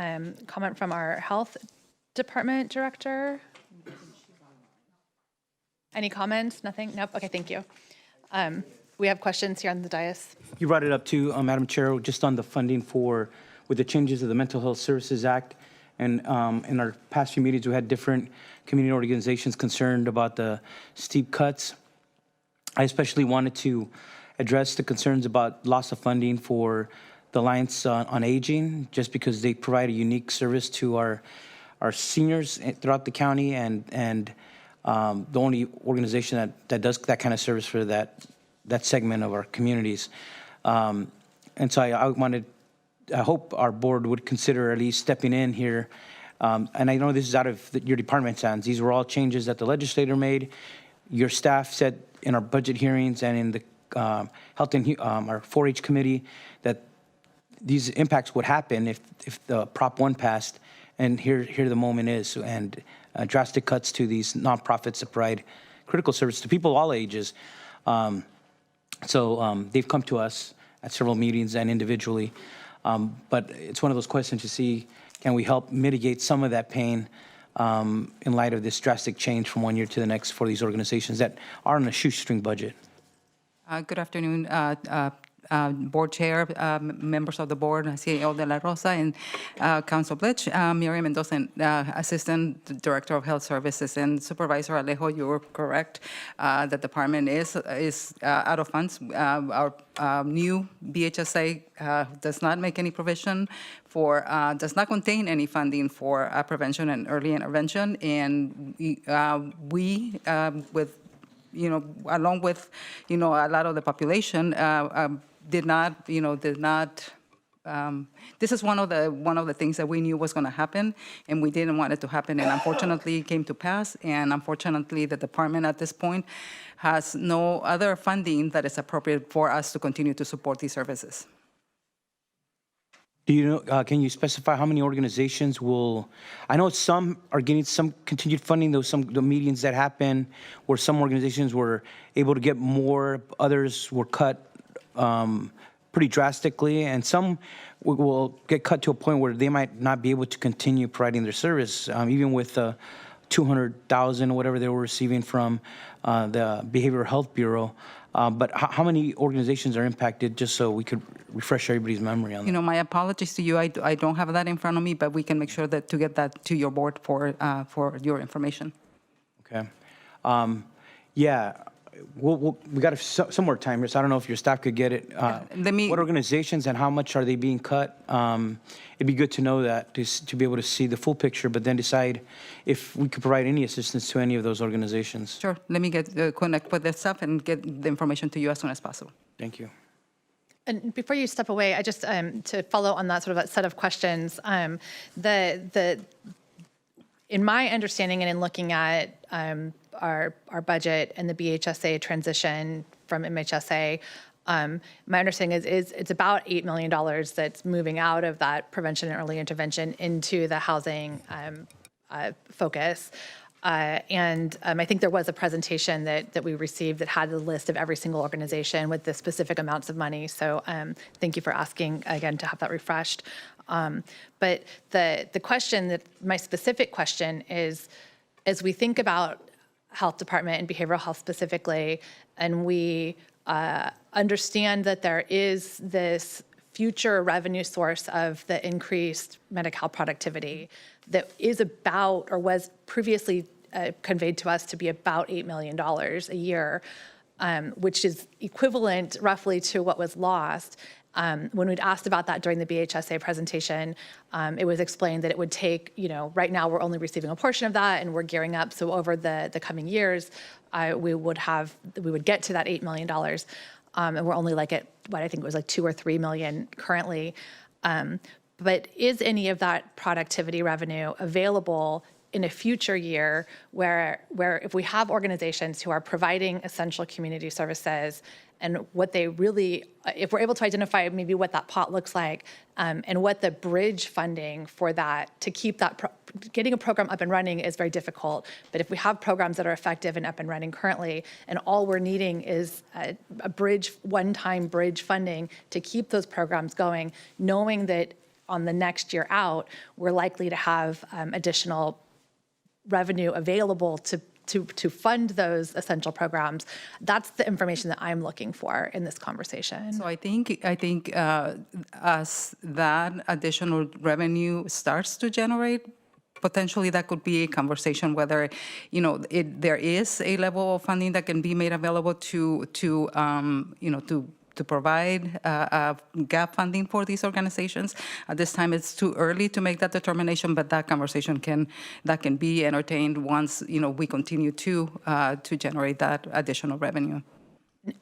comment from our health department director. Any comments? Nothing? Nope. Okay, thank you. We have questions here on the dais. You brought it up too, Madam Chair, just on the funding with the changes of the Mental Health Services Act. And in our past few meetings, we had different community organizations concerned about the steep cuts. I especially wanted to address the concerns about loss of funding for the Alliance on Aging, just because they provide a unique service to our seniors throughout the county and the only organization that does that kind of service for that segment of our communities. And so I hope our board would consider at least stepping in here. And I know this is out of your department's hands. These were all changes that the legislator made. Your staff said in our budget hearings and in the health and our 4-H committee that these impacts would happen if the Prop 1 passed. And here the moment is, and drastic cuts to these nonprofits that provide critical service to people of all ages. So they've come to us at several meetings and individually. But it's one of those questions to see, can we help mitigate some of that pain in light of this drastic change from one year to the next for these organizations that are on a shoestring budget? Good afternoon, Board Chair, members of the board, CEO De La Rosa, and Council Blitch, Miriam Mendoza, Assistant Director of Health Services, and Supervisor Alejo, you were correct. The department is out of funds. Our new BHSA does not make any provision for, does not contain any funding for prevention and early intervention, and we with, along with, a lot of the population, did not. This is one of the things that we knew was going to happen, and we didn't want it to happen. And unfortunately, it came to pass. And unfortunately, the department at this point has no other funding that is appropriate for us to continue to support these services. Do you know? Can you specify how many organizations will? I know some are getting some continued funding. There was the meetings that happened where some organizations were able to get more. Others were cut pretty drastically, and some will get cut to a point where they might not be able to continue providing their service, even with $200,000 or whatever they were receiving from the Behavioral Health Bureau. But how many organizations are impacted, just so we could refresh everybody's memory on that? My apologies to you. I don't have that in front of me, but we can make sure that to get that to your board for your information. Okay. Yeah. we got some more time here, so I don't know if your staff could get it. What organizations and how much are they being cut? It'd be good to know that, to be able to see the full picture, but then decide if we could provide any assistance to any of those organizations. Sure. Let me connect with the staff and get the information to you as soon as possible. Thank you. And before you step away, I just to follow on that sort of set of questions, in my understanding and in looking at our budget and the BHSA transition from MHSA, my understanding is it's about $8 million that's moving out of that prevention and early intervention into the housing focus. And I think there was a presentation that we received that had a list of every single organization with the specific amounts of money. So thank you for asking again to have that refreshed. But the question my specific question is, as we think about health department and behavioral health specifically, and we understand that there is this future revenue source of the increased Medi-Cal productivity that is about, or was previously conveyed to us to be about $8 million a year, which is equivalent roughly to what was lost. When we'd asked about that during the BHSA presentation, it was explained that it would take, right now we're only receiving a portion of that and we're gearing up. So over the coming years, we would get to that $8 million. And we're only at what I think it was like 2 or 3 million currently. But is any of that productivity revenue available in a future year where if we have organizations who are providing essential community services and what they really, if we're able to identify maybe what that pot looks like and what the bridge funding for that, to keep that, getting a program up and running is very difficult. But if we have programs that are effective and up and running currently, and all we're needing is a bridge, one-time bridge funding to keep those programs going, knowing that on the next year out, we're likely to have additional revenue available to fund those essential programs. That's the information that I'm looking for in this conversation. So I think as that additional revenue starts to generate, potentially that could be a conversation whether, there is a level of funding that can be made available to provide gap funding for these organizations. At this time, it's too early to make that determination, but that conversation can be entertained once we continue to generate that additional revenue.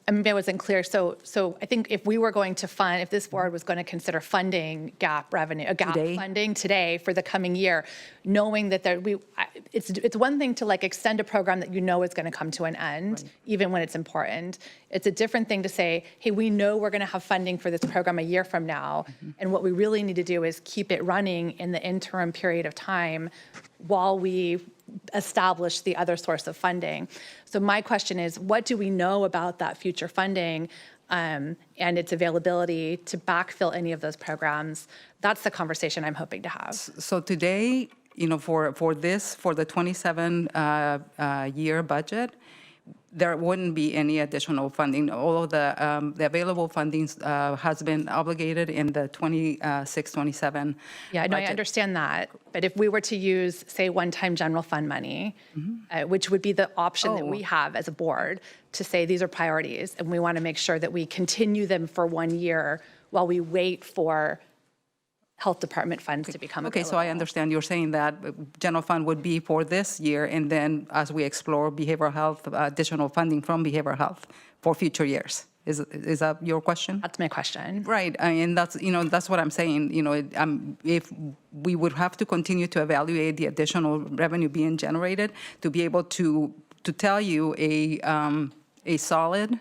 Maybe I wasn't clear. So I think if we were going to fund, if this board was going to consider funding gap revenue, funding today for the coming year, knowing that it's one thing to extend a program that is going to come to an end, even when it's important. It's a different thing to say, hey, we know we're going to have funding for this program a year from now, and what we really need to do is keep it running in the interim period of time while we establish the other source of funding. So my question is, what do we know about that future funding and its availability to backfill any of those programs? That's the conversation I'm hoping to have. So today, for the 27 year budget, there wouldn't be any additional funding. All of the available funding has been obligated in the 26-27 Yeah, no, I understand that. But if we were to use, say, one-time general fund money, which would be the option that we have as a board to say these are priorities, and we want to make sure that we continue them for 1 year while we wait for health department funds to become available. Okay, so I understand you're saying that general fund would be for this year, and then as we explore behavioral health, additional funding from behavioral health for future years. Is that your question? That's my question. Right, and that's what I'm saying. If we would have to continue to evaluate the additional revenue being generated to be able to tell you a solid,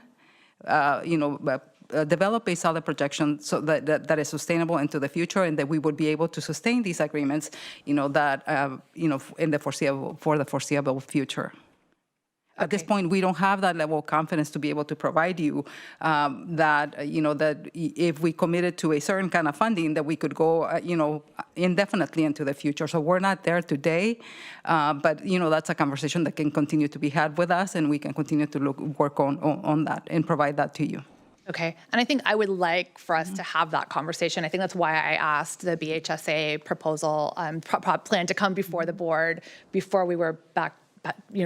develop a solid projection so that is sustainable into the future, and that we would be able to sustain these agreements, in the foreseeable future. At this point, we don't have that level of confidence to be able to provide you that if we committed to a certain kind of funding, that we could go, indefinitely into the future. So we're not there today, but that's a conversation that can continue to be had with us, and we can continue to work on that and provide that to you. Okay, and I think I would like for us to have that conversation. I think that's why I asked the BHSA proposal plan to come before the board before we were back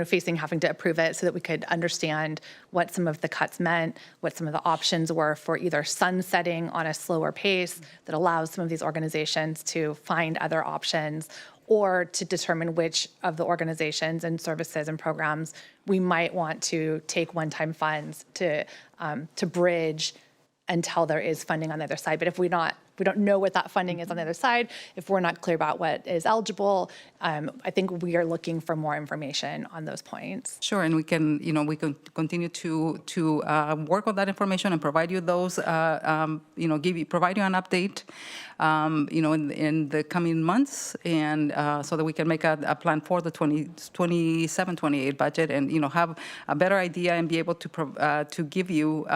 facing having to approve it so that we could understand what some of the cuts meant, what some of the options were for either sunsetting on a slower pace that allows some of these organizations to find other options, or to determine which of the organizations and services and programs we might want to take one-time funds to bridge until there is funding on the other side. But if we don't know what that funding is on the other side, if we're not clear about what is eligible, I think we are looking for more information on those points. Sure, and we can continue to work on that information and provide you those, provide you an update, in the coming months, and so that we can make a plan for the 27-28 budget, and have a better idea and be able to give you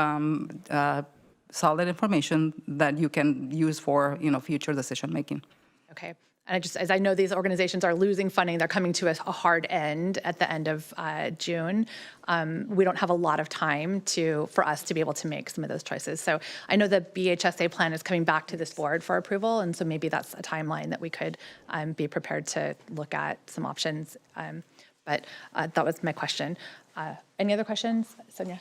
solid information that you can use for future decision making. Okay. And as I know these organizations are losing funding, they're coming to a hard end at the end of June. We don't have a lot of time for us to be able to make some of those choices. So I know the BHSA plan is coming back to this board for approval, and so maybe that's a timeline that we could be prepared to look at some options. But that was my question. Any other questions, Sonia?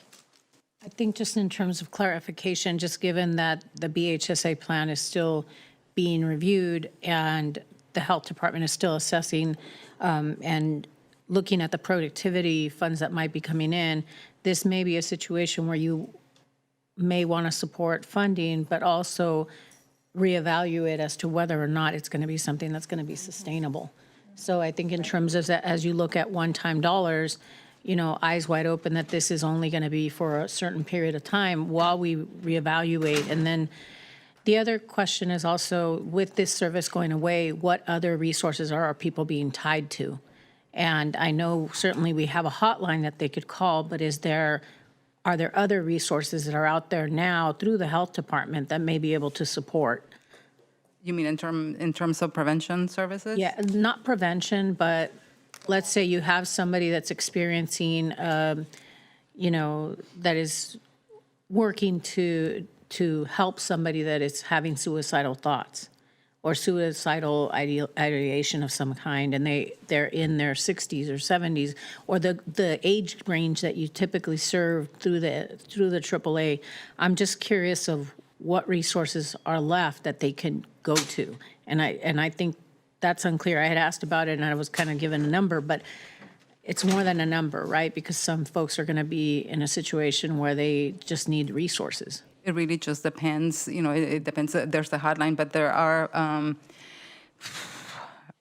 I think just in terms of clarification, just given that the BHSA plan is still being reviewed and the health department is still assessing and looking at the productivity funds that might be coming in, this may be a situation where you may want to support funding, but also reevaluate as to whether or not it's going to be something that's going to be sustainable. So I think in terms of that, as you look at one-time dollars, eyes wide open that this is only going to be for a certain period of time while we reevaluate. And then the other question is also, with this service going away, what other resources are our people being tied to? And I know certainly we have a hotline that they could call, but are there other resources that are out there now through the health department that may be able to support? You mean in terms of prevention services? Yeah, not prevention, but let's say you have somebody that's experiencing, that is working to help somebody that is having suicidal thoughts or suicidal ideation of some kind, and they're in their 60s or 70s, or the age range that you typically serve through the AAA. I'm just curious of what resources are left that they can go to, and I think that's unclear. I had asked about it and I was kind of given a number, but it's more than a number, right? Because some folks are going to be in a situation where they just need resources. It really just depends. It depends. There's the hotline, but there are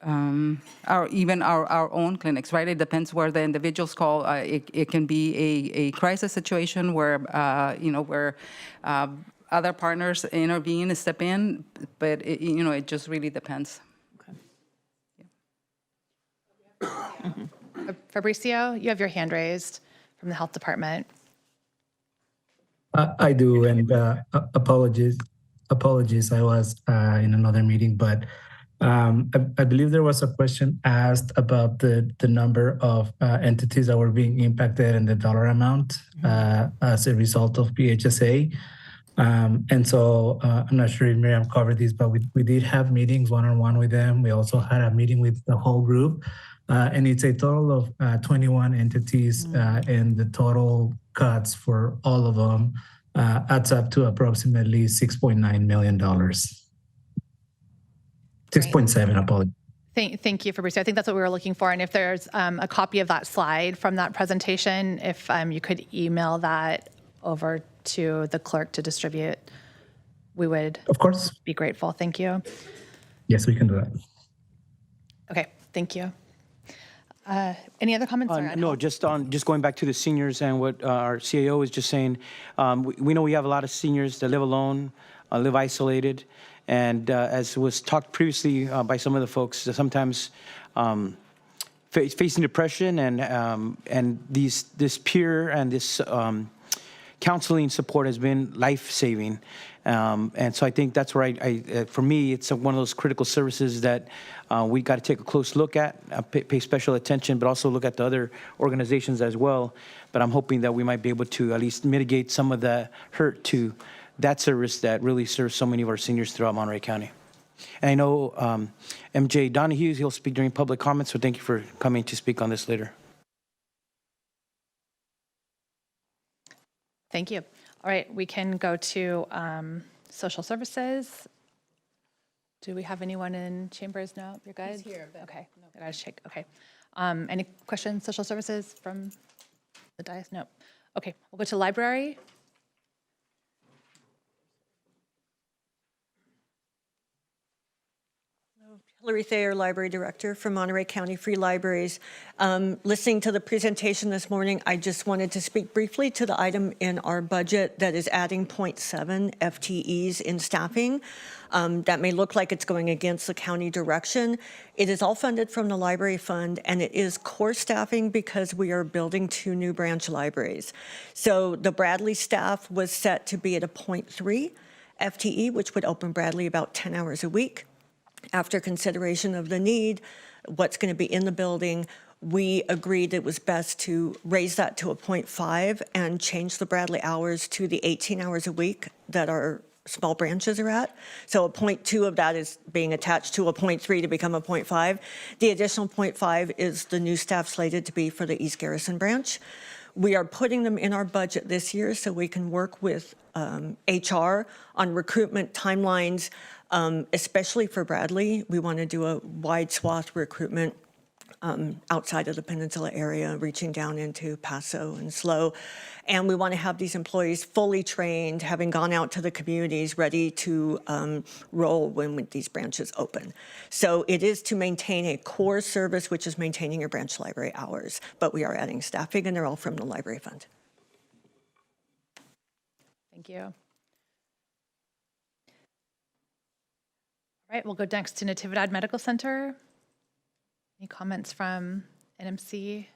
our own clinics, right? It depends where the individuals call. It can be a crisis situation where where other partners intervene, step in, but it just really depends. Fabricio, you have your hand raised from the health department. I do, and apologies. I was in another meeting, but I believe there was a question asked about the number of entities that were being impacted and the dollar amount as a result of BHSA. And so I'm not sure if Miriam covered this, but we did have meetings one-on-one with them. We also had a meeting with the whole group. And it's a total of 21 entities, and the total cuts for all of them adds up to approximately $6.9 million. 6.7, apologies. Thank you, Fabricio. I think that's what we were looking for. And if there's a copy of that slide from that presentation, if you could email that over to the clerk to distribute, we would, of course, be grateful. Thank you. Yes, we can do that. Okay, thank you. Any other comments? No, just going back to the seniors and what our CAO is just saying. We know we have a lot of seniors that live alone, live isolated, and as was talked previously by some of the folks, sometimes facing depression and this peer and this counseling support has been life-saving. And so I think that's where for me, it's one of those critical services that we got to take a close look at, pay special attention, but also look at the other organizations as well. But I'm hoping that we might be able to at least mitigate some of the hurt to that service that really serves so many of our seniors throughout Monterey County. And I know MJ Donahue, he'll speak during public comments, so thank you for coming to speak on this later. Thank you. All right, we can go to social services. Do we have anyone in chambers? No, you're good? He's here, but okay. I gotta check. Okay. Any questions, social services from the dais? No. Okay, we'll go to library. Hillary Thayer, Library Director for Monterey County Free Libraries. Listening to the presentation this morning, I just wanted to speak briefly to the item in our budget that is adding 0.7 FTEs in staffing. That may look like it's going against the county direction. It is all funded from the library fund, and it is core staffing because we are building 2 new branch libraries. So the Bradley staff was set to be at a 0.3 FTE, which would open Bradley about 10 hours a week. After consideration of the need, what's going to be in the building, we agreed it was best to raise that to a 0.5 and change the Bradley hours to the 18 hours a week that our small branches are at. So a 0.2 of that is being attached to a 0.3 to become a 0.5. The additional 0.5 is the new staff slated to be for the East Garrison branch. We are putting them in our budget this year so we can work with HR on recruitment timelines, especially for Bradley. We want to do a wide swath recruitment outside of the peninsula area, reaching down into Paso and SLO. And we want to have these employees fully trained, having gone out to the communities, ready to roll when these branches open. So it is to maintain a core service, which is maintaining your branch library hours. But we are adding staffing, and they're all from the library fund. Thank you. All right, we'll go next to Natividad Medical Center. Any comments from NMC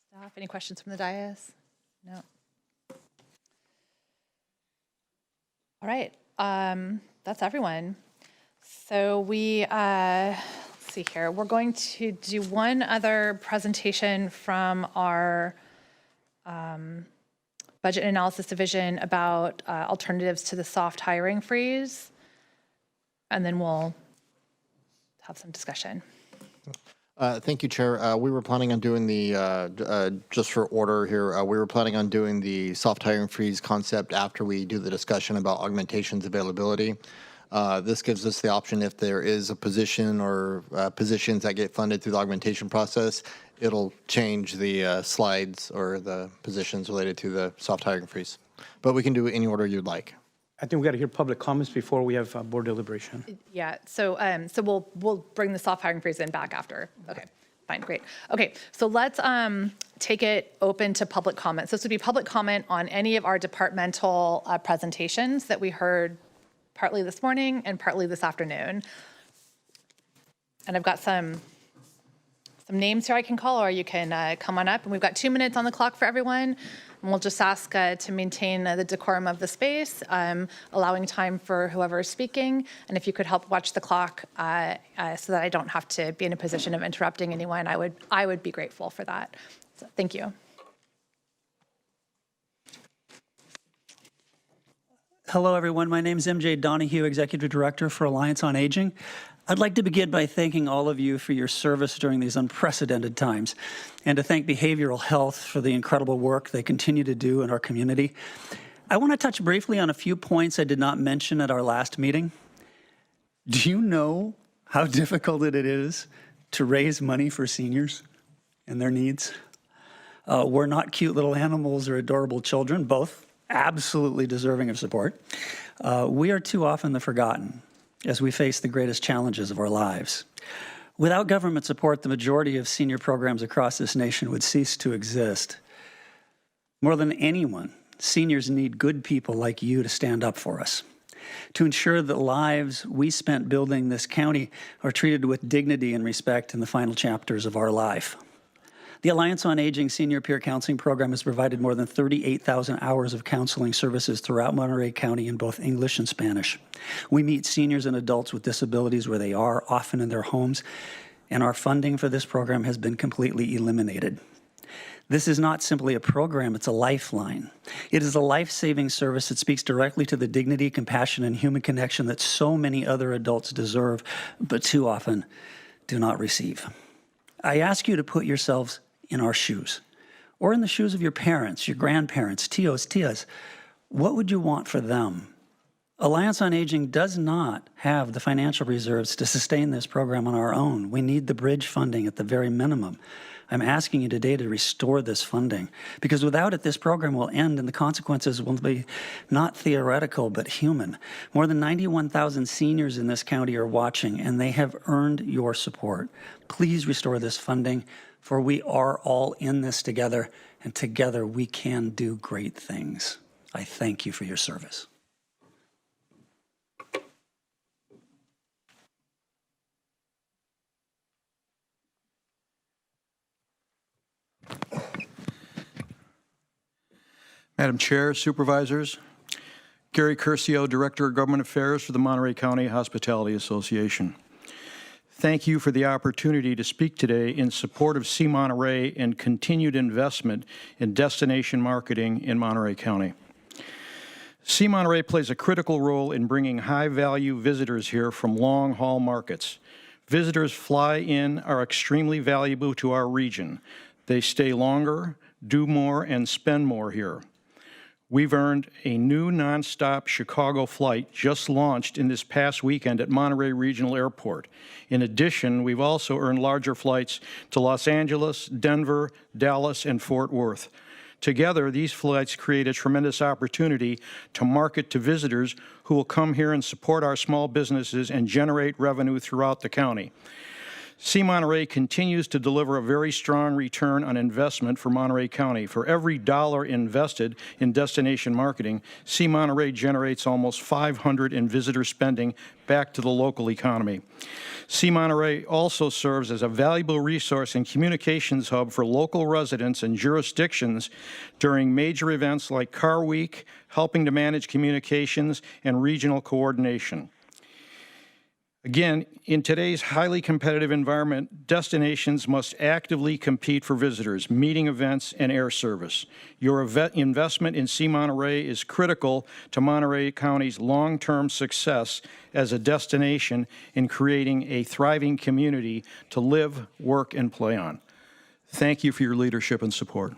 staff? Any questions from the dais? No. All right, that's everyone. So we, let's see here. We're going to do one other presentation from our Budget and Analysis Division about alternatives to the soft hiring freeze. And then we'll have some discussion. Thank you, Chair. We were planning on doing the, just for order here, we were planning on doing the soft hiring freeze concept after we do the discussion about augmentations availability. This gives us the option if there is a position or positions that get funded through the augmentation process, it'll change the slides or the positions related to the soft hiring freeze. But we can do it any order you'd like. I think we got to hear public comments before we have board deliberation. Yeah, so we'll bring the soft hiring freeze in back after. Okay, fine, great. Okay, so let's take it open to public comment. So this would be public comment on any of our departmental presentations that we heard partly this morning and partly this afternoon. And I've got some names here I can call, or you can come on up. And we've got 2 minutes on the clock for everyone. And we'll just ask to maintain the decorum of the space, allowing time for whoever is speaking. And if you could help watch the clock so that I don't have to be in a position of interrupting anyone, I would be grateful for that. So thank you. Hello, everyone. My name is MJ Donahue, Executive Director for Alliance on Aging. I'd like to begin by thanking all of you for your service during these unprecedented times, and to thank Behavioral Health for the incredible work they continue to do in our community. I want to touch briefly on a few points I did not mention at our last meeting. Do you know how difficult it is to raise money for seniors and their needs? We're not cute little animals or adorable children, both absolutely deserving of support. We are too often the forgotten as we face the greatest challenges of our lives. Without government support, the majority of senior programs across this nation would cease to exist. More than anyone, seniors need good people like you to stand up for us, to ensure that lives we spent building this county are treated with dignity and respect in the final chapters of our life. The Alliance on Aging Senior Peer Counseling Program has provided more than 38,000 hours of counseling services throughout Monterey County in both English and Spanish. We meet seniors and adults with disabilities where they are, often in their homes, and our funding for this program has been completely eliminated. This is not simply a program, it's a lifeline. It is a life-saving service that speaks directly to the dignity, compassion, and human connection that so many other adults deserve, but too often do not receive. I ask you to put yourselves in our shoes, or in the shoes of your parents, your grandparents, tios, tias, what would you want for them? Alliance on Aging does not have the financial reserves to sustain this program on our own. We need the bridge funding at the very minimum. I'm asking you today to restore this funding, because without it, this program will end and the consequences will be not theoretical, but human. More than 91,000 seniors in this county are watching, and they have earned your support. Please restore this funding, for we are all in this together, and together we can do great things. I thank you for your service. Madam Chair, Supervisors, Gary Curcio, Director of Government Affairs for the Monterey County Hospitality Association. Thank you for the opportunity to speak today in support of C. Monterey and continued investment in destination marketing in Monterey County. C. Monterey plays a critical role in bringing high-value visitors here from long-haul markets. Visitors fly in are extremely valuable to our region. They stay longer, do more, and spend more here. We've earned a new nonstop Chicago flight just launched in this past weekend at Monterey Regional Airport. In addition, we've also earned larger flights to Los Angeles, Denver, Dallas, and Fort Worth. Together, these flights create a tremendous opportunity to market to visitors who will come here and support our small businesses and generate revenue throughout the county. C. Monterey continues to deliver a very strong return on investment for Monterey County. For every dollar invested in destination marketing, C. Monterey generates almost $500 in visitor spending back to the local economy. C. Monterey also serves as a valuable resource and communications hub for local residents and jurisdictions during major events like Car Week, helping to manage communications and regional coordination. Again, in today's highly competitive environment, destinations must actively compete for visitors, meeting events, and air service. Your investment in C. Monterey is critical to Monterey County's long-term success as a destination in creating a thriving community to live, work, and play on. Thank you for your leadership and support.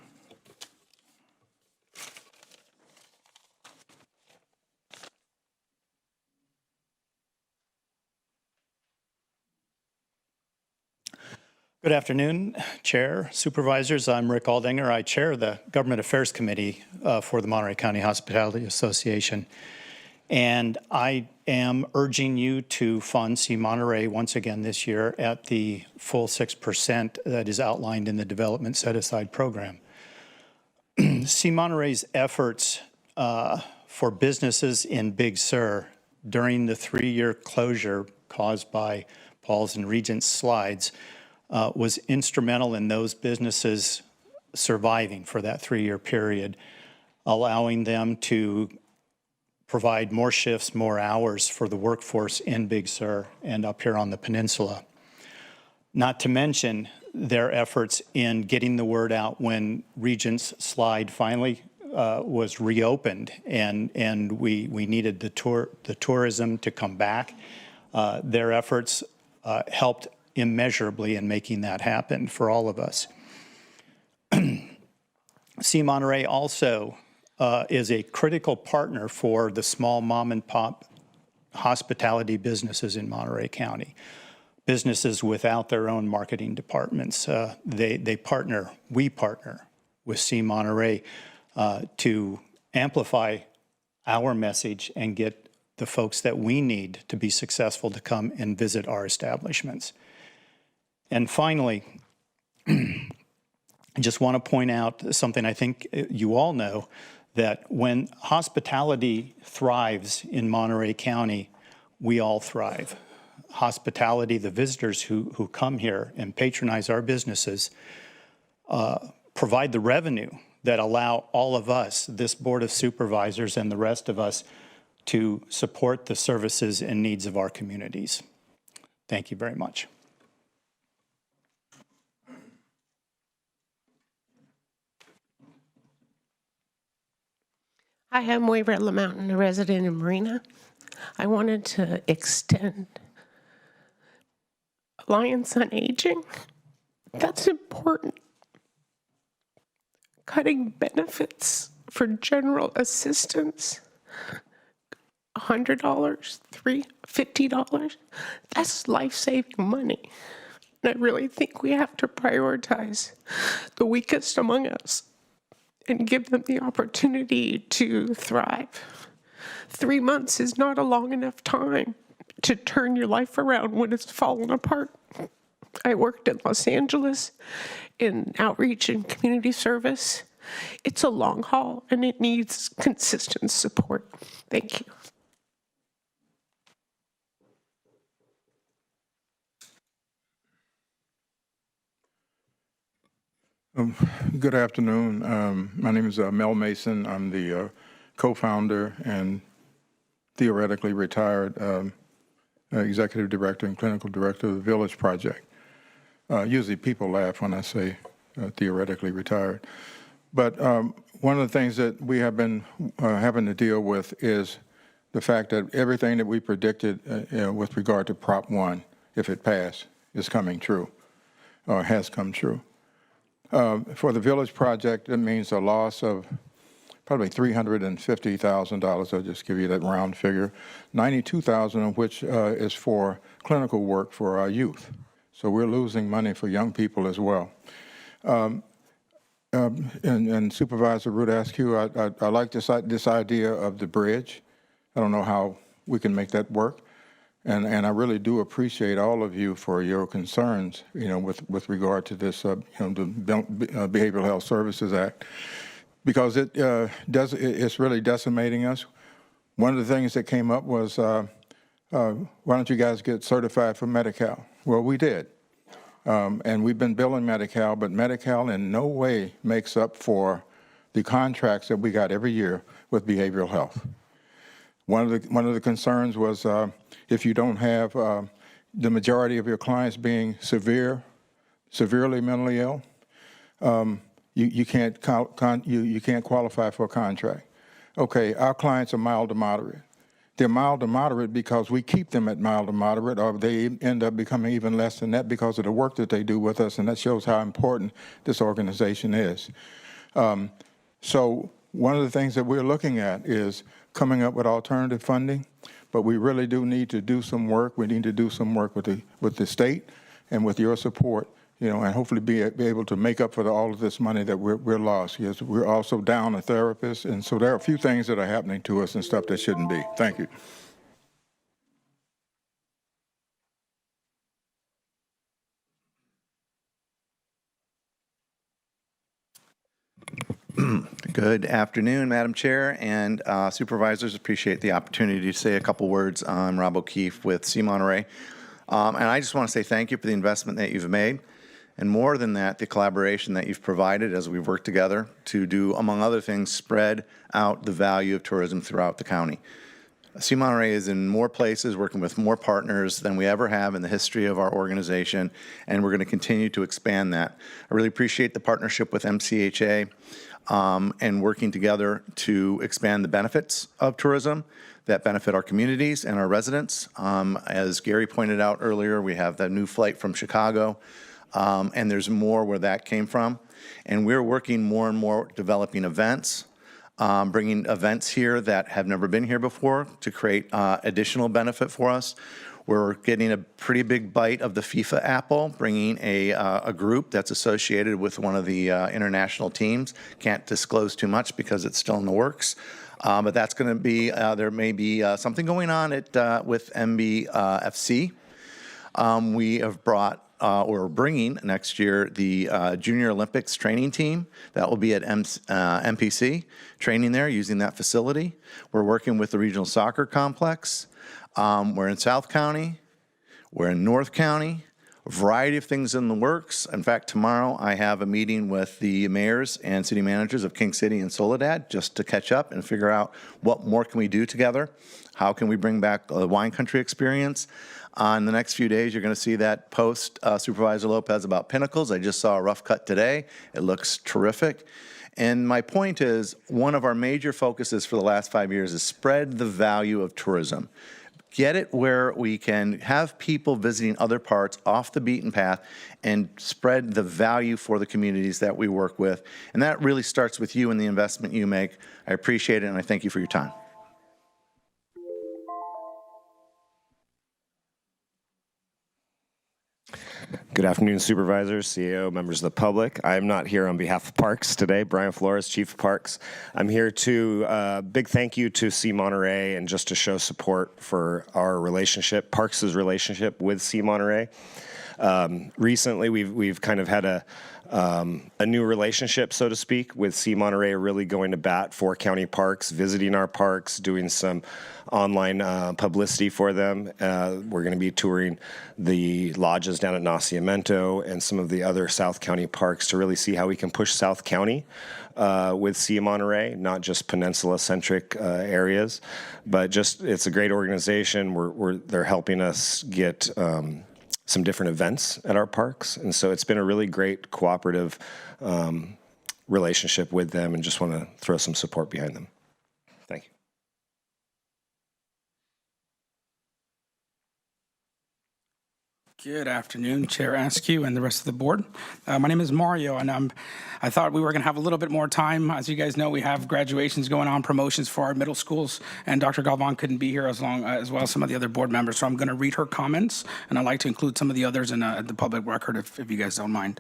Good afternoon, Chair, Supervisors. I'm Rick Aldinger. I chair the Government Affairs Committee for the Monterey County Hospitality Association. And I am urging you to fund C. Monterey once again this year at the full 6% that is outlined in the Development Set-Aside Program. C. Monterey's efforts for businesses in Big Sur during the 3-year closure caused by Paul's and Regent's slides was instrumental in those businesses surviving for that 3-year period, allowing them to provide more shifts, more hours for the workforce in Big Sur and up here on the peninsula. Not to mention their efforts in getting the word out when Regent's slide finally was reopened and we needed the tourism to come back. Their efforts helped immeasurably in making that happen for all of us. C. Monterey also is a critical partner for the small mom and pop hospitality businesses in Monterey County. Businesses without their own marketing departments. We partner with C. Monterey to amplify our message and get the folks that we need to be successful to come and visit our establishments. And finally, I just want to point out something I think you all know, that when hospitality thrives in Monterey County, we all thrive. Hospitality, the visitors who come here and patronize our businesses, provide the revenue that allow all of us, this Board of Supervisors and the rest of us, to support the services and needs of our communities. Thank you very much. Hi, I'm Waverett Mountain, a resident in Marina. I wanted to extend Alliance on Aging. That's important. cutting benefits for general assistance. $100, $50, that's life-saving money. And I really think we have to prioritize the weakest among us and give them the opportunity to thrive. 3 months is not a long enough time to turn your life around when it's fallen apart. I worked in Los Angeles in outreach and community service. It's a long haul and it needs consistent support. Thank you. Good afternoon. My name is Mel Mason. I'm the co-founder and theoretically retired executive director and clinical director of the Village Project. Usually people laugh when I say theoretically retired. But one of the things that we have been having to deal with is the fact that everything that we predicted with regard to Prop 1, if it passed, is coming true, or has come true. For the Village Project, it means a loss of probably $350,000. I'll just give you that round figure, $92,000 of which is for clinical work for our youth. So we're losing money for young people as well. And Supervisor Rudascu, I like this idea of the bridge. I don't know how we can make that work. And I really do appreciate all of you for your concerns, with regard to this, the Behavioral Health Services Act, because it's really decimating us. One of the things that came up was, why don't you guys get certified for Medi-Cal? Well, we did. And we've been billing Medi-Cal, but Medi-Cal in no way makes up for the contracts that we got every year with behavioral health. One of the concerns was if you don't have the majority of your clients being severely mentally ill, you can't qualify for a contract. Okay, our clients are mild to moderate. They're mild to moderate because we keep them at mild to moderate, or they end up becoming even less than that because of the work that they do with us, and that shows how important this organization is. So one of the things that we're looking at is coming up with alternative funding, but we really do need to do some work. We need to do some work with the state and with your support, and hopefully be able to make up for all of this money that we're lost. Yes, we're also down a therapist, and so there are a few things that are happening to us and stuff that shouldn't be. Thank you. Good afternoon, Madam Chair and Supervisors. Appreciate the opportunity to say a couple words. I'm Rob O'Keefe with C Monterey. And I just want to say thank you for the investment that you've made. And more than that, the collaboration that you've provided as we've worked together to do, among other things, spread out the value of tourism throughout the county. C Monterey is in more places, working with more partners than we ever have in the history of our organization, and we're going to continue to expand that. I really appreciate the partnership with MCHA and working together to expand the benefits of tourism that benefit our communities and our residents. As Gary pointed out earlier, we have that new flight from Chicago, and there's more where that came from. And we're working more and more developing events, bringing events here that have never been here before to create additional benefit for us. We're getting a pretty big bite of the FIFA apple, bringing a group that's associated with one of the international teams. Can't disclose too much because it's still in the works. But that's going to be, there may be something going on with MBFC. We have brought, or bringing next year, the Junior Olympics training team. That will be at MPC, training there using that facility. We're working with the Regional Soccer Complex. We're in South County. We're in North County. A variety of things in the works. In fact, tomorrow I have a meeting with the mayors and city managers of King City and Soledad just to catch up and figure out what more can we do together. How can we bring back the wine country experience? In the next few days, you're going to see that post Supervisor Lopez about Pinnacles. I just saw a rough cut today. It looks terrific. And my point is, one of our major focuses for the last 5 years is spread the value of tourism. get it where we can have people visiting other parts off the beaten path and spread the value for the communities that we work with. And that really starts with you and the investment you make. I appreciate it, and I thank you for your time. Good afternoon, supervisors, CEO, members of the public. I am not here on behalf of Parks today. Brian Flores, Chief of Parks. I'm here to big thank you to C Monterey and just to show support for our relationship, Parks' relationship with C Monterey. Recently, we've kind of had a new relationship, so to speak, with C Monterey really going to bat for county parks, visiting our parks, doing some online publicity for them. We're going to be touring the lodges down at Nacimiento and some of the other South County parks to really see how we can push South County with C Monterey, not just peninsula-centric areas, but just it's a great organization. They're helping us get some different events at our parks. And so it's been a really great cooperative relationship with them, and just want to throw some support behind them. Thank you. Good afternoon, Chair Askew and the rest of the board. My name is Mario, and I thought we were going to have a little bit more time. As you guys know, we have graduations going on, promotions for our middle schools, and Dr. Galvan couldn't be here as well as some of the other board members. So I'm going to read her comments, and I'd like to include some of the others in the public record if you guys don't mind.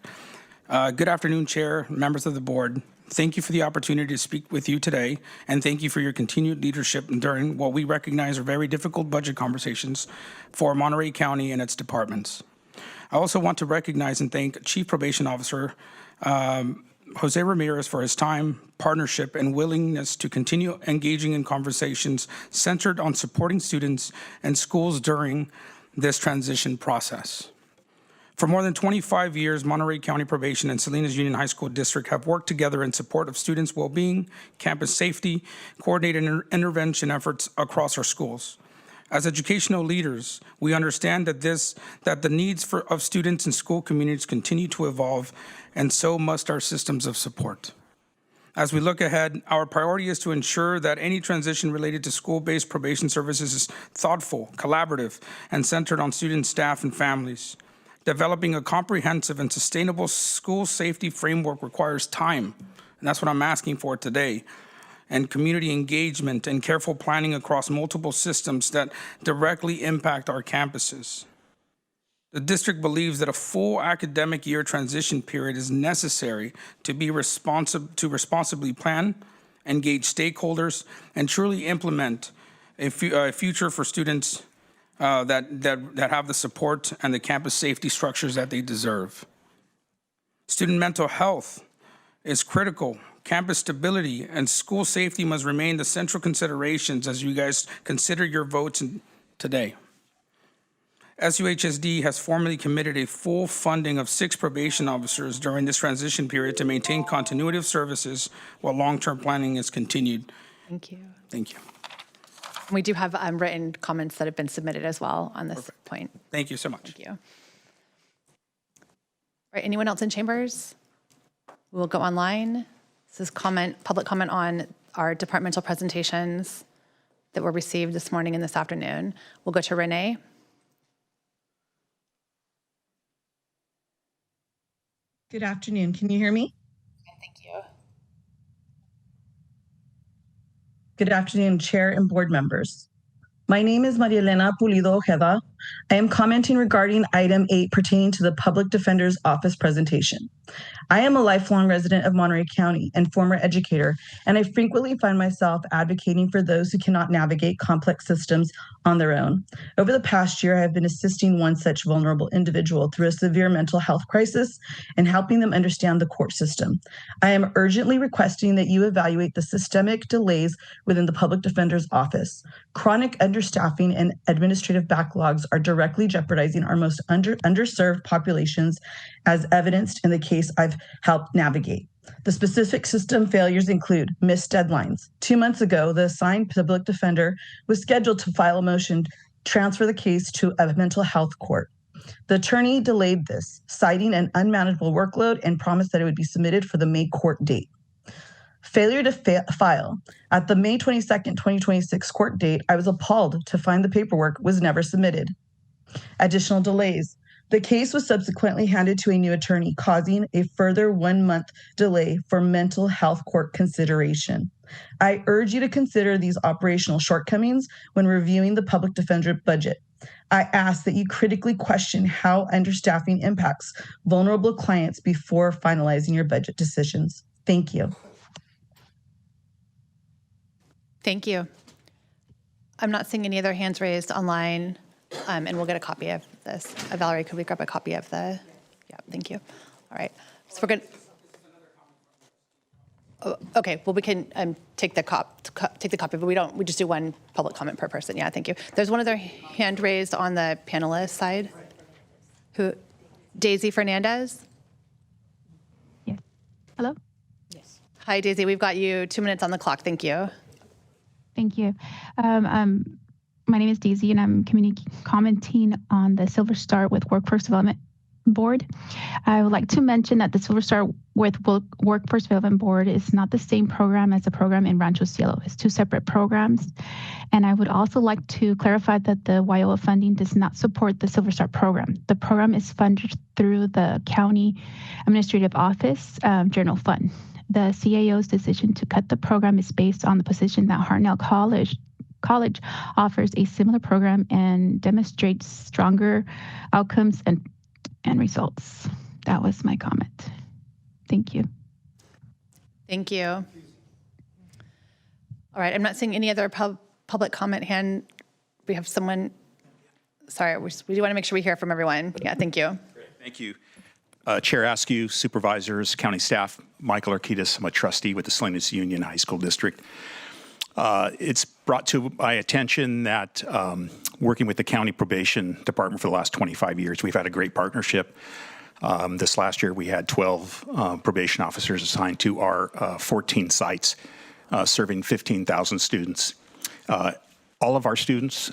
Good afternoon, Chair, members of the board. Thank you for the opportunity to speak with you today, and thank you for your continued leadership during what we recognize are very difficult budget conversations for Monterey County and its departments. I also want to recognize and thank Chief Probation Officer Jose Ramirez for his time, partnership, and willingness to continue engaging in conversations centered on supporting students and schools during this transition process. For more than 25 years, Monterey County Probation and Salinas Union High School District have worked together in support of students' well-being, campus safety, coordinated intervention efforts across our schools. As educational leaders, we understand that the needs of students and school communities continue to evolve, and so must our systems of support. As we look ahead, our priority is to ensure that any transition related to school-based probation services is thoughtful, collaborative, and centered on students, staff, and families. Developing a comprehensive and sustainable school safety framework requires time, and that's what I'm asking for today, and community engagement and careful planning across multiple systems that directly impact our campuses. The district believes that a full academic year transition period is necessary to responsibly plan, engage stakeholders, and truly implement a future for students that have the support and the campus safety structures that they deserve. Student mental health is critical. Campus stability and school safety must remain the central considerations as you guys consider your votes today. SUHSD has formally committed a full funding of 6 probation officers during this transition period to maintain continuity of services while long-term planning is continued. Thank you. Thank you. We do have written comments that have been submitted as well on this point. Thank you so much. Thank you. All right, anyone else in chambers? We'll go online. This is public comment on our departmental presentations that were received this morning and this afternoon. We'll go to Renee. Good afternoon. Can you hear me? Thank you. Good afternoon, Chair and board members. My name is Maria Elena Pulido Ojeda. I am commenting regarding item 8 pertaining to the Public Defender's Office presentation. I am a lifelong resident of Monterey County and former educator, and I frequently find myself advocating for those who cannot navigate complex systems on their own. Over the past year, I have been assisting one such vulnerable individual through a severe mental health crisis and helping them understand the court system. I am urgently requesting that you evaluate the systemic delays within the Public Defender's Office. Chronic understaffing and administrative backlogs are directly jeopardizing our most underserved populations, as evidenced in the case I've helped navigate. The specific system failures include missed deadlines. 2 months ago, the assigned public defender was scheduled to file a motion to transfer the case to a mental health court. The attorney delayed this, citing an unmanageable workload and promised that it would be submitted for the May court date. Failure to file. At the May 22nd, 2026 court date, I was appalled to find the paperwork was never submitted. Additional delays. The case was subsequently handed to a new attorney, causing a further 1-month delay for mental health court consideration. I urge you to consider these operational shortcomings when reviewing the public defender budget. I ask that you critically question how understaffing impacts vulnerable clients before finalizing your budget decisions. Thank you. Thank you. I'm not seeing any other hands raised online, and we'll get a copy of this. Valerie, could we grab a copy of the? Yeah, thank you. All right. So we're going to. Okay, well, we can take the copy, but we just do one public comment per person. Yeah, thank you. There's one other hand raised on the panelist side. Who? Daisy Fernandez? Yes. Hello? Yes. Hi, Daisy. We've got you 2 minutes on the clock. Thank you. Thank you. My name is Daisy, and I'm commenting on the Silver Star with Workforce Development Board. I would like to mention that the Silver Star with Workforce Development Board is not the same program as the program in Rancho Cielo. It's two separate programs. And I would also like to clarify that the WIOA funding does not support the Silver Star program. The program is funded through the County Administrative Office General Fund. The CAO's decision to cut the program is based on the position that Hartnell College offers a similar program and demonstrates stronger outcomes and results. That was my comment. Thank you. Thank you. All right, I'm not seeing any other public comment hand. We have someone, sorry, we do want to make sure we hear from everyone. Yeah, thank you. Great, thank you. Chair Askew, supervisors, county staff, Michael Arquitas, I'm a trustee with the Salinas Union High School District. It's brought to my attention that working with the county probation department for the last 25 years, we've had a great partnership. This last year, we had 12 probation officers assigned to our 14 sites, serving 15,000 students. All of our students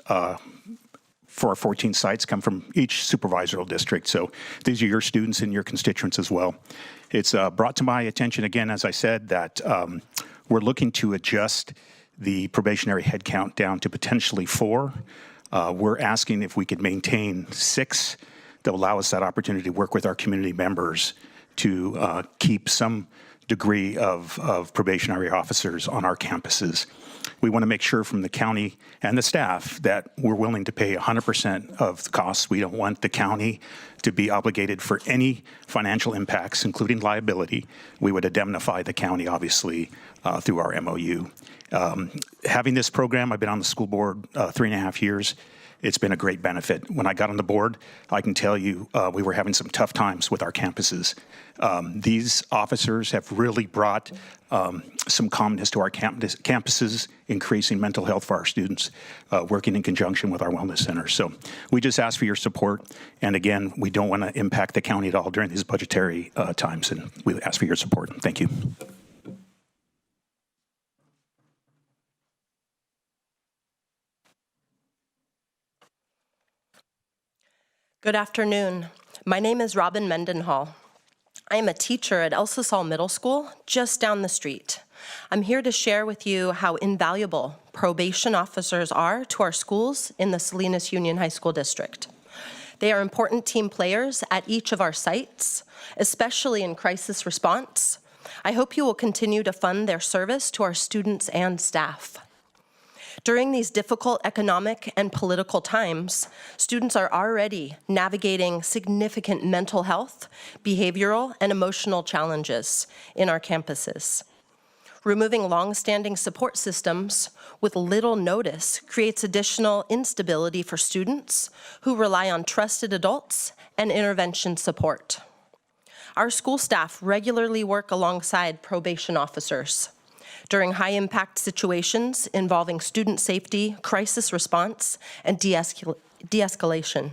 for our 14 sites come from each supervisorial district. So these are your students and your constituents as well. It's brought to my attention again, as I said, that we're looking to adjust the probationary headcount down to potentially 4. We're asking if we could maintain 6 that will allow us that opportunity to work with our community members to keep some degree of probationary officers on our campuses. We want to make sure from the county and the staff that we're willing to pay 100% of the costs. We don't want the county to be obligated for any financial impacts, including liability. We would indemnify the county, obviously, through our MOU. Having this program, I've been on the school board 3.5 years. It's been a great benefit. When I got on the board, I can tell you we were having some tough times with our campuses. These officers have really brought some calmness to our campuses, increasing mental health for our students, working in conjunction with our wellness centers. So we just ask for your support. And again, we don't want to impact the county at all during these budgetary times. And we ask for your support. Thank you. Good afternoon. My name is Robin Mendenhall. I am a teacher at El Sosal Middle School, just down the street. I'm here to share with you how invaluable probation officers are to our schools in the Salinas Union High School District. They are important team players at each of our sites, especially in crisis response. I hope you will continue to fund their service to our students and staff. During these difficult economic and political times, students are already navigating significant mental health, behavioral, and emotional challenges in our campuses. Removing long-standing support systems with little notice creates additional instability for students who rely on trusted adults and intervention support. Our school staff regularly work alongside probation officers. During high-impact situations involving student safety, crisis response, and de-escalation,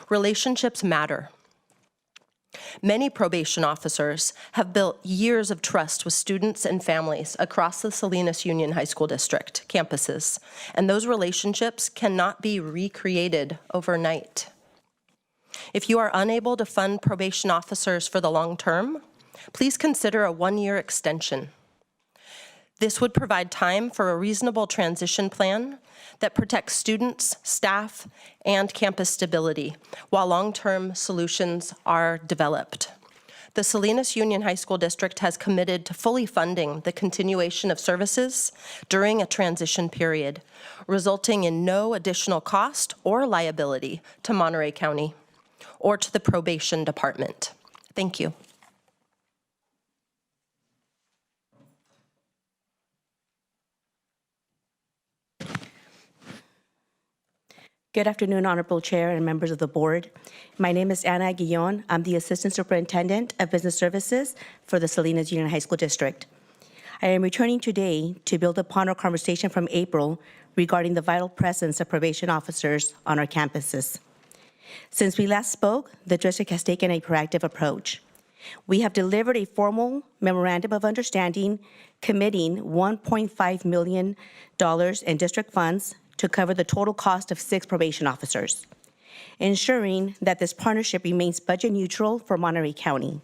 relationships matter. Many probation officers have built years of trust with students and families across the Salinas Union High School District campuses, and those relationships cannot be recreated overnight. If you are unable to fund probation officers for the long term, please consider a 1-year extension. This would provide time for a reasonable transition plan that protects students, staff, and campus stability while long-term solutions are developed. The Salinas Union High School District has committed to fully funding the continuation of services during a transition period, resulting in no additional cost or liability to Monterey County or to the probation department. Thank you. Good afternoon, Honorable Chair and members of the board. My name is Ana Aguillon. I'm the Assistant Superintendent of Business Services for the Salinas Union High School District. I am returning today to build upon our conversation from April regarding the vital presence of probation officers on our campuses. Since we last spoke, the district has taken a proactive approach. We have delivered a formal memorandum of understanding committing $1.5 million in district funds to cover the total cost of 6 probation officers, ensuring that this partnership remains budget neutral for Monterey County.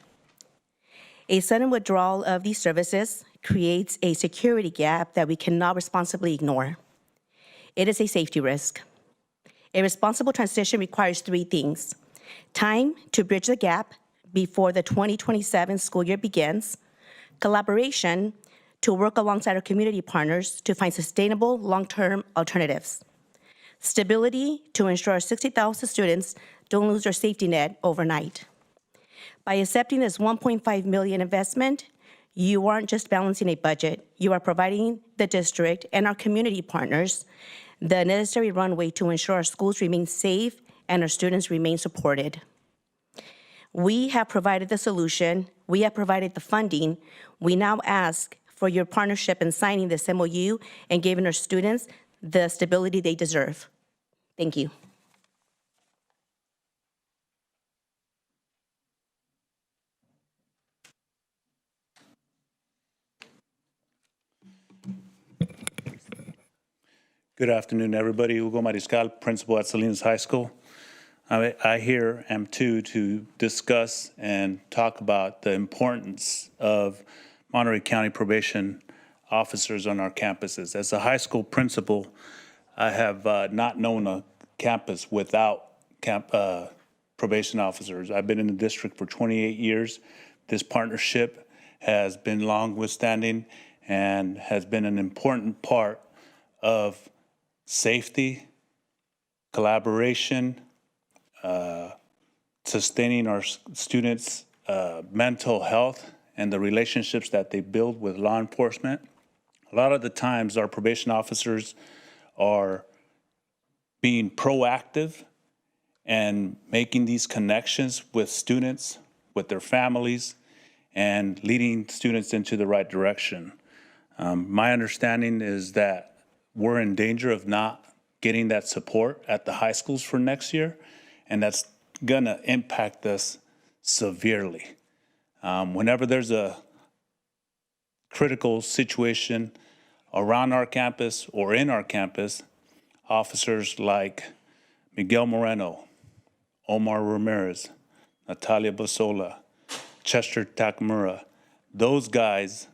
A sudden withdrawal of these services creates a security gap that we cannot responsibly ignore. It is a safety risk. A responsible transition requires 3 things: time to bridge the gap before the 2027 school year begins, collaboration to work alongside our community partners to find sustainable long-term alternatives, stability to ensure our 60,000 students don't lose their safety net overnight. By accepting this $1.5 million investment, you aren't just balancing a budget, you are providing the district and our community partners the necessary runway to ensure our schools remain safe and our students remain supported. We have provided the solution, we have provided the funding. We now ask for your partnership in signing this MOU and giving our students the stability they deserve. Thank you. Good afternoon, everybody. Hugo Mariscal, principal at Salinas High School. I here am to discuss and talk about the importance of Monterey County probation officers on our campuses. As a high school principal, I have not known a campus without probation officers. I've been in the district for 28 years. This partnership has been long withstanding and has been an important part of safety, collaboration, sustaining our students' mental health and the relationships that they build with law enforcement. A lot of the times our probation officers are being proactive and making these connections with students, with their families, and leading students into the right direction. My understanding is that we're in danger of not getting that support at the high schools for next year, and that's gonna impact us severely. Whenever there's a critical situation around our campus or in our campus, officers like Miguel Moreno, Omar Ramirez, Natalia Basola, Chester Takamura, those guys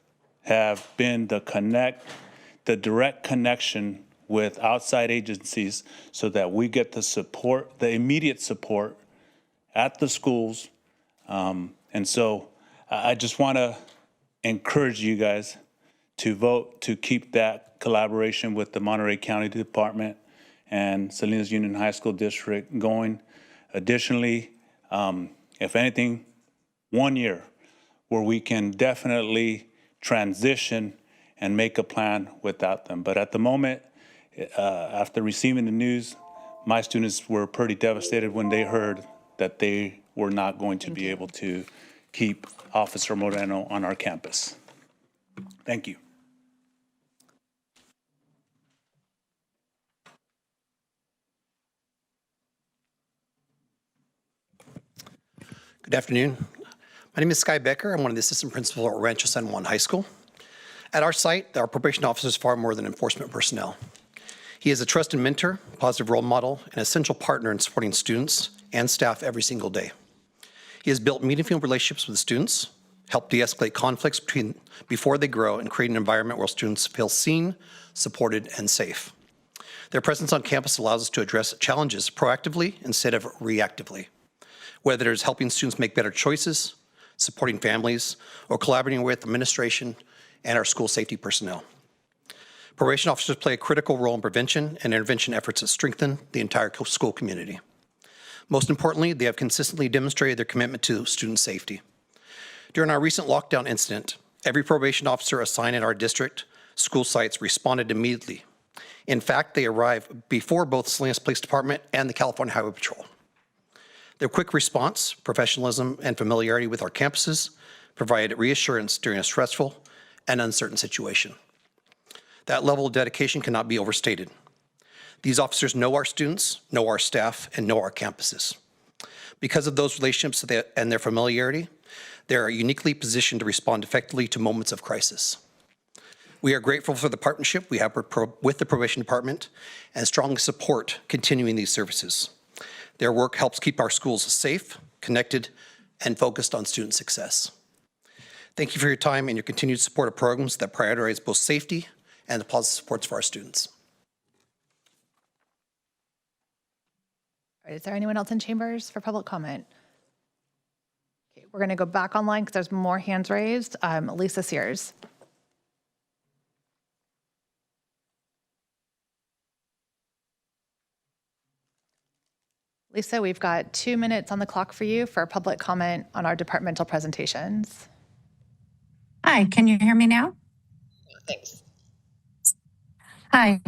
have been the direct connection with outside agencies so that we get the support, the immediate support at the schools. And so I just want to encourage you guys to vote to keep that collaboration with the Monterey County Department and Salinas Union High School District going. Additionally, if anything, 1 year where we can definitely transition and make a plan without them. But at the moment, after receiving the news, my students were pretty devastated when they heard that they were not going to be able to keep Officer Moreno on our campus. Thank you. Good afternoon. My name is Sky Becker. I'm one of the assistant principals at Rancho San Juan High School. At our site, our probation officer is far more than enforcement personnel. He is a trusted mentor, positive role model, and essential partner in supporting students and staff every single day. He has built meaningful relationships with students, help de-escalate conflicts before they grow, and create an environment where students feel seen, supported, and safe. Their presence on campus allows us to address challenges proactively instead of reactively, whether it's helping students make better choices, supporting families, or collaborating with administration and our school safety personnel. Probation officers play a critical role in prevention and intervention efforts that strengthen the entire school community. Most importantly, they have consistently demonstrated their commitment to student safety. During our recent lockdown incident, every probation officer assigned in our district school sites responded immediately. In fact, they arrived before both Salinas Police Department and the California Highway Patrol. Their quick response, professionalism, and familiarity with our campuses provided reassurance during a stressful and uncertain situation. That level of dedication cannot be overstated. These officers know our students, know our staff, and know our campuses. Because of those relationships and their familiarity, they are uniquely positioned to respond effectively to moments of crisis. We are grateful for the partnership we have with the Probation Department and strongly support continuing these services. Their work helps keep our schools safe, connected, and focused on student success. Thank you for your time and your continued support of programs that prioritize both safety and the positive supports for our students. All right, is there anyone else in chambers for public comment? Okay, we're going to go back online because there's more hands raised. Lisa Sears. Lisa, we've got 2 minutes on the clock for you for public comment on our departmental presentations. Hi, can you hear me now? Thanks. Hi,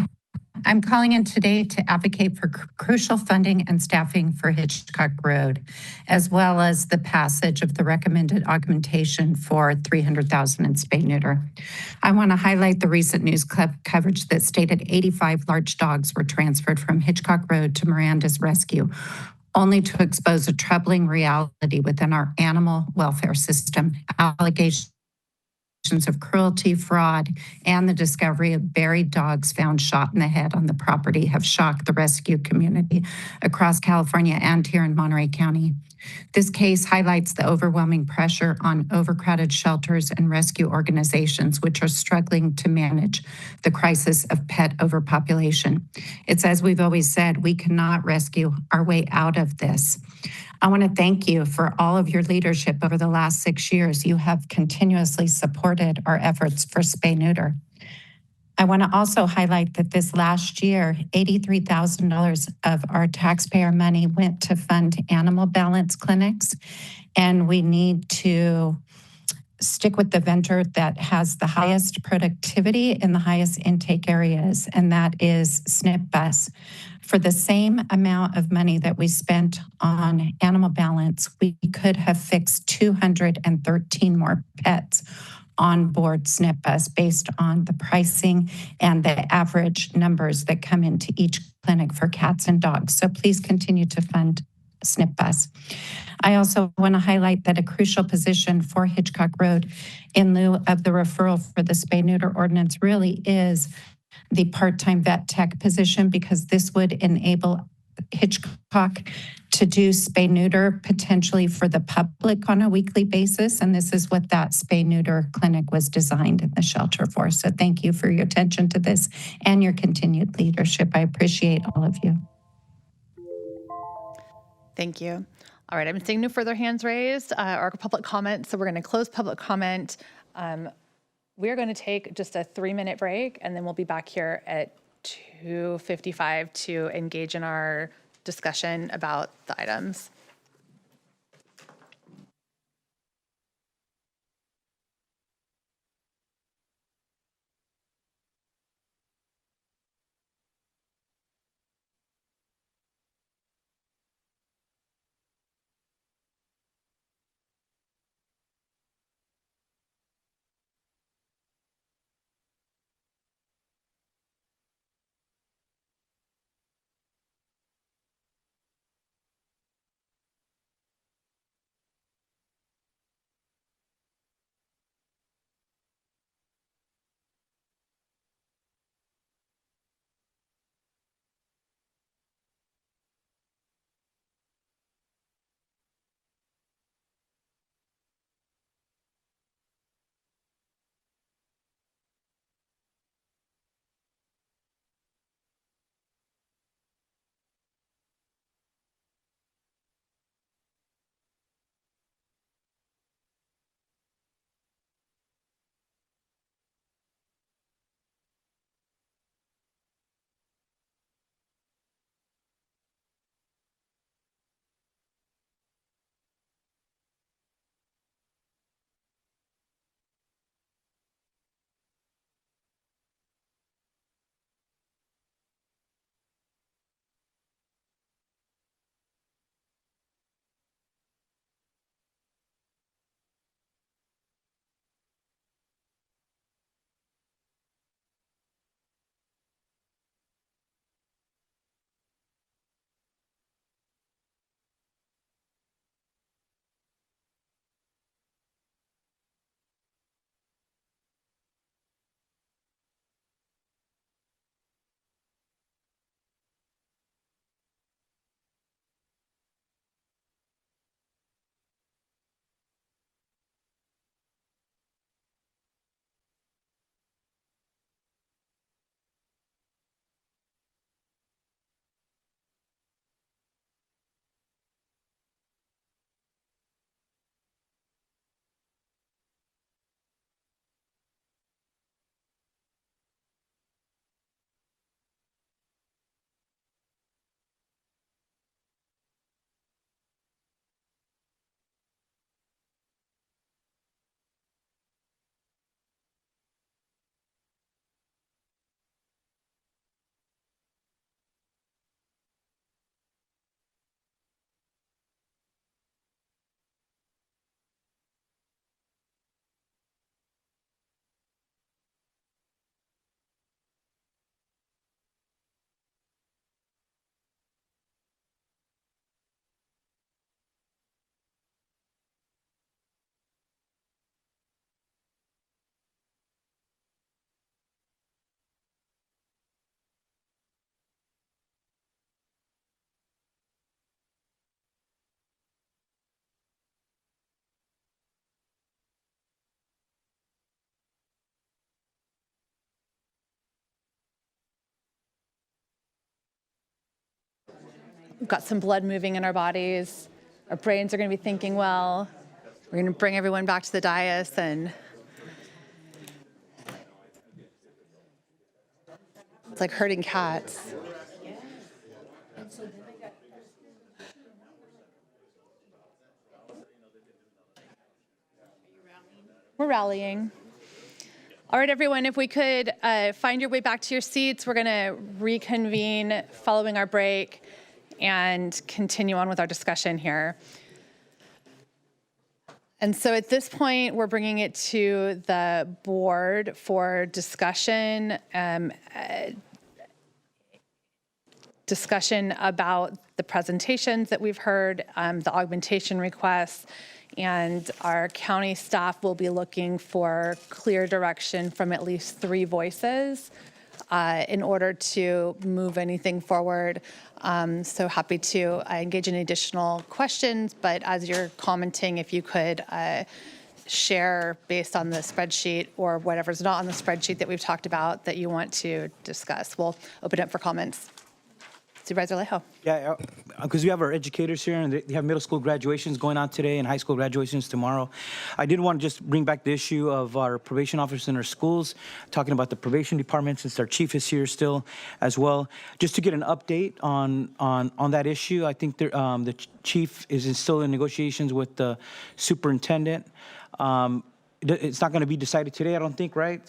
I'm calling in today to advocate for crucial funding and staffing for Hitchcock Road, as well as the passage of the recommended augmentation for $300,000 in spay neuter. I want to highlight the recent news coverage that stated 85 large dogs were transferred from Hitchcock Road to Miranda's Rescue, only to expose a troubling reality within our animal welfare system. Allegations of cruelty, fraud, and the discovery of buried dogs found shot in the head on the property have shocked the rescue community across California and here in Monterey County. This case highlights the overwhelming pressure on overcrowded shelters and rescue organizations, which are struggling to manage the crisis of pet overpopulation. It's as we've always said, we cannot rescue our way out of this. I want to thank you for all of your leadership over the last 6 years. You have continuously supported our efforts for spay-neuter. I want to also highlight that this last year, $83,000 of our taxpayer money went to fund animal balance clinics, and we need to stick with the vendor that has the highest productivity and the highest intake areas, and that is SNP Bus. For the same amount of money that we spent on animal balance, we could have fixed 213 more pets on board SNP Bus based on the pricing and the average numbers that come into each clinic for cats and dogs. So please continue to fund SNP Bus. I also want to highlight that a crucial position for Hitchcock Road in lieu of the referral for the spay-neuter ordinance really is the part-time vet tech position, because this would enable Hitchcock to do spay-neuter potentially for the public on a weekly basis. And this is what that spay-neuter clinic was designed in the shelter for. So thank you for your attention to this and your continued leadership. I appreciate all of you. Thank you. All right, I'm seeing no further hands raised or public comment, so we're going to close public comment. We're going to take just a 3-minute break, and then we'll be back here at 2:55 to engage in our discussion about the items. we've got some blood moving in our bodies. Our brains are going to be thinking well. We're going to bring everyone back to the dais and it's like herding cats. We're rallying. All right, everyone, if we could find your way back to your seats, we're going to reconvene following our break and continue on with our discussion here. And so at this point, we're bringing it to the board for discussion, discussion about the presentations that we've heard, the augmentation requests, and our county staff will be looking for clear direction from at least 3 voices in order to move anything forward. So happy to engage in additional questions, but as you're commenting, if you could share based on the spreadsheet or whatever's not on the spreadsheet that we've talked about that you want to discuss. We'll open it up for comments. Supervisor Alejo. Yeah, because we have our educators here, and they have middle school graduations going on today and high school graduations tomorrow. I did want to just bring back the issue of our probation officers in our schools, talking about the probation department since our chief is here still as well. Just to get an update on that issue, I think the chief is still in negotiations with the superintendent. It's not going to be decided today, I don't think, right?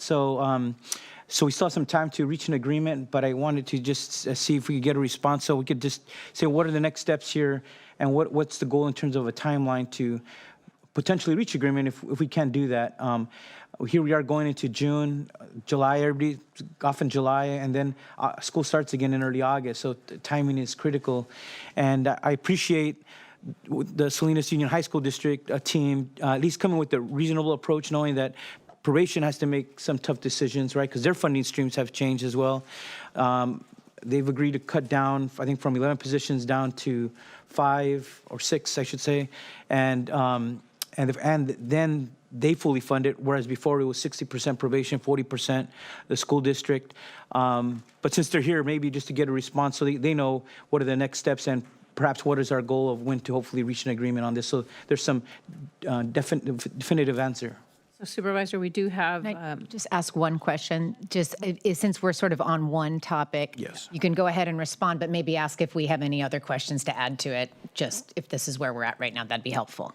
So we still have some time to reach an agreement, but I wanted to just see if we could get a response so we could just say what are the next steps here and what's the goal in terms of a timeline to potentially reach agreement if we can't do that. Here we are going into June, July, everybody's off in July, and then school starts again in early August, so timing is critical. And I appreciate the Salinas Union High School District team at least coming with a reasonable approach, knowing that probation has to make some tough decisions, right? Because their funding streams have changed as well. They've agreed to cut down, I think, from 11 positions down to 5 or 6, I should say, and then they fully fund it, whereas before it was 60% probation, 40% the school district. But since they're here, maybe just to get a response so they know what are the next steps and perhaps what is our goal of when to hopefully reach an agreement on this. So there's some definitive answer. So Supervisor, we do have... just ask one question, just since we're sort of on one topic. Yes. You can go ahead and respond, but maybe ask if we have any other questions to add to it, just if this is where we're at right now, that'd be helpful.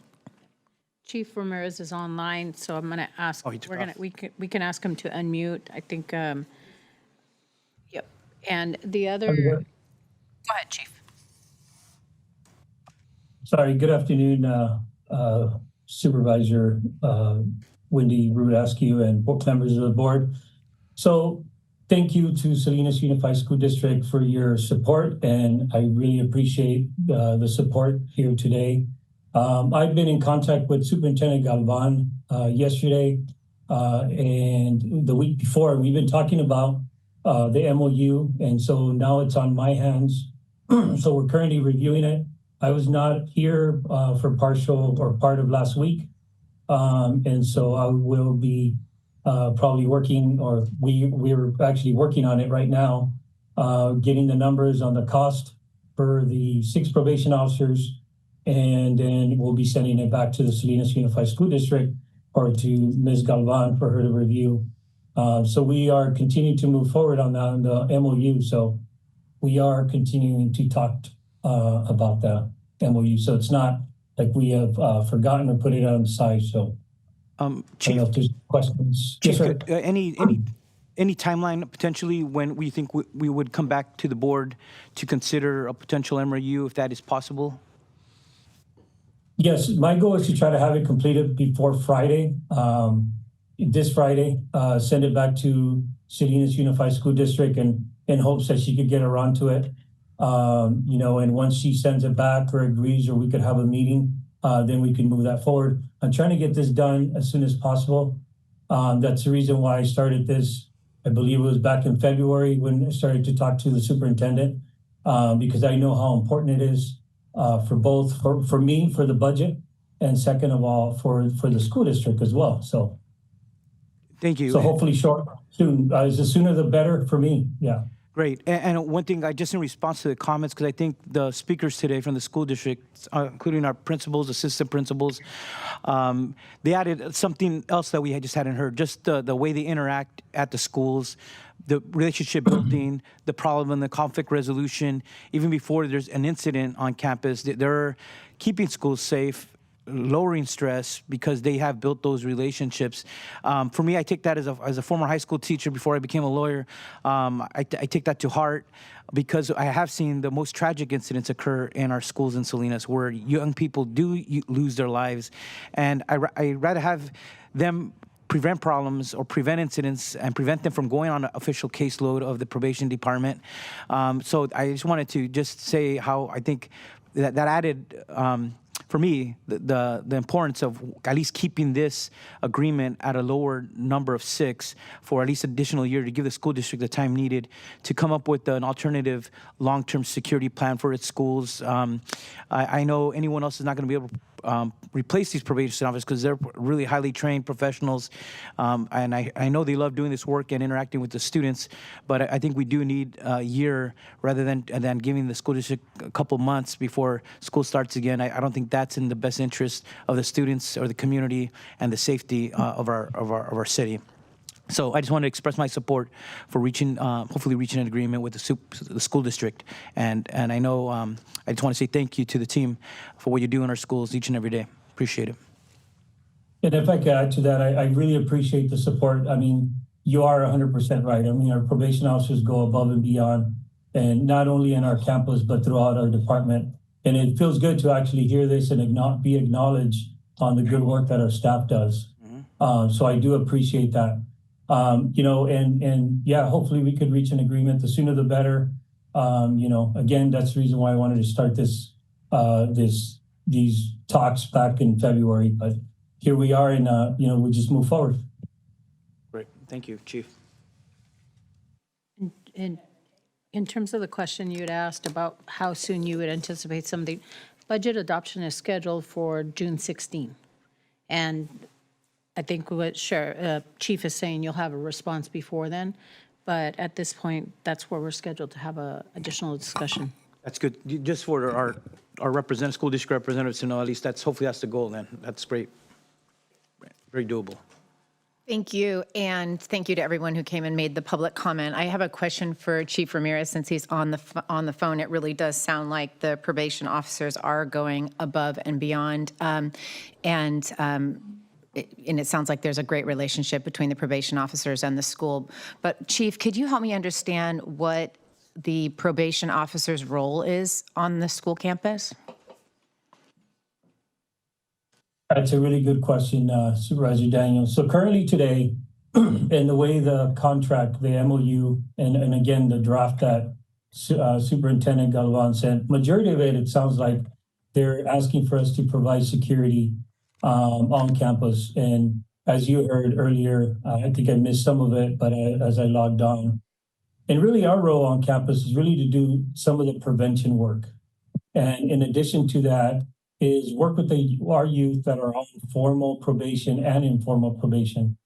Chief Ramirez is online, so I'm going to ask, we can ask him to unmute, I think, yep. And the other... Go ahead, Chief. Sorry, good afternoon, Supervisor Wendy Rudascu and members of the board. So thank you to Salinas Unified School District for your support, and I really appreciate the support here today. I've been in contact with Superintendent Galvan yesterday and the week before. We've been talking about the MOU, and so now it's on my hands. So we're currently reviewing it. I was not here for partial or part of last week. And so I will be probably working, or we're actually working on it right now, getting the numbers on the cost for the 6 probation officers, and then we'll be sending it back to the Salinas Unified School District or to Ms. Galvan for her to review. So we are continuing to move forward on that, on the MOU. So we are continuing to talk about that MOU. So it's not like we have forgotten or put it on the side. So Chief, I don't know if there's questions. Chief, Yes, sir. any timeline potentially when we think we would come back to the board to consider a potential MOU, if that is possible? Yes, my goal is to try to have it completed before Friday. This Friday, send it back to Salinas Unified School District and in hopes that she could get around to it. And once she sends it back or agrees, or we could have a meeting, then we can move that forward. I'm trying to get this done as soon as possible. That's the reason why I started this. I believe it was back in February when I started to talk to the superintendent, because I know how important it is for both, for me, for the budget, and second of all, for the school district as well. So thank you. So hopefully soon, the sooner the better for me. Yeah. Great. And one thing, just in response to the comments, because I think the speakers today from the school district, including our principals, assistant principals, they added something else that we just hadn't heard, just the way they interact at the schools, the relationship building, the problem and the conflict resolution, even before there's an incident on campus. They're keeping schools safe, lowering stress because they have built those relationships. For me, I take that as a former high school teacher before I became a lawyer. I take that to heart because I have seen the most tragic incidents occur in our schools in Salinas where young people do lose their lives. And I'd rather have them prevent problems or prevent incidents and prevent them from going on an official caseload of the probation department. So I just wanted to just say how I think that added for me, the importance of at least keeping this agreement at a lower number of 6 for at least an additional year to give the school district the time needed to come up with an alternative long-term security plan for its schools. I know anyone else is not going to be able to replace these probation officers because they're really highly trained professionals. And I know they love doing this work and interacting with the students, but I think we do need a year rather than giving the school district a couple months before school starts again. I don't think that's in the best interest of the students or the community and the safety of our city. So I just want to express my support for hopefully reaching an agreement with the school district. And I know I just want to say thank you to the team for what you do in our schools each and every day. Appreciate it. And if I could add to that, I really appreciate the support. I mean, you are 100% right. I mean, our probation officers go above and beyond, and not only in our campus, but throughout our department. And it feels good to actually hear this and be acknowledged on the good work that our staff does. So I do appreciate that. And yeah, hopefully we could reach an agreement. The sooner the better. Again, that's the reason why I wanted to start these talks back in February. But here we are, and we'll just move forward. Great, thank you, Chief. In terms of the question you had asked about how soon you would anticipate something, budget adoption is scheduled for June 16. And I think what Chief is saying, you'll have a response before then. But at this point, that's where we're scheduled to have an additional discussion. That's good. Just for our school district representatives to know, at least hopefully that's the goal then. That's great. Very doable. Thank you, and thank you to everyone who came and made the public comment. I have a question for Chief Ramirez since he's on the phone. It really does sound like the probation officers are going above and beyond, and it sounds like there's a great relationship between the probation officers and the school. But Chief, could you help me understand what the probation officer's role is on the school campus? That's a really good question, Supervisor Daniel. So currently today, and the way the contract, the MOU, and again, the draft that Superintendent Galvan sent, majority of it sounds like they're asking for us to provide security on campus. And as you heard earlier, I think I missed some of it, but as I logged on. And really our role on campus is really to do some of the prevention work. And in addition to that, is work with our youth that are on formal probation and informal probation.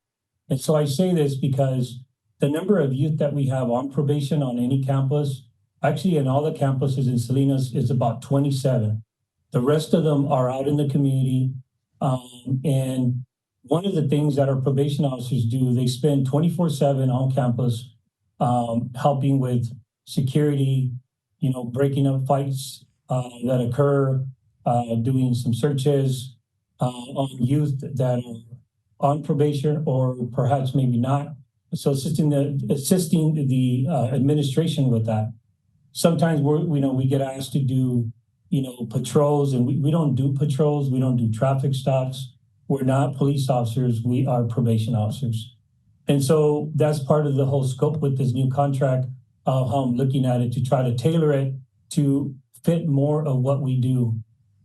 And so I say this because the number of youth that we have on probation on any campus, actually in all the campuses in Salinas, is about 27. The rest of them are out in the community. And one of the things that our probation officers do, they spend 24/7 on campus, helping with security, breaking up fights that occur, doing some searches on youth that are on probation or perhaps maybe not. So assisting the administration with that. Sometimes we get asked to do patrols, and we don't do patrols. We don't do traffic stops. We're not police officers. We are probation officers. And so that's part of the whole scope with this new contract, how I'm looking at it to try to tailor it to fit more of what we do.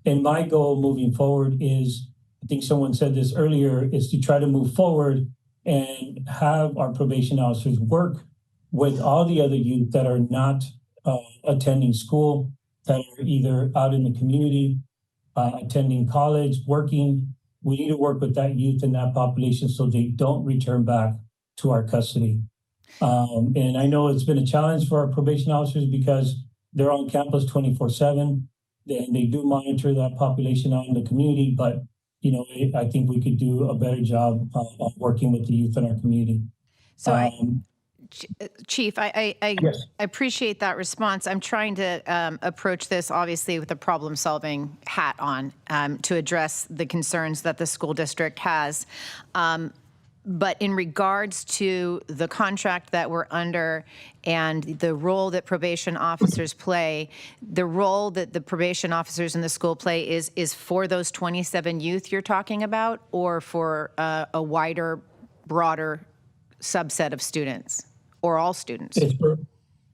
And my goal moving forward is, I think someone said this earlier, is to try to move forward and have our probation officers work with all the other youth that are not attending school, that are either out in the community, attending college, working. We need to work with that youth and that population so they don't return back to our custody. And I know it's been a challenge for our probation officers because they're on campus 24/7, and they do monitor that population out in the community. But I think we could do a better job of working with the youth in our community. So Chief, I Yes. appreciate that response. I'm trying to approach this obviously with a problem-solving hat on to address the concerns that the school district has. But in regards to the contract that we're under and the role that probation officers play, the role that the probation officers in the school play is for those 27 youth you're talking about, or for a wider, broader subset of students, or all students?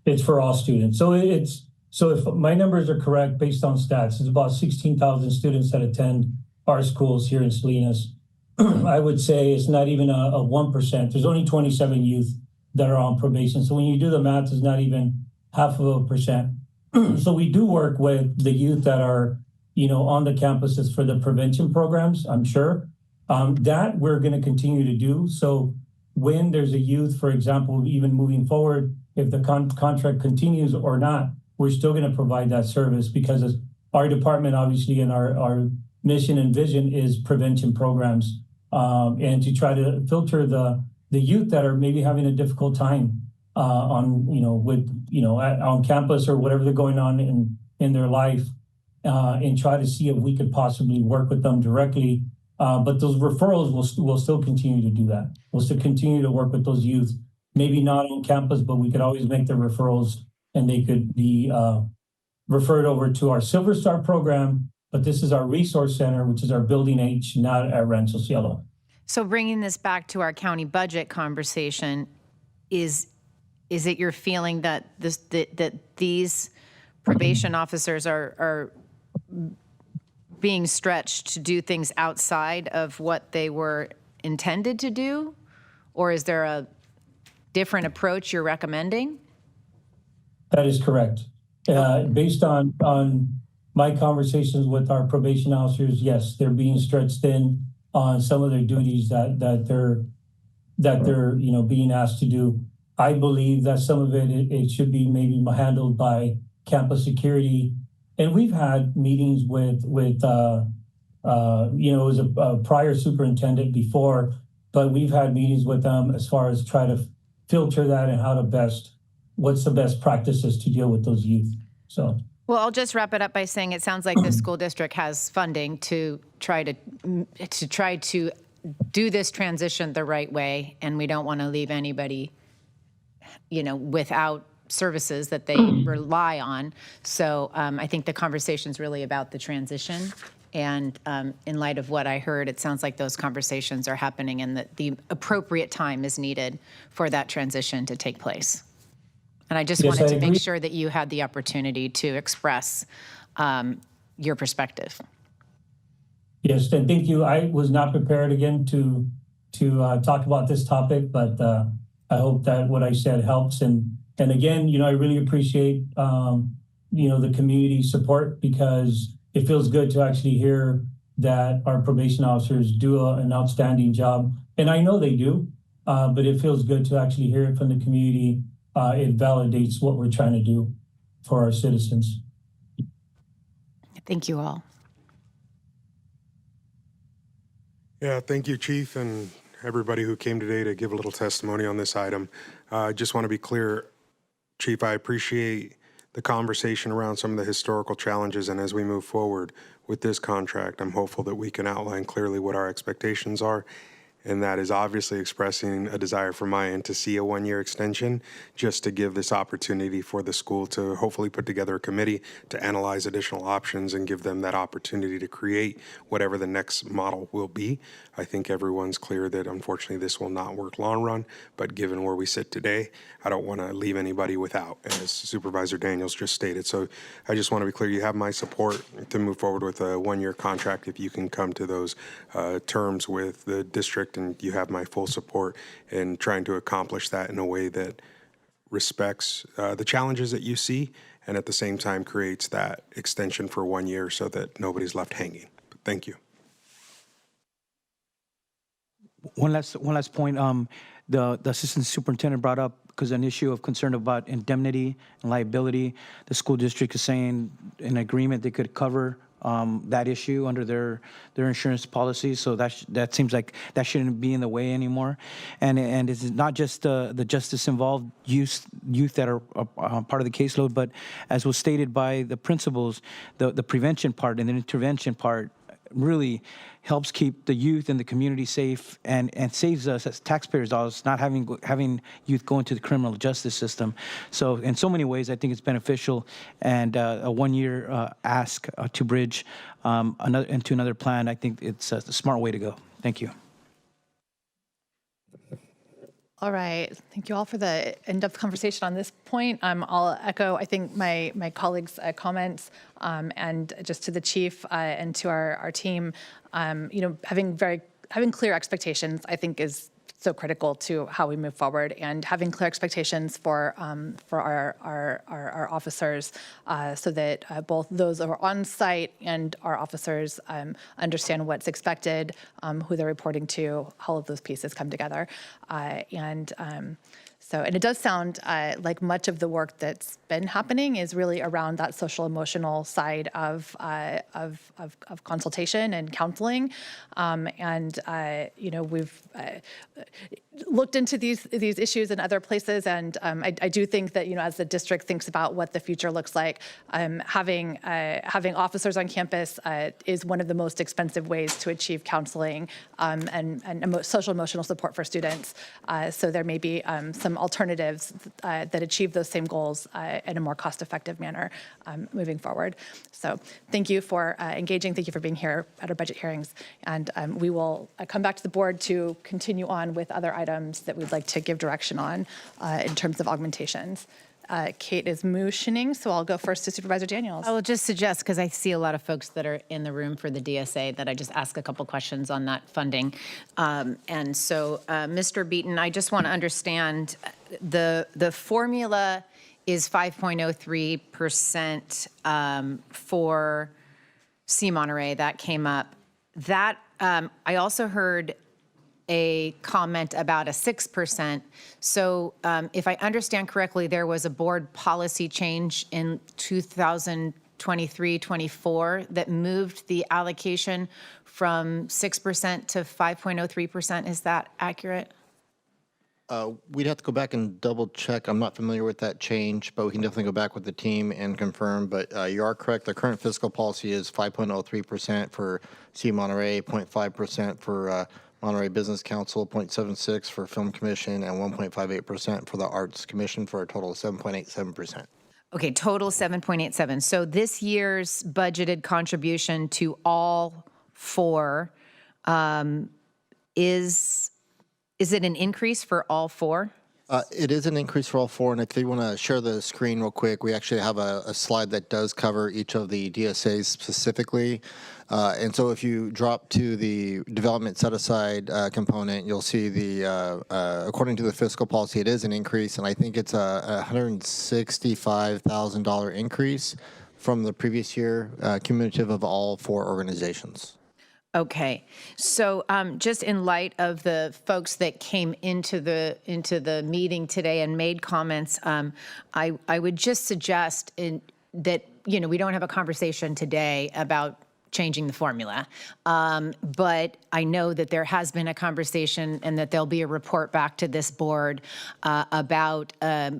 It's for all students. So if my numbers are correct based on stats, it's about 16,000 students that attend our schools here in Salinas. I would say it's not even a 1%. There's only 27 youth that are on probation. So when you do the math, it's not even 0.5%. So we do work with the youth that are, on the campuses for the prevention programs, I'm sure. That we're going to continue to do. So when there's a youth, for example, even moving forward, if the contract continues or not, we're still going to provide that service because our department, obviously, and our mission and vision is prevention programs. And to try to filter the youth that are maybe having a difficult time on campus or whatever they're going on in their life, and try to see if we could possibly work with them directly. But those referrals will still continue to do that. We'll still continue to work with those youth, maybe not on campus, but we could always make the referrals, and they could be referred over to our Silver Star program. But this is our resource center, which is our Building H, not at Rancho Cielo. So bringing this back to our county budget conversation, is it your feeling that that these probation officers are being stretched to do things outside of what they were intended to do? Or is there a different approach you're recommending? That is correct. Based on my conversations with our probation officers, yes, they're being stretched thin on some of their duties that they're being asked to do. I believe that some of it should be maybe handled by campus security. And we've had meetings with it was a prior superintendent before, but we've had meetings with them as far as try to filter that and what's the best practices to deal with those youth. So. Well, I'll just wrap it up by saying it sounds like the school district has funding to try to do this transition the right way, and we don't want to leave anybody, without services that they rely on. So I think the conversation is really about the transition. And in light of what I heard, it sounds like those conversations are happening and that the appropriate time is needed for that transition to take place. And I just wanted to make sure that you had the opportunity to express your perspective. Yes, and thank you. I was not prepared again to talk about this topic, but I hope that what I said helps. And again, I really appreciate the community support, because it feels good to actually hear that our probation officers do an outstanding job, and I know they do. But it feels good to actually hear it from the community. It validates what we're trying to do for our citizens. Thank you all. Yeah, thank you, Chief, and everybody who came today to give a little testimony on this item. I just want to be clear, Chief, I appreciate the conversation around some of the historical challenges, and as we move forward with this contract, I'm hopeful that we can outline clearly what our expectations are. And that is obviously expressing a desire from my end to see a one-year extension, just to give this opportunity for the school to hopefully put together a committee to analyze additional options and give them that opportunity to create whatever the next model will be. I think everyone's clear that unfortunately this will not work long run, but given where we sit today, I don't want to leave anybody without, as Supervisor Daniels just stated. So I just want to be clear, you have my support to move forward with a one-year contract if you can come to those terms with the district, and you have my full support in trying to accomplish that in a way that respects the challenges that you see, and at the same time creates that extension for 1 year so that nobody's left hanging. But thank you. One last point. The assistant superintendent brought up, because an issue of concern about indemnity and liability. The school district is saying in agreement they could cover that issue under their insurance policy. So that seems like that shouldn't be in the way anymore. And it's not just the justice involved youth that are part of the caseload, but as was stated by the principals, the prevention part and the intervention part really helps keep the youth and the community safe and saves us as taxpayers dollars not having youth go into the criminal justice system. So in so many ways, I think it's beneficial, and a one-year ask to bridge into another plan, I think it's a smart way to go. Thank you. All right. Thank you all for the in-depth conversation on this point. I'll echo, I think, my colleagues' comments, and just to the chief and to our team, having clear expectations, I think, is so critical to how we move forward, and having clear expectations for our officers, so that both those who are on site and our officers understand what's expected, who they're reporting to, all of those pieces come together, and it does sound like much of the work that's been happening is really around that social emotional side of consultation and counseling, we've looked into these issues in other places, and I do think that as the district thinks about what the future looks like, having officers on campus is one of the most expensive ways to achieve counseling and social emotional support for students. So there may be some alternatives that achieve those same goals in a more cost-effective manner moving forward. So thank you for engaging. Thank you for being here at our budget hearings. And we will come back to the board to continue on with other items that we'd like to give direction on in terms of augmentations. Kate is motioning, so I'll go first to Supervisor Daniels. I will just suggest, because I see a lot of folks that are in the room for the DSA, that I just ask a couple questions on that funding. And so, Mr. Beaton, I just want to understand the formula is 5.03% for C. Monterey. That came up. That I also heard a comment about a 6%. So if I understand correctly, there was a board policy change in 2023-24 that moved the allocation from 6% to 5.03%. Is that accurate? We'd have to go back and double check. I'm not familiar with that change, but we can definitely go back with the team and confirm. But you are correct. The current fiscal policy is 5.03% for C. Monterey, 0.5% for Monterey Business Council, 0.76% for Film Commission, and 1.58% for the Arts Commission, for a total of 7.87%. Okay, total 7.87. So this year's budgeted contribution to all four is it an increase for all four? It is an increase for all four, and if you want to share the screen real quick, we actually have a slide that does cover each of the DSAs specifically. And so if you drop to the development set-aside component, you'll see the, according to the fiscal policy, it is an increase, and I think it's a $165,000 increase from the previous year, cumulative of all four organizations. Okay, so just in light of the folks that came into the meeting today and made comments, I would just suggest that we don't have a conversation today about changing the formula, but I know that there has been a conversation and that there'll be a report back to this board about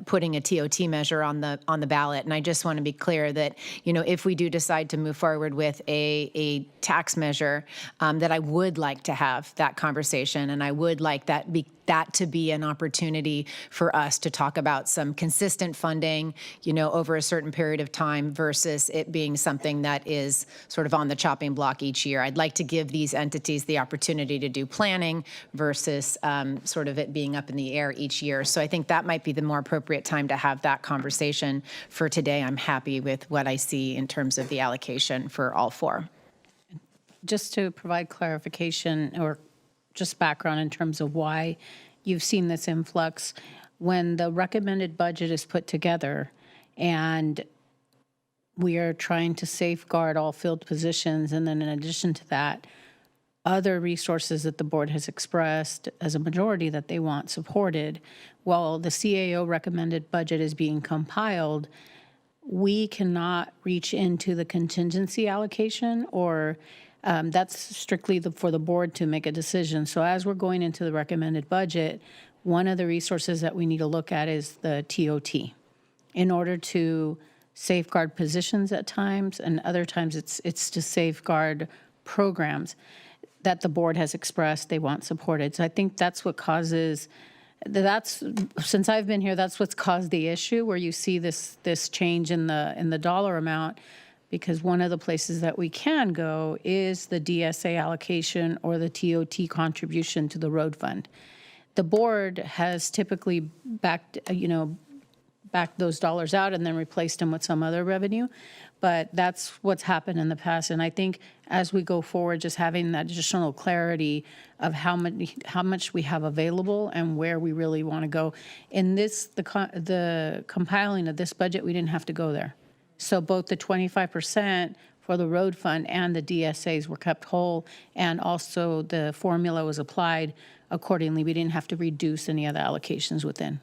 putting a TOT measure on the ballot. And I just want to be clear that if we do decide to move forward with a tax measure, that I would like to have that conversation, and I would like that to be an opportunity for us to talk about some consistent funding, over a certain period of time versus it being something that is sort of on the chopping block each year. I'd like to give these entities the opportunity to do planning versus sort of it being up in the air each year. So I think that might be the more appropriate time to have that conversation. For today, I'm happy with what I see in terms of the allocation for all four. Just to provide clarification or just background in terms of why you've seen this influx, when the recommended budget is put together and we are trying to safeguard all filled positions, and then in addition to that, other resources that the board has expressed as a majority that they want supported, while the CAO recommended budget is being compiled, we cannot reach into the contingency allocation, or that's strictly for the board to make a decision. So as we're going into the recommended budget, one of the resources that we need to look at is the TOT in order to safeguard positions at times, and other times it's to safeguard programs that the board has expressed they want supported. So I think that's what causes, since I've been here, that's what's caused the issue where you see this change in the dollar amount, because one of the places that we can go is the DSA allocation or the TOT contribution to the road fund. The board has typically backed those dollars out and then replaced them with some other revenue. But that's what's happened in the past. And I think as we go forward, just having that additional clarity of how much we have available and where we really want to go. In the compiling of this budget, we didn't have to go there. So both the 25% for the road fund and the DSAs were kept whole, and also the formula was applied accordingly. We didn't have to reduce any of the allocations within.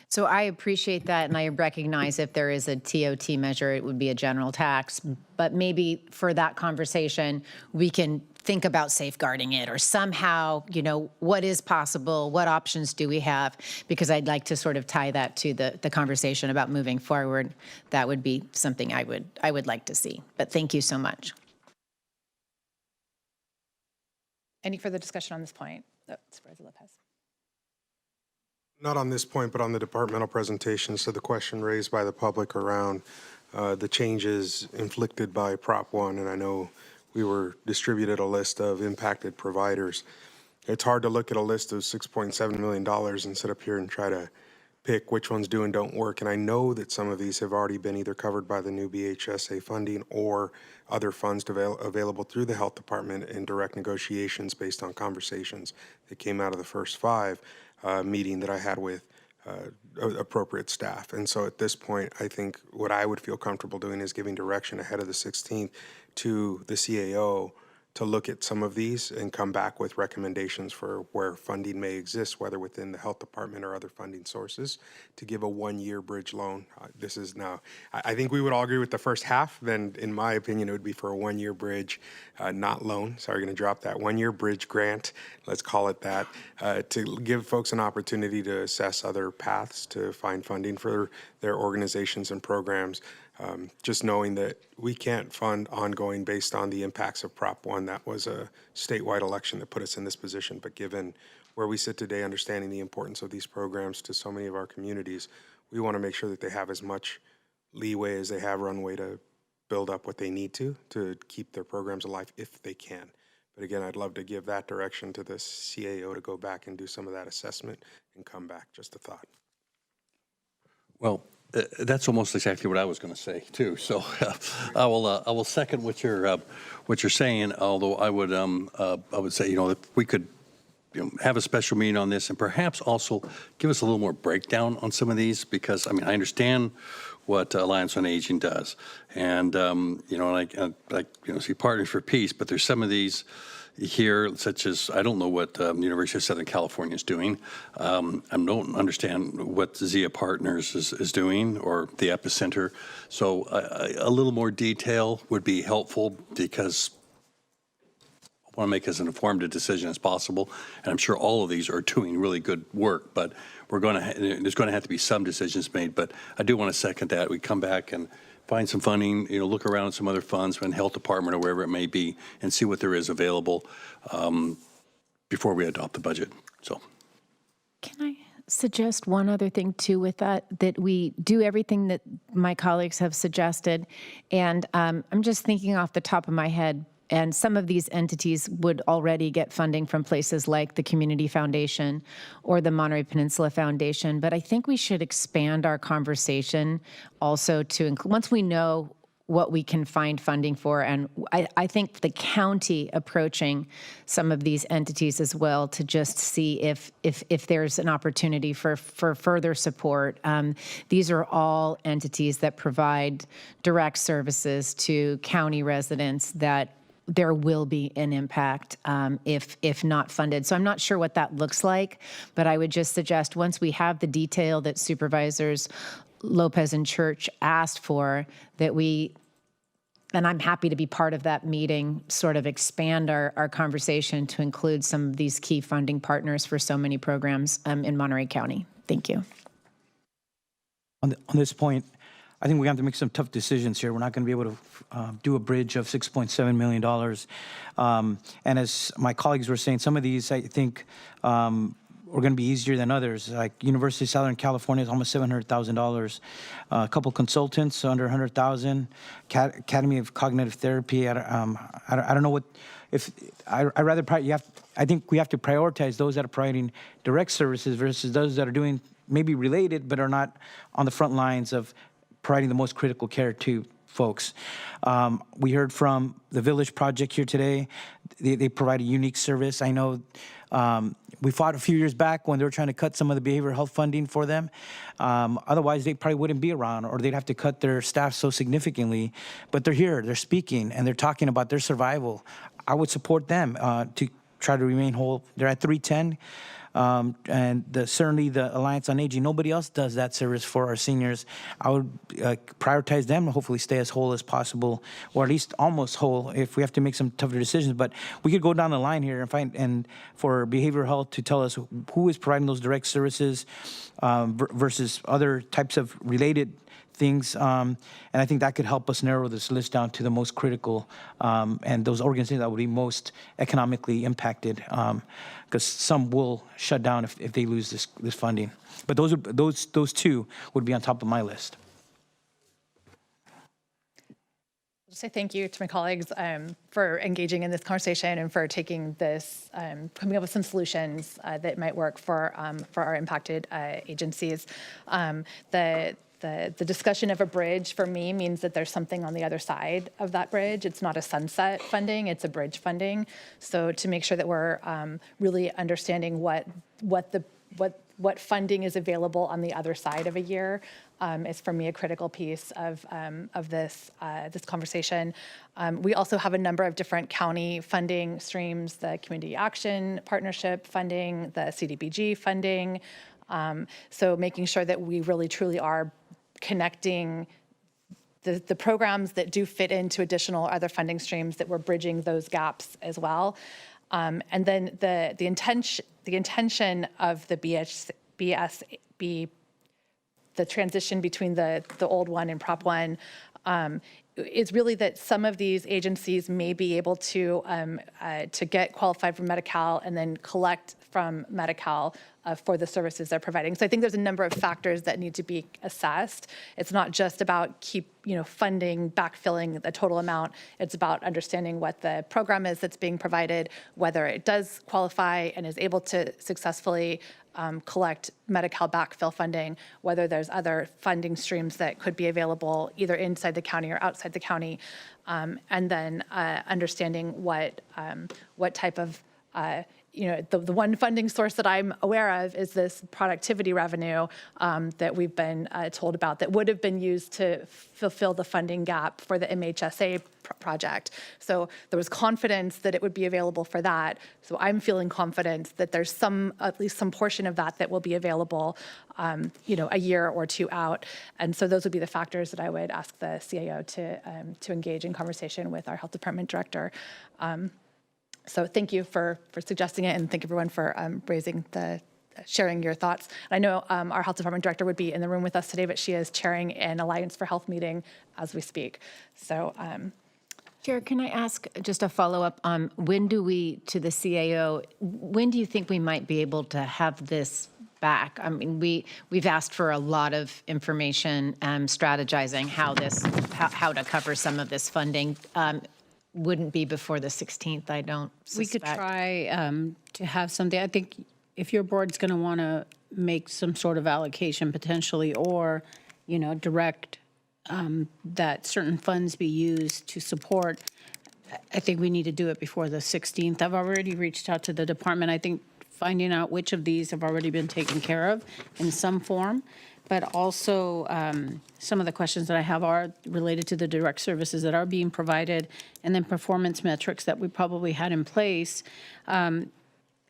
So I appreciate that, and I recognize if there is a TOT measure, it would be a general tax. But maybe for that conversation, we can think about safeguarding it, or somehow, what is possible, what options do we have? Because I'd like to sort of tie that to the conversation about moving forward. That would be something I would like to see. But thank you so much. Any further discussion on this point? Supervisor Lopez. Not on this point, but on the departmental presentation. So the question raised by the public around the changes inflicted by Prop 1, and I know we were distributed a list of impacted providers. It's hard to look at a list of $6.7 million and sit up here and try to pick which ones do and don't work. And I know that some of these have already been either covered by the new BHSA funding or other funds available through the health department in direct negotiations based on conversations that came out of the first 5 meeting that I had with appropriate staff. And so at this point, I think what I would feel comfortable doing is giving direction ahead of the 16th to the CAO to look at some of these and come back with recommendations for where funding may exist, whether within the health department or other funding sources, to give a 1-year bridge loan. This is now, I think we would all agree with the first half. Then in my opinion, it would be for a 1-year bridge, not loan. Sorry, going to drop that 1-year bridge grant. Let's call it that, to give folks an opportunity to assess other paths to find funding for their organizations and programs. Just knowing that we can't fund ongoing based on the impacts of Prop 1. That was a statewide election that put us in this position. But given where we sit today, understanding the importance of these programs to so many of our communities, we want to make sure that they have as much leeway as they have runway to build up what they need to keep their programs alive if they can. But again, I'd love to give that direction to the CAO to go back and do some of that assessment and come back. Just a thought. Well, that's almost exactly what I was going to say too. So I will second what you're saying. Although I would say, if we could have a special meeting on this and perhaps also give us a little more breakdown on some of these, because I understand what Alliance on Aging does, and see Partners for Peace, but there's some of these here, such as, I don't know what University of Southern California is doing. I don't understand what Zia Partners is doing, or the Epicenter. So a little more detail would be helpful, because I want to make as informed a decision as possible. And I'm sure all of these are doing really good work, but there's going to have to be some decisions made. But I do want to second that. We come back and find some funding, look around at some other funds from the health department or wherever it may be, and see what there is available before we adopt the budget. So, can I suggest one other thing too with that we do everything that my colleagues have suggested, and I'm just thinking off the top of my head. And some of these entities would already get funding from places like the Community Foundation or the Monterey Peninsula Foundation. But I think we should expand our conversation also to include, once we know what we can find funding for, and I think the county approaching some of these entities as well, to just see if there's an opportunity for further support. These are all entities that provide direct services to county residents that there will be an impact if not funded. So I'm not sure what that looks like, but I would just suggest once we have the detail that Supervisors Lopez and Church asked for, that we, and I'm happy to be part of that meeting, sort of expand our conversation to include some of these key funding partners for so many programs in Monterey County. Thank you. On this point, I think we have to make some tough decisions here. We're not going to be able to do a bridge of $6.7 million. And as my colleagues were saying, some of these, I think, are going to be easier than others. Like University of Southern California is almost $700,000. A couple consultants under $100,000. Academy of Cognitive Therapy. I don't know what. If I rather I think we have to prioritize those that are providing direct services versus those that are doing maybe related but are not on the front lines of providing the most critical care to folks. We heard from the Village Project here today. They provide a unique service. I know we fought a few years back when they were trying to cut some of the behavioral health funding for them. Otherwise, they probably wouldn't be around, or they'd have to cut their staff so significantly. But they're here, they're speaking, and they're talking about their survival. I would support them to try to remain whole. They're at 310. And certainly the Alliance on Aging, nobody else does that service for our seniors. I would prioritize them and hopefully stay as whole as possible, or at least almost whole if we have to make some tougher decisions. But we could go down the line here and find for behavioral health to tell us who is providing those direct services versus other types of related things, and I think that could help us narrow this list down to the most critical and those organizations that would be most economically impacted, because some will shut down if they lose this funding. But those two would be on top of my list. I'll just say thank you to my colleagues for engaging in this conversation and for taking this, coming up with some solutions that might work for our impacted agencies. The discussion of a bridge for me means that there's something on the other side of that bridge. It's not a sunset funding, it's a bridge funding. So to make sure that we're really understanding what funding is available on the other side of a year is for me a critical piece of this conversation. We also have a number of different county funding streams: the Community Action Partnership funding, the CDBG funding. So making sure that we really truly are connecting the programs that do fit into additional other funding streams, that we're bridging those gaps as well. And then the intention of the BSB, the transition between the old one and Prop 1, is really that some of these agencies may be able to get qualified for Medi-Cal and then collect from Medi-Cal for the services they're providing. So I think there's a number of factors that need to be assessed. It's not just about funding, backfilling the total amount. It's about understanding what the program is that's being provided, whether it does qualify and is able to successfully collect Medi-Cal backfill funding, whether there's other funding streams that could be available either inside the county or outside the county, and then understanding what type of the one funding source that I'm aware of is this productivity revenue that we've been told about that would have been used to fulfill the funding gap for the MHSA project. So there was confidence that it would be available for that. So I'm feeling confident that there's at least some portion of that will be available, a year or two out. And so those would be the factors that I would ask the CAO to engage in conversation with our health department director. So thank you for suggesting it, and thank everyone for sharing your thoughts. I know our health department director would be in the room with us today, but she is chairing an Alliance for Health meeting as we speak. So, Chair, can I ask just a follow-up on when do we, to the CAO, when do you think we might be able to have this back? I mean, we've asked for a lot of information, strategizing how to cover some of this funding. Wouldn't be before the 16th, I don't suspect. We could try to have something. I think if your board's going to want to make some sort of allocation potentially, or, direct that certain funds be used to support, I think we need to do it before the 16th. I've already reached out to the department. I think finding out which of these have already been taken care of in some form. But also, some of the questions that I have are related to the direct services that are being provided and then performance metrics that we probably had in place.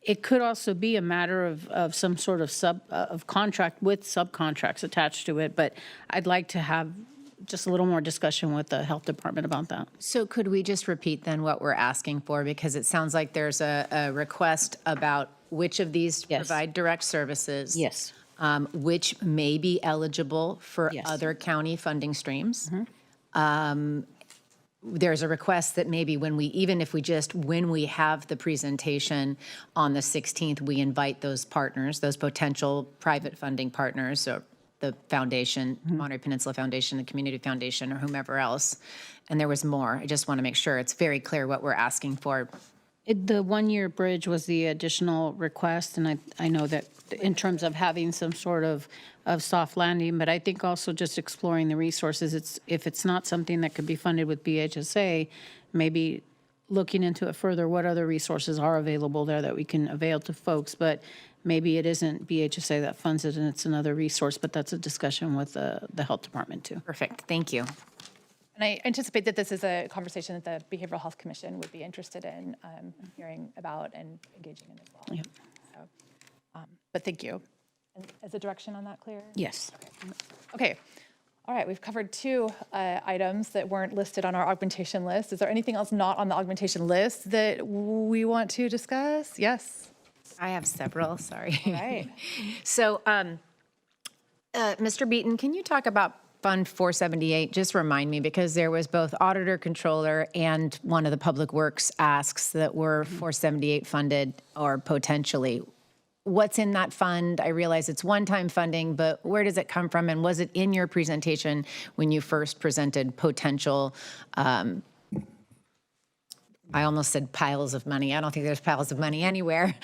It could also be a matter of some sort of contract with subcontracts attached to it, but I'd like to have just a little more discussion with the health department about that. So could we just repeat then what we're asking for? Because it sounds like there's a request about which of these provide direct services. Yes. Which may be eligible for Yes. other county funding streams. There's a request that maybe when we have the presentation on the 16th, we invite those partners, those potential private funding partners, or the foundation, Monterey Peninsula Foundation, the Community Foundation, or whomever else. And there was more. I just want to make sure it's very clear what we're asking for. The one-year bridge was the additional request, and I know that in terms of having some sort of soft landing, but I think also just exploring the resources. If it's not something that could be funded with BHSA, maybe looking into it further, what other resources are available there that we can avail to folks. But maybe it isn't BHSA that funds it and it's another resource, but that's a discussion with the health department too. Perfect, thank you. And I anticipate that this is a conversation that the Behavioral Health Commission would be interested in hearing about and engaging in as well. Yeah. So, but thank you. And is the direction on that clear? Yes. Okay. All right, we've covered two items that weren't listed on our augmentation list. Is there anything else not on the augmentation list that we want to discuss? Yes. I have several, sorry. All right. So, Mr. Beaton, can you talk about Fund 478? Just remind me, because there was both auditor, controller, and one of the public works asks that were 478 funded or potentially. What's in that fund? I realize it's one-time funding, but where does it come from? And was it in your presentation when you first presented potential, I almost said piles of money. I don't think there's piles of money anywhere.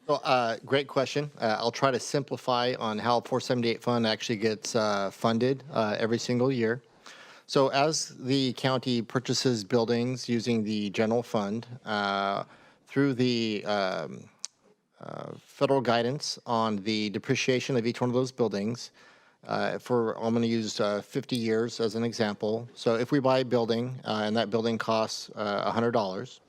Well, great question. I'll try to simplify on how 478 fund actually gets funded every single year. So as the county purchases buildings using the general fund through the federal guidance on the depreciation of each one of those buildings, I'm going to use 50 years as an example. So if we buy a building and that building costs $100,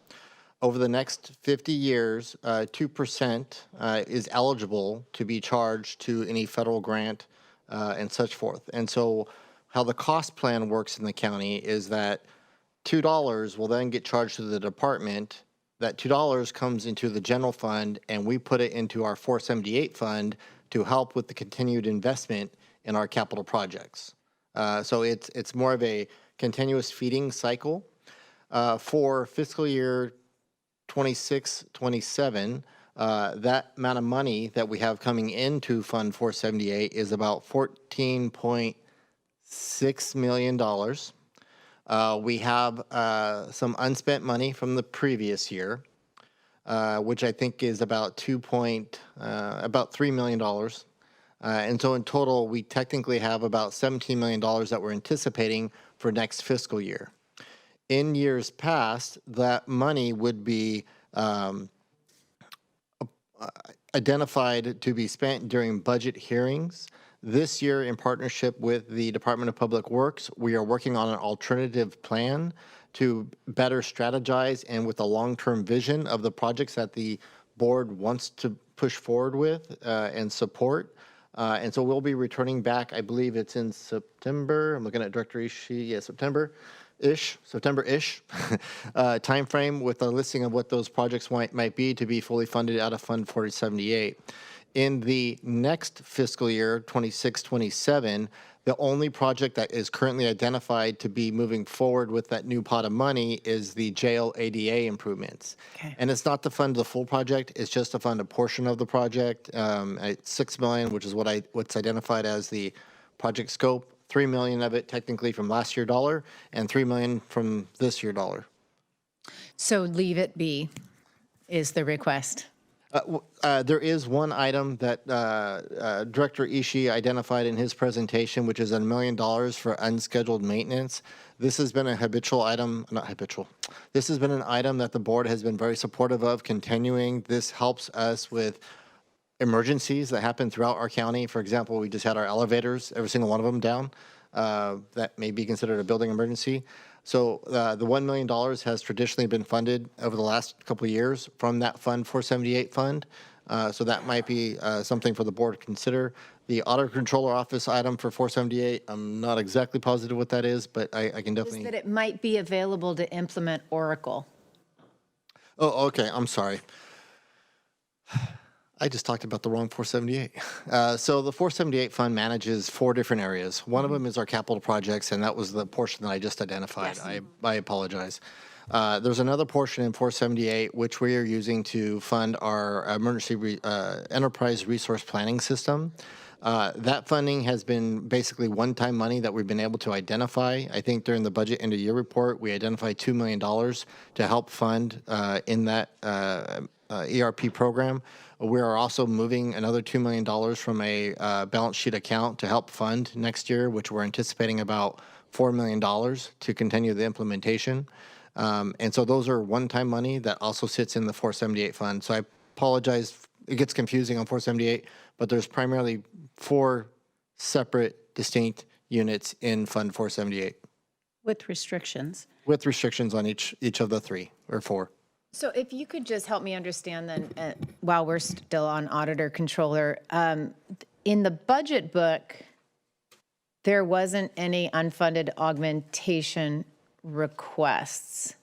over the next 50 years, 2% is eligible to be charged to any federal grant and such forth. And so how the cost plan works in the county is that $2 will then get charged to the department. That $2 comes into the general fund, and we put it into our 478 fund to help with the continued investment in our capital projects. So it's more of a continuous feeding cycle. For fiscal year 26-27, that amount of money that we have coming into Fund 478 is about $14.6 million. We have some unspent money from the previous year, which I think is about about $3 million. And so in total, we technically have about $17 million that we're anticipating for next fiscal year. In years past, that money would be identified to be spent during budget hearings. This year, in partnership with the Department of Public Works, we are working on an alternative plan to better strategize and with a long-term vision of the projects that the board wants to push forward with and support. And so we'll be returning back, I believe it's in September. I'm looking at Director Ishii. Yeah, September-ish timeframe with a listing of what those projects might be to be fully funded out of Fund 478. In the next fiscal year, 26-27, the only project that is currently identified to be moving forward with that new pot of money is the jail ADA improvements. Okay. And it's not to fund the full project, it's just to fund a portion of the project. At $6 million, which is what's identified as the project scope. $3 million of it technically from last year dollar, and $3 million from this year dollar. So leave it be is the request. There is one item that Director Ishii identified in his presentation, which is $1 million for unscheduled maintenance. This has been a habitual item, not habitual. This has been an item that the board has been very supportive of continuing. This helps us with emergencies that happen throughout our county. For example, we just had our elevators, every single one of them down. That may be considered a building emergency. So the $1 million has traditionally been funded over the last couple of years from that Fund 478 fund. So that might be something for the board to consider. The Auditor Controller Office item for 478, I'm not exactly positive what that is, but I can definitely. Just that it might be available to implement Oracle. Oh, okay, I'm sorry. I just talked about the wrong 478. So the 478 fund manages 4 different areas. One of them is our capital projects, and that was the portion that I just identified. Yes. I apologize. There's another portion in 478 which we are using to fund our emergency enterprise resource planning system. That funding has been basically one-time money that we've been able to identify. I think during the budget end of year report, we identified $2 million to help fund in that ERP program. We are also moving another $2 million from a balance sheet account to help fund next year, which we're anticipating about $4 million to continue the implementation. And so those are one-time money that also sits in the 478 fund. So I apologize, it gets confusing on 478, but there's primarily 4 separate distinct units in Fund 478. With restrictions. With restrictions on each of the 3 or 4. So if you could just help me understand then, while we're still on Auditor Controller, in the budget book, there wasn't any unfunded augmentation requests,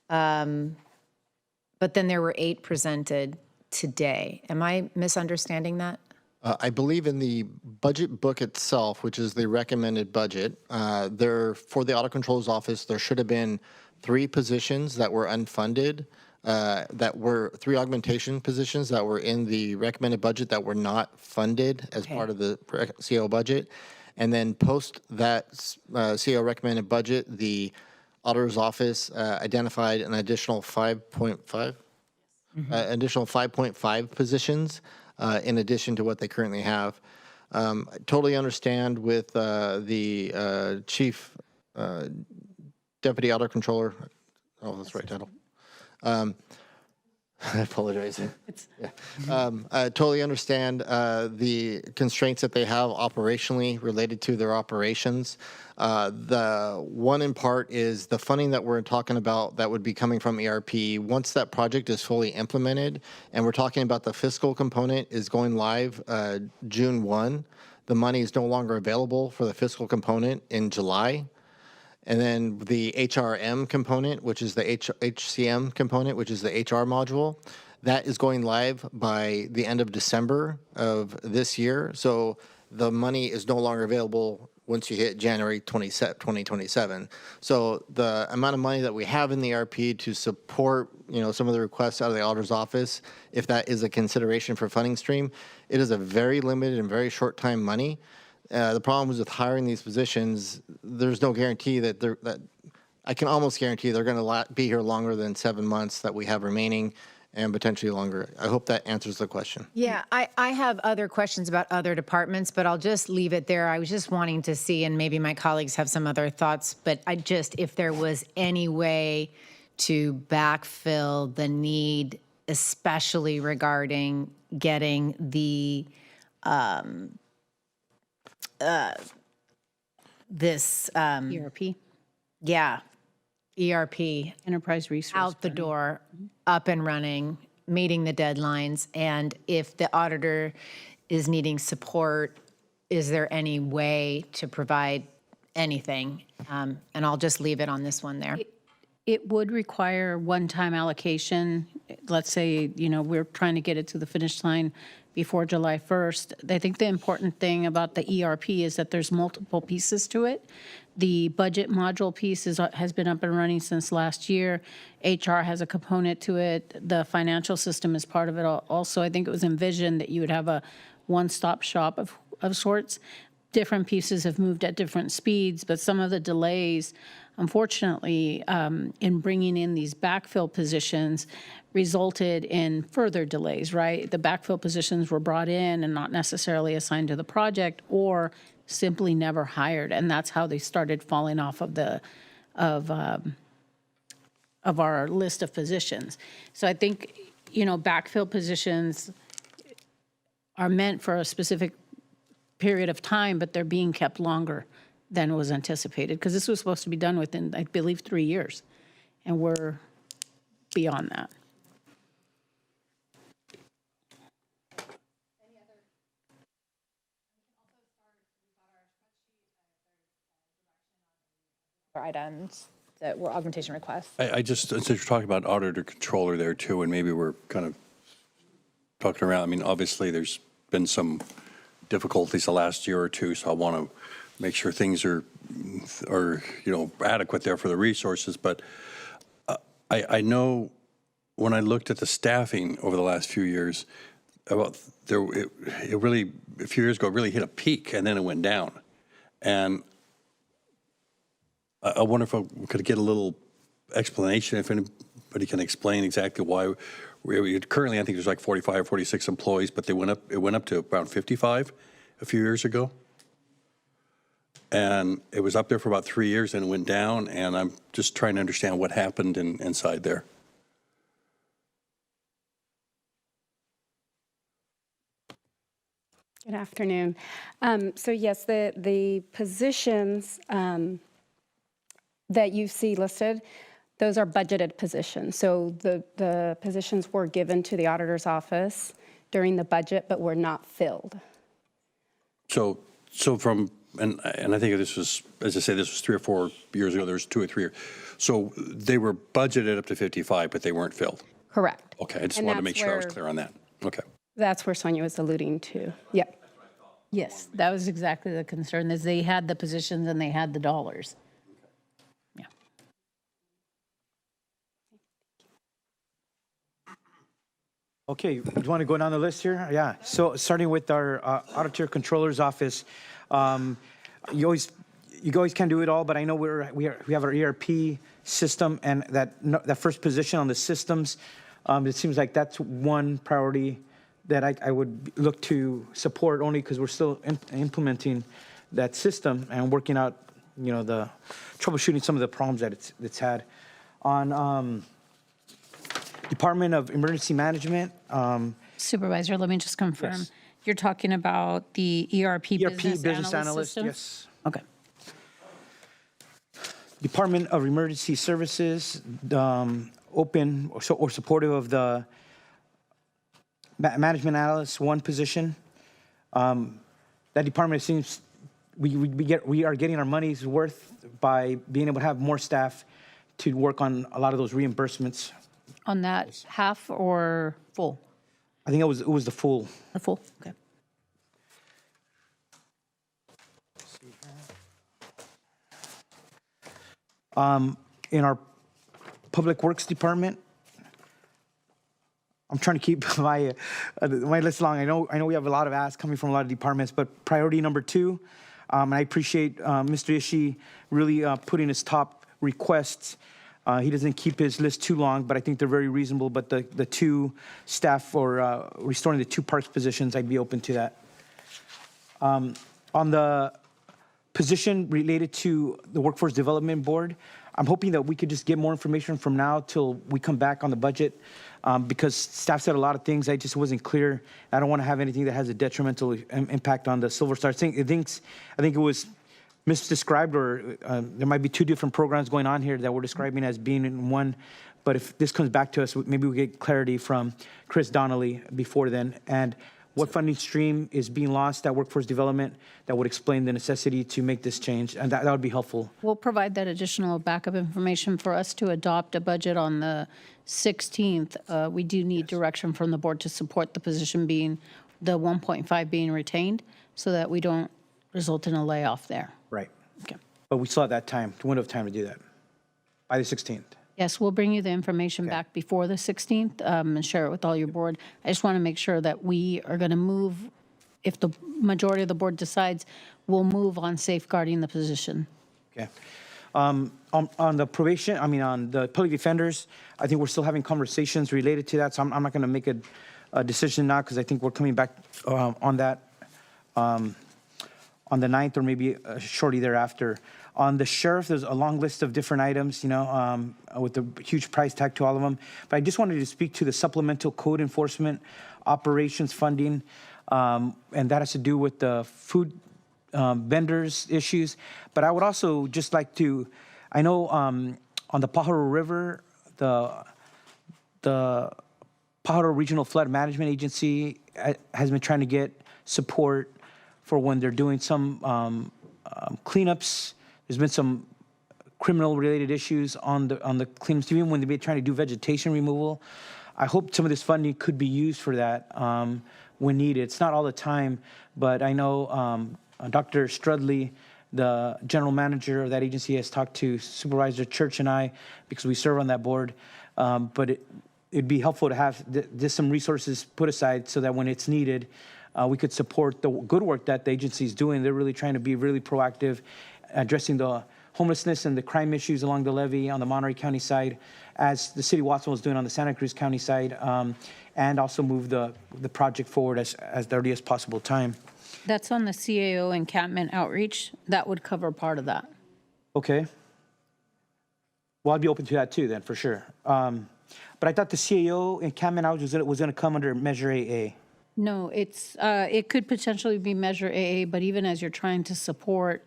but then there were 8 presented today. Am I misunderstanding that? I believe in the budget book itself, which is the recommended budget, for the Audit Controller's Office, there should have been 3 positions that were unfunded, that were 3 augmentation positions that were in the recommended budget that were not funded as part of the CO budget. And then post that CO recommended budget, the Auditor's Office identified an additional 5.5? Additional 5.5 positions in addition to what they currently have. I totally understand with the Chief Deputy Auditor Controller, oh, that's the right title. I apologize. I totally understand the constraints that they have operationally related to their operations. The one in part is the funding that we're talking about that would be coming from ERP. Once that project is fully implemented, and we're talking about the fiscal component is going live June 1, the money is no longer available for the fiscal component in July. And then the HRM component, which is the HCM component, which is the HR module, that is going live by the end of December of this year. So the money is no longer available once you hit January 2027. So the amount of money that we have in the ERP to support, some of the requests out of the auditor's office, if that is a consideration for funding stream, it is a very limited and very short time money. The problem is with hiring these positions, there's no guarantee that I can almost guarantee they're going to be here longer than 7 months that we have remaining and potentially longer. I hope that answers the question. Yeah, I have other questions about other departments, but I'll just leave it there. I was just wanting to see, and maybe my colleagues have some other thoughts, but if there was any way to backfill the need, especially regarding getting the ERP. Yeah, ERP. Enterprise resource out the door, up and running, meeting the deadlines. And if the auditor is needing support, is there any way to provide anything? And I'll just leave it on this one there. It would require one-time allocation. Let's say, we're trying to get it to the finish line before July 1st. I think the important thing about the ERP is that there's multiple pieces to it. The budget module piece has been up and running since last year. HR has a component to it. The financial system is part of it also. I think it was envisioned that you would have a one-stop shop of sorts. Different pieces have moved at different speeds, but some of the delays unfortunately, in bringing in these backfill positions resulted in further delays, right? The backfill positions were brought in and not necessarily assigned to the project or simply never hired. And that's how they started falling off of our list of positions. So I think, backfill positions are meant for a specific period of time, but they're being kept longer than was anticipated, because this was supposed to be done within, I believe, 3 years, and we're beyond that. Items that were augmentation requests. I just, since you're talking about auditor controller there too, and maybe we're kind of talking around, I mean, obviously there's been some difficulties the last year or two, so I want to make sure things are adequate there for the resources. But I know when I looked at the staffing over the last few years, it really, a few years ago, it really hit a peak and then it went down. And I wonder if we could get a little explanation, if anybody can explain exactly why. Currently, I think there's like 45 or 46 employees, but it went up to around 55 a few years ago. And it was up there for about 3 years and it went down, and I'm just trying to understand what happened inside there. Good afternoon. So yes, the positions that you see listed, those are budgeted positions. So the positions were given to the auditor's office during the budget, but were not filled. So from, and I think this was, as I say, this was 3 or 4 years ago, there was 2 or 3 years. So they were budgeted up to 55, but they weren't filled? Correct. Okay, I just wanted to make sure I was clear on that. Okay. That's where Sonia was alluding to. Yep. Yes, that was exactly the concern, is they had the positions and they had the dollars. Okay, do you want to go down the list here? Yeah, so starting with our auditor controller's office, you always can't do it all, but I know we have our ERP system, and that first position on the systems, it seems like that's one priority that I would look to support, only because we're still implementing that system and working out, the troubleshooting some of the problems that it's had. On Department of Emergency Management. Supervisor, let me just confirm. Yes. You're talking about the ERP business analyst system? Yes. Okay. Department of Emergency Services, open or supportive of the management analyst, one position. That department seems we are getting our money's worth by being able to have more staff to work on a lot of those reimbursements. On that half or full? I think it was the full. The full, okay. In our Public Works Department, I'm trying to keep my list long. I know we have a lot of asks coming from a lot of departments, but priority number 2, and I appreciate Mr. Ishii really putting his top requests. He doesn't keep his list too long, but I think they're very reasonable. But the 2 staff or restoring the 2 parks positions, I'd be open to that. On the position related to the Workforce Development Board, I'm hoping that we could just get more information from now till we come back on the budget, because staff said a lot of things. I just wasn't clear. I don't want to have anything that has a detrimental impact on the Silver Star. I think it was misdescribed, or there might be 2 different programs going on here that we're describing as being in one. But if this comes back to us, maybe we get clarity from Chris Donnelly before then. And what funding stream is being lost at Workforce Development that would explain the necessity to make this change. And that would be helpful. We'll provide that additional backup information for us to adopt a budget on the 16th. We do need direction from the board to support the position being, the 1.5 being retained, so that we don't result in a layoff there. Right. Okay. But we still have that time, window of time to do that, by the 16th. Yes, we'll bring you the information back before the 16th and share it with all your board. I just want to make sure that we are going to move, if the majority of the board decides, we'll move on safeguarding the position. Okay. On the probation, on the public defenders, I think we're still having conversations related to that, so I'm not going to make a decision now because I think we're coming back on that on the 9th or maybe shortly thereafter. On the sheriff, there's a long list of different items, with a huge price tag to all of them. But I just wanted to speak to the supplemental code enforcement operations funding, and that has to do with the food vendors issues. But I would also just like to, I know on the Pajaro River, the Pajaro Regional Flood Management Agency has been trying to get support for when they're doing some cleanups. There's been some criminal-related issues on the cleanups, even when they've been trying to do vegetation removal. I hope some of this funding could be used for that when needed. It's not all the time, but I know Dr. Strudley, the general manager of that agency, has talked to Supervisor Church and I because we serve on that board. But it'd be helpful to have just some resources put aside so that when it's needed, we could support the good work that the agency is doing. They're really trying to be really proactive, addressing the homelessness and the crime issues along the levee on the Monterey County side, as the city of Watson was doing on the Santa Cruz County side, and also move the project forward as the earliest possible time. That's on the CAO encampment outreach. That would cover part of that. Okay. Well, I'd be open to that too then, for sure. But I thought the CAO encampment outreach was going to come under Measure AA. No, it could potentially be Measure AA, but even as you're trying to support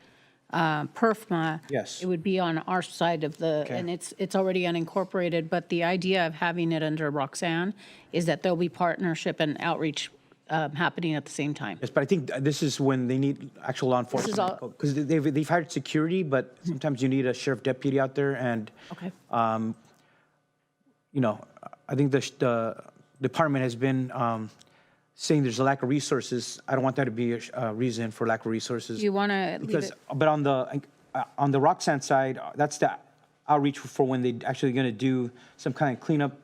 PERFMA, yes, it would be on our side of the, okay. And it's already unincorporated, but the idea of having it under Roxanne is that there'll be partnership and outreach happening at the same time. Yes, but I think this is when they need actual law enforcement. Because they've hired security, but sometimes you need a sheriff deputy out there. And, okay. I think the department has been saying there's a lack of resources. I don't want that to be a reason for lack of resources. You want to leave it? But on the Roxanne side, that's the outreach for when they actually going to do some kind of cleanup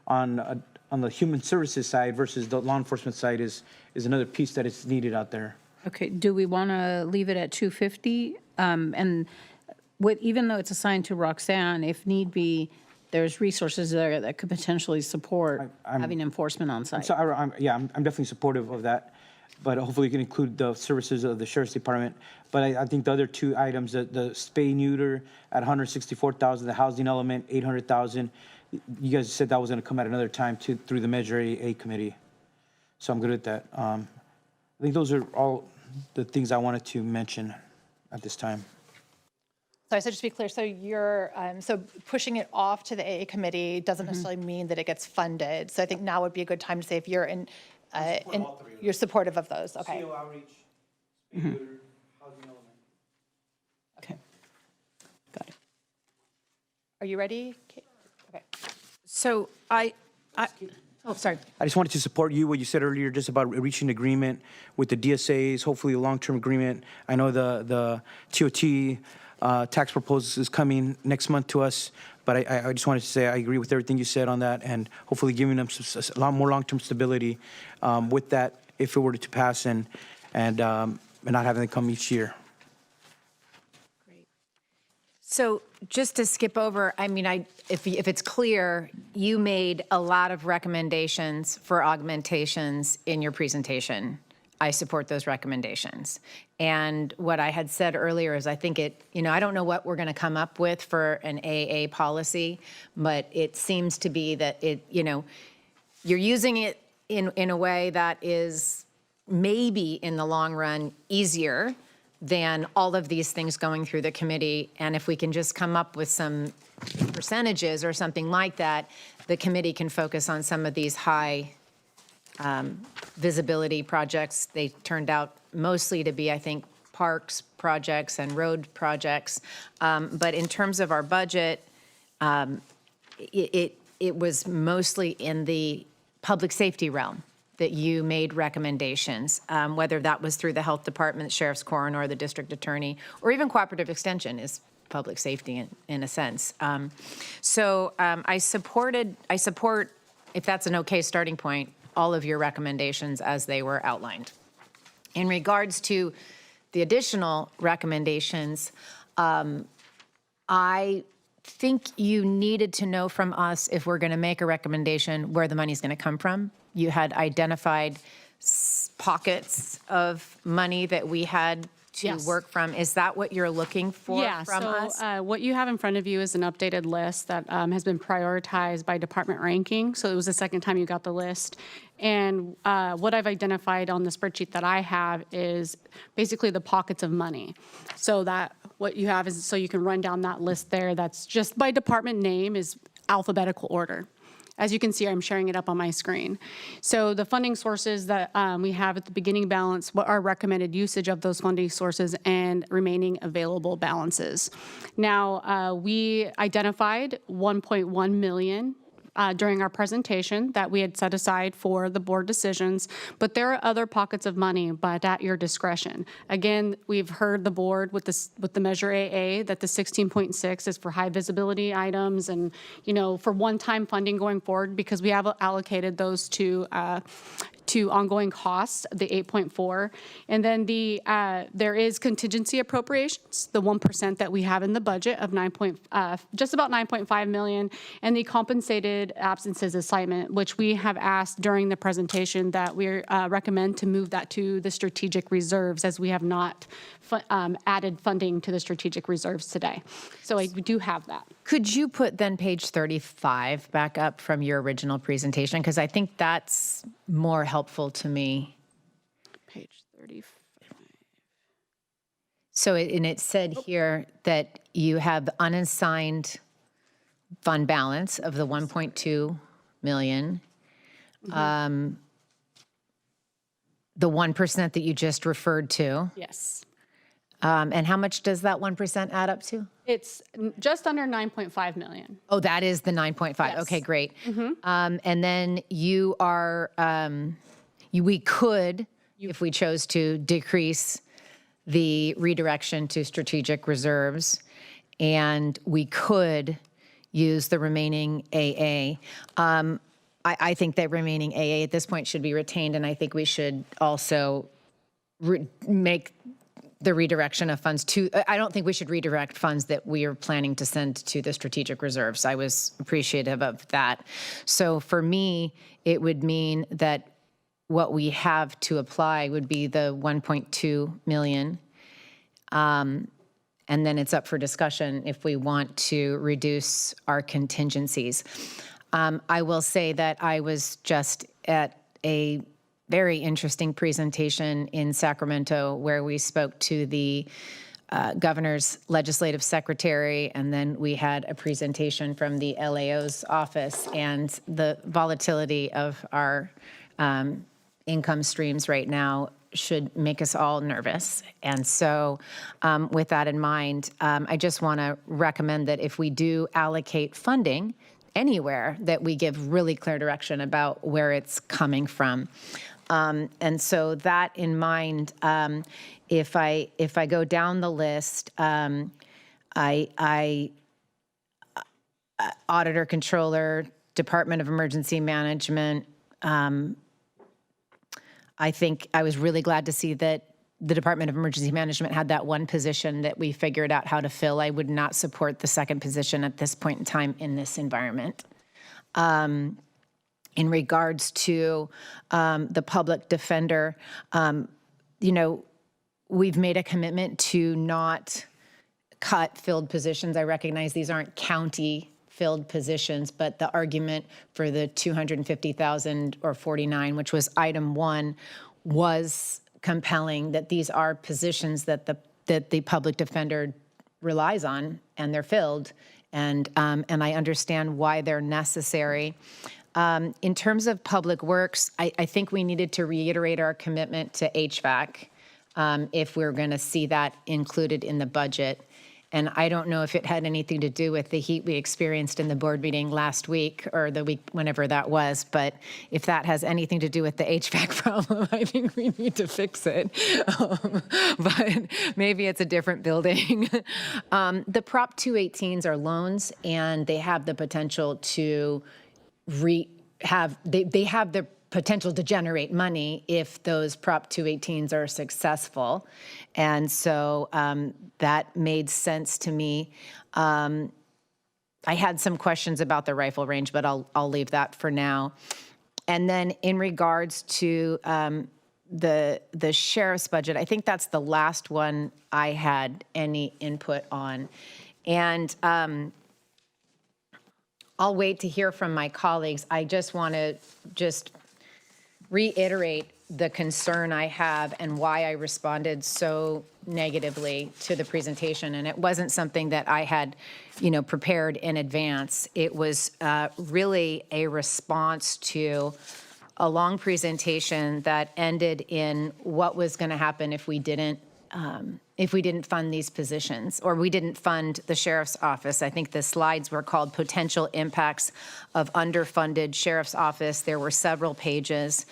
on the human services side versus the law enforcement side is another piece that is needed out there. Okay, do we want to leave it at 250? And even though it's assigned to Roxanne, if need be, there's resources there that could potentially support having enforcement on site. So I'm definitely supportive of that, but hopefully you can include the services of the Sheriff's Department. But I think the other two items, the spay neuter at 164,000, the housing element 800,000. You guys said that was going to come at another time through the Measure AA committee, so I'm good at that. I think those are all the things I wanted to mention at this time. Sorry, so just to be clear, so you're so pushing it off to the AA committee doesn't necessarily mean that it gets funded. So I think now would be a good time to say if you're you're supportive of those. Okay. CO outreach, housing element. Okay. Got it. Are you ready, Kate? Okay. So oh, sorry. I just wanted to support you, what you said earlier, just about reaching agreement with the DSAs, hopefully a long-term agreement. I know the TOT tax proposal is coming next month to us, but I just wanted to say I agree with everything you said on that, and hopefully giving them a lot more long-term stability with that if it were to pass, and not having them come each year. So just to skip over, I mean, if it's clear, you made a lot of recommendations for augmentations in your presentation. I support those recommendations. And what I had said earlier is I think I don't know what we're going to come up with for an AA policy, but it seems to be that you're using it in a way that is maybe in the long run easier than all of these things going through the committee. And if we can just come up with some percentages or something like that, the committee can focus on some of these high visibility projects. They turned out mostly to be, I think, parks projects and road projects. But in terms of our budget, it was mostly in the public safety realm that you made recommendations, whether that was through the health department, sheriff's coroner, or the district attorney, or even cooperative extension is public safety in a sense. So I support, if that's an okay starting point, all of your recommendations as they were outlined. In regards to the additional recommendations, I think you needed to know from us, if we're going to make a recommendation, where the money's going to come from. You had identified pockets of money that we had to Yes. work from. Is that what you're looking for from us? What you have in front of you is an updated list that has been prioritized by department ranking. So it was the second time you got the list. And what I've identified on the spreadsheet that I have is basically the pockets of money. So that what you have is, so you can run down that list there. That's just by department name, is alphabetical order. As you can see, I'm sharing it up on my screen. So the funding sources that we have at the beginning balance, what are recommended usage of those funding sources and remaining available balances. Now, we identified 1.1 million during our presentation that we had set aside for the board decisions, but there are other pockets of money, but at your discretion. Again, we've heard the board with the Measure AA that the 16.6 is for high visibility items and, you know, for one-time funding going forward, because we have allocated those to ongoing costs, the 8.4. And then there is contingency appropriations, the 1% that we have in the budget of just about 9.5 million, and the compensated absences assignment, which we have asked during the presentation that we recommend to move that to the strategic reserves, as we have not added funding to the strategic reserves today. So we do have that. Could you put then page 35 back up from your original presentation? Because I think that's more helpful to me. Page 35. So it said here that you have unassigned fund balance of the 1.2 million. Mm-hmm. The 1% that you just referred to. Yes. And how much does that 1% add up to? It's just under 9.5 million. Oh, that is the 9.5. Yes. Okay, great. Mm-hmm. And then you are, we could, if we chose to, decrease the redirection to strategic reserves, and we could use the remaining AA. I think that remaining AA at this point should be retained, and I think we should also make the redirection of funds to, I don't think we should redirect funds that we are planning to send to the strategic reserves. I was appreciative of that. So for me, it would mean that what we have to apply would be the 1.2 million. And then it's up for discussion if we want to reduce our contingencies. I will say that I was just at a very interesting presentation in Sacramento where we spoke to the governor's legislative secretary, and then we had a presentation from the LAO's office, and the volatility of our income streams right now should make us all nervous. And so with that in mind, I just want to recommend that if we do allocate funding anywhere, that we give really clear direction about where it's coming from. And so that in mind, if I go down the list, auditor, controller, Department of Emergency Management, I think I was really glad to see that the Department of Emergency Management had that one position that we figured out how to fill. I would not support the second position at this point in time in this environment. In regards to the public defender, you know, we've made a commitment to not cut filled positions. I recognize these aren't county filled positions, but the argument for the 250,000 or 49, which was item 1, was compelling, that these are positions that the public defender relies on, and they're filled, and I understand why they're necessary. In terms of public works, I think we needed to reiterate our commitment to HVAC if we're going to see that included in the budget. And I don't know if it had anything to do with the heat we experienced in the board meeting last week or the week, whenever that was, but if that has anything to do with the HVAC problem, I think we need to fix it. But maybe it's a different building. The Prop 218s are loans, and they have the potential to they have the potential to generate money if those Prop 218s are successful. And so that made sense to me. I had some questions about the rifle range, but I'll leave that for now. And then in regards to the sheriff's budget, I think that's the last one I had any input on. And I'll wait to hear from my colleagues. I just want to reiterate the concern I have and why I responded so negatively to the presentation. And it wasn't something that I had, prepared in advance. It was really a response to a long presentation that ended in what was going to happen if we didn't fund these positions, or we didn't fund the sheriff's office. I think the slides were called Potential Impacts of Underfunded Sheriff's Office. There were several pages,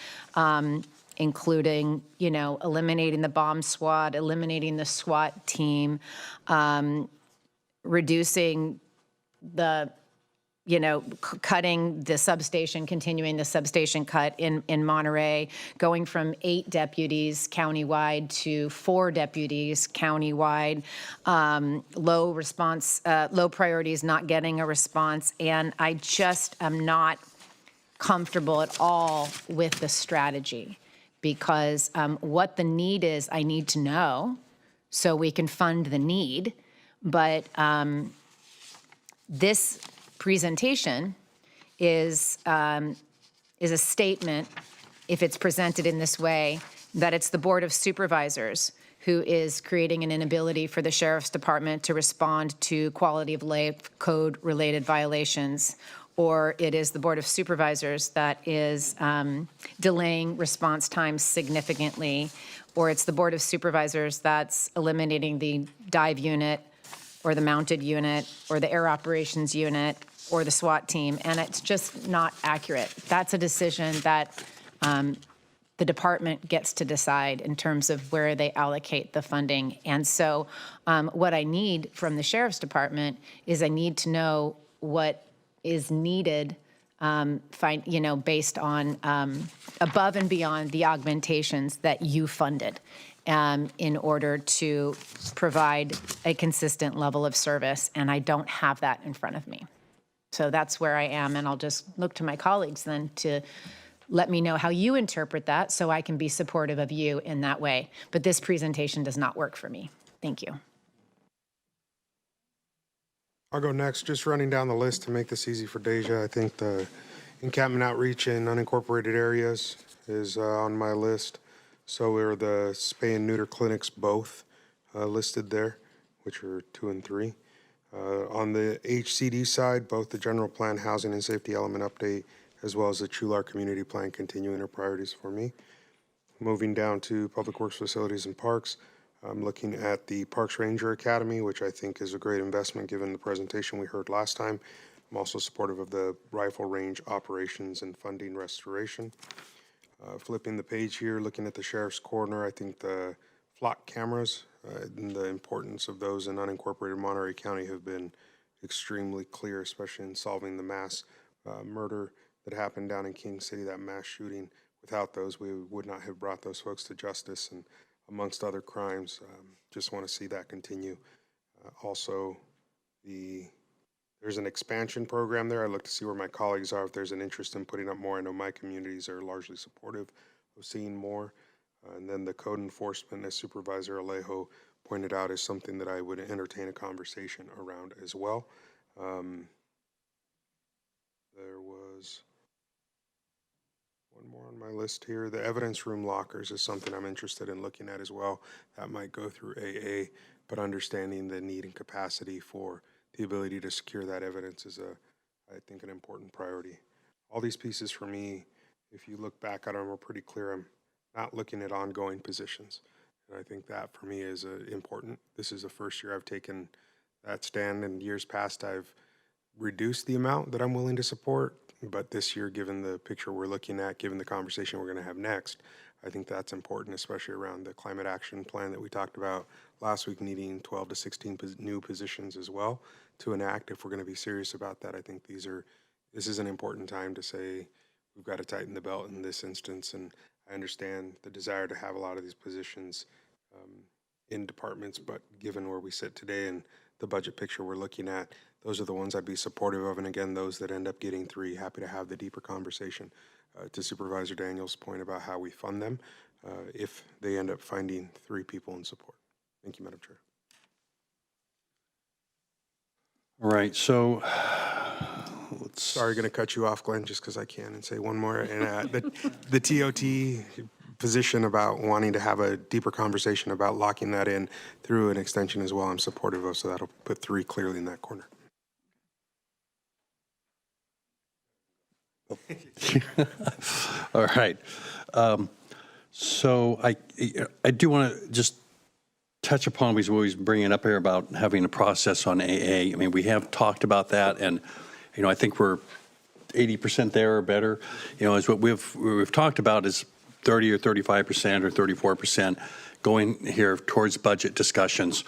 including, eliminating the bomb squad, eliminating the SWAT team, reducing the cutting the substation, continuing the substation cut in Monterey, going from 8 deputies countywide to 4 deputies countywide, low priorities not getting a response. And I just am not comfortable at all with the strategy, because what the need is, I need to know so we can fund the need. But this presentation is a statement, if it's presented in this way, that it's the Board of Supervisors who is creating an inability for the Sheriff's Department to respond to quality of life code related violations, or it is the Board of Supervisors that is delaying response times significantly, or it's the Board of Supervisors that's eliminating the dive unit or the mounted unit or the air operations unit or the SWAT team, and it's just not accurate. That's a decision that the department gets to decide in terms of where they allocate the funding. And so what I need from the Sheriff's Department is I need to know what is needed, based on above and beyond the augmentations that you funded, in order to provide a consistent level of service. And I don't have that in front of me. So that's where I am, and I'll just look to my colleagues then to let me know how you interpret that so I can be supportive of you in that way. But this presentation does not work for me. Thank you. I'll go next, just running down the list to make this easy for Deja. I think the encampment outreach in unincorporated areas is on my list. So are the spay and neuter clinics both listed there, which are 2 and 3. On the HCD side, both the general plan housing and safety element update, as well as the Chular community plan continuing are priorities for me. Moving down to public works facilities and parks, I'm looking at the Parks Ranger Academy, which I think is a great investment given the presentation we heard last time. I'm also supportive of the rifle range operations and funding restoration. Flipping the page here, looking at the sheriff's corner, I think the flock cameras and the importance of those in unincorporated Monterey County have been extremely clear, especially in solving the mass murder that happened down in King City, that mass shooting. Without those, we would not have brought those folks to justice, and amongst other crimes. Just want to see that continue. Also, there's an expansion program there. I look to see where my colleagues are, if there's an interest in putting up more. I know my communities are largely supportive of seeing more. And then the code enforcement, as Supervisor Alejo pointed out, is something that I would entertain a conversation around as well. There was one more on my list here. The evidence room lockers is something I'm interested in looking at as well. That might go through AA, but understanding the need and capacity for the ability to secure that evidence is, I think, an important priority. All these pieces for me, if you look back at them, are pretty clear. I'm not looking at ongoing positions. And I think that for me is important. This is the first year I've taken that stand. In years past, I've reduced the amount that I'm willing to support. But this year, given the picture we're looking at, given the conversation we're going to have next, I think that's important, especially around the climate action plan that we talked about last week, needing 12 to 16 new positions as well to enact. If we're going to be serious about that, I think this is an important time to say we've got to tighten the belt in this instance. And I understand the desire to have a lot of these positions in departments, but given where we sit today and the budget picture we're looking at, those are the ones I'd be supportive of. And again, those that end up getting 3, happy to have the deeper conversation. To Supervisor Daniels' point about how we fund them, if they end up finding 3 people in support. Thank you, Madam Chair. All right, so let's... Sorry, going to cut you off, Glenn, just because I can, and say one more. And the TOT position about wanting to have a deeper conversation about locking that in through an extension as well, I'm supportive of, so that'll put 3 clearly in that corner. All right. So I do want to just touch upon, because we always bring it up here about having a process on AA. I mean, we have talked about that, and, you know, I think we're 80% there or better. You know, is what we've talked about is 30 or 35% or 34% going here towards budget discussions.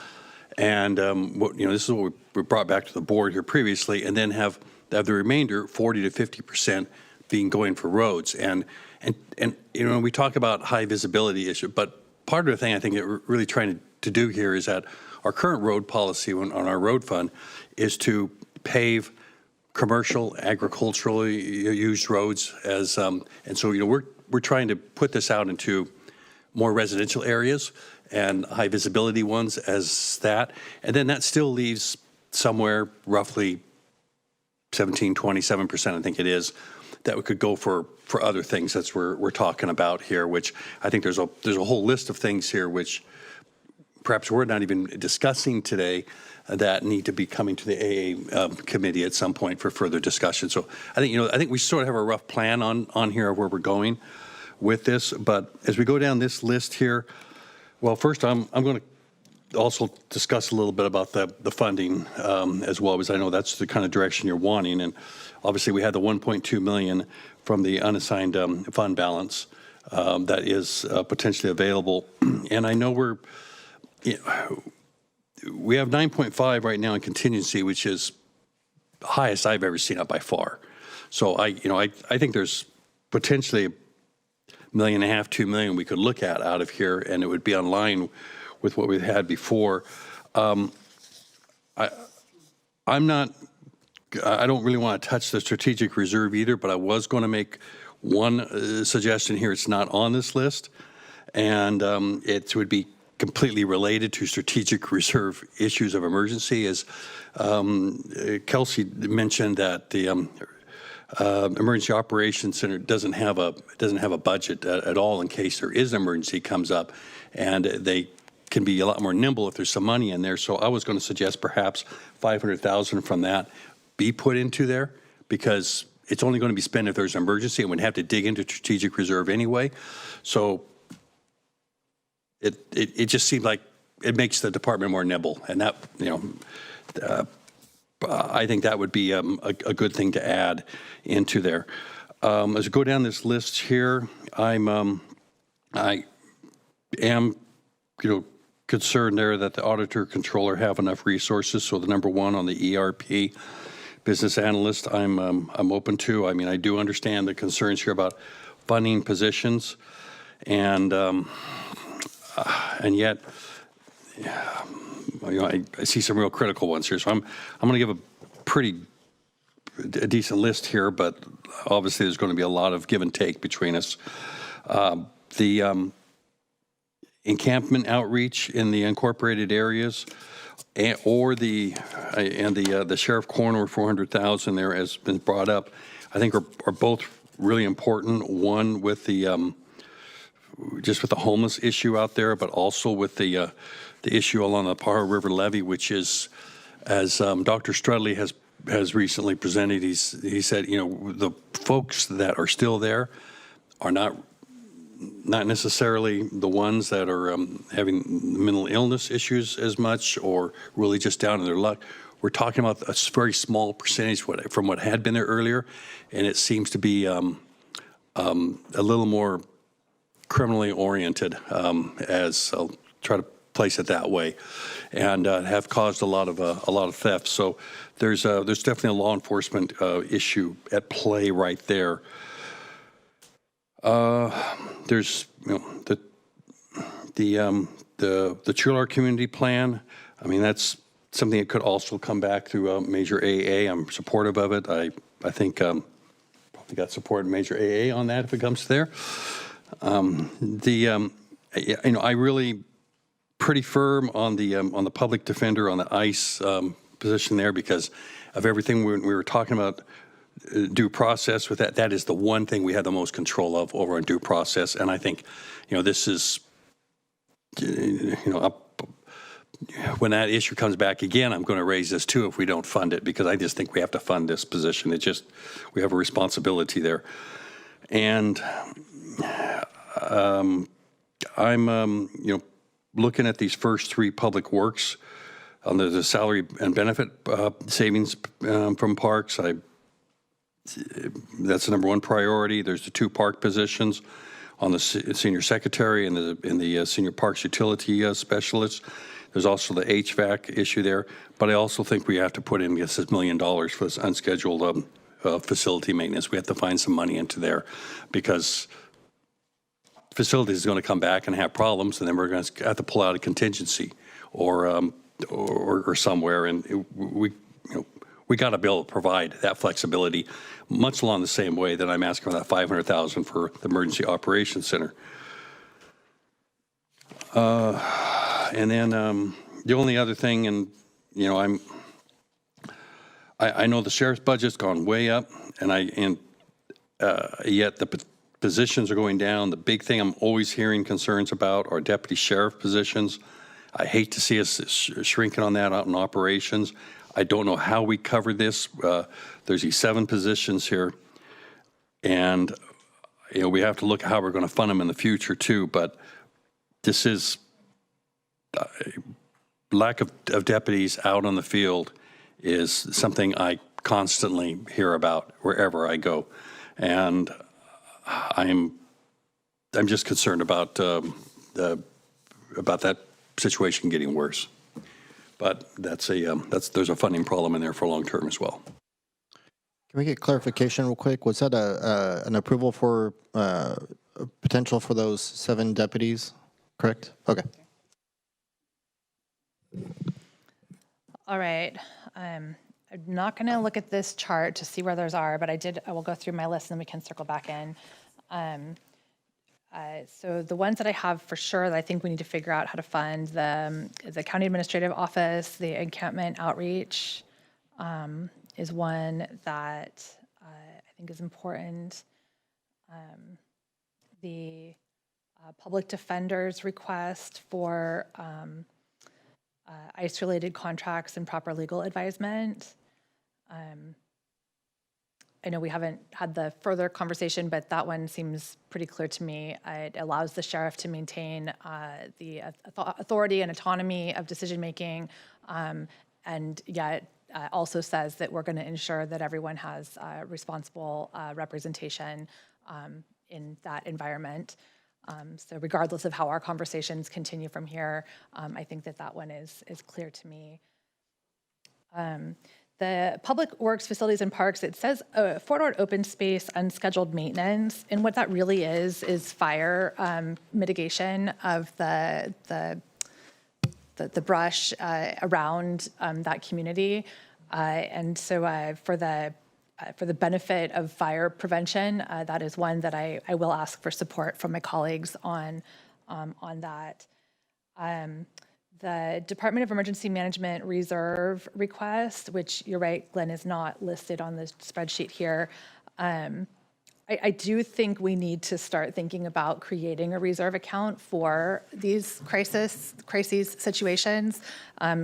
And, you know, this is what we brought back to the board here previously, and then have the remainder, 40 to 50%, being going for roads. And you know, we talk about high visibility issue, but part of the thing I think we're really trying to do here is that our current road policy on our road fund is to pave commercial, agriculturally used roads as, and so, you know, we're trying to put this out into more residential areas and high visibility ones as that. And then that still leaves somewhere roughly 17, 27%, I think it is, that we could go for other things. That's what we're talking about here, which I think there's a whole list of things here which perhaps we're not even discussing today that need to be coming to the AA committee at some point for further discussion. So I think, you know, I think we sort of have a rough plan on here of where we're going with this. But as we go down this list here, well, first I'm going to also discuss a little bit about the funding as well, because I know that's the kind of direction you're wanting. And obviously we had the 1.2 million from the unassigned fund balance that is potentially available. And I know we have 9.5 right now in contingency, which is the highest I've ever seen it by far. So I think there's potentially $1.5 million, 2 million we could look at out of here, and it would be in line with what we've had before. I don't really want to touch the strategic reserve either, but I was going to make one suggestion here. It's not on this list, and it would be completely related to strategic reserve issues of emergency. As Kelsey mentioned, that the Emergency Operations Center doesn't have a budget at all in case there is an emergency comes up, and they can be a lot more nimble if there's some money in there. So I was going to suggest perhaps 500,000 from that be put into there, because it's only going to be spent if there's an emergency, and we'd have to dig into strategic reserve anyway. So it just seemed like it makes the department more nimble, and that, you know, I think that would be a good thing to add into there. As we go down this list here, I am, you know, concerned there that the auditor controller have enough resources. So the number 1 on the ERP business analyst, I'm open to. I mean, I do understand the concerns here about funding positions, and yet, you know, I see some real critical ones here. So I'm going to give a decent list here, but obviously there's going to be a lot of give and take between us. The encampment outreach in the incorporated areas, and the sheriff coroner 400,000 there has been brought up, I think are both really important. One with the just with the homeless issue out there, but also with the issue along the Pajaro River levee, which is, as Dr. Strudley has recently presented, he said, you know, the folks that are still there are not necessarily the ones that are having mental illness issues as much, or really just down in their luck. We're talking about a very small percentage from what had been there earlier, and it seems to be a little more criminally oriented, as I'll try to place it that way, and have caused a lot of theft. So there's definitely a law enforcement issue at play right there. There's the Chular Community Plan. I mean, that's something that could also come back through Major AA. I'm supportive of it. I think probably got support in Major AA on that if it comes to there. I really pretty firm on the public defender on the ICE position there because of everything we were talking about. Due process with that is the one thing we have the most control of over on due process. And I think, this is, when that issue comes back again, I'm going to raise this too if we don't fund it, because I just think we have to fund this position. We have a responsibility there. And I'm, looking at these first three public works under the salary and benefit savings from parks. That's the number one priority. There's the 2 park positions on the senior secretary and the senior parks utility specialists. There's also the HVAC issue there. But I also think we have to put in this $1 million for this unscheduled facility maintenance. We have to find some money into there because facilities is going to come back and have problems, and then we're going to have to pull out a contingency or somewhere. And we got to be able to provide that flexibility, much along the same way that I'm asking for that $500,000 for the Emergency Operations Center. And then the only other thing, and I know the sheriff's budget's gone way up, and yet the positions are going down. The big thing I'm always hearing concerns about are deputy sheriff positions. I hate to see us shrinking on that out in operations. I don't know how we cover this. There's these 7 positions here, and we have to look at how we're going to fund them in the future too. But this is lack of deputies out on the field is something I constantly hear about wherever I go, and I'm just concerned about that situation getting worse. But there's a funding problem in there for long term as well. Can we get clarification real quick? Was that an approval for potential for those 7 deputies? Correct? Okay. All right. I'm not going to look at this chart to see where those are, but I will go through my list and then we can circle back in. So the ones that I have for sure that I think we need to figure out how to fund, the county administrative office, the encampment outreach is one that I think is important. The public defender's request for ICE-related contracts and proper legal advisement. I know we haven't had the further conversation, but that one seems pretty clear to me. It allows the sheriff to maintain the authority and autonomy of decision-making, and yet also says that we're going to ensure that everyone has responsible representation in that environment. So regardless of how our conversations continue from here, I think that one is clear to me. The Public Works, Facilities, and Parks, it says forward open space, unscheduled maintenance. And what that really is fire mitigation of the brush around that community. And so for the benefit of fire prevention, that is one that I will ask for support from my colleagues on that. The Department of Emergency Management reserve request, which you're right, Glenn, is not listed on the spreadsheet here. I do think we need to start thinking about creating a reserve account for these crises situations.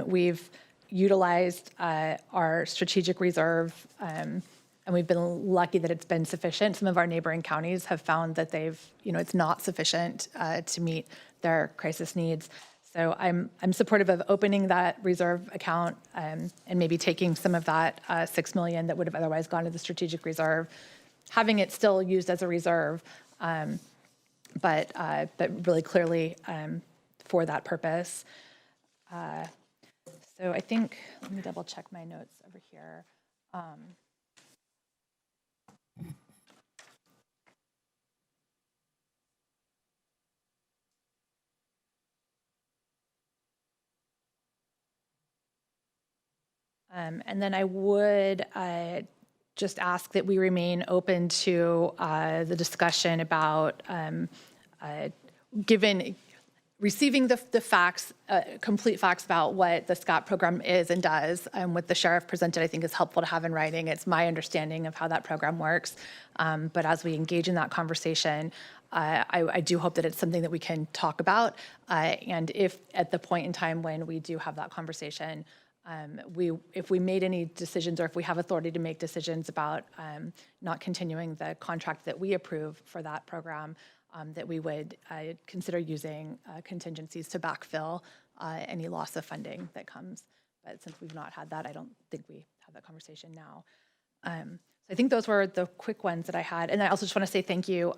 We've utilized our strategic reserve, and we've been lucky that it's been sufficient. Some of our neighboring counties have found that it's not sufficient to meet their crisis needs. So I'm supportive of opening that reserve account and maybe taking some of that $6 million that would have otherwise gone to the strategic reserve, having it still used as a reserve, but really clearly for that purpose. So I think, let me double check my notes over here. And then I would just ask that we remain open to the discussion about receiving the facts, complete facts about what the SCOT program is and does. What the sheriff presented, I think, is helpful to have in writing. It's my understanding of how that program works. But as we engage in that conversation, I do hope that it's something that we can talk about. And if at the point in time when we do have that conversation, if we made any decisions or if we have authority to make decisions about not continuing the contract that we approve for that program, that we would consider using contingencies to backfill any loss of funding that comes. But since we've not had that, I don't think we have that conversation now. So I think those were the quick ones that I had. And I also just want to say thank you.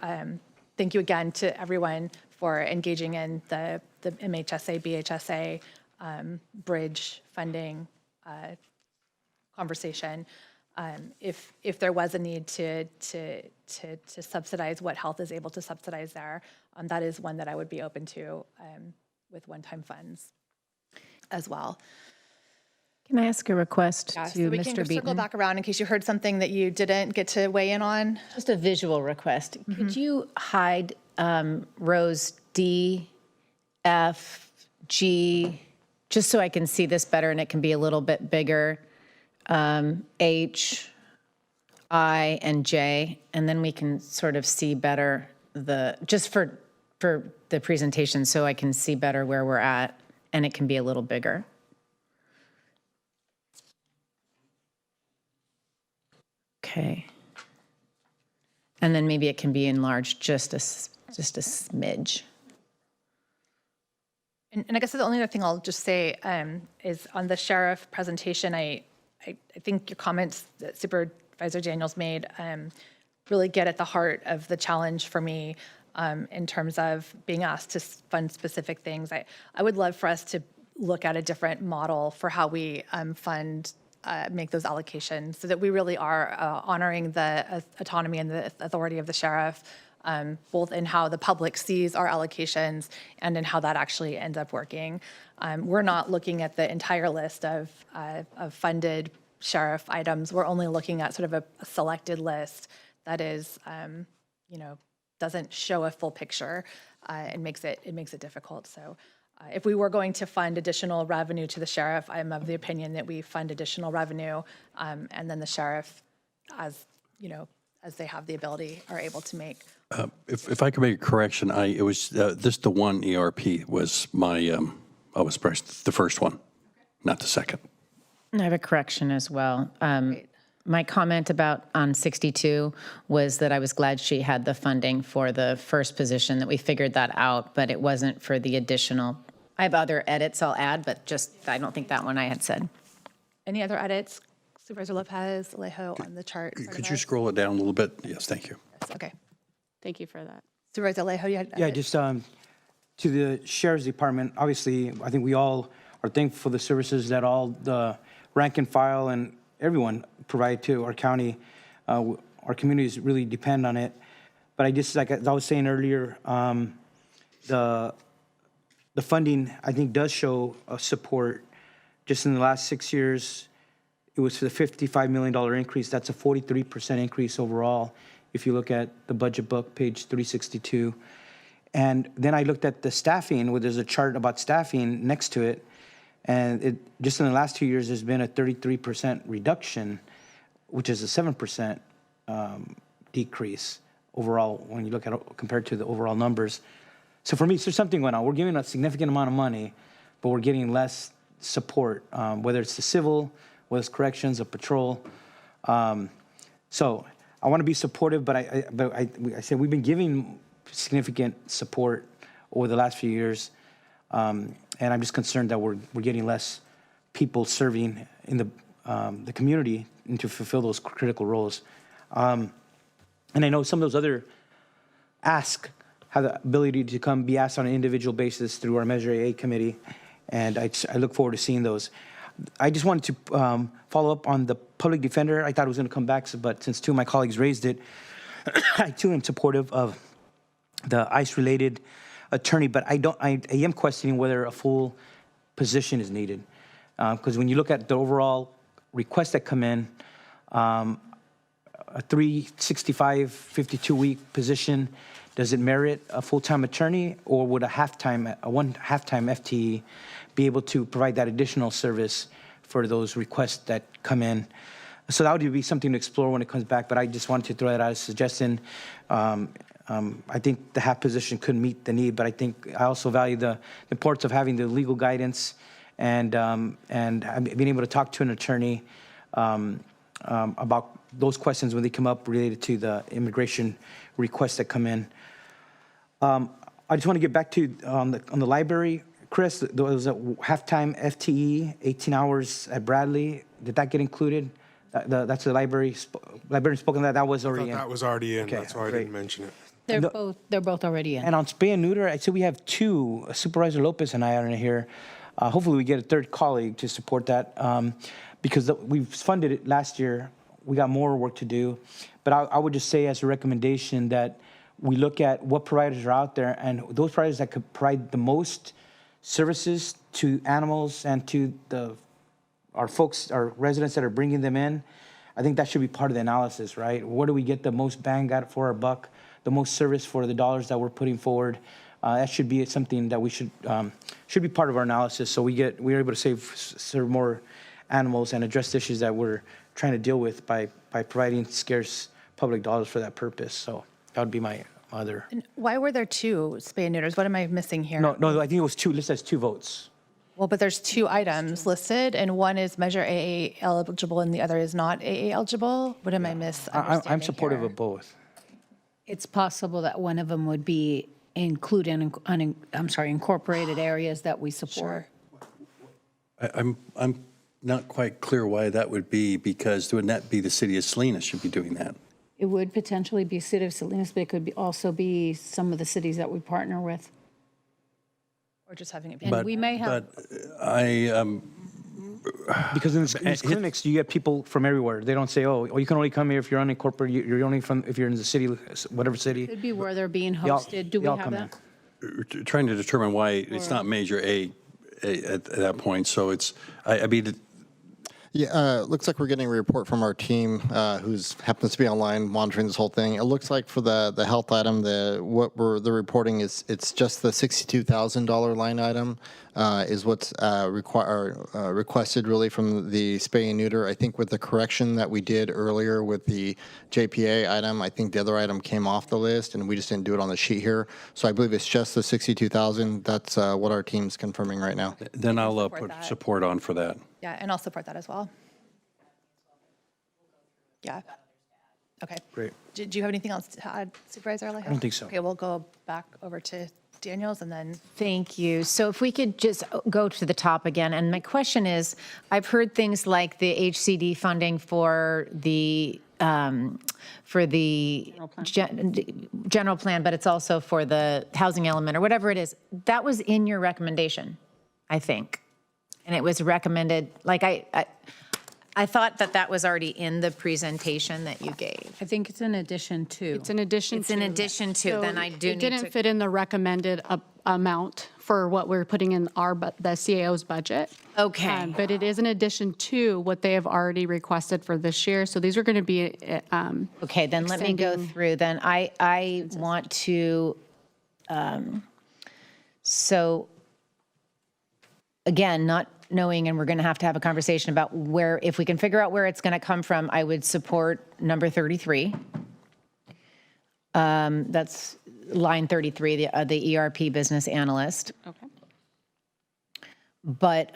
Thank you again to everyone for engaging in the MHSA, BHSA bridge funding conversation. If there was a need to subsidize what health is able to subsidize there, that is one that I would be open to with one-time funds as well. Can I ask a request Yeah, to so we Mr. can Beaton? circle back around in case you heard something that you didn't get to weigh in on. Just a visual request. Could you hide rows D, F, G, just so I can see this better and it can be a little bit bigger? H, I, and J, and then we can sort of see better just for the presentation, so I can see better where we're at, and it can be a little bigger. Okay. And then maybe it can be enlarged just a smidge. And I guess the only other thing I'll just say is on the sheriff presentation, I think your comments that Supervisor Daniels made really get at the heart of the challenge for me in terms of being asked to fund specific things. I would love for us to look at a different model for how we make those allocations so that we really are honoring the autonomy and the authority of the sheriff, both in how the public sees our allocations and in how that actually ends up working. We're not looking at the entire list of funded sheriff items. We're only looking at sort of a selected list that is, doesn't show a full picture and makes it difficult. So if we were going to fund additional revenue to the sheriff, I'm of the opinion that we fund additional revenue and then the sheriff, as they have the ability, are able to make. If I could make a correction, it was this the one ERP was my I was pressed the first one, not the second. I have a correction as well. My comment on 62 was that I was glad she had the funding for the first position, that we figured that out, but it wasn't for the additional. I have other edits I'll add, but I don't think that one I had said. Any other edits? Supervisor Lopez, Alejo on the chart. Could you scroll it down a little bit? Yes, thank you. Yes, okay. Thank you for that. Supervisor Alejo, you had Yeah, just to the Sheriff's Department, obviously, I think we all are thankful for the services that all the rank and file and everyone provide to our county. Our communities really depend on it. But I just, like I was saying earlier, the funding, I think, does show support. Just in the last 6 years, it was for the $55 million increase. That's a 43% increase overall, if you look at the budget book, page 362. And then I looked at the staffing, where there's a chart about staffing next to it. And just in the last 2 years, there's been a 33% reduction, which is a 7% decrease overall when you look at it compared to the overall numbers. So for me, there's something going on. We're giving a significant amount of money, but we're getting less support, whether it's the civil, whether it's corrections or patrol. So I want to be supportive, but I said we've been giving significant support over the last few years. And I'm just concerned that we're getting less people serving in the community and to fulfill those critical roles. And I know some of those other asks have the ability to be asked on an individual basis through our Measure A committee, and I look forward to seeing those. I just wanted to follow up on the public defender. I thought it was going to come back, but since two of my colleagues raised it, I too am supportive of the ICE-related attorney, but I am questioning whether a full position is needed. Because when you look at the overall requests that come in, a 365, 52-week position, does it merit a full-time attorney, or would one half-time FTE be able to provide that additional service for those requests that come in? So that would be something to explore when it comes back, but I just wanted to throw that out as a suggestion. I think the half position could meet the need, but I think I also value the importance of having the legal guidance and being able to talk to an attorney about those questions when they come up related to the immigration requests that come in. I just want to get back to on the library, Chris. There was a half-time FTE, 18 hours at Bradley. Did that get included? That's the librarian spoken that. That was already in. That was already in. Okay, That's why I didn't mention it. They're both already in. And on spay and neuter, I see we have two. Supervisor Lopez and I are in here. Hopefully we get a third colleague to support that because we've funded it last year. We got more work to do. But I would just say as a recommendation that we look at what providers are out there, and those providers that could provide the most services to animals and to our folks, our residents that are bringing them in. I think that should be part of the analysis, right? Where do we get the most bang out for our buck, the most service for the dollars that we're putting forward? That should be something that we should be part of our analysis, so we're able to serve more animals and address the issues that we're trying to deal with by providing scarce public dollars for that purpose. So that would be my other. And why were there two spay and neuters? What am I missing here? No, I think it was two, listed as 2 votes. Well, but there's 2 items listed, and one is Measure AA eligible, and the other is not AA eligible. What am I misunderstanding I'm supportive here? of both. It's possible that one of them would be included in, incorporated areas that we support. I'm not quite clear why that would be, because wouldn't that be the city of Salinas should be doing that? It would potentially be City of Salinas, but it could also be some of the cities that we partner with. Or just having it be. And we may have. But I, because in these clinics, you get people from everywhere. They don't say, oh, you can only come here if you're unincorporated. You're only if you're in the city, whatever city. Could be where they're being hosted. Do we have that? trying to determine why it's not major A at that point. So it's, I mean, Yeah, looks like we're getting a report from our team who's happens to be online monitoring this whole thing. It looks like for the health item, the reporting is it's just the $62,000 line item is what's requested really from the spay and neuter. I think with the correction that we did earlier with the JPA item, I think the other item came off the list and we just didn't do it on the sheet here. So I believe it's just the $62,000. That's what our team's confirming right now. Then I'll put support on for that. Yeah, and I'll support that as well. Yeah. Okay. Great. Do you have anything else to add, Supervisor Alejo? I don't think so. Okay, we'll go back over to Daniels and then. Thank you. So if we could just go to the top again, and my question is, I've heard things like the HCD funding for the general plan, but it's also for the housing element or whatever it is. That was in your recommendation, I think. And it was recommended, like I thought that was already in the presentation that you gave. I think it's in addition to. It's in addition to. It's in addition to, So then I do It need didn't to. fit in the recommended amount for what we're putting in the CAO's budget. Okay. But it is in addition to what they have already requested for this year. So these are going to be. Okay, then let me go extending- through. Then I want to, so again, not knowing, and we're going to have a conversation about where, if we can figure out where it's going to come from, I would support number 33. That's line 33, the ERP business analyst. Okay. But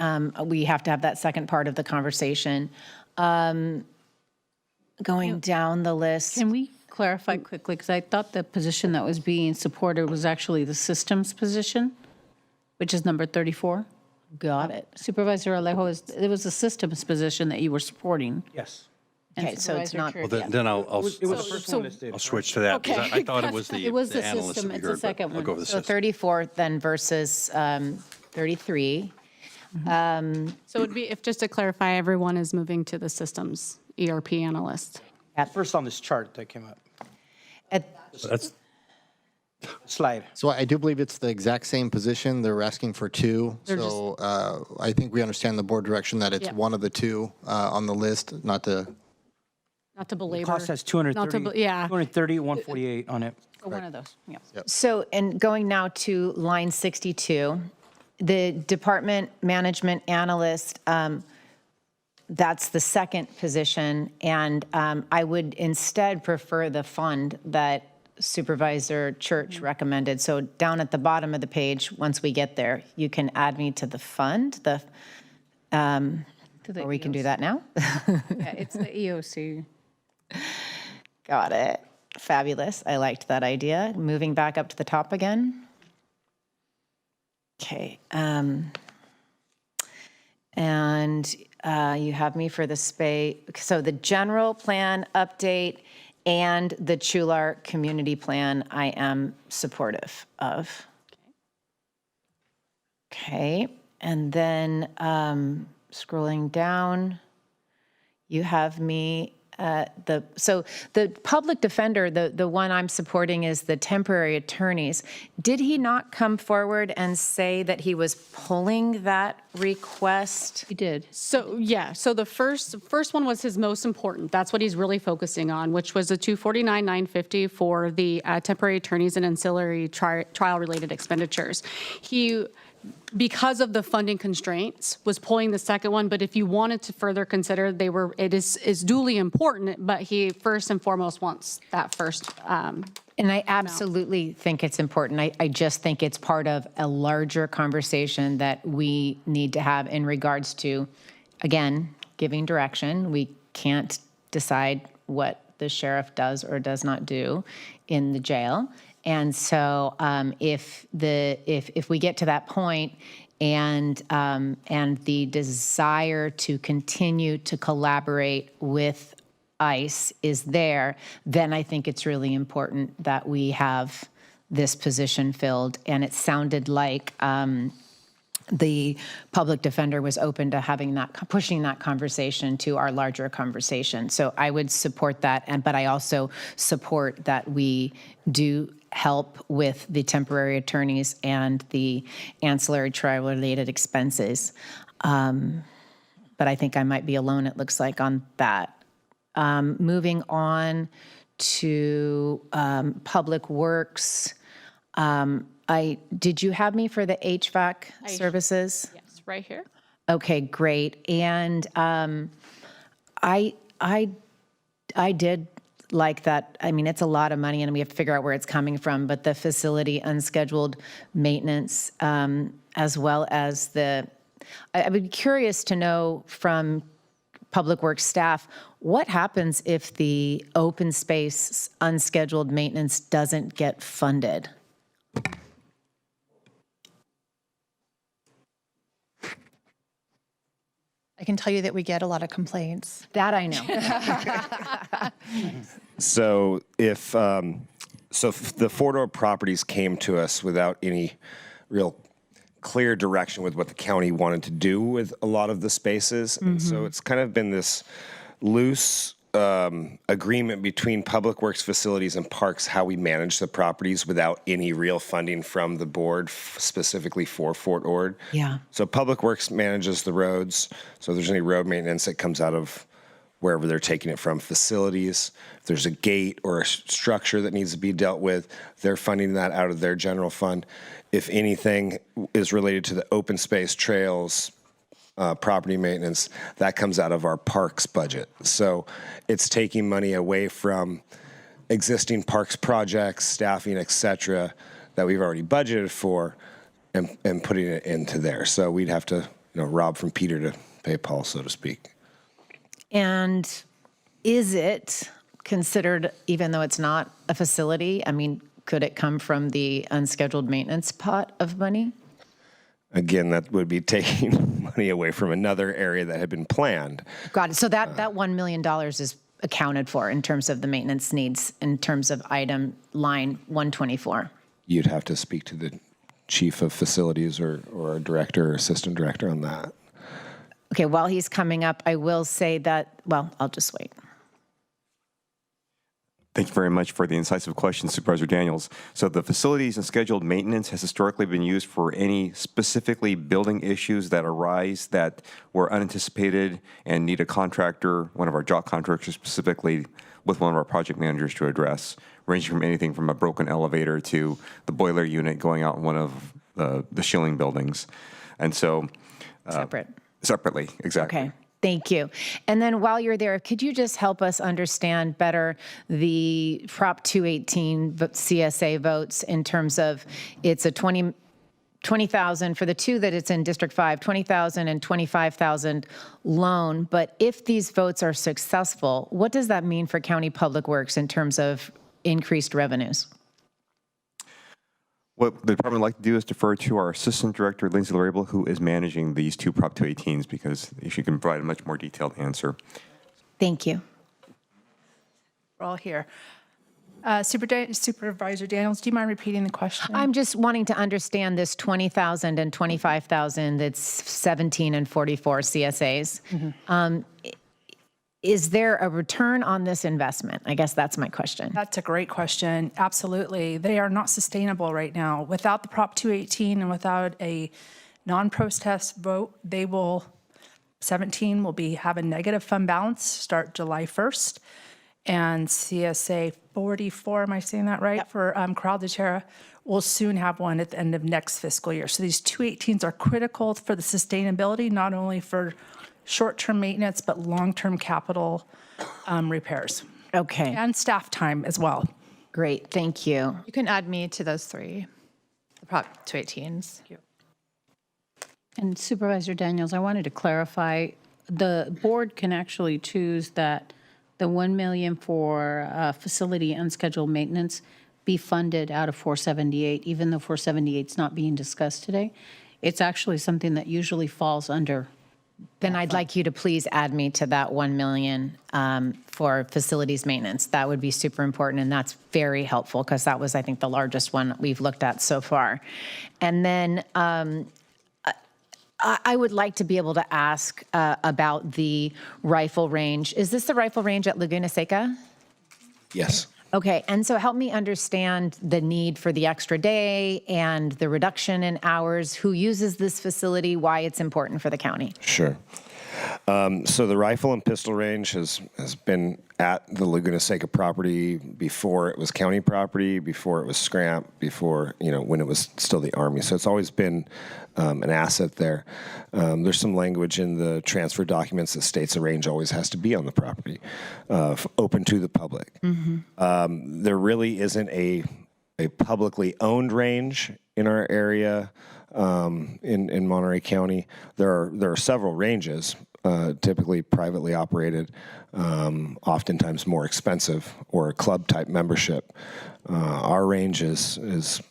we have to have that second part of the conversation. Going down the list. Can we clarify quickly? Because I thought the position that was being supported was actually the systems position, which is number 34. Got it. Supervisor Alejo, it was the systems position that you were supporting. Yes. And Okay, so it's not. Supervisor Well, then I'll It was the first one listed. I'll switch to that, because I thought it was the It was the analyst system. that we It's the heard, but second I'll one. go with the So system. 34 then versus 33. So it would be, if just to clarify, everyone is moving to the systems ERP analyst. First on this chart that came up. At, That's slide. So I do believe it's the exact same position. They're asking for two. So I think we understand the board direction that it's Yeah. one of the two on the list, not to. Not to belabor. Cost has 230, yeah. 230, 148 on it. One of those, yeah. So, and going now to line 62, the department management analyst, that's the second position. And I would instead prefer the fund that Supervisor Church recommended. So down at the bottom of the page, once we get there, you can add me to the fund, or we can do that now. Yeah, it's the EOC. Got it. Fabulous. I liked that idea. Moving back up to the top again. Okay. And you have me for the space. So the general plan update and the Chular community plan, I am supportive of. Okay. And then scrolling down, you have me so the public defender, the one I'm supporting is the temporary attorneys. Did he not come forward and say that he was pulling that request? He did. So, yeah, so the first one was his most important. That's what he's really focusing on, which was the $249,950 for the temporary attorneys and ancillary trial-related expenditures. He, because of the funding constraints, was pulling the second one, but if you wanted to further consider, it is duly important, but he first and foremost wants that first. And I absolutely think it's important. I just think it's part of a larger conversation that we need to have in regards to, again, giving direction. We can't decide what the sheriff does or does not do in the jail. And so if we get to that point and the desire to continue to collaborate with ICE is there, then I think it's really important that we have this position filled. And it sounded like the public defender was open to having that, pushing that conversation to our larger conversation. So I would support that, but I also support that we do help with the temporary attorneys and the ancillary trial-related expenses. But I think I might be alone, it looks like, on that. Moving on to Public Works. Did you have me for the HVAC services? Yes, right here. Okay, great. And I did like that. I mean, it's a lot of money and we have to figure out where it's coming from, but the facility unscheduled maintenance, as well as I would be curious to know from Public Works staff, what happens if the open space unscheduled maintenance doesn't get funded? I can tell you that we get a lot of complaints. That I know. So if the four-door properties came to us without any real clear direction with what the county wanted to do with a lot of the spaces, and so it's kind of been this loose agreement between Public Works Facilities and Parks how we manage the properties without any real funding from the board specifically for Fort Ord. Yeah. So Public Works manages the roads. So if there's any road maintenance that comes out of wherever they're taking it from, facilities. If there's a gate or a structure that needs to be dealt with, they're funding that out of their general fund. If anything is related to the open space trails, property maintenance, that comes out of our parks budget. So it's taking money away from existing parks projects, staffing, et cetera, that we've already budgeted for and putting it into there. So we'd have to, rob from Peter to pay Paul, so to speak. And is it considered, even though it's not a facility, I mean, could it come from the unscheduled maintenance pot of money? Again, that would be taking money away from another area that had been planned. Got it. So that $1 million is accounted for in terms of the maintenance needs in terms of item line 124. You'd have to speak to the chief of facilities or a director or assistant director on that. Okay, while he's coming up, I will say that, well, I'll just wait. Thank you very much for the incisive question, Supervisor Daniels. So the facilities and scheduled maintenance has historically been used for any specifically building issues that arise that were unanticipated and need a contractor, one of our job contractors specifically, with one of our project managers to address, ranging from anything from a broken elevator to the boiler unit going out in one of the Schilling buildings. And so... Separately, exactly. Okay. Thank you. And then while you're there, could you just help us understand better the Prop 218 CSA votes in terms of it's a 20,000 for the two that it's in District 5, 20,000 and 25,000 loan. But if these votes are successful, what does that mean for County Public Works in terms of increased revenues? What the department would like to do is defer to our Assistant Director, Lindsay Larable, who is managing these two Prop 218s, because she can provide a much more detailed answer. Thank you. We're all here. Supervisor Daniels, do you mind repeating the question? I'm just wanting to understand this 20,000 and 25,000, that's 17 and 44 CSAs. Is there a return on this investment? I guess that's my question. That's a great question. Absolutely. They are not sustainable right now. Without the Prop 218 and without a non-protest vote, 17 will have a negative fund balance start July 1st. And CSA 44, am I saying that right? Yep. For Corral de Terra, will soon have one at the end of next fiscal year. So these 218s are critical for the sustainability, not only for short-term maintenance, but long-term capital repairs. Okay. And staff time as well. Great, thank you. You can add me to those three, the Prop 218s. Thank you. And Supervisor Daniels, I wanted to clarify, the board can actually choose that the $1 million for facility unscheduled maintenance be funded out of 478, even though 478 is not being discussed today. It's actually something that usually falls under. Then I'd like you to please add me to that 1 million for facilities maintenance. That would be super important, and that's very helpful because that was, I think, the largest one we've looked at so far. And then I would like to be able to ask about the rifle range. Is this the rifle range at Laguna Seca? Yes. Okay, and so help me understand the need for the extra day and the reduction in hours, who uses this facility, why it's important for the county. Sure. So the rifle and pistol range has been at the Laguna Seca property before it was county property, before it was Scramp, before, when it was still the Army. So it's always been an asset there. There's some language in the transfer documents that states the range always has to be on the property, open to the public. There really isn't a publicly owned range in our area in Monterey County. There are several ranges, typically privately operated, oftentimes more expensive, or a club-type membership. Our range is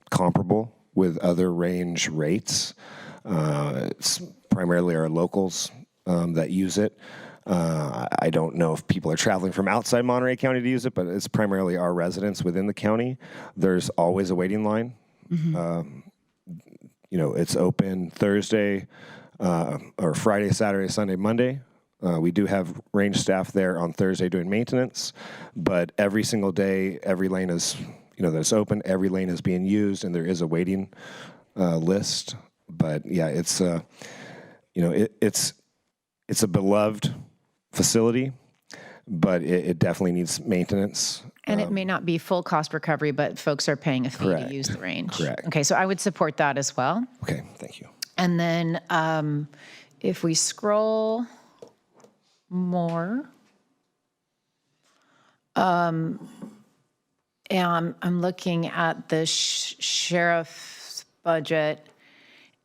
comparable with other range rates. It's primarily our locals that use it. I don't know if people are traveling from outside Monterey County to use it, but it's primarily our residents within the county. There's always a waiting line. It's open Thursday or Friday, Saturday, Sunday, Monday. We do have range staff there on Thursday doing maintenance, but every single day, every lane is, that's open, every lane is being used, and there is a waiting list. But yeah, it's a beloved facility, but it definitely needs maintenance. And it may not be full cost recovery, but folks are paying a fee to use the range. Correct. Okay, so I would support that as well. Okay, thank you. And then if we scroll more, and I'm looking at the sheriff's budget,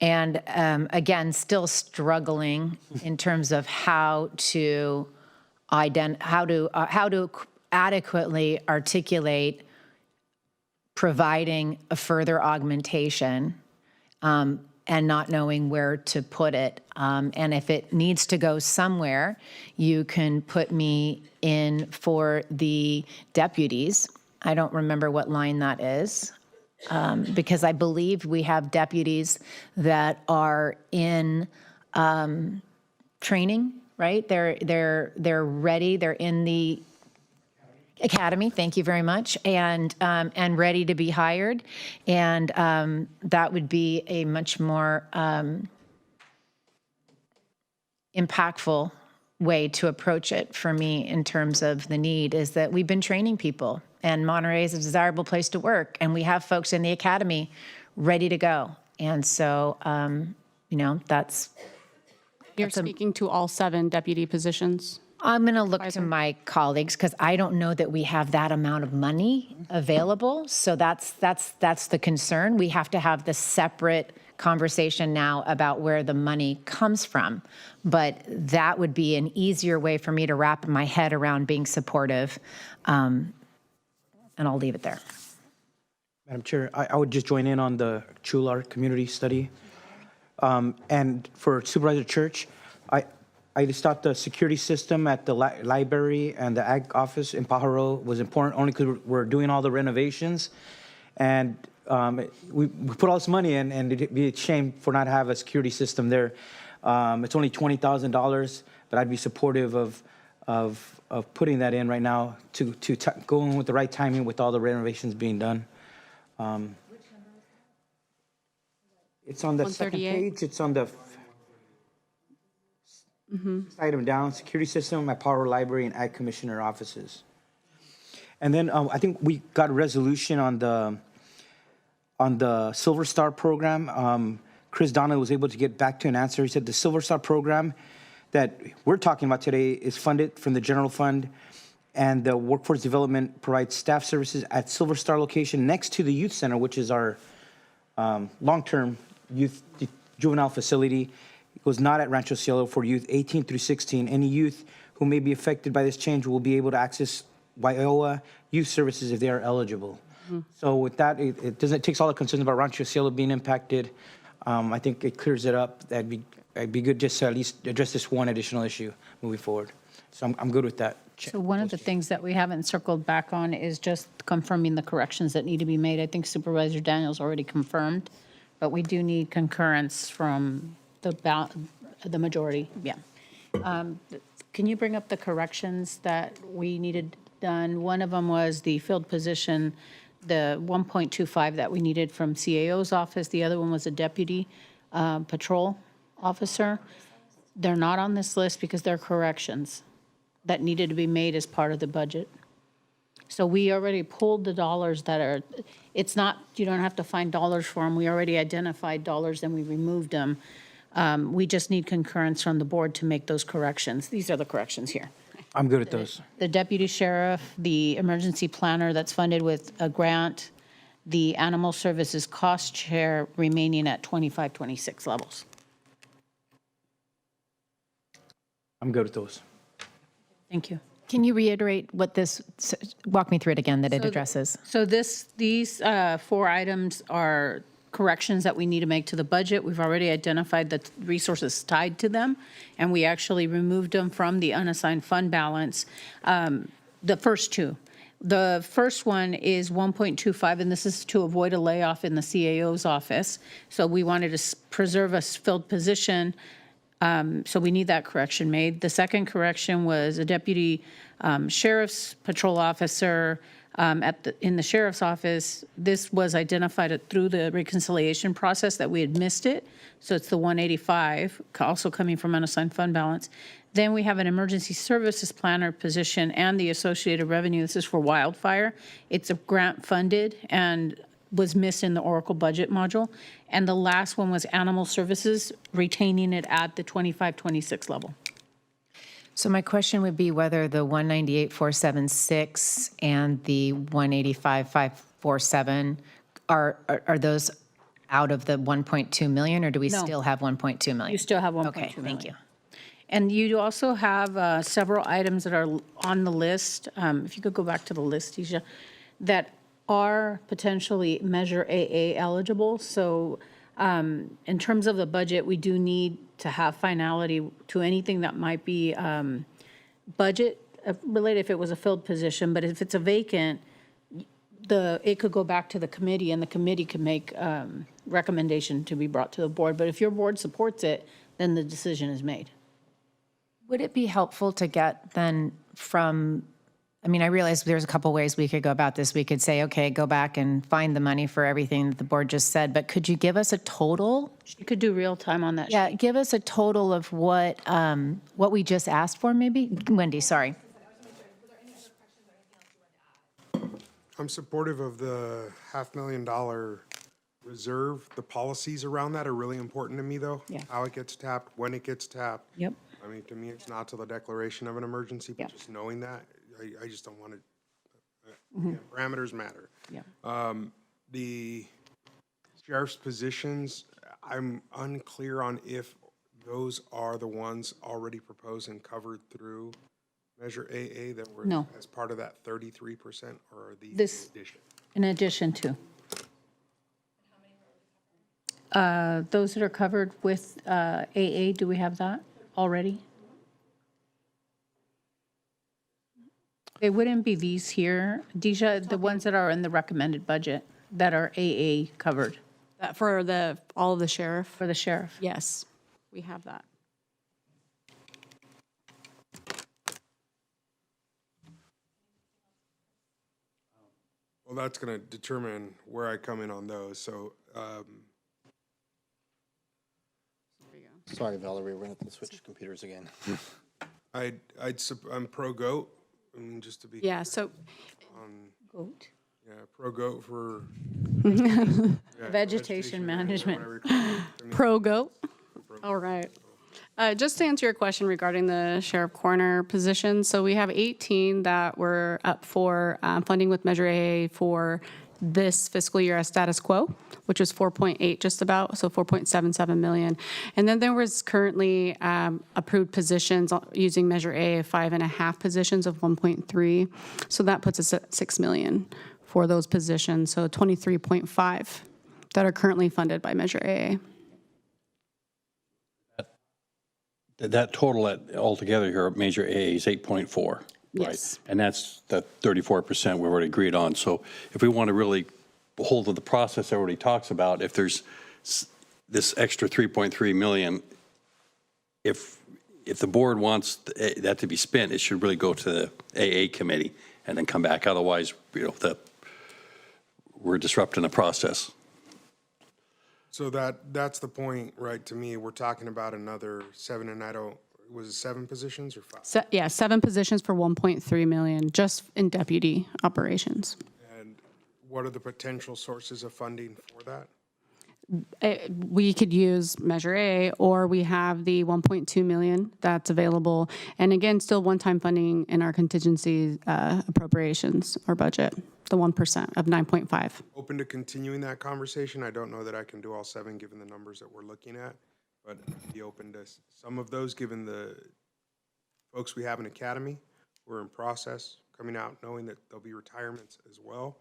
and again, still struggling in terms of how to adequately articulate providing a further augmentation and not knowing where to put it. And if it needs to go somewhere, you can put me in for the deputies. I don't remember what line that is, because I believe we have deputies that are in training, right? They're ready. They're in the Academy, thank you very much, and ready to be hired. And that would be a much more impactful way to approach it for me in terms of the need is that we've been training people, and Monterey is a desirable place to work, and we have folks in the academy ready to go. And so, that's... You're speaking to all 7 deputy positions? I'm going to look to my colleagues because I don't know that we have that amount of money available. So that's the concern. We have to have the separate conversation now about where the money comes from. But that would be an easier way for me to wrap my head around being supportive. And I'll leave it there. Madam Chair, I would just join in on the Chular community study. And for Supervisor Church, I just thought the security system at the library and the ag office in Pajaro was important only because we're doing all the renovations. And we put all this money in, and it'd be a shame for not to have a security system there. It's only $20,000, but I'd be supportive of putting that in right now to go in with the right timing with all the renovations being done. It's on the second page. It's on the item down, security system at Power Library and Ag Commissioner offices. And then I think we got a resolution on the Silver Star program. Chris Donna was able to get back to an answer. He said the Silver Star program that we're talking about today is funded from the general fund, and the workforce development provides staff services at Silver Star location next to the youth center, which is our long-term youth juvenile facility. It was not at Rancho Cielo for youth 18 through 16. Any youth who may be affected by this change will be able to access WIOA youth services if they are eligible. So with that, it takes all the concerns about Rancho Cielo being impacted. I think it clears it up. It'd be good just to at least address this one additional issue moving forward. So I'm good with that. So one of the things that we haven't circled back on is just confirming the corrections that need to be made. I think Supervisor Daniels already confirmed, but we do need concurrence from the majority. Yeah. Can you bring up the corrections that we needed done? One of them was the field position, the 1.25 that we needed from CAO's office. The other one was a deputy patrol officer. They're not on this list because they're corrections that needed to be made as part of the budget. So we already pulled the dollars that are, it's not, you don't have to find dollars for them. We already identified dollars and we removed them. We just need concurrence from the board to make those corrections. These are the corrections here. I'm good at those. The deputy sheriff, the emergency planner that's funded with a grant, the animal services cost share remaining at 25-26 levels. I'm good with those. Thank you. Can you reiterate what this, walk me through it again that it addresses? So these 4 items are corrections that we need to make to the budget. We've already identified the resources tied to them, and we actually removed them from the unassigned fund balance. The first 2. The first one is 1.25, and this is to avoid a layoff in the CAO's office. So we wanted to preserve a filled position. So we need that correction made. The second correction was a deputy sheriff's patrol officer in the sheriff's office. This was identified through the reconciliation process that we had missed it. So it's the 185, also coming from unassigned fund balance. Then we have an emergency services planner position and the associated revenue. This is for wildfire. It's a grant funded and was missed in the Oracle budget module. And the last one was animal services, retaining it at the 25-26 level. So my question would be whether the 198,476 and the 185,547 are those out of the 1.2 million, or do we still have 1.2 million? You still have 1.2 Okay, million. thank you. And you also have several items that are on the list, if you could go back to the list, Tisha, that are potentially Measure AA eligible. So in terms of the budget, we do need to have finality to anything that might be budget related if it was a filled position. But if it's a vacant, it could go back to the committee, and the committee could make recommendation to be brought to the board. But if your board supports it, then the decision is made. Would it be helpful to get then from I mean, I realize there's a couple ways we could go about this. We could say, okay, go back and find the money for everything that the board just said, but could you give us a total? You could do real time on that. Yeah, give us a total of what we just asked for, maybe? Wendy, sorry. I'm supportive of the $500,000 reserve. The policies around that are really important to me, though. Yeah. How it gets tapped, when it gets tapped. Yep. I mean, to me, it's not till the declaration of an emergency, but Yep. just knowing that, I just don't want to, Mhm. parameters matter. Yeah. The sheriff's positions, I'm unclear on if those are the ones already proposed and covered through Measure AA that were No. as part of that 33%, or are these This- in addition? In addition to. Those that are covered with AA, do we have that already? It wouldn't be these here, Deja, the ones that are in the recommended budget that are AA covered That for all of the sheriff? for the sheriff. Yes, we have that. Well, that's going to determine where I come in on those. So, Sorry, Valerie, we're going to switch computers again. I'm pro goat. I mean, just to be Yeah, so on, Goat. yeah, pro goat for Vegetation management. whatever you call it. I mean, pro goat. All right. Just to answer your question regarding the sheriff coroner position, so we have 18 that were up for funding with Measure AA for this fiscal year as status quo, which was 4.8 just about, so 4.77 million. And then there was currently approved positions using Measure AA, 5.5 positions of 1.3. So that puts us at 6 million for those positions, so 23.5 that are currently funded by Measure AA. That total altogether here, Measure A is 8.4. Yes. Right? And that's the 34% we've already agreed on. So if we want to really hold to the process everybody talks about, if there's this extra 3.3 million, if the board wants that to be spent, it should really go to the AA committee and then come back. Otherwise, we're disrupting the process. So that's the point, right? To me, we're talking about another 7, and was it 7 positions or 5? Yeah, 7 positions for 1.3 million, just in deputy operations. And what are the potential sources of funding for that? We could use Measure A, or we have the 1.2 million that's available. And again, still one-time funding in our contingency appropriations or budget, the 1% of 9.5. Open to continuing that conversation. I don't know that I can do all 7 given the numbers that we're looking at, but be open to some of those given the folks we have in Academy who are in process, coming out knowing that there'll be retirements as well.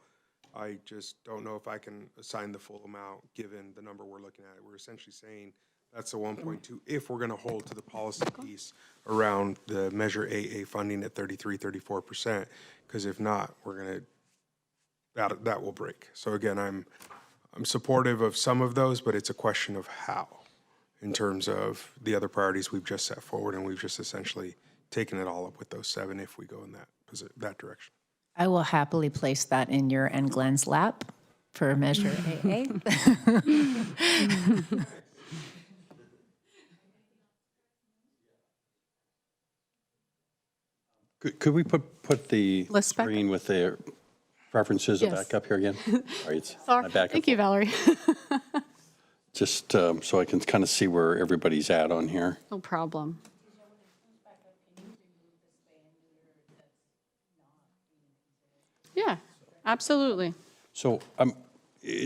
I just don't know if I can assign the full amount given the number we're looking at. We're essentially saying that's the 1.2 if we're going to hold to the policy piece around the Measure AA funding at 34%, because if not, we're going to, that will break. So again, I'm supportive of some of those, but it's a question of how in terms of the other priorities we've just set forward, and we've just essentially taken it all up with those 7 if we go in that direction. I will happily place that in your and Glenn's lap for Measure AA. Could we put the List back screen with the references Yes. back up here again? Sorry, it's Sorry. my back. Thank you, Valerie. Just so I can kind of see where everybody's at on here. No problem. Yeah, absolutely. So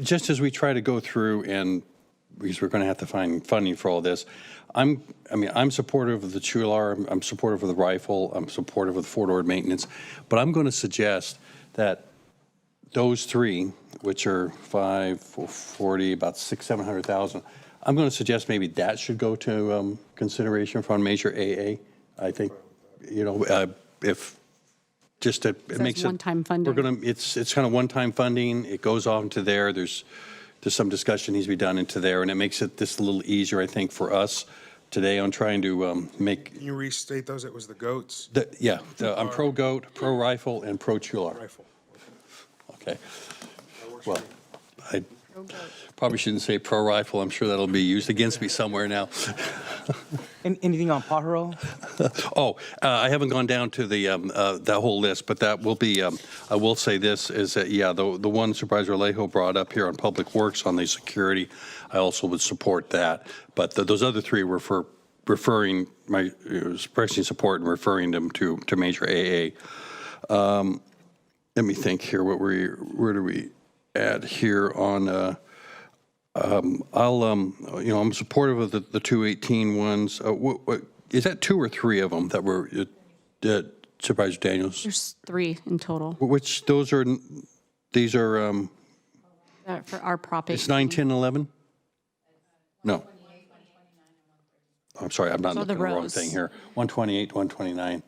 just as we try to go through, and because we're going to have to find funding for all this, I'm supportive of the Chular, I'm supportive of the rifle, I'm supportive of the forward maintenance, but I'm going to suggest that those 3, which are 5, 40, about 700,000, I'm going to suggest maybe that should go to consideration from Measure AA. I think, if just to, it makes it one-time funding. We're going to, it's kind of one-time funding. It goes on to there. There's some discussion needs to be done into there, and it makes it this a little easier, I think, for us today on trying to make, Can you restate those? It was the goats? I'm pro-goat, pro-rifle, and pro-chular. Rifle. Okay. Well, I probably shouldn't say pro-rifle. I'm sure that'll be used against me somewhere now. Anything on Pajaro? I haven't gone down to the that whole list, but that will be. I will say this is that the one Supervisor Alejo brought up here on Public Works on the security, I also would support that. But those other three were for expressing support and referring them to Major AA. Let me think here. Where do we add here on? I'm supportive of the 218 ones. What is that, 2 or 3 of them that were Supervisor Daniels? There's 3 in total. Which these are For our Prop 18. it's 9, 10, 11? No. I'm sorry, I'm not So looking at the the wrong rows. thing here. 128, 129.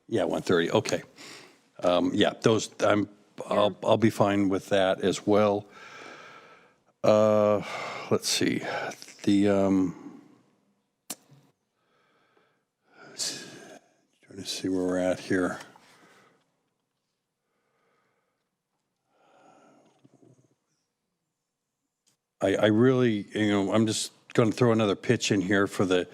Yeah, 130. Okay. Those I'll be fine with that as well. Let's see. Trying to see where we're at here. I really, I'm just going to throw another pitch in here for the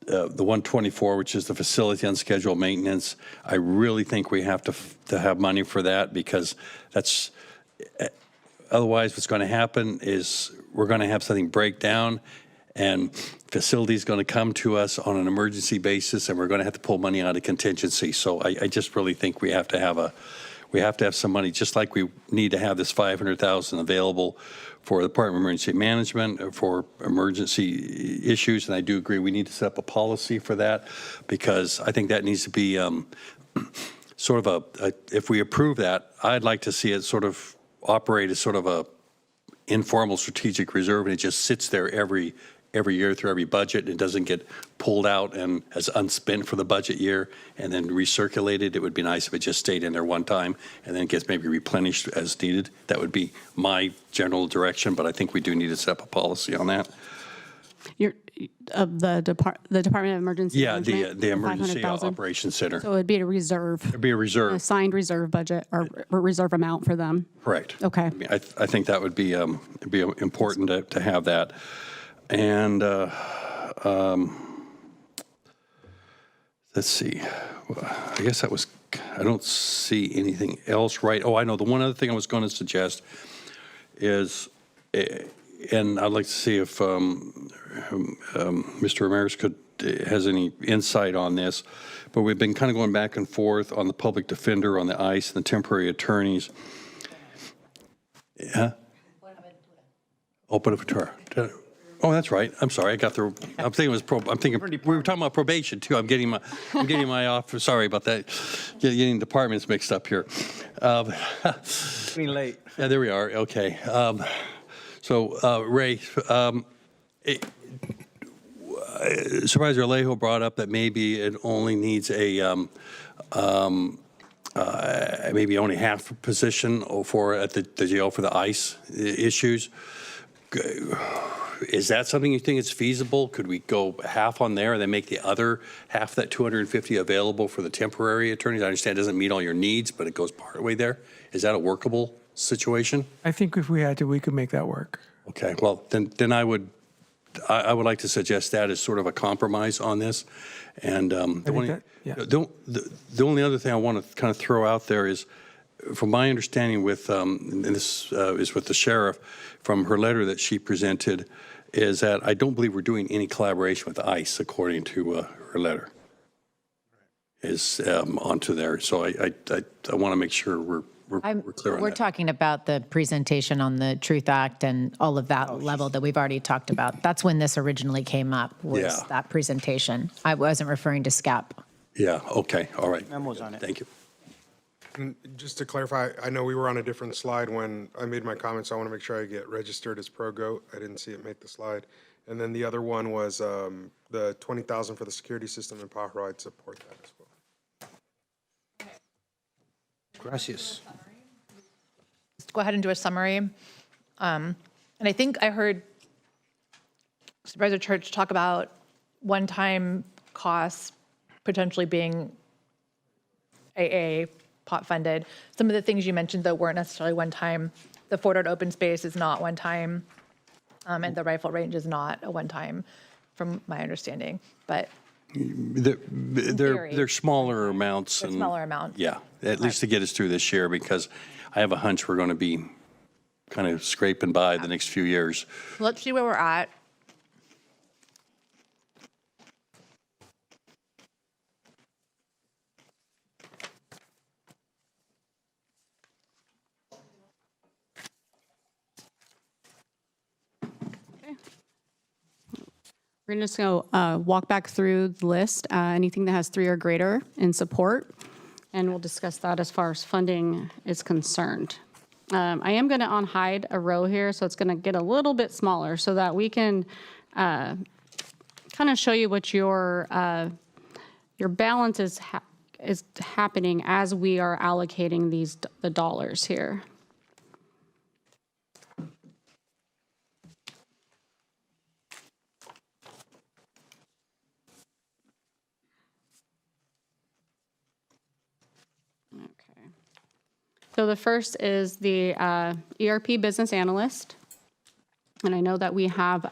124, which is the facility unscheduled maintenance. I really think we have to have money for that, because that's otherwise what's going to happen is we're going to have something break down, and facility's going to come to us on an emergency basis, and we're going to have to pull money out of contingency. So I just really think we have to have some money, just like we need to have this $500,000 available for the Department of Emergency Management for emergency issues. And I do agree we need to set up a policy for that, because I think that needs to be sort of if we approve that, I'd like to see it sort of operate as sort of a informal strategic reserve, and it just sits there every year through every budget. It doesn't get pulled out and as unspent for the budget year and then recirculated. It would be nice if it just stayed in there one time and then gets maybe replenished as needed. That would be my general direction, but I think we do need to set up a policy on that. The Department of Emergency Management, the Emergency 500,000. Operations Center. So it'd be a reserve. It'd be a reserve. An assigned reserve budget or reserve amount for them. Correct. Okay. I mean, I think that would be important to have that. And let's see. I guess that was. I don't see anything else. Right. Oh, I know. The one other thing I was going to suggest is, and I'd like to see if Mr. Ramirez has any insight on this. But we've been kind of going back and forth on the public defender, on the ICE, and the temporary attorneys. Yeah. Oh, Buenaventura. Oh, that's right. I'm sorry. I got the. I'm thinking it was. I'm thinking we were talking about probation too. I'm getting my office. Sorry about that. Getting departments mixed up here. Getting late. Yeah, there we are. Okay. Ray, Supervisor Alejo brought up that maybe it only needs a maybe only half position at the jail for the ICE issues. Is that something you think is feasible? Could we go half on there and then make the other half, that 250, available for the temporary attorneys? I understand it doesn't meet all your needs, but it goes part way there. Is that a workable situation? I think if we had to, we could make that work. Okay. Well, then I would like to suggest that as sort of a compromise on this. And the only other thing I want to kind of throw out there is, from my understanding with, and this is with the sheriff, from her letter that she presented, is that I don't believe we're doing any collaboration with ICE, according to her letter, is onto there. So I want to make sure we're clear on We're that. talking about the presentation on the Truth Act and all of that level that we've already talked about. That's when this originally came up, was that presentation. I wasn't referring to SCAP. Yeah, okay, all right. Memos on it. Thank you. And just to clarify, I know we were on a different slide when I made my comments. I want to make sure I get registered as pro-goat. I didn't see it make the slide. And then the other one was the 20,000 for the security system in Pajaro. I'd support that as well. Gracias. Let's go ahead and do a summary. And I think I heard Supervisor Church talk about one-time costs potentially being AA pot funded. Some of the things you mentioned, though, weren't necessarily one-time. The Fort open space is not one-time, and the rifle range is not a one-time, from my understanding. But They're smaller amounts. They're smaller amounts. Yeah, at least to get us through this year, because I have a hunch we're going to be kind of scraping by the next few years. let's see where we're at. We're going to just go walk back through the list, anything that has 3 or greater in support, and we'll discuss that as far as funding is concerned. I am going to unhide a row here, so it's going to get a little bit smaller so that we can kind of show you what your balance is happening as we are allocating the dollars here. So the first is the ERP business analyst. And I know that we have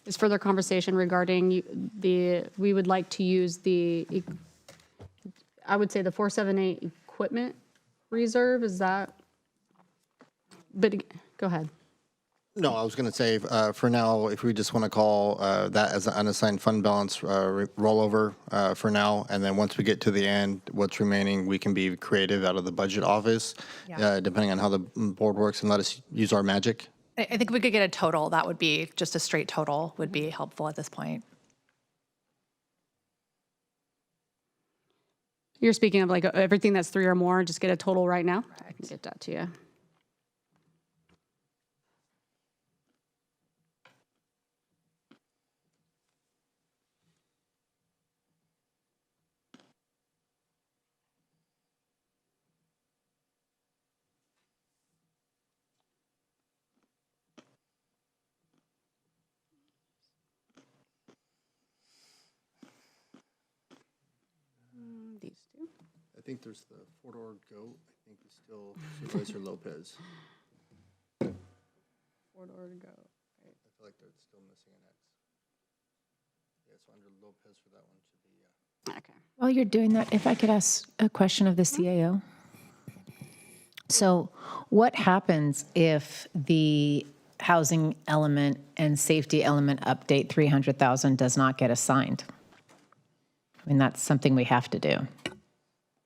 this further conversation regarding we would like to use I would say the 478 equipment reserve. Is that, but go ahead. No, I was going to say, for now, if we just want to call that as an unassigned fund balance rollover for now, and then once we get to the end, what's remaining, we can be creative out of the budget office, depending on how the board works, and let us use our magic. I think if we could get a total, that would be just a straight total would be helpful at this point. You're speaking of like everything that's 3 or more, just get a total right now? Correct. I can get that to you. These two. I think there's the Fort goat. I think it's still Supervisor Lopez. Fort Ord go. I feel like they're still missing an X. Yeah, so under Lopez for that one should be, Okay. While you're doing that, if I could ask a question of the CAO. So what happens if the housing element and safety element update 300,000 does not get assigned? I mean, that's something we have to do.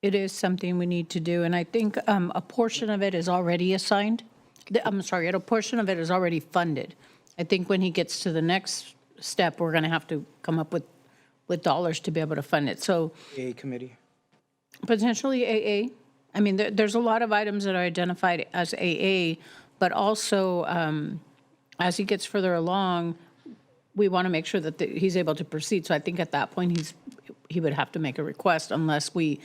It is something we need to do, and I think a portion of it is already assigned. I'm sorry, a portion of it is already funded. I think when he gets to the next step, we're going to have to come up with dollars to be able to fund it. So AA committee. potentially AA. I mean, there's a lot of items that are identified as AA, but also as he gets further along, we want to make sure that he's able to proceed. So I think at that point, he would have to make a request unless we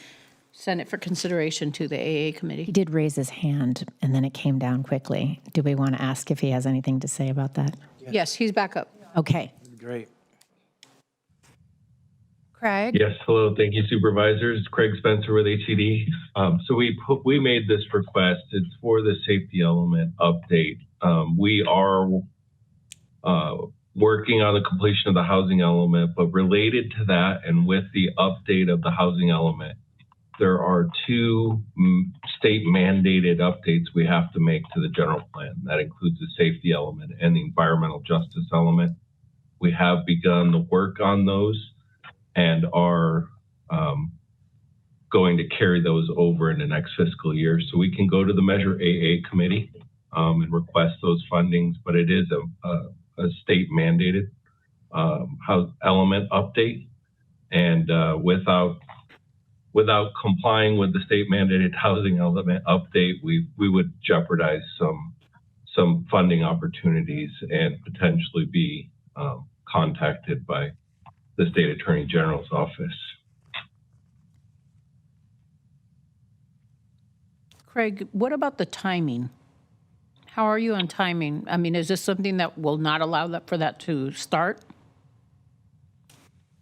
send it for consideration to the AA committee. He did raise his hand, and then it came down quickly. Do we want to ask if he has anything to say about that? Yes, he's back up. Okay. Great. Craig? Yes, hello. Thank you, supervisors. Craig Spencer with HCD. So we made this request. It's for the safety element update. We are working on the completion of the housing element, but related to that and with the update of the housing element, there are 2 state mandated updates we have to make to the general plan. That includes the safety element and the environmental justice element. We have begun the work on those and are going to carry those over in the next fiscal year. So we can go to the Measure AA committee and request those fundings, but it is a state mandated element update. And without complying with the state mandated housing element update, we would jeopardize some funding opportunities and potentially be contacted by the state attorney general's office. Craig, what about the timing? How are you on timing? I mean, is this something that will not allow for that to start?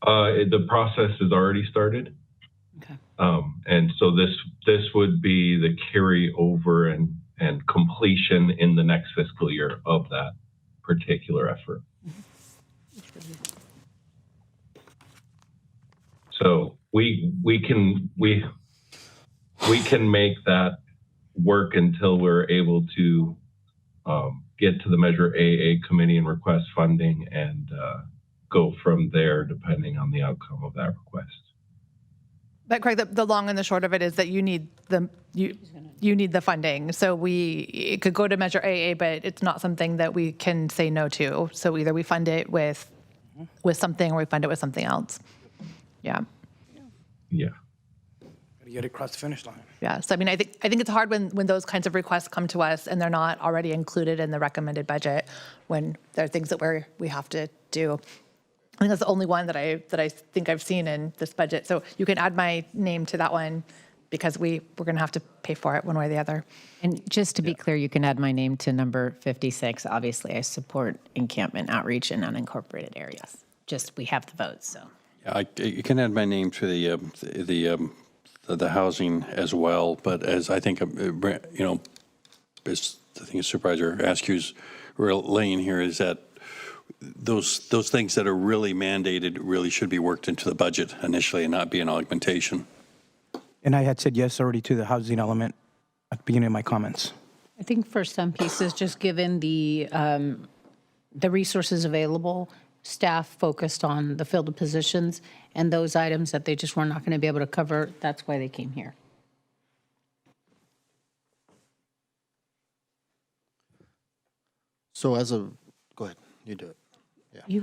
The process has already started. Okay. And so this would be the carryover and completion in the next fiscal year of that particular effort. So we can make that work until we're able to get to the Measure AA committee and request funding and go from there depending on the outcome of that request. But Craig, the long and the short of it is that you need the funding. So it could go to Measure AA, but it's not something that we can say no to. So either we fund it with something or we fund it with something else. Yeah. Yeah. Gotta get it across the finish line. Yeah. So I mean, I think it's hard when those kinds of requests come to us and they're not already included in the recommended budget when there are things that we have to do. I think that's the only one that I think I've seen in this budget. So you can add my name to that one because we're going to have to pay for it one way or the other. And just to be clear, you can add my name to number 56. Obviously, I support encampment outreach in unincorporated areas. Just we have the votes, so. Yeah, you can add my name to the housing as well, but as I think, as I think Supervisor Askew's relaying here is that those things that are really mandated really should be worked into the budget initially and not be an augmentation. And I had said yes already to the housing element at the beginning of my comments. I think for some pieces, just given the resources available, staff focused on the filled positions and those items that they just were not going to be able to cover. That's why they came here. So go ahead, you do it. Yeah. You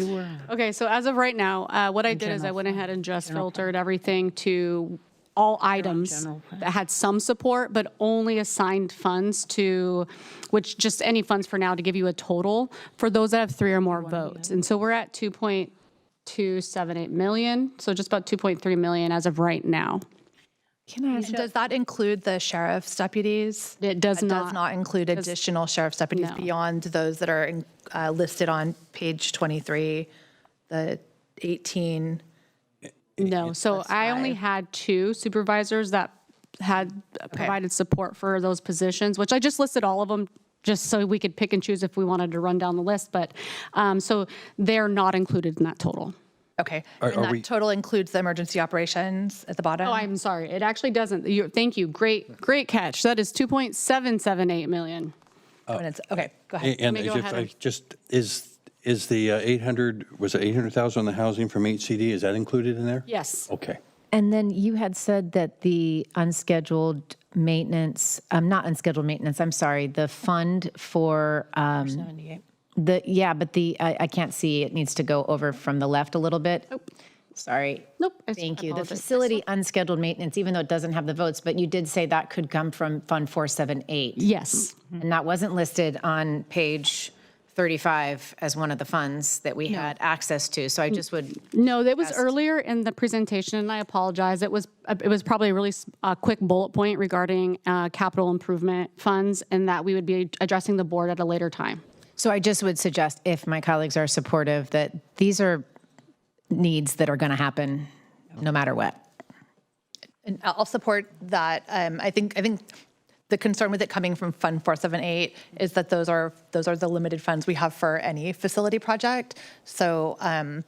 were. Okay, so as of right now, what I did is I went ahead and just filtered everything to all items that had some support, but only assigned funds to, which just any funds for now to give you a total for those that have 3 or more votes. And so we're at 2.278 million, so just about 2.3 million as of right now. Can I ask, does that include the sheriff's deputies? It does not. Does not include additional sheriff's deputies beyond those that are listed on page 23, the 18. No, so I only had 2 supervisors that had provided support for those positions, which I just listed all of them just so we could pick and choose if we wanted to run down the list. But so they're not included in that total. Okay. And that total includes the emergency operations at the bottom? Oh, I'm sorry. It actually doesn't. Thank you. Great catch. That is 2.778 million. Okay, go ahead. And is the 800, was it 800,000 on the housing from HCD, is that included in there? Yes. Okay. And then you had said that the unscheduled maintenance, not unscheduled maintenance, I'm sorry, the fund for 78. I can't see, it needs to go over from the left a little bit. Nope. Sorry. Nope. Thank you. The facility unscheduled maintenance, even though it doesn't have the votes, but you did say that could come from Fund 478. Yes. And that wasn't listed on page 35 as one of the funds that we had access to. So I just would. No, that was earlier in the presentation, and I apologize. It was probably a really quick bullet point regarding capital improvement funds, and that we would be addressing the board at a later time. So I just would suggest, if my colleagues are supportive, that these are needs that are going to happen no matter what. And I'll support that. I think the concern with it coming from Fund 478 is that those are the limited funds we have for any facility project. So, I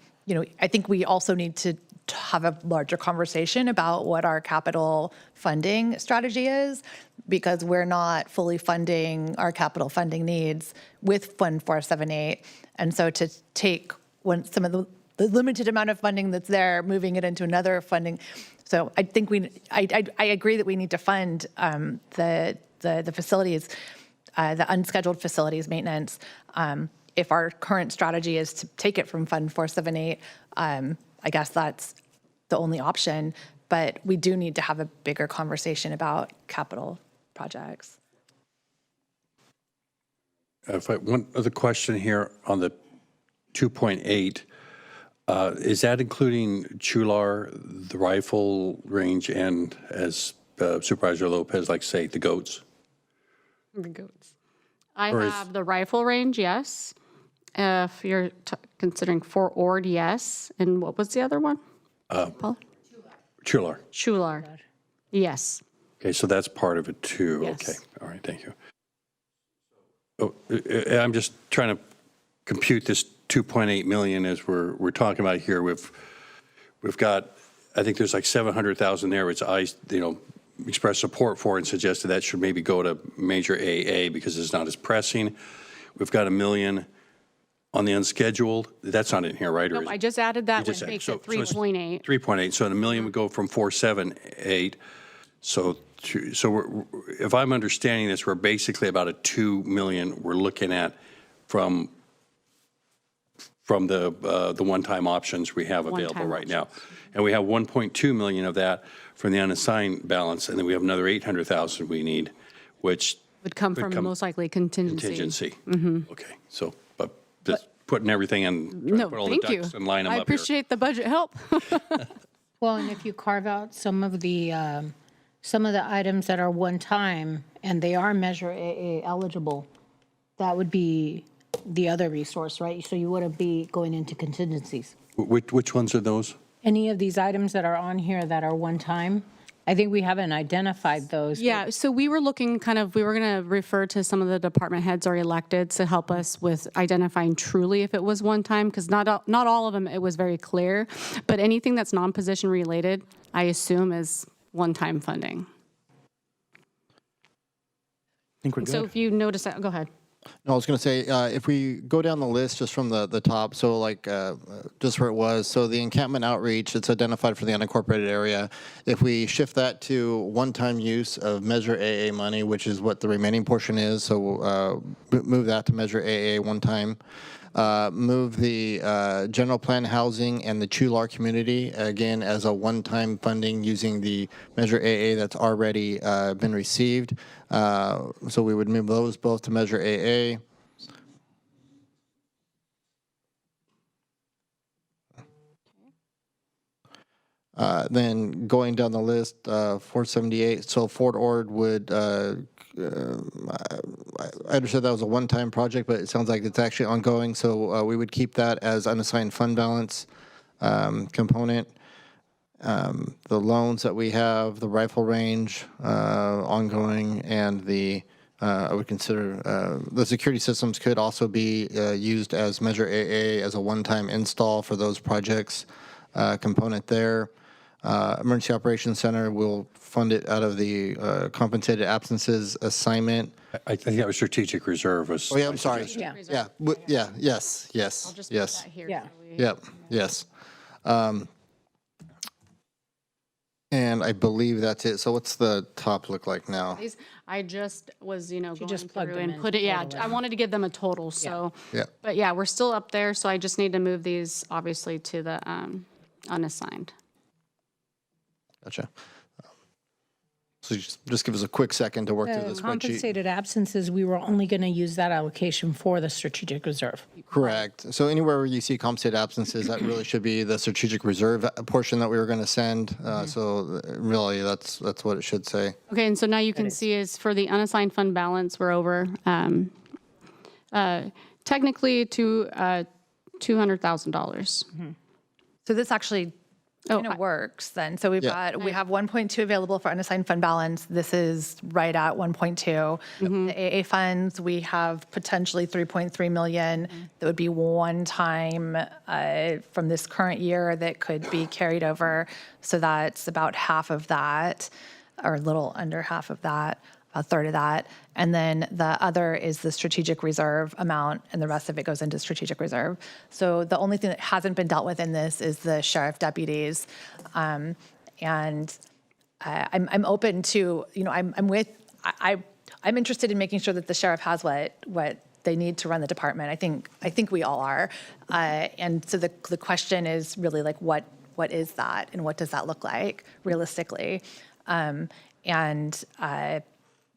think we also need to have a larger conversation about what our capital funding strategy is, because we're not fully funding our capital funding needs with Fund 478. And so to take some of the limited amount of funding that's there, moving it into another funding. So I think I agree that we need to fund the facilities, the unscheduled facilities maintenance. If our current strategy is to take it from Fund 478, I guess that's the only option. But we do need to have a bigger conversation about capital projects. One other question here on the 2.8. Is that including Chular, the rifle range, and as Supervisor Lopez likes to say, the goats? The goats. I have the rifle range, yes. If you're considering for Ord, yes. And what was the other one? Paul? Chular. Schular. Yes. Okay, so that's part of it too. Yes. Okay, all right, thank you. Oh, I'm just trying to compute this 2.8 million as we're talking about here. We've got, I think there's like 700,000 there, which I, expressed support for and suggested that should maybe go to major AA because it's not as pressing. We've got $1 million on the unscheduled. That's not in here, right? Nope, I just added that, which makes it 3.8. 3.8. So $1 million would go from 478. So if I'm understanding this, we're basically about a $2 million we're looking at from the one-time options we have available right now. And we have 1.2 million of that from the unassigned balance, and then we have another 800,000 we need, which Would come from most likely contingency. contingency. Mm-hmm. Okay, so, but just putting everything in, No, put all thank the you. ducks and line them I up here. appreciate the budget help. Well, and if you carve out some of the items that are one-time and they are Measure AA eligible, that would be the other resource, right? So you wouldn't be going into contingencies. Which ones are those? Any of these items that are on here that are one-time, I think we haven't identified those. Yeah, so we were looking we were going to refer to some of the department heads or elected to help us with identifying truly if it was one time, because not all of them, it was very clear. But anything that's non-position related, I assume is one-time funding. I think we're good. So if you notice that, go ahead. No, I was going to say, if we go down the list just from the top, so like just where it was, so the encampment outreach, it's identified for the unincorporated area. If we shift that to one-time use of Measure AA money, which is what the remaining portion is, so move that to Measure AA one time. Move the general plan housing and the Chular community, again, as a one-time funding using the Measure AA that's already been received. So we would move those both to Measure AA. Then going down the list, 478, so Fort Ord would, I understood that was a one-time project, but it sounds like it's actually ongoing, so we would keep that as unassigned fund balance component. The loans that we have, the rifle range, ongoing, and the, I would consider, the security systems could also be used as Measure AA as a one-time install for those projects, component there. Emergency Operations Center will fund it out of the compensated absences assignment. I think that was strategic reserve. Oh, yeah, I'm sorry. Yeah. Yeah, yes. I'll just put that here. Yeah. Yep, yes. And I believe that's it. So what's the top look like now? I just was, going just plugged through them and in put it, total. I wanted to give them a total, so. Yeah. But yeah, we're still up there, so I just need to move these, obviously, to the unassigned. Gotcha. So just give us a quick second to work through the spreadsheet. Compensated absences, we were only going to use that allocation for the strategic reserve. Correct. So anywhere where you see compensated absences, that really should be the strategic reserve portion that we were going to send. So really, that's what it should say. Okay, and so now you can see is for the unassigned fund balance, we're over technically to $200,000. So this actually kind of works then. So we have 1.2 available for unassigned fund balance. This is right at 1.2. The AA funds, we have potentially 3.3 million that would be one time from this current year that could be carried over. So that's about half of that, or a little under half of that, a third of that. And then the other is the strategic reserve amount, and the rest of it goes into strategic reserve. So the only thing that hasn't been dealt with in this is the sheriff deputies. And I'm open to, I'm interested in making sure that the sheriff has what they need to run the department. I think we all are. And so the question is really like, what is that, and what does that look like realistically?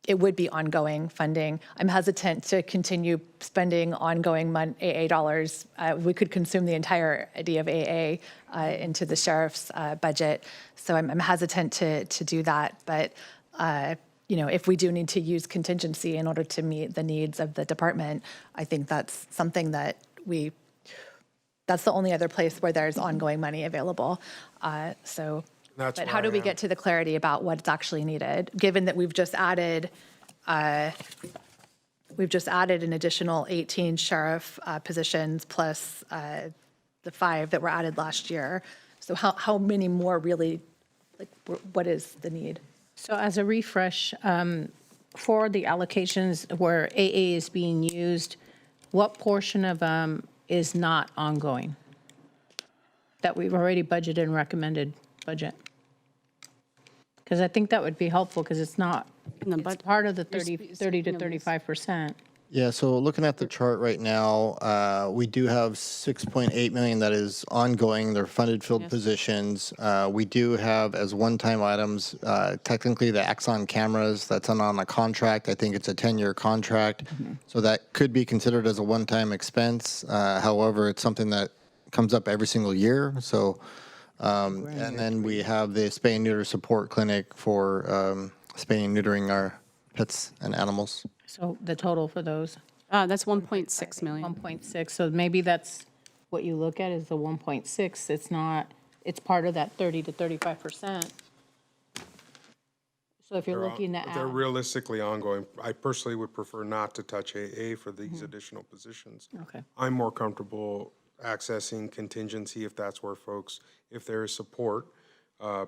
It would be ongoing funding. I'm hesitant to continue spending ongoing AA dollars. We could consume the entire idea of AA into the sheriff's budget. So I'm hesitant to do that. But if we do need to use contingency in order to meet the needs of the department, I think that's something that that's the only other place where there's ongoing money available. But how do we get to the clarity about what's actually needed, given that we've just added an additional 18 sheriff positions plus the 5 that were added last year. So how many more really, like, what is the need? So as a refresh, for the allocations where AA is being used, what portion of is not ongoing that we've already budgeted and recommended budget? Because I think that would be helpful because it's not, it's part of the 30 to 35%. Yeah, so looking at the chart right now, we do have 6.8 million that is ongoing. They're funded filled positions. We do have as one-time items, technically the Axon cameras, that's on a contract. I think it's a 10-year contract. So that could be considered as a one-time expense. However, it's something that comes up every single year. So, and then we have the spay and neuter support clinic for spaying and neutering our pets and animals. So the total for those? That's 1.6 million. 1.6, so maybe that's what you look at is the 1.6. It's not, it's part of that 30 to 35%. So if you're looking at. They're realistically ongoing. I personally would prefer not to touch AA for these additional positions. Okay. I'm more comfortable accessing contingency if that's where folks, if there is support.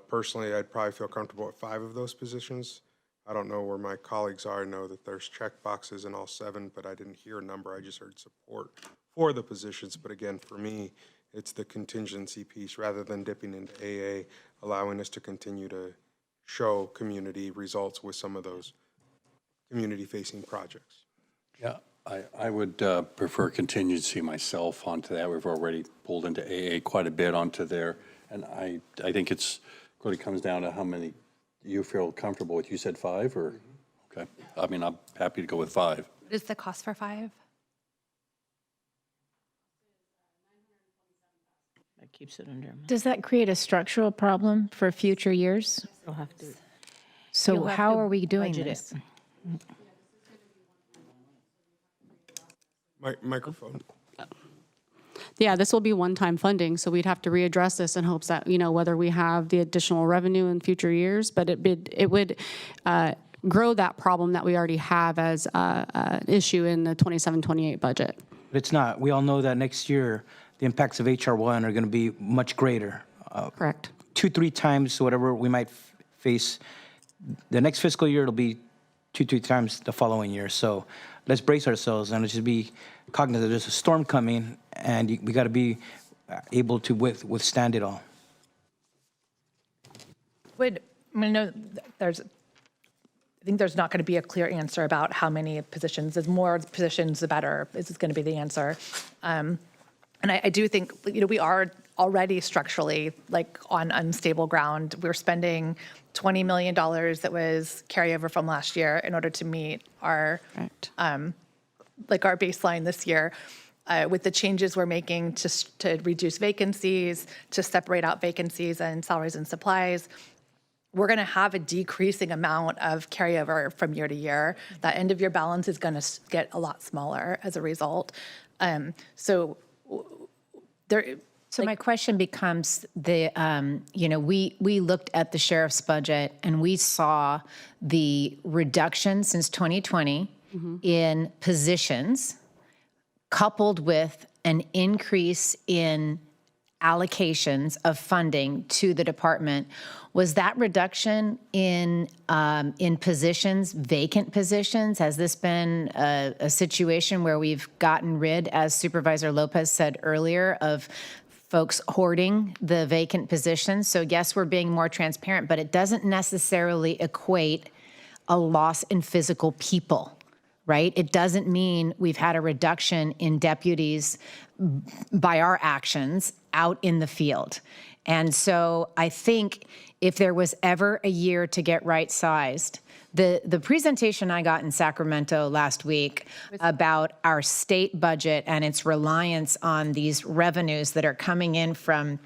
Personally, I'd probably feel comfortable at 5 of those positions. I don't know where my colleagues are. I know that there's check boxes in all 7, but I didn't hear a number. I just heard support for the positions. But again, for me, it's the contingency piece rather than dipping into AA, allowing us to continue to show community results with some of those community-facing projects. Yeah, I would prefer contingency myself onto that. We've already pulled into AA quite a bit onto there. And I think it's really comes down to how many you feel comfortable with. You said 5 or, okay. I mean, I'm happy to go with 5. What is the cost for 5? That keeps it under. Does that create a structural problem for future years? You'll have to. So you'll have how to are we doing budget this? Microphone. Yeah, this will be one-time funding, so we'd have to readdress this in hopes that, whether we have the additional revenue in future years, but it would grow that problem that we already have as an issue in the 27-28 budget. But it's not. We all know that next year, the impacts of HR1 are going to be much greater. Correct. 2-3 times whatever we might face. The next fiscal year, it'll be 2-3 times the following year. So let's brace ourselves and let's just be cognizant there's a storm coming, and we got to be able to withstand it all. I think there's not going to be a clear answer about how many positions. The more positions, the better. This is going to be the answer. And I do think, we are already structurally on unstable ground. We're spending $20 million that was carryover from last year in order to meet our our baseline this year. With the changes we're making to reduce vacancies, to separate out vacancies and salaries and supplies, we're going to have a decreasing amount of carryover from year to year. That end of year balance is going to get a lot smaller as a result. So my question becomes we looked at the sheriff's budget and we saw the reduction since 2020 in positions coupled with an increase in allocations of funding to the department. Was that reduction in positions, vacant positions? Has this been a situation where we've gotten rid, as Supervisor Lopez said earlier, of folks hoarding the vacant positions? So yes, we're being more transparent, but it doesn't necessarily equate a loss in physical people, right? It doesn't mean we've had a reduction in deputies by our actions out in the field. And so I think if there was ever a year to get right-sized, the presentation I got in Sacramento last week about our state budget and its reliance on these revenues that are coming in from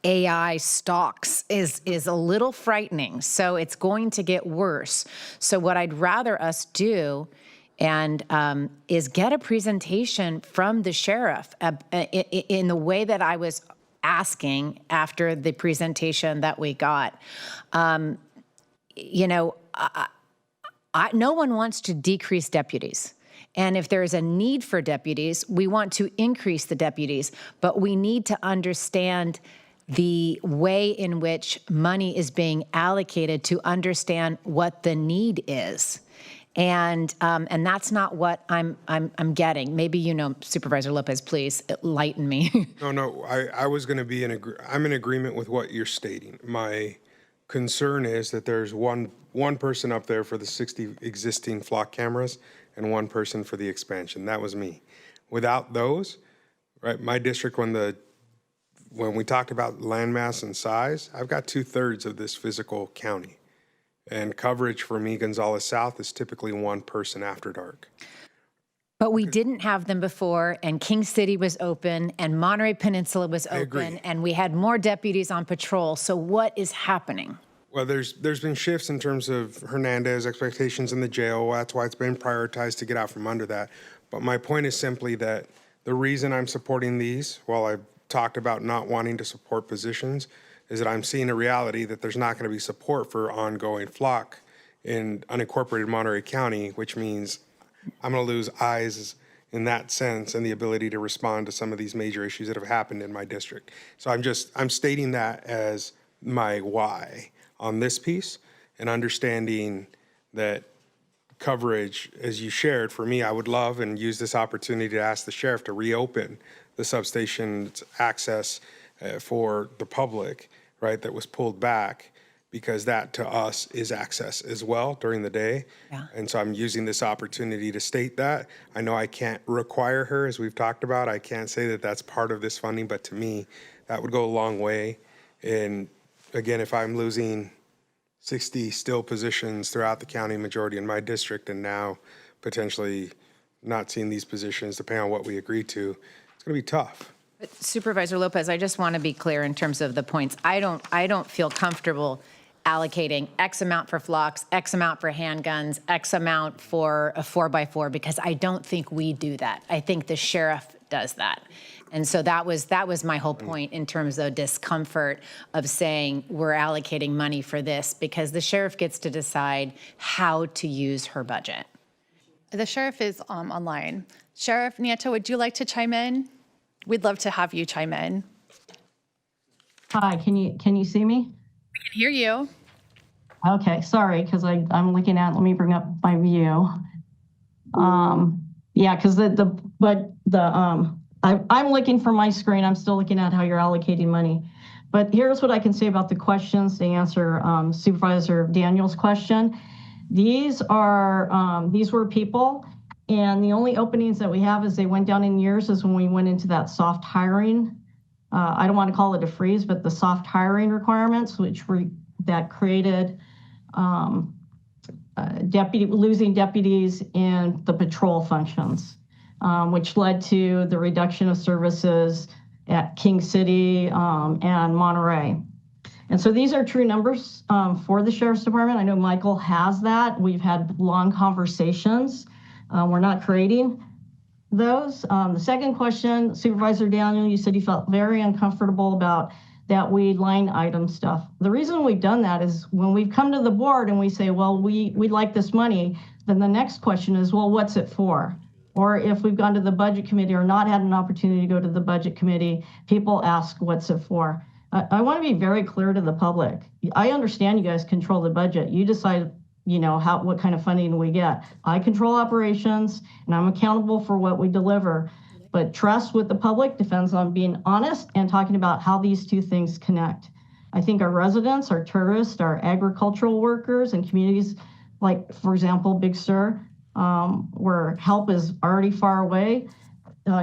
AI stocks is a little frightening. So it's going to get worse. So what I'd rather us do and is get a presentation from the sheriff in the way that I was asking after the presentation that we got. You know, no one wants to decrease deputies. And if there is a need for deputies, we want to increase the deputies, but we need to understand the way in which money is being allocated to understand what the need is. And that's not what I'm getting. Maybe, you know, Supervisor Lopez, please enlighten me. No, I was going to be I'm in agreement with what you're stating. My concern is that there's one person up there for the 60 existing flock cameras and one person for the expansion. That was me. Without those, right, my district, when we talked about landmass and size, I've got 2/3 of this physical county. And coverage for me, Gonzales South, is typically one person after dark. But we didn't have them before, and King City was open, and Monterey Peninsula was open, and we had more deputies on patrol. So what is happening? Well, there's been shifts in terms of Hernandez expectations in the jail. That's why it's been prioritized to get out from under that. But my point is simply that the reason I'm supporting these, while I've talked about not wanting to support positions, is that I'm seeing a reality that there's not going to be support for ongoing flock in unincorporated Monterey County, which means I'm going to lose eyes in that sense and the ability to respond to some of these major issues that have happened in my district. So I'm stating that as my why on this piece, and understanding that coverage, as you shared, for me, I would love and use this opportunity to ask the sheriff to reopen the substation's access for the public, right, that was pulled back, because that to us is access as well during the day. Yeah. And so I'm using this opportunity to state that. I know I can't require her, as we've talked about. I can't say that that's part of this funding, but to me, that would go a long way. And again, if I'm losing 60 still positions throughout the county, majority in my district, and now potentially not seeing these positions, depending on what we agree to, it's going to be tough. Supervisor Lopez, I just want to be clear in terms of the points. I don't feel comfortable allocating X amount for flocks, X amount for handguns, X amount for a 4x4, because I don't think we do that. I think the sheriff does that. And so that was my whole point in terms of discomfort of saying we're allocating money for this, because the sheriff gets to decide how to use her budget. The sheriff is online. Sheriff Nieto, would you like to chime in? We'd love to have you chime in. Hi, can you see me? We can hear you. Okay, sorry, because I'm looking at, let me bring up my view. Yeah, because I'm looking for my screen. I'm still looking at how you're allocating money. But here's what I can say about the questions to answer Supervisor Daniel's question. These were people, and the only openings that we have as they went down in years is when we went into that soft hiring. I don't want to call it a freeze, but the soft hiring requirements, that created losing deputies in the patrol functions, which led to the reduction of services at King City and Monterey. And so these are true numbers for the Sheriff's Department. I know Michael has that. We've had long conversations. We're not creating those. The second question, Supervisor Daniel, you said you felt very uncomfortable about that we line item stuff. The reason we've done that is when we've come to the board and we say, well, we'd like this money, then the next question is, well, what's it for? Or if we've gone to the budget committee or not had an opportunity to go to the budget committee, people ask, what's it for? I want to be very clear to the public. I understand you guys control the budget. You decide, what kind of funding we get. I control operations and I'm accountable for what we deliver. But trust with the public depends on being honest and talking about how these two things connect. I think our residents, our tourists, our agricultural workers and communities like, for example, Big Sur, where help is already far away,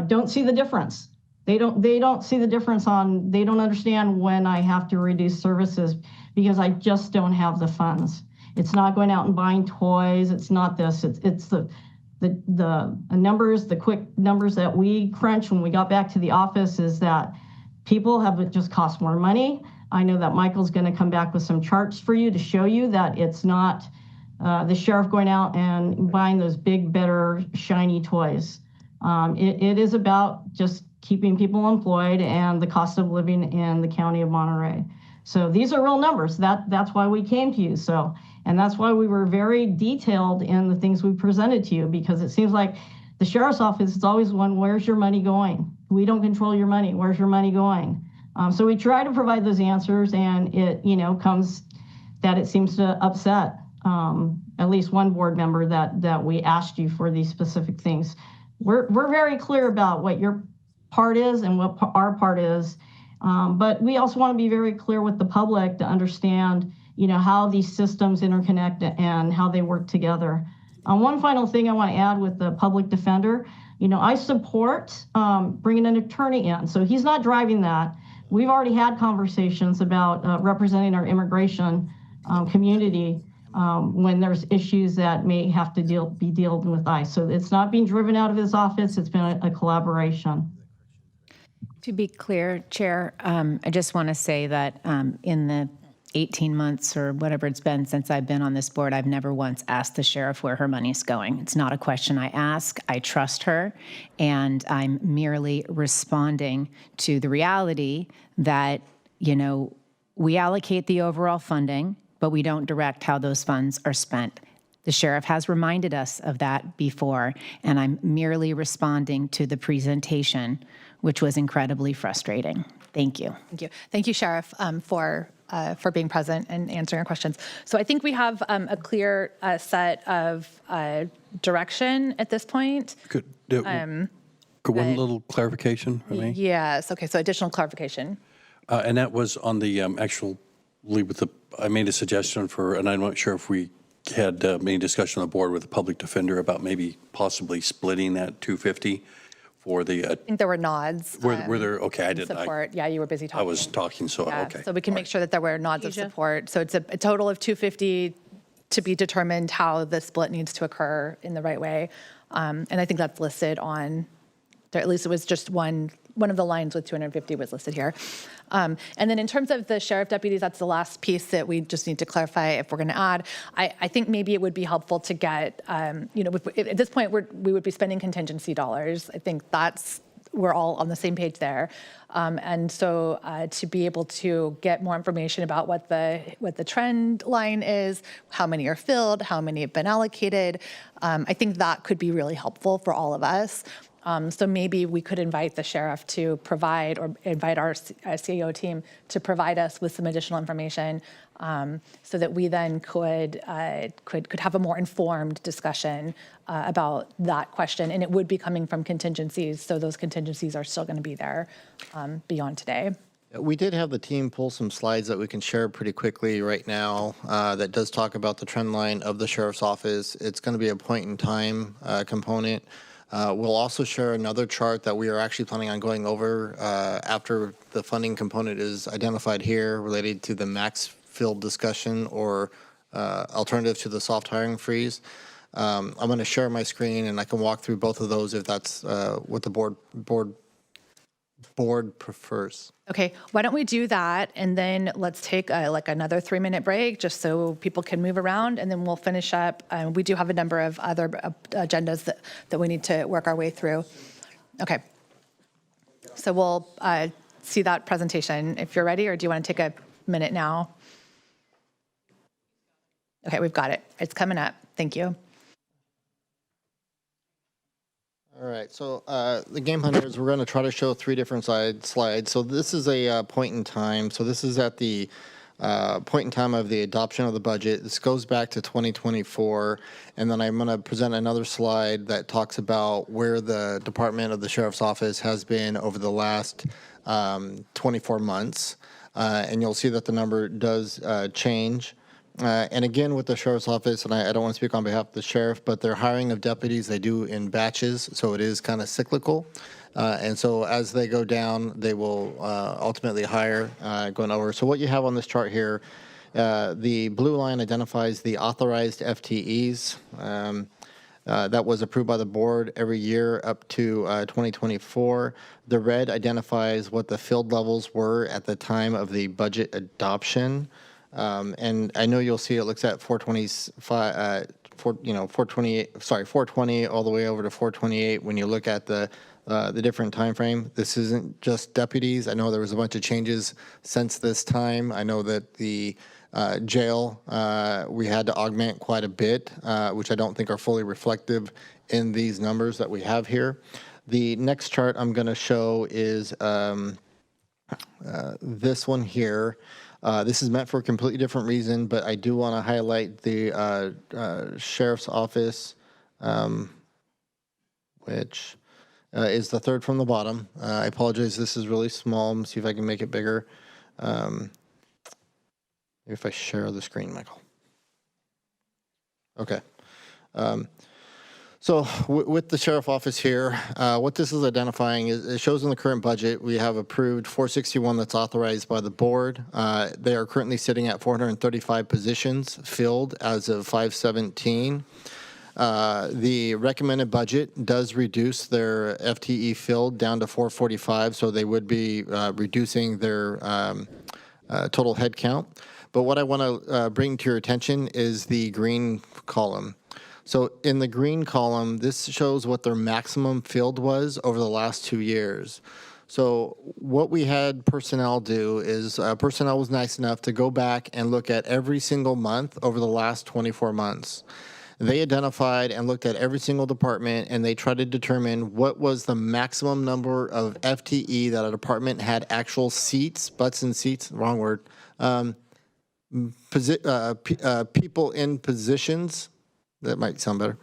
don't see the difference. They don't see the difference they don't understand when I have to reduce services because I just don't have the funds. It's not going out and buying toys. It's not this. It's the numbers, the quick numbers that we crunch when we got back to the office is that people have just cost more money. I know that Michael's going to come back with some charts for you to show you that it's not the sheriff going out and buying those big, better, shiny toys. It is about just keeping people employed and the cost of living in the county of Monterey. So these are real numbers. That's why we came to you. So, and that's why we were very detailed in the things we presented to you, because it seems like the sheriff's office is always one, where's your money going? We don't control your money. Where's your money going? So we try to provide those answers, and it, comes that it seems to upset at least one board member that we asked you for these specific things. We're very clear about what your part is and what our part is, but we also want to be very clear with the public to understand, how these systems interconnect and how they work together. One final thing I want to add with the public defender, I support bringing an attorney in. So he's not driving that. We've already had conversations about representing our immigration community when there's issues that may have to be dealt with ICE. So it's not being driven out of his office. It's been a collaboration. To be clear, Chair, I just want to say that in the 18 months or whatever it's been since I've been on this board, I've never once asked the sheriff where her money's going. It's not a question I ask. I trust her, and I'm merely responding to the reality that, we allocate the overall funding, but we don't direct how those funds are spent. The sheriff has reminded us of that before, and I'm merely responding to the presentation, which was incredibly frustrating. Thank you. Thank you. Thank you, Sheriff, for being present and answering our questions. So I think we have a clear set of direction at this point. Could one little clarification for me? Yes. Okay. So additional clarification. And that was on the I made a suggestion and I'm not sure if we had any discussion on the board with the public defender about maybe possibly splitting that 250 for the. I think there were nods. Were there? Okay, I didn't. Support. Yeah, you were busy talking. I was talking, so yeah, okay. So we can make sure that there were nods of support. So it's a total of 250 to be determined how the split needs to occur in the right way. And I think that's listed on there. At least it was just one of the lines with 250 was listed here. And then in terms of the sheriff deputies, that's the last piece that we just need to clarify if we're going to add. I think maybe it would be helpful to get, at this point, we would be spending contingency dollars. I think we're all on the same page there. And so to be able to get more information about what the trend line is, how many are filled, how many have been allocated, I think that could be really helpful for all of us. So maybe we could invite the sheriff to provide, or invite our CAO team to provide us with some additional information, so that we then could have a more informed discussion about that question. And it would be coming from contingencies, so those contingencies are still going to be there beyond today. We did have the team pull some slides that we can share pretty quickly right now that does talk about the trend line of the sheriff's office. It's going to be a point in time component. We'll also share another chart that we are actually planning on going over after the funding component is identified here, related to the max field discussion or alternative to the soft hiring freeze. I'm going to share my screen and I can walk through both of those if that's what the board prefers. Okay, why don't we do that, and then let's take another 3-minute break just so people can move around, and then we'll finish up. We do have a number of other agendas that we need to work our way through. Okay, so we'll see that presentation if you're ready, or do you want to take a minute now? Okay, we've got it. It's coming up. Thank you. All right, so the game plan is we're going to try to show 3 different slides. So this is a point in time. So this is at the point in time of the adoption of the budget. This goes back to 2024. And then I'm going to present another slide that talks about where the Department of the Sheriff's Office has been over the last 24 months. And you'll see that the number does change. And again, with the sheriff's office, and I don't want to speak on behalf of the sheriff, but their hiring of deputies, they do in batches, so it is kind of cyclical. And so as they go down, they will ultimately hire going over. So what you have on this chart here, the blue line identifies the authorized FTEs that was approved by the board every year up to 2024. The red identifies what the field levels were at the time of the budget adoption. And I know you'll see it looks at 420 all the way over to 428 when you look at the different time frame. This isn't just deputies. I know there was a bunch of changes since this time. I know that the jail, we had to augment quite a bit, which I don't think are fully reflective in these numbers that we have here. The next chart I'm going to show is this one here. This is meant for a completely different reason, but I do want to highlight the Sheriff's Office, which is the third from the bottom. I apologize, this is really small. Let me see if I can make it bigger. If I share the screen, Michael. Okay. So with the Sheriff Office here, what this is identifying is it shows in the current budget we have approved 461 that's authorized by the board. They are currently sitting at 435 positions filled as of 5/17. The recommended budget does reduce their FTE filled down to 445, so they would be reducing their total head count. But what I want to bring to your attention is the green column. So in the green column, this shows what their maximum filled was over the last 2 years. So what we had personnel do is personnel was nice enough to go back and look at every single month over the last 24 months. They identified and looked at every single department, and they tried to determine what was the maximum number of FTE that a department had actual seats, butts in seats, wrong word, people in positions. That might sound better.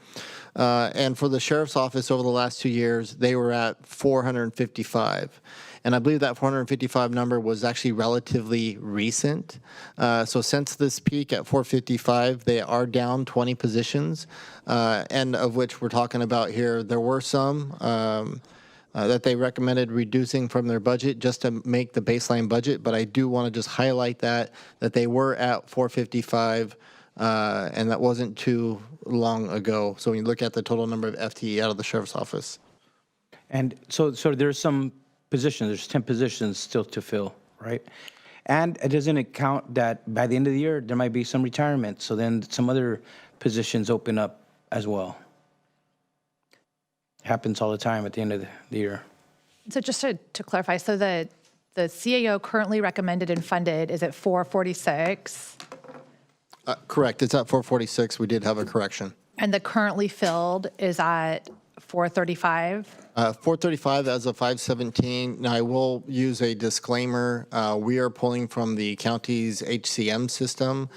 And for the Sheriff's Office over the last 2 years, they were at 455. And I believe that 455 number was actually relatively recent. So since this peak at 455, they are down 20 positions, and of which we're talking about here. There were some that they recommended reducing from their budget just to make the baseline budget. But I do want to just highlight that they were at 455, and that wasn't too long ago. So when you look at the total number of FTE out of the Sheriff's Office. And so there's some positions, there's 10 positions still to fill, right? And it doesn't account that by the end of the year, there might be some retirement. So then some other positions open up as well. Happens all the time at the end of the year. So just to clarify, so the CAO currently recommended and funded is at 446. Correct. It's at 446. We did have a correction. And the currently filled is at 435. 435 as of 5/17. Now, I will use a disclaimer. We are pulling from the county's HCM system,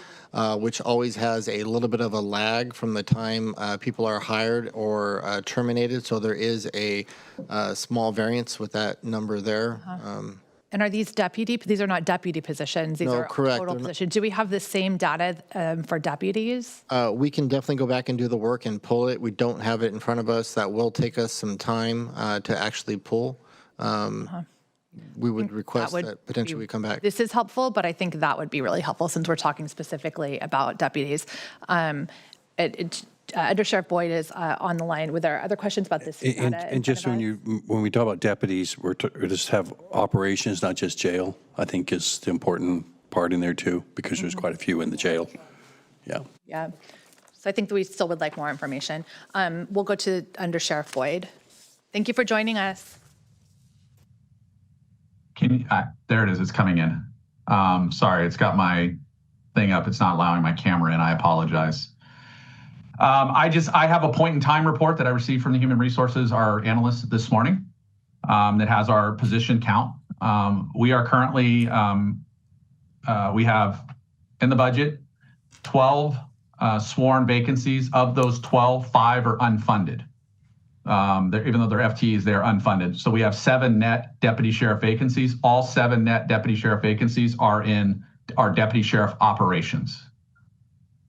which always has a little bit of a lag from the time people are hired or terminated. So there is a small variance with that number there. And are these these are not deputy positions, these No, are correct. total They're not- positions. Do we have the same data for deputies? We can definitely go back and do the work and pull it. We don't have it in front of us. That will take us some time to actually pull. We would request that potentially we come back. This is helpful, but I think that would be really helpful since we're talking specifically about deputies. Under Sheriff Boyd is on the line. Were there other questions about this data? And just when we talk about deputies, we just have operations, not just jail, I think is the important part in there too, because there's quite a few in the jail. Yeah. Yeah. So I think that we still would like more information. We'll go to under Sheriff Boyd. Thank you for joining us. There it is. It's coming in. Sorry, it's got my thing up. It's not allowing my camera in. I apologize. I have a point in time report that I received from the Human Resources, our analyst this morning, that has our position count. We are currently, we have in the budget 12 sworn vacancies. Of those 12, 5 are unfunded. Even though they're FTEs, they're unfunded. So we have 7 net deputy sheriff vacancies. All 7 net deputy sheriff vacancies are in our deputy sheriff operations.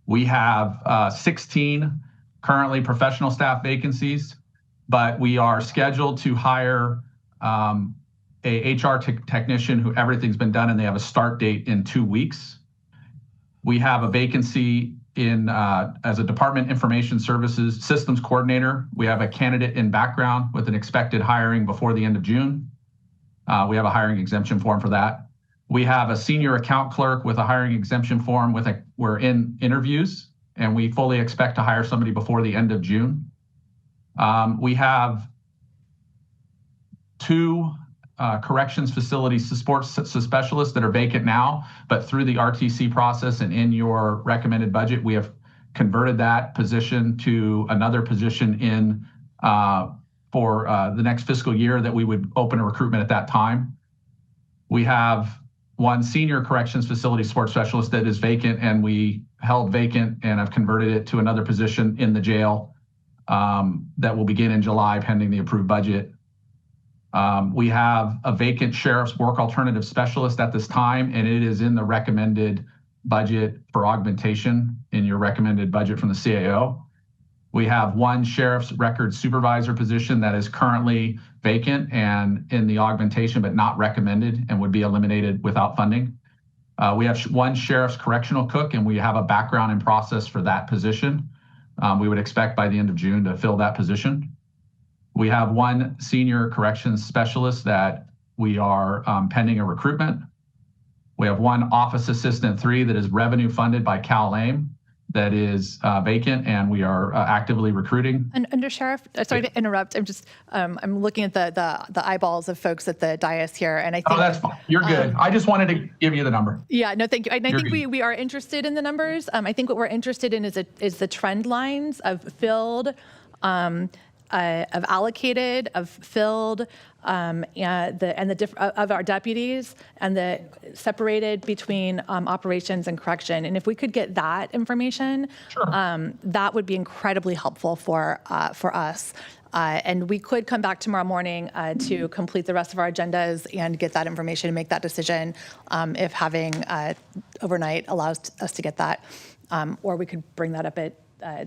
We have 16 currently professional staff vacancies, but we are scheduled to hire a HR technician who everything's been done and they have a start date in 2 weeks. We have a vacancy in as a Department Information Services Systems Coordinator. We have a candidate in background with an expected hiring before the end of June. We have a hiring exemption form for that. We have a senior account clerk with a hiring exemption form we're in interviews, and we fully expect to hire somebody before the end of June. We have 2 corrections facility support specialists that are vacant now, but through the RTC process and in your recommended budget, we have converted that position to another position in for the next fiscal year that we would open a recruitment at that time. We have 1 senior corrections facility support specialist that is vacant, and we held vacant and have converted it to another position in the jail that will begin in July pending the approved budget. We have a vacant sheriff's work alternative specialist at this time, and it is in the recommended budget for augmentation in your recommended budget from the CAO. We have 1 sheriff's record supervisor position that is currently vacant and in the augmentation, but not recommended and would be eliminated without funding. We have 1 sheriff's correctional cook, and we have a background and process for that position. We would expect by the end of June to fill that position. We have 1 senior corrections specialist that we are pending a recruitment. We have 1 office assistant 3 that is revenue funded by Cal-AIM that is vacant, and we are actively recruiting. And Under Sheriff, sorry to interrupt. I'm just I'm looking at the eyeballs of folks at the dais here, and I think. Oh, that's fine. You're good. I just wanted to give you the number. Yeah, no, thank you. And I think good. we are interested in the numbers. I think what we're interested in is the trend lines of filled, of allocated, of filled, and of our deputies, and the separated between operations and correction. And if we could get that information, that would be incredibly helpful for us. And we could come back tomorrow morning to complete the rest of our agendas and get that information and make that decision if having overnight allows us to get that, or we could bring that up at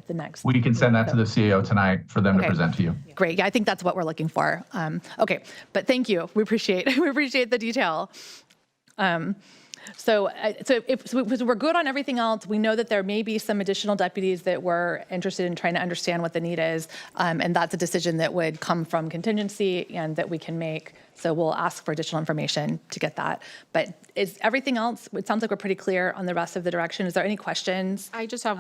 the next. We can send that to the CAO tonight for them to present to you. Great. Yeah, I think that's what we're looking for. Okay, but thank you. We appreciate the detail. So we're good on everything else. We know that there may be some additional deputies that we're interested in trying to understand what the need is, and that's a decision that would come from contingency and that we can make. So we'll ask for additional information to get that. But is everything else, it sounds like we're pretty clear on the rest of the direction. Is there any questions? I just have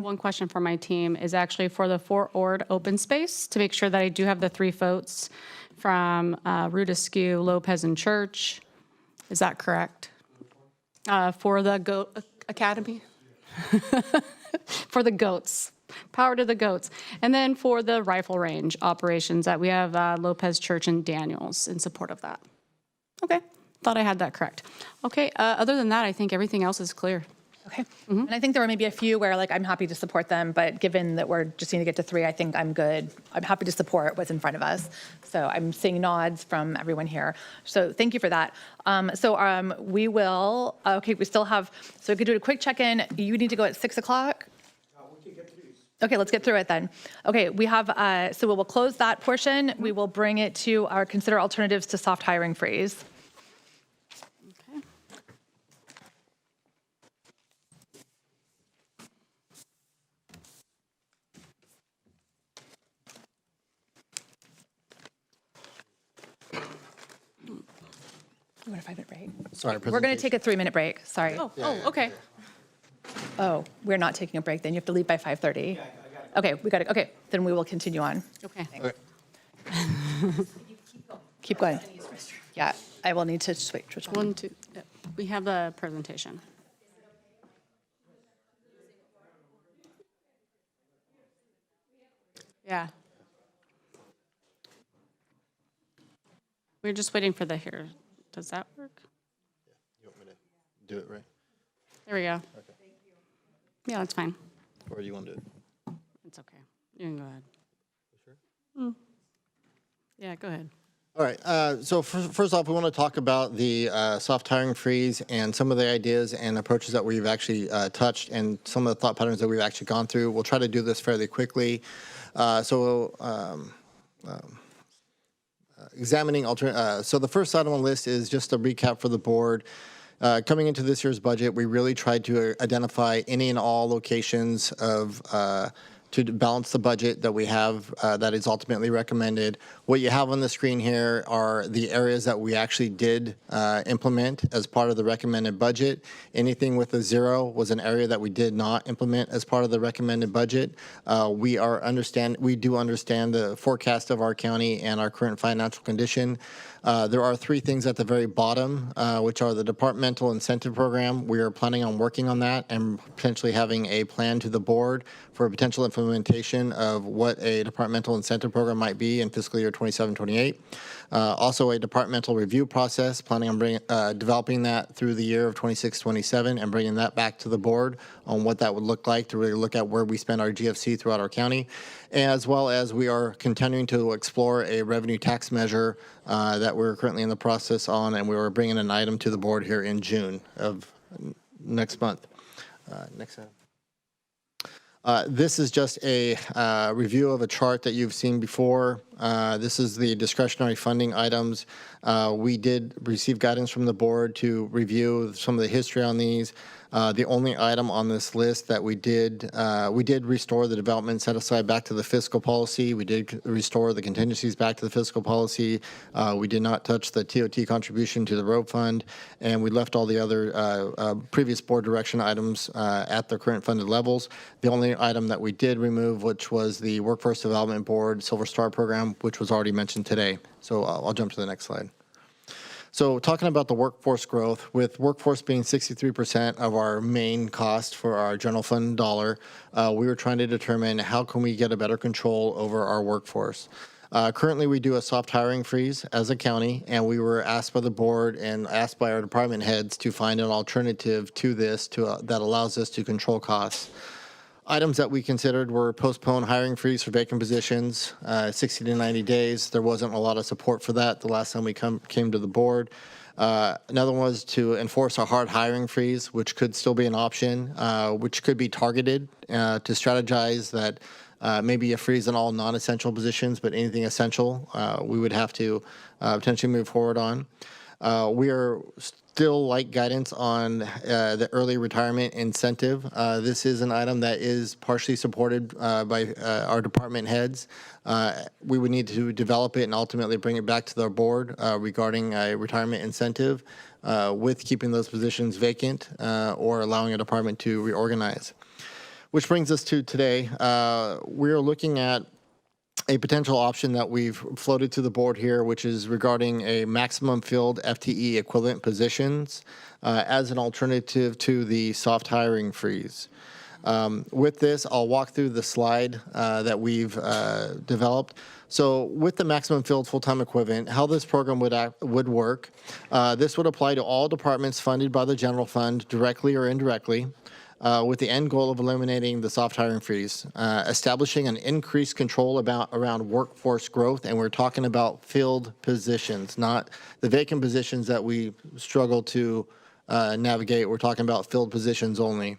one question for my team, is actually for the Fort Ord open space, to make sure that I do have the 3 votes from Root Askew, Lopez, and Church. Is that correct? For the Goat Academy? For the goats. Power to the goats. And then for the rifle range operations that we have Lopez, Church, and Daniels in support of that. Okay, thought I had that correct. Okay, other than that, I think everything else is clear. Okay. And I think there were maybe a few where I'm happy to support them, but given that we're just need to get to 3, I think I'm good. I'm happy to support what's in front of us. So I'm seeing nods from everyone here. So thank you for that. We will, we still have, so we could do a quick check-in. You need to go at 6 o'clock? Okay, let's get through it then. Okay, we have, so we will close that portion. We will bring it to our consider alternatives to soft hiring freeze. Okay. You want a 5-minute break? Sorry, we're going to take a 3-minute break. Sorry. Okay. Oh, we're not taking a break then. You have to leave by 5:30. Yeah, okay, we got it. Okay, then we will continue on. Okay. Keep going. Yeah, I will need to switch. 1, 2. We have the presentation. Yeah. We're just waiting for the here. Does that work? You want me to do it right? There we go. Okay. Yeah, that's fine. Or do you want to do it? It's okay. You can go ahead. Sure? Yeah, go ahead. All right. So first off, we want to talk about the soft hiring freeze and some of the ideas and approaches that we've actually touched and some of the thought patterns that we've actually gone through. We'll try to do this fairly quickly. Examining so the first item on the list is just a recap for the board. Coming into this year's budget, we really tried to identify any and all locations of to balance the budget that we have that is ultimately recommended. What you have on the screen here are the areas that we actually did implement as part of the recommended budget. Anything with a 0 was an area that we did not implement as part of the recommended budget. We do understand the forecast of our county and our current financial condition. There are 3 things at the very bottom, which are the departmental incentive program. We are planning on working on that and potentially having a plan to the board for a potential implementation of what a departmental incentive program might be in fiscal year 27-28. Also a departmental review process, planning on developing that through the year of 26-27 and bringing that back to the board on what that would look like to really look at where we spend our GFC throughout our county, as well as we are continuing to explore a revenue tax measure that we're currently in the process on, and we were bringing an item to the board here in June of next month. Next slide. This is just a review of a chart that you've seen before. This is the discretionary funding items. We did receive guidance from the board to review some of the history on these. The only item on this list that we did restore the development set aside back to the fiscal policy. We did restore the contingencies back to the fiscal policy. We did not touch the TOT contribution to the road fund, and we left all the other previous board direction items at their current funded levels. The only item that we did remove, which was the Workforce Development Board Silver Star program, which was already mentioned today. So I'll jump to the next slide. So talking about the workforce growth, with workforce being 63% of our main cost for our general fund dollar, we were trying to determine how can we get a better control over our workforce. Currently, we do a soft hiring freeze as a county, and we were asked by the board and asked by our department heads to find an alternative to this that allows us to control costs. Items that we considered were postpone hiring freeze for vacant positions, 60 to 90 days. There wasn't a lot of support for that the last time we came to the board. Another one was to enforce a hard hiring freeze, which could still be an option, which could be targeted to strategize that maybe a freeze on all non-essential positions, but anything essential, we would have to potentially move forward on. We are still like guidance on the early retirement incentive. This is an item that is partially supported by our department heads. We would need to develop it and ultimately bring it back to the board regarding a retirement incentive with keeping those positions vacant or allowing a department to reorganize. Which brings us to today. We're looking at a potential option that we've floated to the board here, which is regarding a maximum filled FTE equivalent positions as an alternative to the soft hiring freeze. With this, I'll walk through the slide that we've developed. So with the maximum filled full-time equivalent, how this program would work, this would apply to all departments funded by the general fund directly or indirectly, with the end goal of eliminating the soft hiring freeze, establishing an increased control around workforce growth, and we're talking about filled positions, not the vacant positions that we struggle to navigate. We're talking about filled positions only.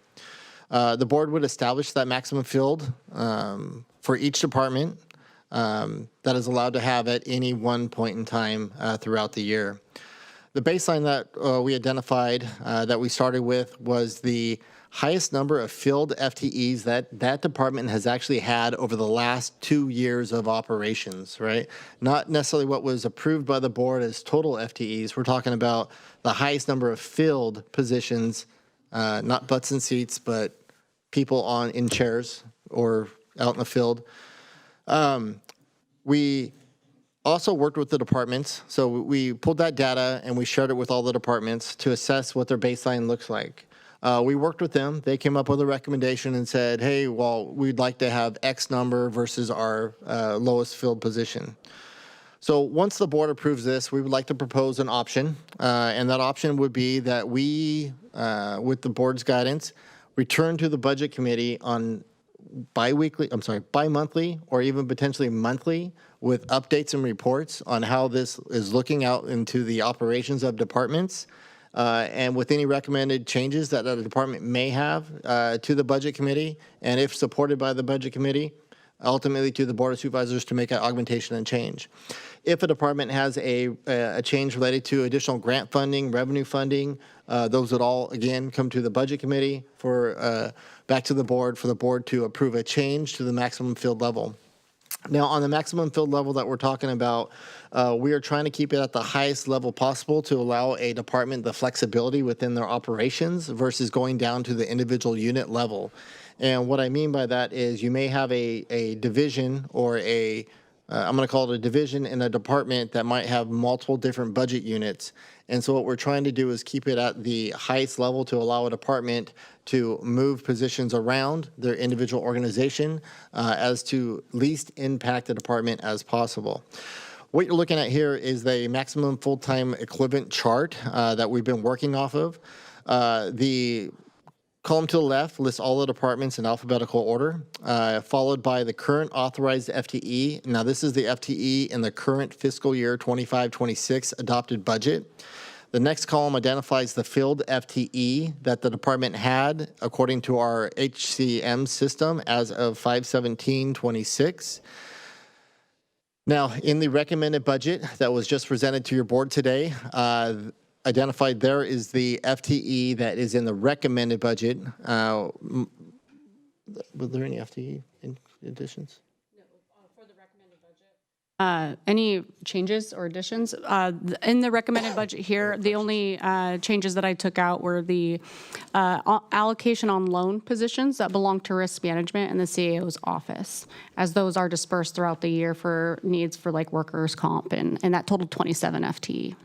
The board would establish that maximum filled for each department that is allowed to have at any one point in time throughout the year. The baseline that we identified that we started with was the highest number of filled FTEs that department has actually had over the last 2 years of operations, right? Not necessarily what was approved by the board as total FTEs. We're talking about the highest number of filled positions, not butts and seats, but people in chairs or out in the field. We also worked with the departments. So we pulled that data and we shared it with all the departments to assess what their baseline looks like. We worked with them. They came up with a recommendation and said, hey, well, we'd like to have X number versus our lowest filled position. So once the board approves this, we would like to propose an option. And that option would be that we, with the board's guidance, return to the budget committee on bi-monthly or even potentially monthly with updates and reports on how this is looking out into the operations of departments. And with any recommended changes that the department may have to the budget committee, and if supported by the budget committee, ultimately to the Board of Supervisors to make an augmentation and change. If a department has a change related to additional grant funding, revenue funding, those would all, again, come to the Budget Committee for back to the board for the board to approve a change to the maximum field level. Now, on the maximum field level that we're talking about, we are trying to keep it at the highest level possible to allow a department the flexibility within their operations versus going down to the individual unit level. And what I mean by that is you may have a division or I'm going to call it a division in a department that might have multiple different budget units. And so what we're trying to do is keep it at the highest level to allow a department to move positions around their individual organization as to least impact the department as possible. What you're looking at here is the maximum full-time equivalent chart that we've been working off of. The column to the left lists all the departments in alphabetical order, followed by the current authorized FTE. Now, this is the FTE in the current fiscal year 25-26 adopted budget. The next column identifies the filled FTE that the department had according to our HCM system as of 5/17/26. Now, in the recommended budget that was just presented to your board today, identified there is the FTE that is in the recommended budget. Were there any FTE additions? Any changes or additions? In the recommended budget here, the only changes that I took out were the allocation on loan positions that belong to risk management and the CAO's office, as those are dispersed throughout the year for needs for like workers' comp, and that totaled 27 FTE.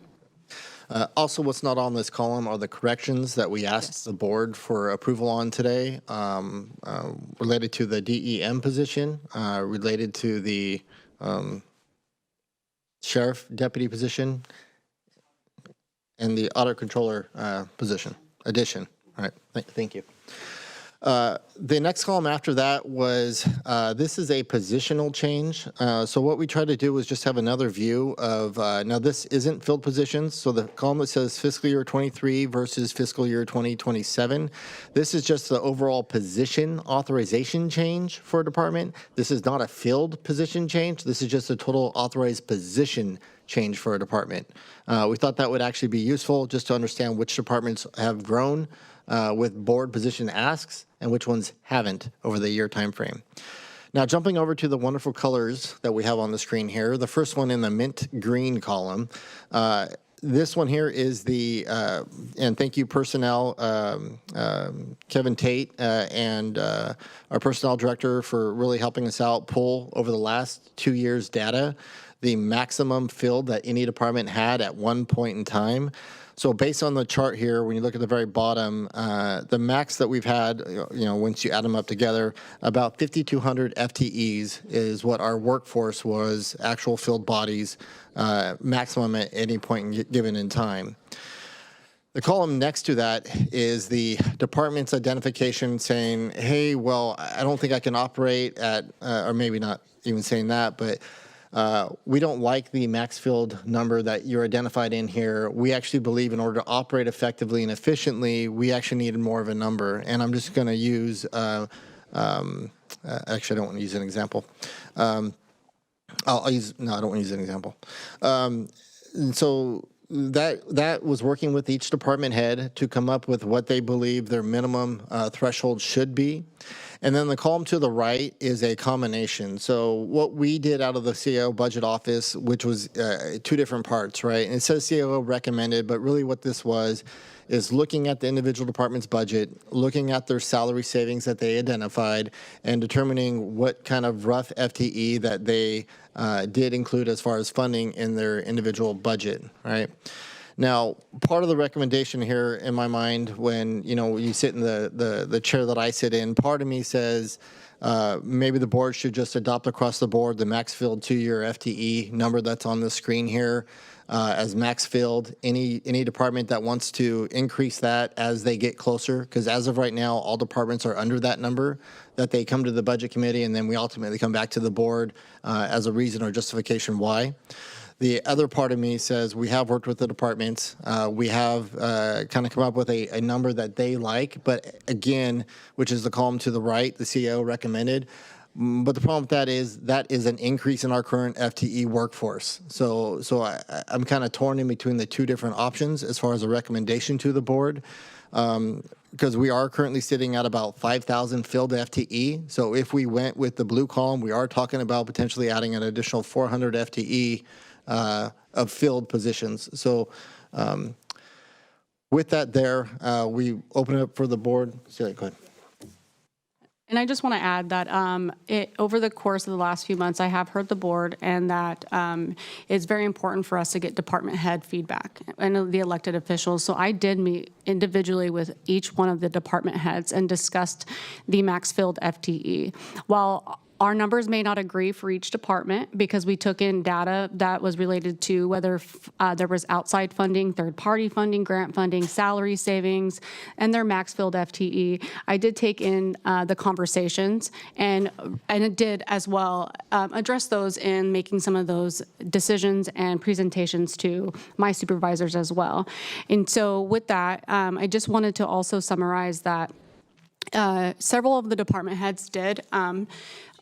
Also, what's not on this column are the corrections that we asked the board for approval on today, related to the DEM position, related to the sheriff deputy position, and the audit controller position addition. All right, thank you. The next column after that was, this is a positional change. So what we tried to do was just have another view of, now this isn't filled positions, so the column that says fiscal year 23 versus fiscal year 2027, this is just the overall position authorization change for a department. This is not a filled position change. This is just a total authorized position change for a department. We thought that would actually be useful just to understand which departments have grown with board position asks and which ones haven't over the year time frame. Now, jumping over to the wonderful colors that we have on the screen here, the first one in the mint green column, this one here is the, and thank you personnel, Kevin Tate and our personnel director for really helping us out pull over the last 2 years data, the maximum filled that any department had at one point in time. So based on the chart here, when you look at the very bottom, the max that we've had, once you add them up together, about 5,200 FTEs is what our workforce was, actual filled bodies, maximum at any point given in time. The column next to that is the department's identification saying, hey, well, I don't think I can operate at, or maybe not even saying that, but we don't like the max filled number that you're identified in here. We actually believe in order to operate effectively and efficiently, we actually needed more of a number. And I'm just going to use, actually, I don't want to use an example. I don't want to use an example. And so that was working with each department head to come up with what they believe their minimum threshold should be. And then the column to the right is a combination. So what we did out of the CAO budget office, which was 2 different parts, right? And it says CAO recommended, but really what this was is looking at the individual department's budget, looking at their salary savings that they identified, and determining what kind of rough FTE that they did include as far as funding in their individual budget, right? Now, part of the recommendation here in my mind, when you sit in the chair that I sit in, part of me says maybe the board should just adopt across the board the max filled 2-year FTE number that's on the screen here as max filled. Any department that wants to increase that as they get closer, because as of right now, all departments are under that number, that they come to the budget committee and then we ultimately come back to the board as a reason or justification why. The other part of me says we have worked with the departments. We have kind of come up with a number that they like. But again, which is the column to the right, the CEO recommended, But the problem with that is an increase in our current FTE workforce. So I'm kind of torn in between the two different options as far as a recommendation to the board, because we are currently sitting at about 5,000 filled FTE. So if we went with the blue column, we are talking about potentially adding an additional 400 FTE of filled positions. So with that there, we open it up for the board. Go ahead. And I just want to add that over the course of the last few months, I have heard the board, and that it's very important for us to get department head feedback and the elected officials. So I did meet individually with each one of the department heads and discussed the max filled FTE. While our numbers may not agree for each department, because we took in data that was related to whether there was outside funding, third-party funding, grant funding, salary savings, and their max filled FTE. I did take in the conversations, and it did as well address those in making some of those decisions and presentations to my supervisors as well. And so with that, I just wanted to also summarize that several of the department heads did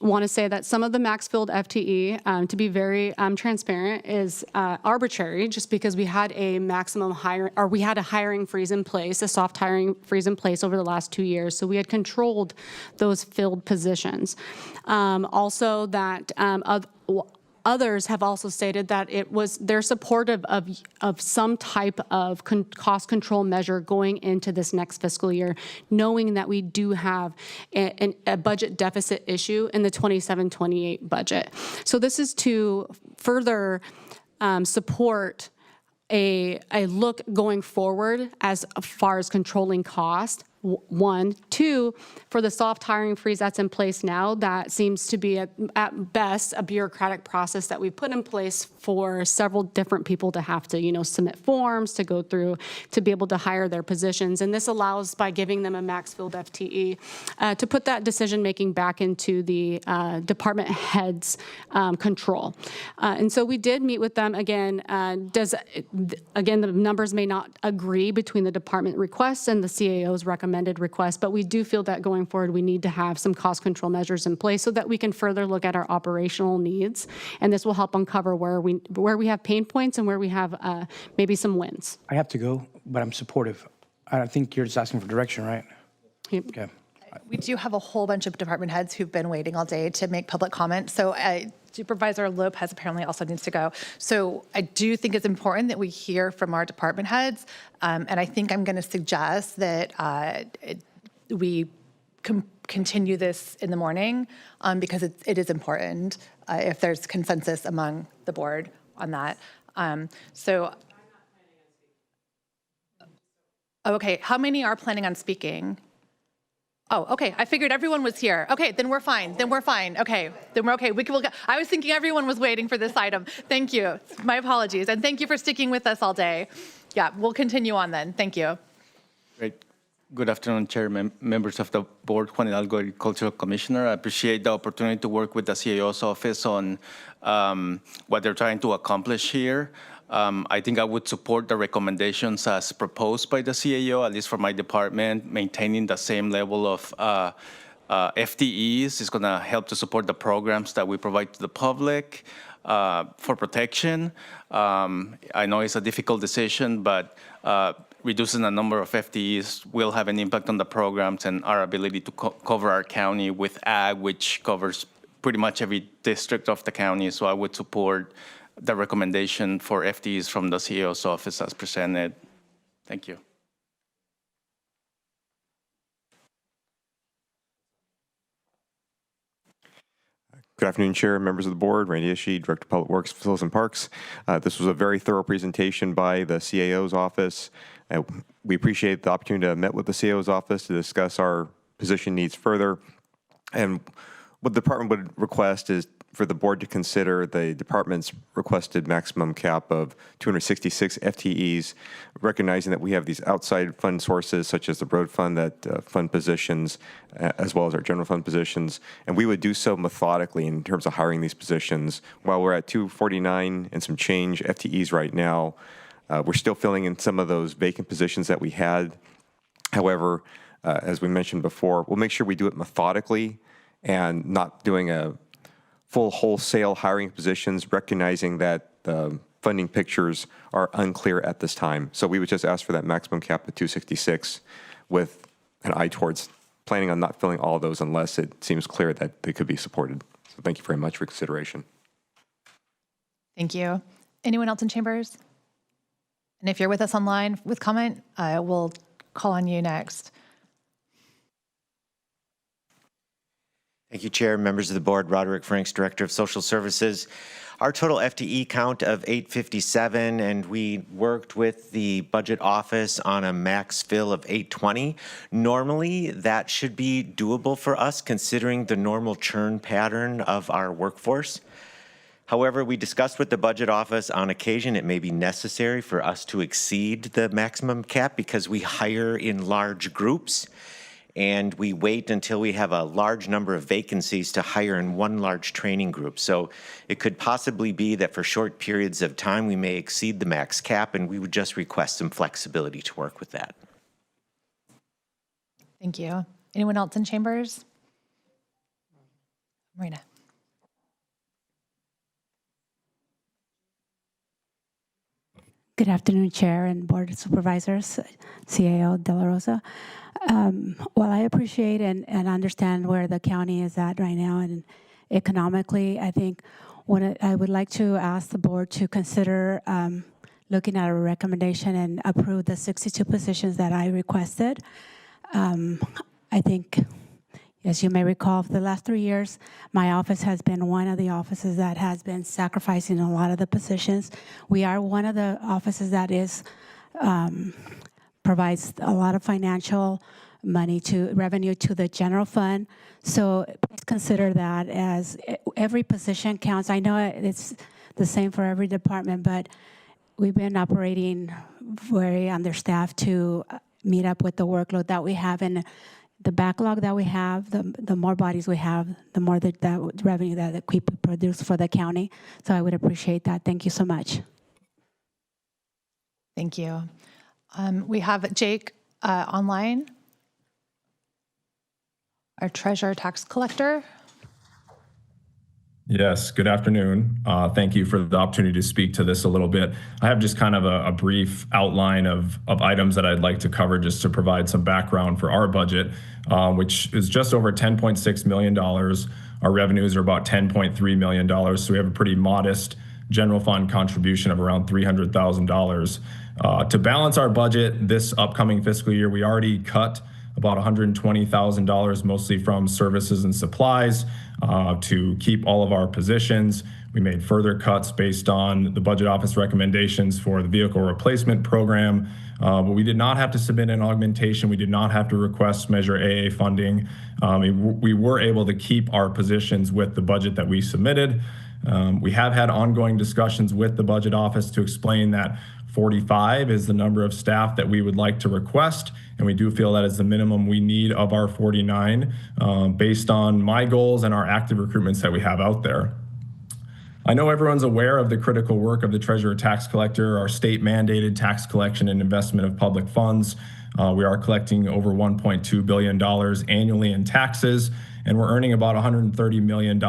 want to say that some of the max filled FTE, to be very transparent, is arbitrary, just because we had a maximum hiring, or we had a hiring freeze in place, a soft hiring freeze in place over the last 2 years. So we had controlled those filled positions. Also, that others have also stated that they're supportive of some type of cost control measure going into this next fiscal year, knowing that we do have a budget deficit issue in the 27-28 budget. So this is to further support a look going forward as far as controlling cost. One. Two, for the soft hiring freeze that's in place now, that seems to be at best a bureaucratic process that we put in place for several different people to have to, submit forms, to go through, to be able to hire their positions. And this allows, by giving them a max filled FTE, to put that decision making back into the department head's control. And so we did meet with them again. Again, the numbers may not agree between the department requests and the CAO's recommendation request, but we do feel that going forward we need to have some cost control measures in place so that we can further look at our operational needs, and this will help uncover where we have pain points and where we have maybe some wins. I have to go, but I'm supportive. I think you're just asking for direction, right? Yep. Okay. We do have a whole bunch of department heads who've been waiting all day to make public comment. So Supervisor Lopez apparently also needs to go. So I do think it's important that we hear from our department heads. And I think I'm going to suggest that we continue this in the morning because it is important if there's consensus among the board on that. Okay, how many are planning on speaking? Oh, okay. I figured everyone was here. Okay, then we're fine. Okay, then we're okay. I was thinking everyone was waiting for this item. Thank you. My apologies. And thank you for sticking with us all day. Yeah, we'll continue on then. Thank you. Great. Good afternoon, Chair, members of the board. Juan Hidalgo, Agricultural Commissioner. I appreciate the opportunity to work with the CAO's office on what they're trying to accomplish here. I think I would support the recommendations as proposed by the CAO, at least for my department. Maintaining the same level of FTEs is going to help to support the programs that we provide to the public for protection. I know it's a difficult decision, but reducing the number of FTEs will have an impact on the programs and our ability to cover our county with ag, which covers pretty much every district of the county. So I would support the recommendation for FTEs from the CAO's office as presented. Thank you. Good afternoon, Chair, members of the board. Randy Ishii, Director of Public Works, Facilities and Parks. This was a very thorough presentation by the CAO's office. We appreciate the opportunity to meet with the CAO's office to discuss our position needs further. And what the department would request is for the board to consider the department's requested maximum cap of 266 FTEs, recognizing that we have these outside fund sources such as the road fund that fund positions, as well as our general fund positions. And we would do so methodically in terms of hiring these positions. While we're at 249 and some change FTEs right now, we're still filling in some of those vacant positions that we had. However, as we mentioned before, we'll make sure we do it methodically and not doing a full wholesale hiring of positions, recognizing that the funding pictures are unclear at this time. So we would just ask for that maximum cap of 266 with an eye towards planning on not filling all of those unless it seems clear that they could be supported. So thank you very much for consideration. Thank you. Anyone else in chambers? And if you're with us online with comment, we'll call on you next. Thank you, Chair, members of the board. Roderick Franks, Director of Social Services. Our total FTE count of 857, and we worked with the budget office on a max fill of 820. Normally, that should be doable for us considering the normal churn pattern of our workforce. However, we discussed with the budget office on occasion it may be necessary for us to exceed the maximum cap because we hire in large groups and we wait until we have a large number of vacancies to hire in one large training group. So it could possibly be that for short periods of time we may exceed the max cap, and we would just request some flexibility to work with that. Thank you. Anyone else in chambers? Marina. Good afternoon, Chair and Board of Supervisors, CAO De La Rosa. While I appreciate and understand where the county is at right now and economically, I think I would like to ask the board to consider looking at a recommendation and approve the 62 positions that I requested. I think, as you may recall, for the last 3 years, my office has been one of the offices that has been sacrificing a lot of the positions. We are one of the offices that is provides a lot of financial revenue to the general fund. So please consider that as every position counts. I know it's the same for every department, but we've been operating very understaffed to meet up with the workload that we have, and the backlog that we have, the more bodies we have, the more that revenue that we produce for the county. So I would appreciate that. Thank you so much. Thank you. We have Jake online, our treasurer tax collector. Yes, good afternoon. Thank you for the opportunity to speak to this a little bit. I have just kind of a brief outline of items that I'd like to cover just to provide some background for our budget, which is just over $10.6 million. Our revenues are about $10.3 million, so we have a pretty modest general fund contribution of around $300,000. To balance our budget this upcoming fiscal year, we already cut about $120,000, mostly from services and supplies, to keep all of our positions. We made further cuts based on the budget office recommendations for the vehicle replacement program, but we did not have to submit an augmentation. We did not have to request Measure AA funding. We were able to keep our positions with the budget that we submitted. We have had ongoing discussions with the budget office to explain that 45 is the number of staff that we would like to request, and we do feel that is the minimum we need of our 49 based on my goals and our active recruitments that we have out there. I know everyone's aware of the critical work of the Treasurer Tax Collector, our state mandated tax collection and investment of public funds. We are collecting over $1.2 billion annually in taxes, and we're earning about $130 million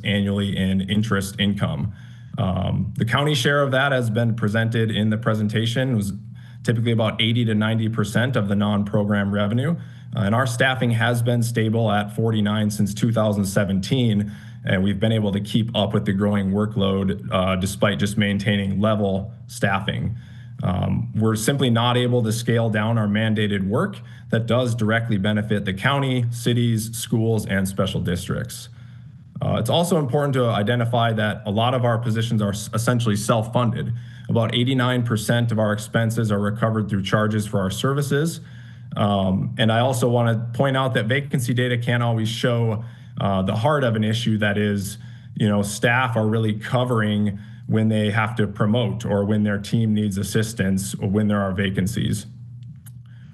annually in interest income. The county share of that has been presented in the presentation. It was typically about 80 to 90% of the non-program revenue. And our staffing has been stable at 49 since 2017, and we've been able to keep up with the growing workload despite just maintaining level staffing. We're simply not able to scale down our mandated work that does directly benefit the county, cities, schools, and special districts. It's also important to identify that a lot of our positions are essentially self-funded. About 89% of our expenses are recovered through charges for our services. And I also want to point out that vacancy data can't always show the heart of an issue, that is, staff are really covering when they have to promote or when their team needs assistance or when there are vacancies.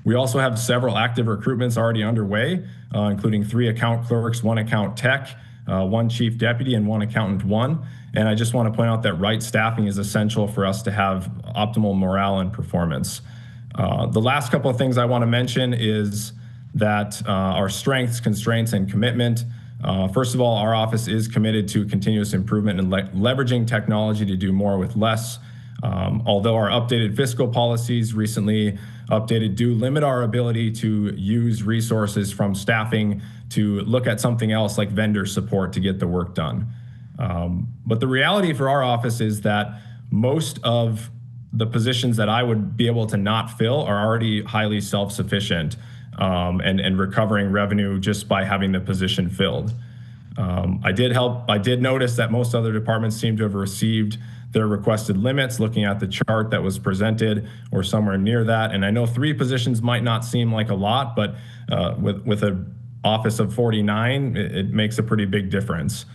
We also have several active recruitments already underway, including 3 account clerks, 1 account tech, 1 chief deputy, and 1 accountant 1. And I just want to point out that right staffing is essential for us to have optimal morale and performance. The last couple of things I want to mention is that our strengths, constraints, and commitment. First of all, our office is committed to continuous improvement and leveraging technology to do more with less. Although our updated fiscal policies recently updated do limit our ability to use resources from staffing to look at something else like vendor support to get the work done. But the reality for our office is that most of the positions that I would be able to not fill are already highly self-sufficient and recovering revenue just by having the position filled. I did notice that most other departments seem to have received their requested limits, looking at the chart that was presented or somewhere near that. And I know 3 positions might not seem like a lot, but with an office of 49, it makes a pretty big difference.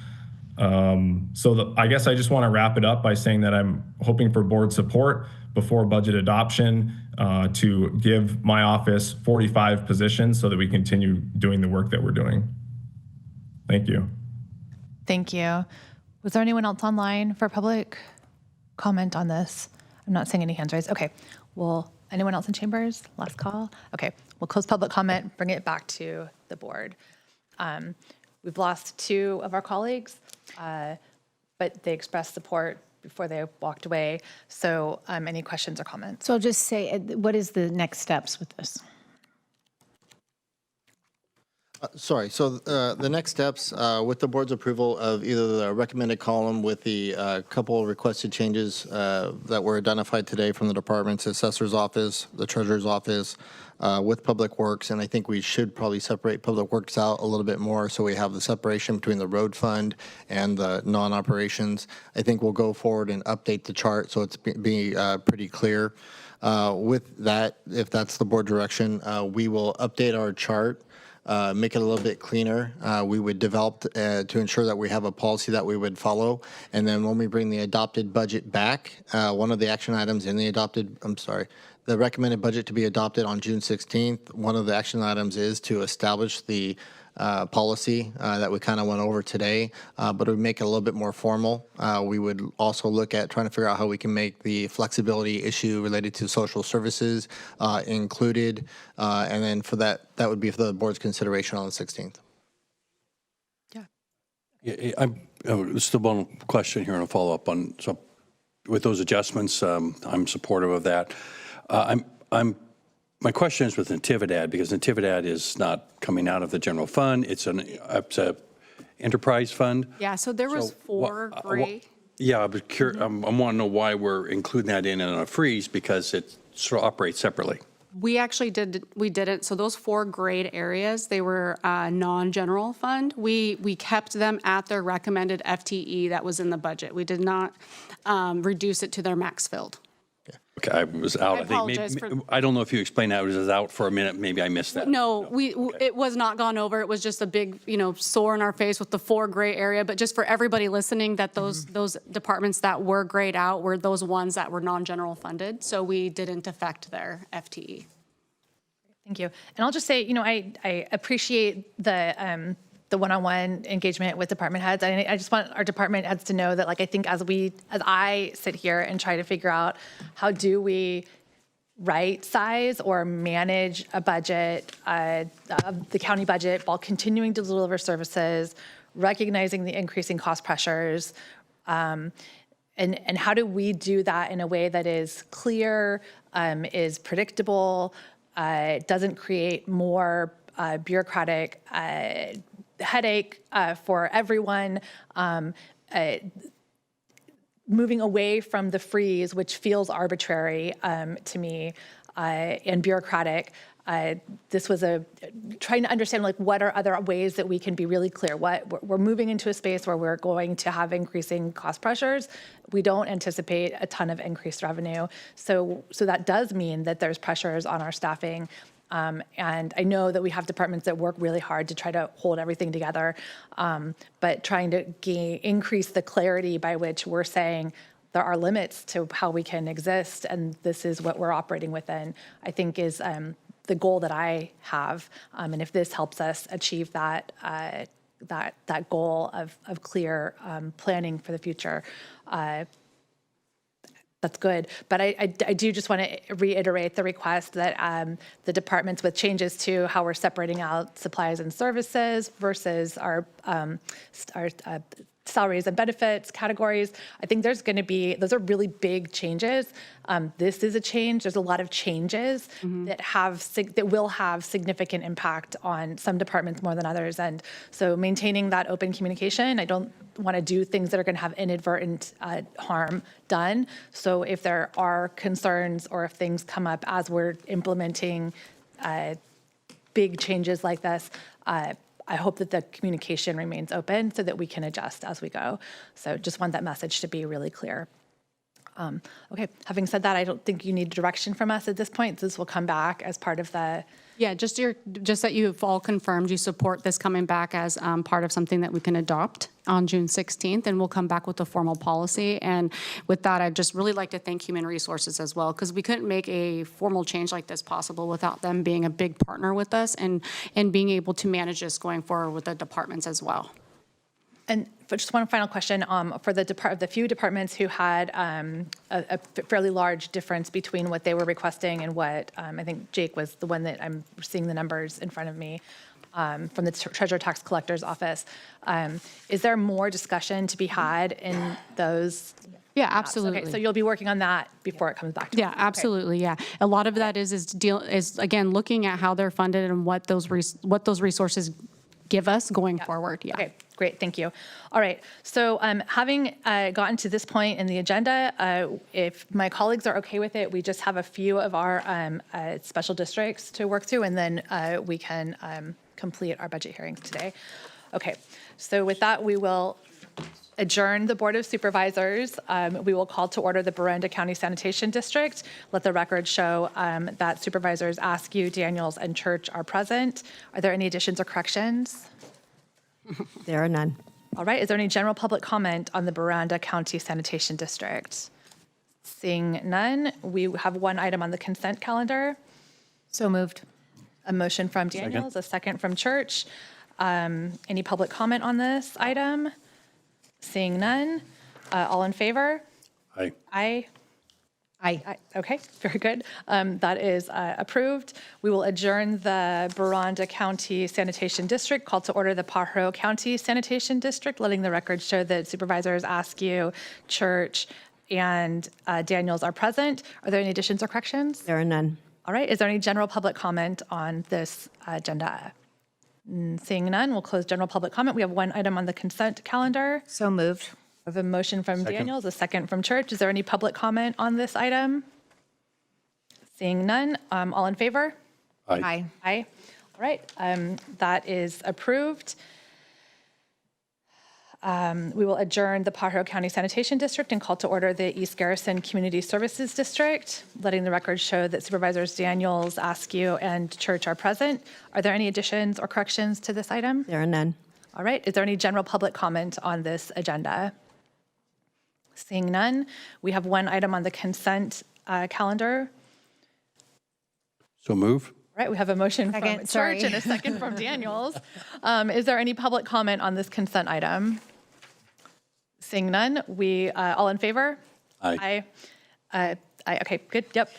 I guess I just want to wrap it up by saying that I'm hoping for board support before budget adoption to give my office 45 positions so that we continue doing the work that we're doing. Thank you. Thank you. Was there anyone else online for public comment on this? I'm not seeing any hands raised. Okay. Well, anyone else in chambers? Last call? Okay. We'll close public comment, bring it back to the board. We've lost 2 of our colleagues, but they expressed support before they walked away. So any questions or comments? So I'll just say, what is the next steps with this? Sorry, so the next steps, with the board's approval of either the recommended column with the couple requested changes that were identified today from the department's assessor's office, the treasurer's office, with Public Works, and I think we should probably separate Public Works out a little bit more so we have the separation between the road fund and the non-operations. I think we'll go forward and update the chart so it's pretty clear. With that, if that's the board direction, we will update our chart, make it a little bit cleaner. We would develop to ensure that we have a policy that we would follow. And then when we bring the adopted budget back, one of the action items in the recommended budget to be adopted on June 16th, one of the action items is to establish the policy that we kind of went over today, but we make it a little bit more formal. We would also look at trying to figure out how we can make the flexibility issue related to social services included, and then for that would be for the board's consideration on the 16th. Yeah, still one question here and a follow up on. So, with those adjustments, I'm supportive of that. My question is with Natividad, because Natividad is not coming out of the general fund. It's an enterprise fund. Yeah, so there was 4 gray. Yeah, but I want to know why we're including that in a freeze, because it sort of operates separately. We actually didn't. So those 4 grayed areas, they were non-general fund. We kept them at their recommended FTE that was in the budget. We did not reduce it to their max filled. Okay, I was out. I think I don't know if you explained that. It was out for a minute. Maybe I missed that. No, it was not gone over. It was just a big, sore in our face with the 4 gray area. But just for everybody listening, that those departments that were grayed out were those ones that were non-general funded. So we didn't affect their FTE. Thank you. And I'll just say, I appreciate the one-on-one engagement with department heads. I just want our department heads to know that, I think as I sit here and try to figure out how do we right size or manage a budget, the county budget, while continuing to deliver services, recognizing the increasing cost pressures, and how do we do that in a way that is clear, is predictable, doesn't create more bureaucratic headache for everyone, moving away from the freeze, which feels arbitrary to me and bureaucratic. This was trying to understand what are other ways that we can be really clear. We're moving into a space where we're going to have increasing cost pressures. We don't anticipate a ton of increased revenue. So that does mean that there's pressures on our staffing. And I know that we have departments that work really hard to try to hold everything together, but trying to increase the clarity by which we're saying there are limits to how we can exist, and this is what we're operating within, I think is the goal that I have. And if this helps us achieve that goal of clear planning for the future, That's good. But I do just want to reiterate the request that the departments with changes to how we're separating out supplies and services versus our salaries and benefits categories. I think there's going to be, those are really big changes. This is a change. There's a lot of changes that will have significant impact on some departments more than others. And so maintaining that open communication, I don't want to do things that are going to have inadvertent harm done. So if there are concerns or if things come up as we're implementing big changes like this, I hope that the communication remains open so that we can adjust as we go. So just want that message to be really clear. Okay, having said that, I don't think you need direction from us at this point. This will come back as part of the... Yeah, just that you've all confirmed you support this coming back as part of something that we can adopt on June 16th, and we'll come back with a formal policy. And with that, I'd just really like to thank Human Resources as well, because we couldn't make a formal change like this possible without them being a big partner with us and being able to manage this going forward with the departments as well. And for just one final question, for the few departments who had a fairly large difference between what they were requesting and what I think Jake was the one that I'm seeing the numbers in front of me from the Treasurer Tax Collector's Office. Is there more discussion to be had in those? Yeah, absolutely. Okay, so you'll be working on that before it comes back to us. Absolutely. Yeah, a lot of that is again looking at how they're funded and what those resources give us going forward. Yeah. Okay, great, thank you. All right, so having gotten to this point in the agenda, if my colleagues are okay with it, we just have a few of our special districts to work through, and then we can complete our budget hearings today. Okay, so with that, we will adjourn the Board of Supervisors. We will call to order the Baranda County Sanitation District. Let the record show that Supervisors Askew, Daniels, and Church are present. Are there any additions or corrections? There are none. All right, is there any general public comment on the Baranda County Sanitation District? Seeing none, we have one item on the consent calendar. So moved. A motion from Daniels, a second from Church. Any public comment on this item? Seeing none, all in favor? Aye. Aye. Aye. Okay, very good. That is approved. We will adjourn the Baranda County Sanitation District, call to order the Pajaro County Sanitation District, letting the record show that Supervisors Askew, Church, and Daniels are present. Are there any additions or corrections? There are none. All right, is there any general public comment on this agenda? Seeing none, we'll close general public comment. We have one item on the consent calendar. So moved. I have a motion from Daniels, a second from Church. Is there any public comment on this item? Seeing none, all in favor? Aye. Aye. All right, that is approved. We will adjourn the Pajaro County Sanitation District and call to order the East Garrison Community Services District, letting the record show that Supervisors Daniels, Askew, and Church are present. Are there any additions or corrections to this item? There are none. All right, is there any general public comment on this agenda? Seeing none, we have one item on the consent calendar. So move. All right, we have a motion from Second, sorry. Church and a second from Daniels. Is there any public comment on this consent item? Seeing none, we all in favor? Aye. Aye. Okay, good. Yep.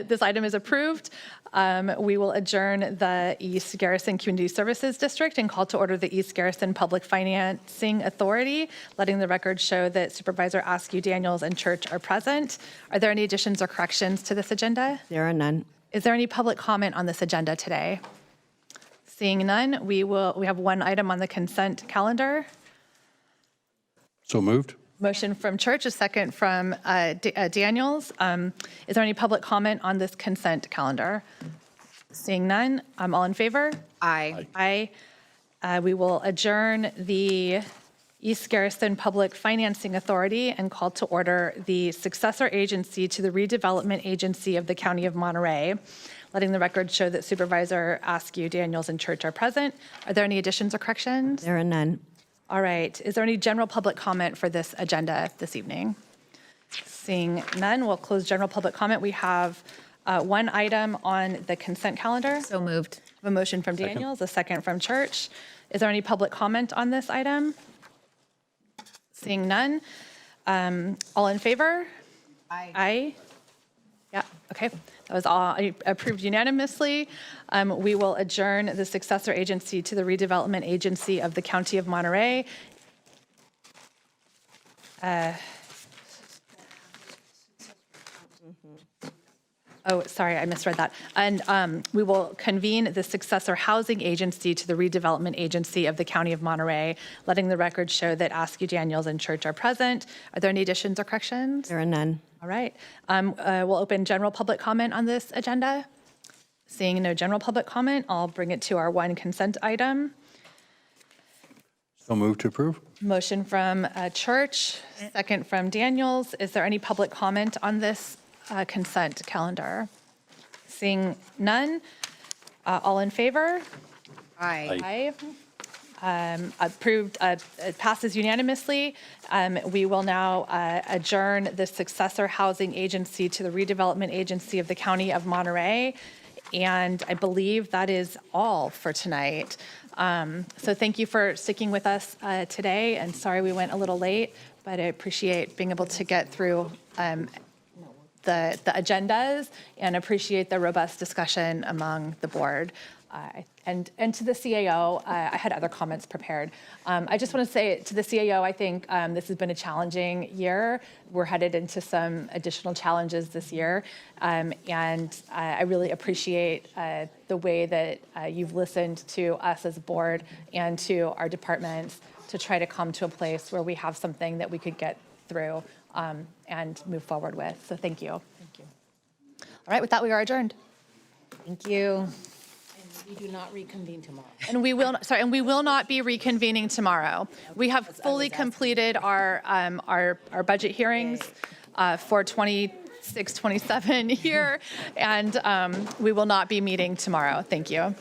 This item is approved. We will adjourn the East Garrison Community Services District and call to order the East Garrison Public Financing Authority, letting the record show that Supervisor Askew, Daniels, and Church are present. Are there any additions or corrections to this agenda? There are none. Is there any public comment on this agenda today? Seeing none, we have one item on the consent calendar. So moved. Motion from Church, a second from Daniels. Is there any public comment on this consent calendar? Seeing none, all in favor? Aye. Aye. We will adjourn the East Garrison Public Financing Authority and call to order the successor agency to the redevelopment agency of the County of Monterey, letting the record show that Supervisor Askew, Daniels, and Church are present. Are there any additions or corrections? There are none. All right. Is there any general public comment for this agenda this evening? Seeing none, we'll close general public comment. We have one item on the consent calendar. So moved. A motion from Daniels, a second from Church. Is there any public comment on this item? Seeing none. All in favor? Aye. Yeah, okay. That was all approved unanimously. We will adjourn the successor agency to the redevelopment agency of the County of Monterey. Oh, sorry, I misread that. And we will convene the successor housing agency to the redevelopment agency of the County of Monterey, letting the record show that Askew, Daniels, and Church are present. Are there any additions or corrections? There are none. All right. We'll open general public comment on this agenda. Seeing no general public comment, I'll bring it to our one consent item. So move to approve. Motion from Church, second from Daniels. Is there any public comment on this consent calendar? Seeing none, all in favor? Aye. Approved, it passes unanimously. We will now adjourn the successor housing agency to the redevelopment agency of the County of Monterey. And I believe that is all for tonight. So thank you for sticking with us today, and sorry we went a little late, but I appreciate being able to get through the agendas and appreciate the robust discussion among the board. And to the CAO, I had other comments prepared. I just want to say to the CAO, I think this has been a challenging year. We're headed into some additional challenges this year. And I really appreciate the way that you've listened to us as a board and to our departments to try to come to a place where we have something that we could get through and move forward with. So thank you. Thank you. All right, with that, we are adjourned. Thank you. We do not reconvene tomorrow. And we will not be reconvening tomorrow. We have fully completed our budget hearings for 26-27 here, and we will not be meeting tomorrow. Thank you.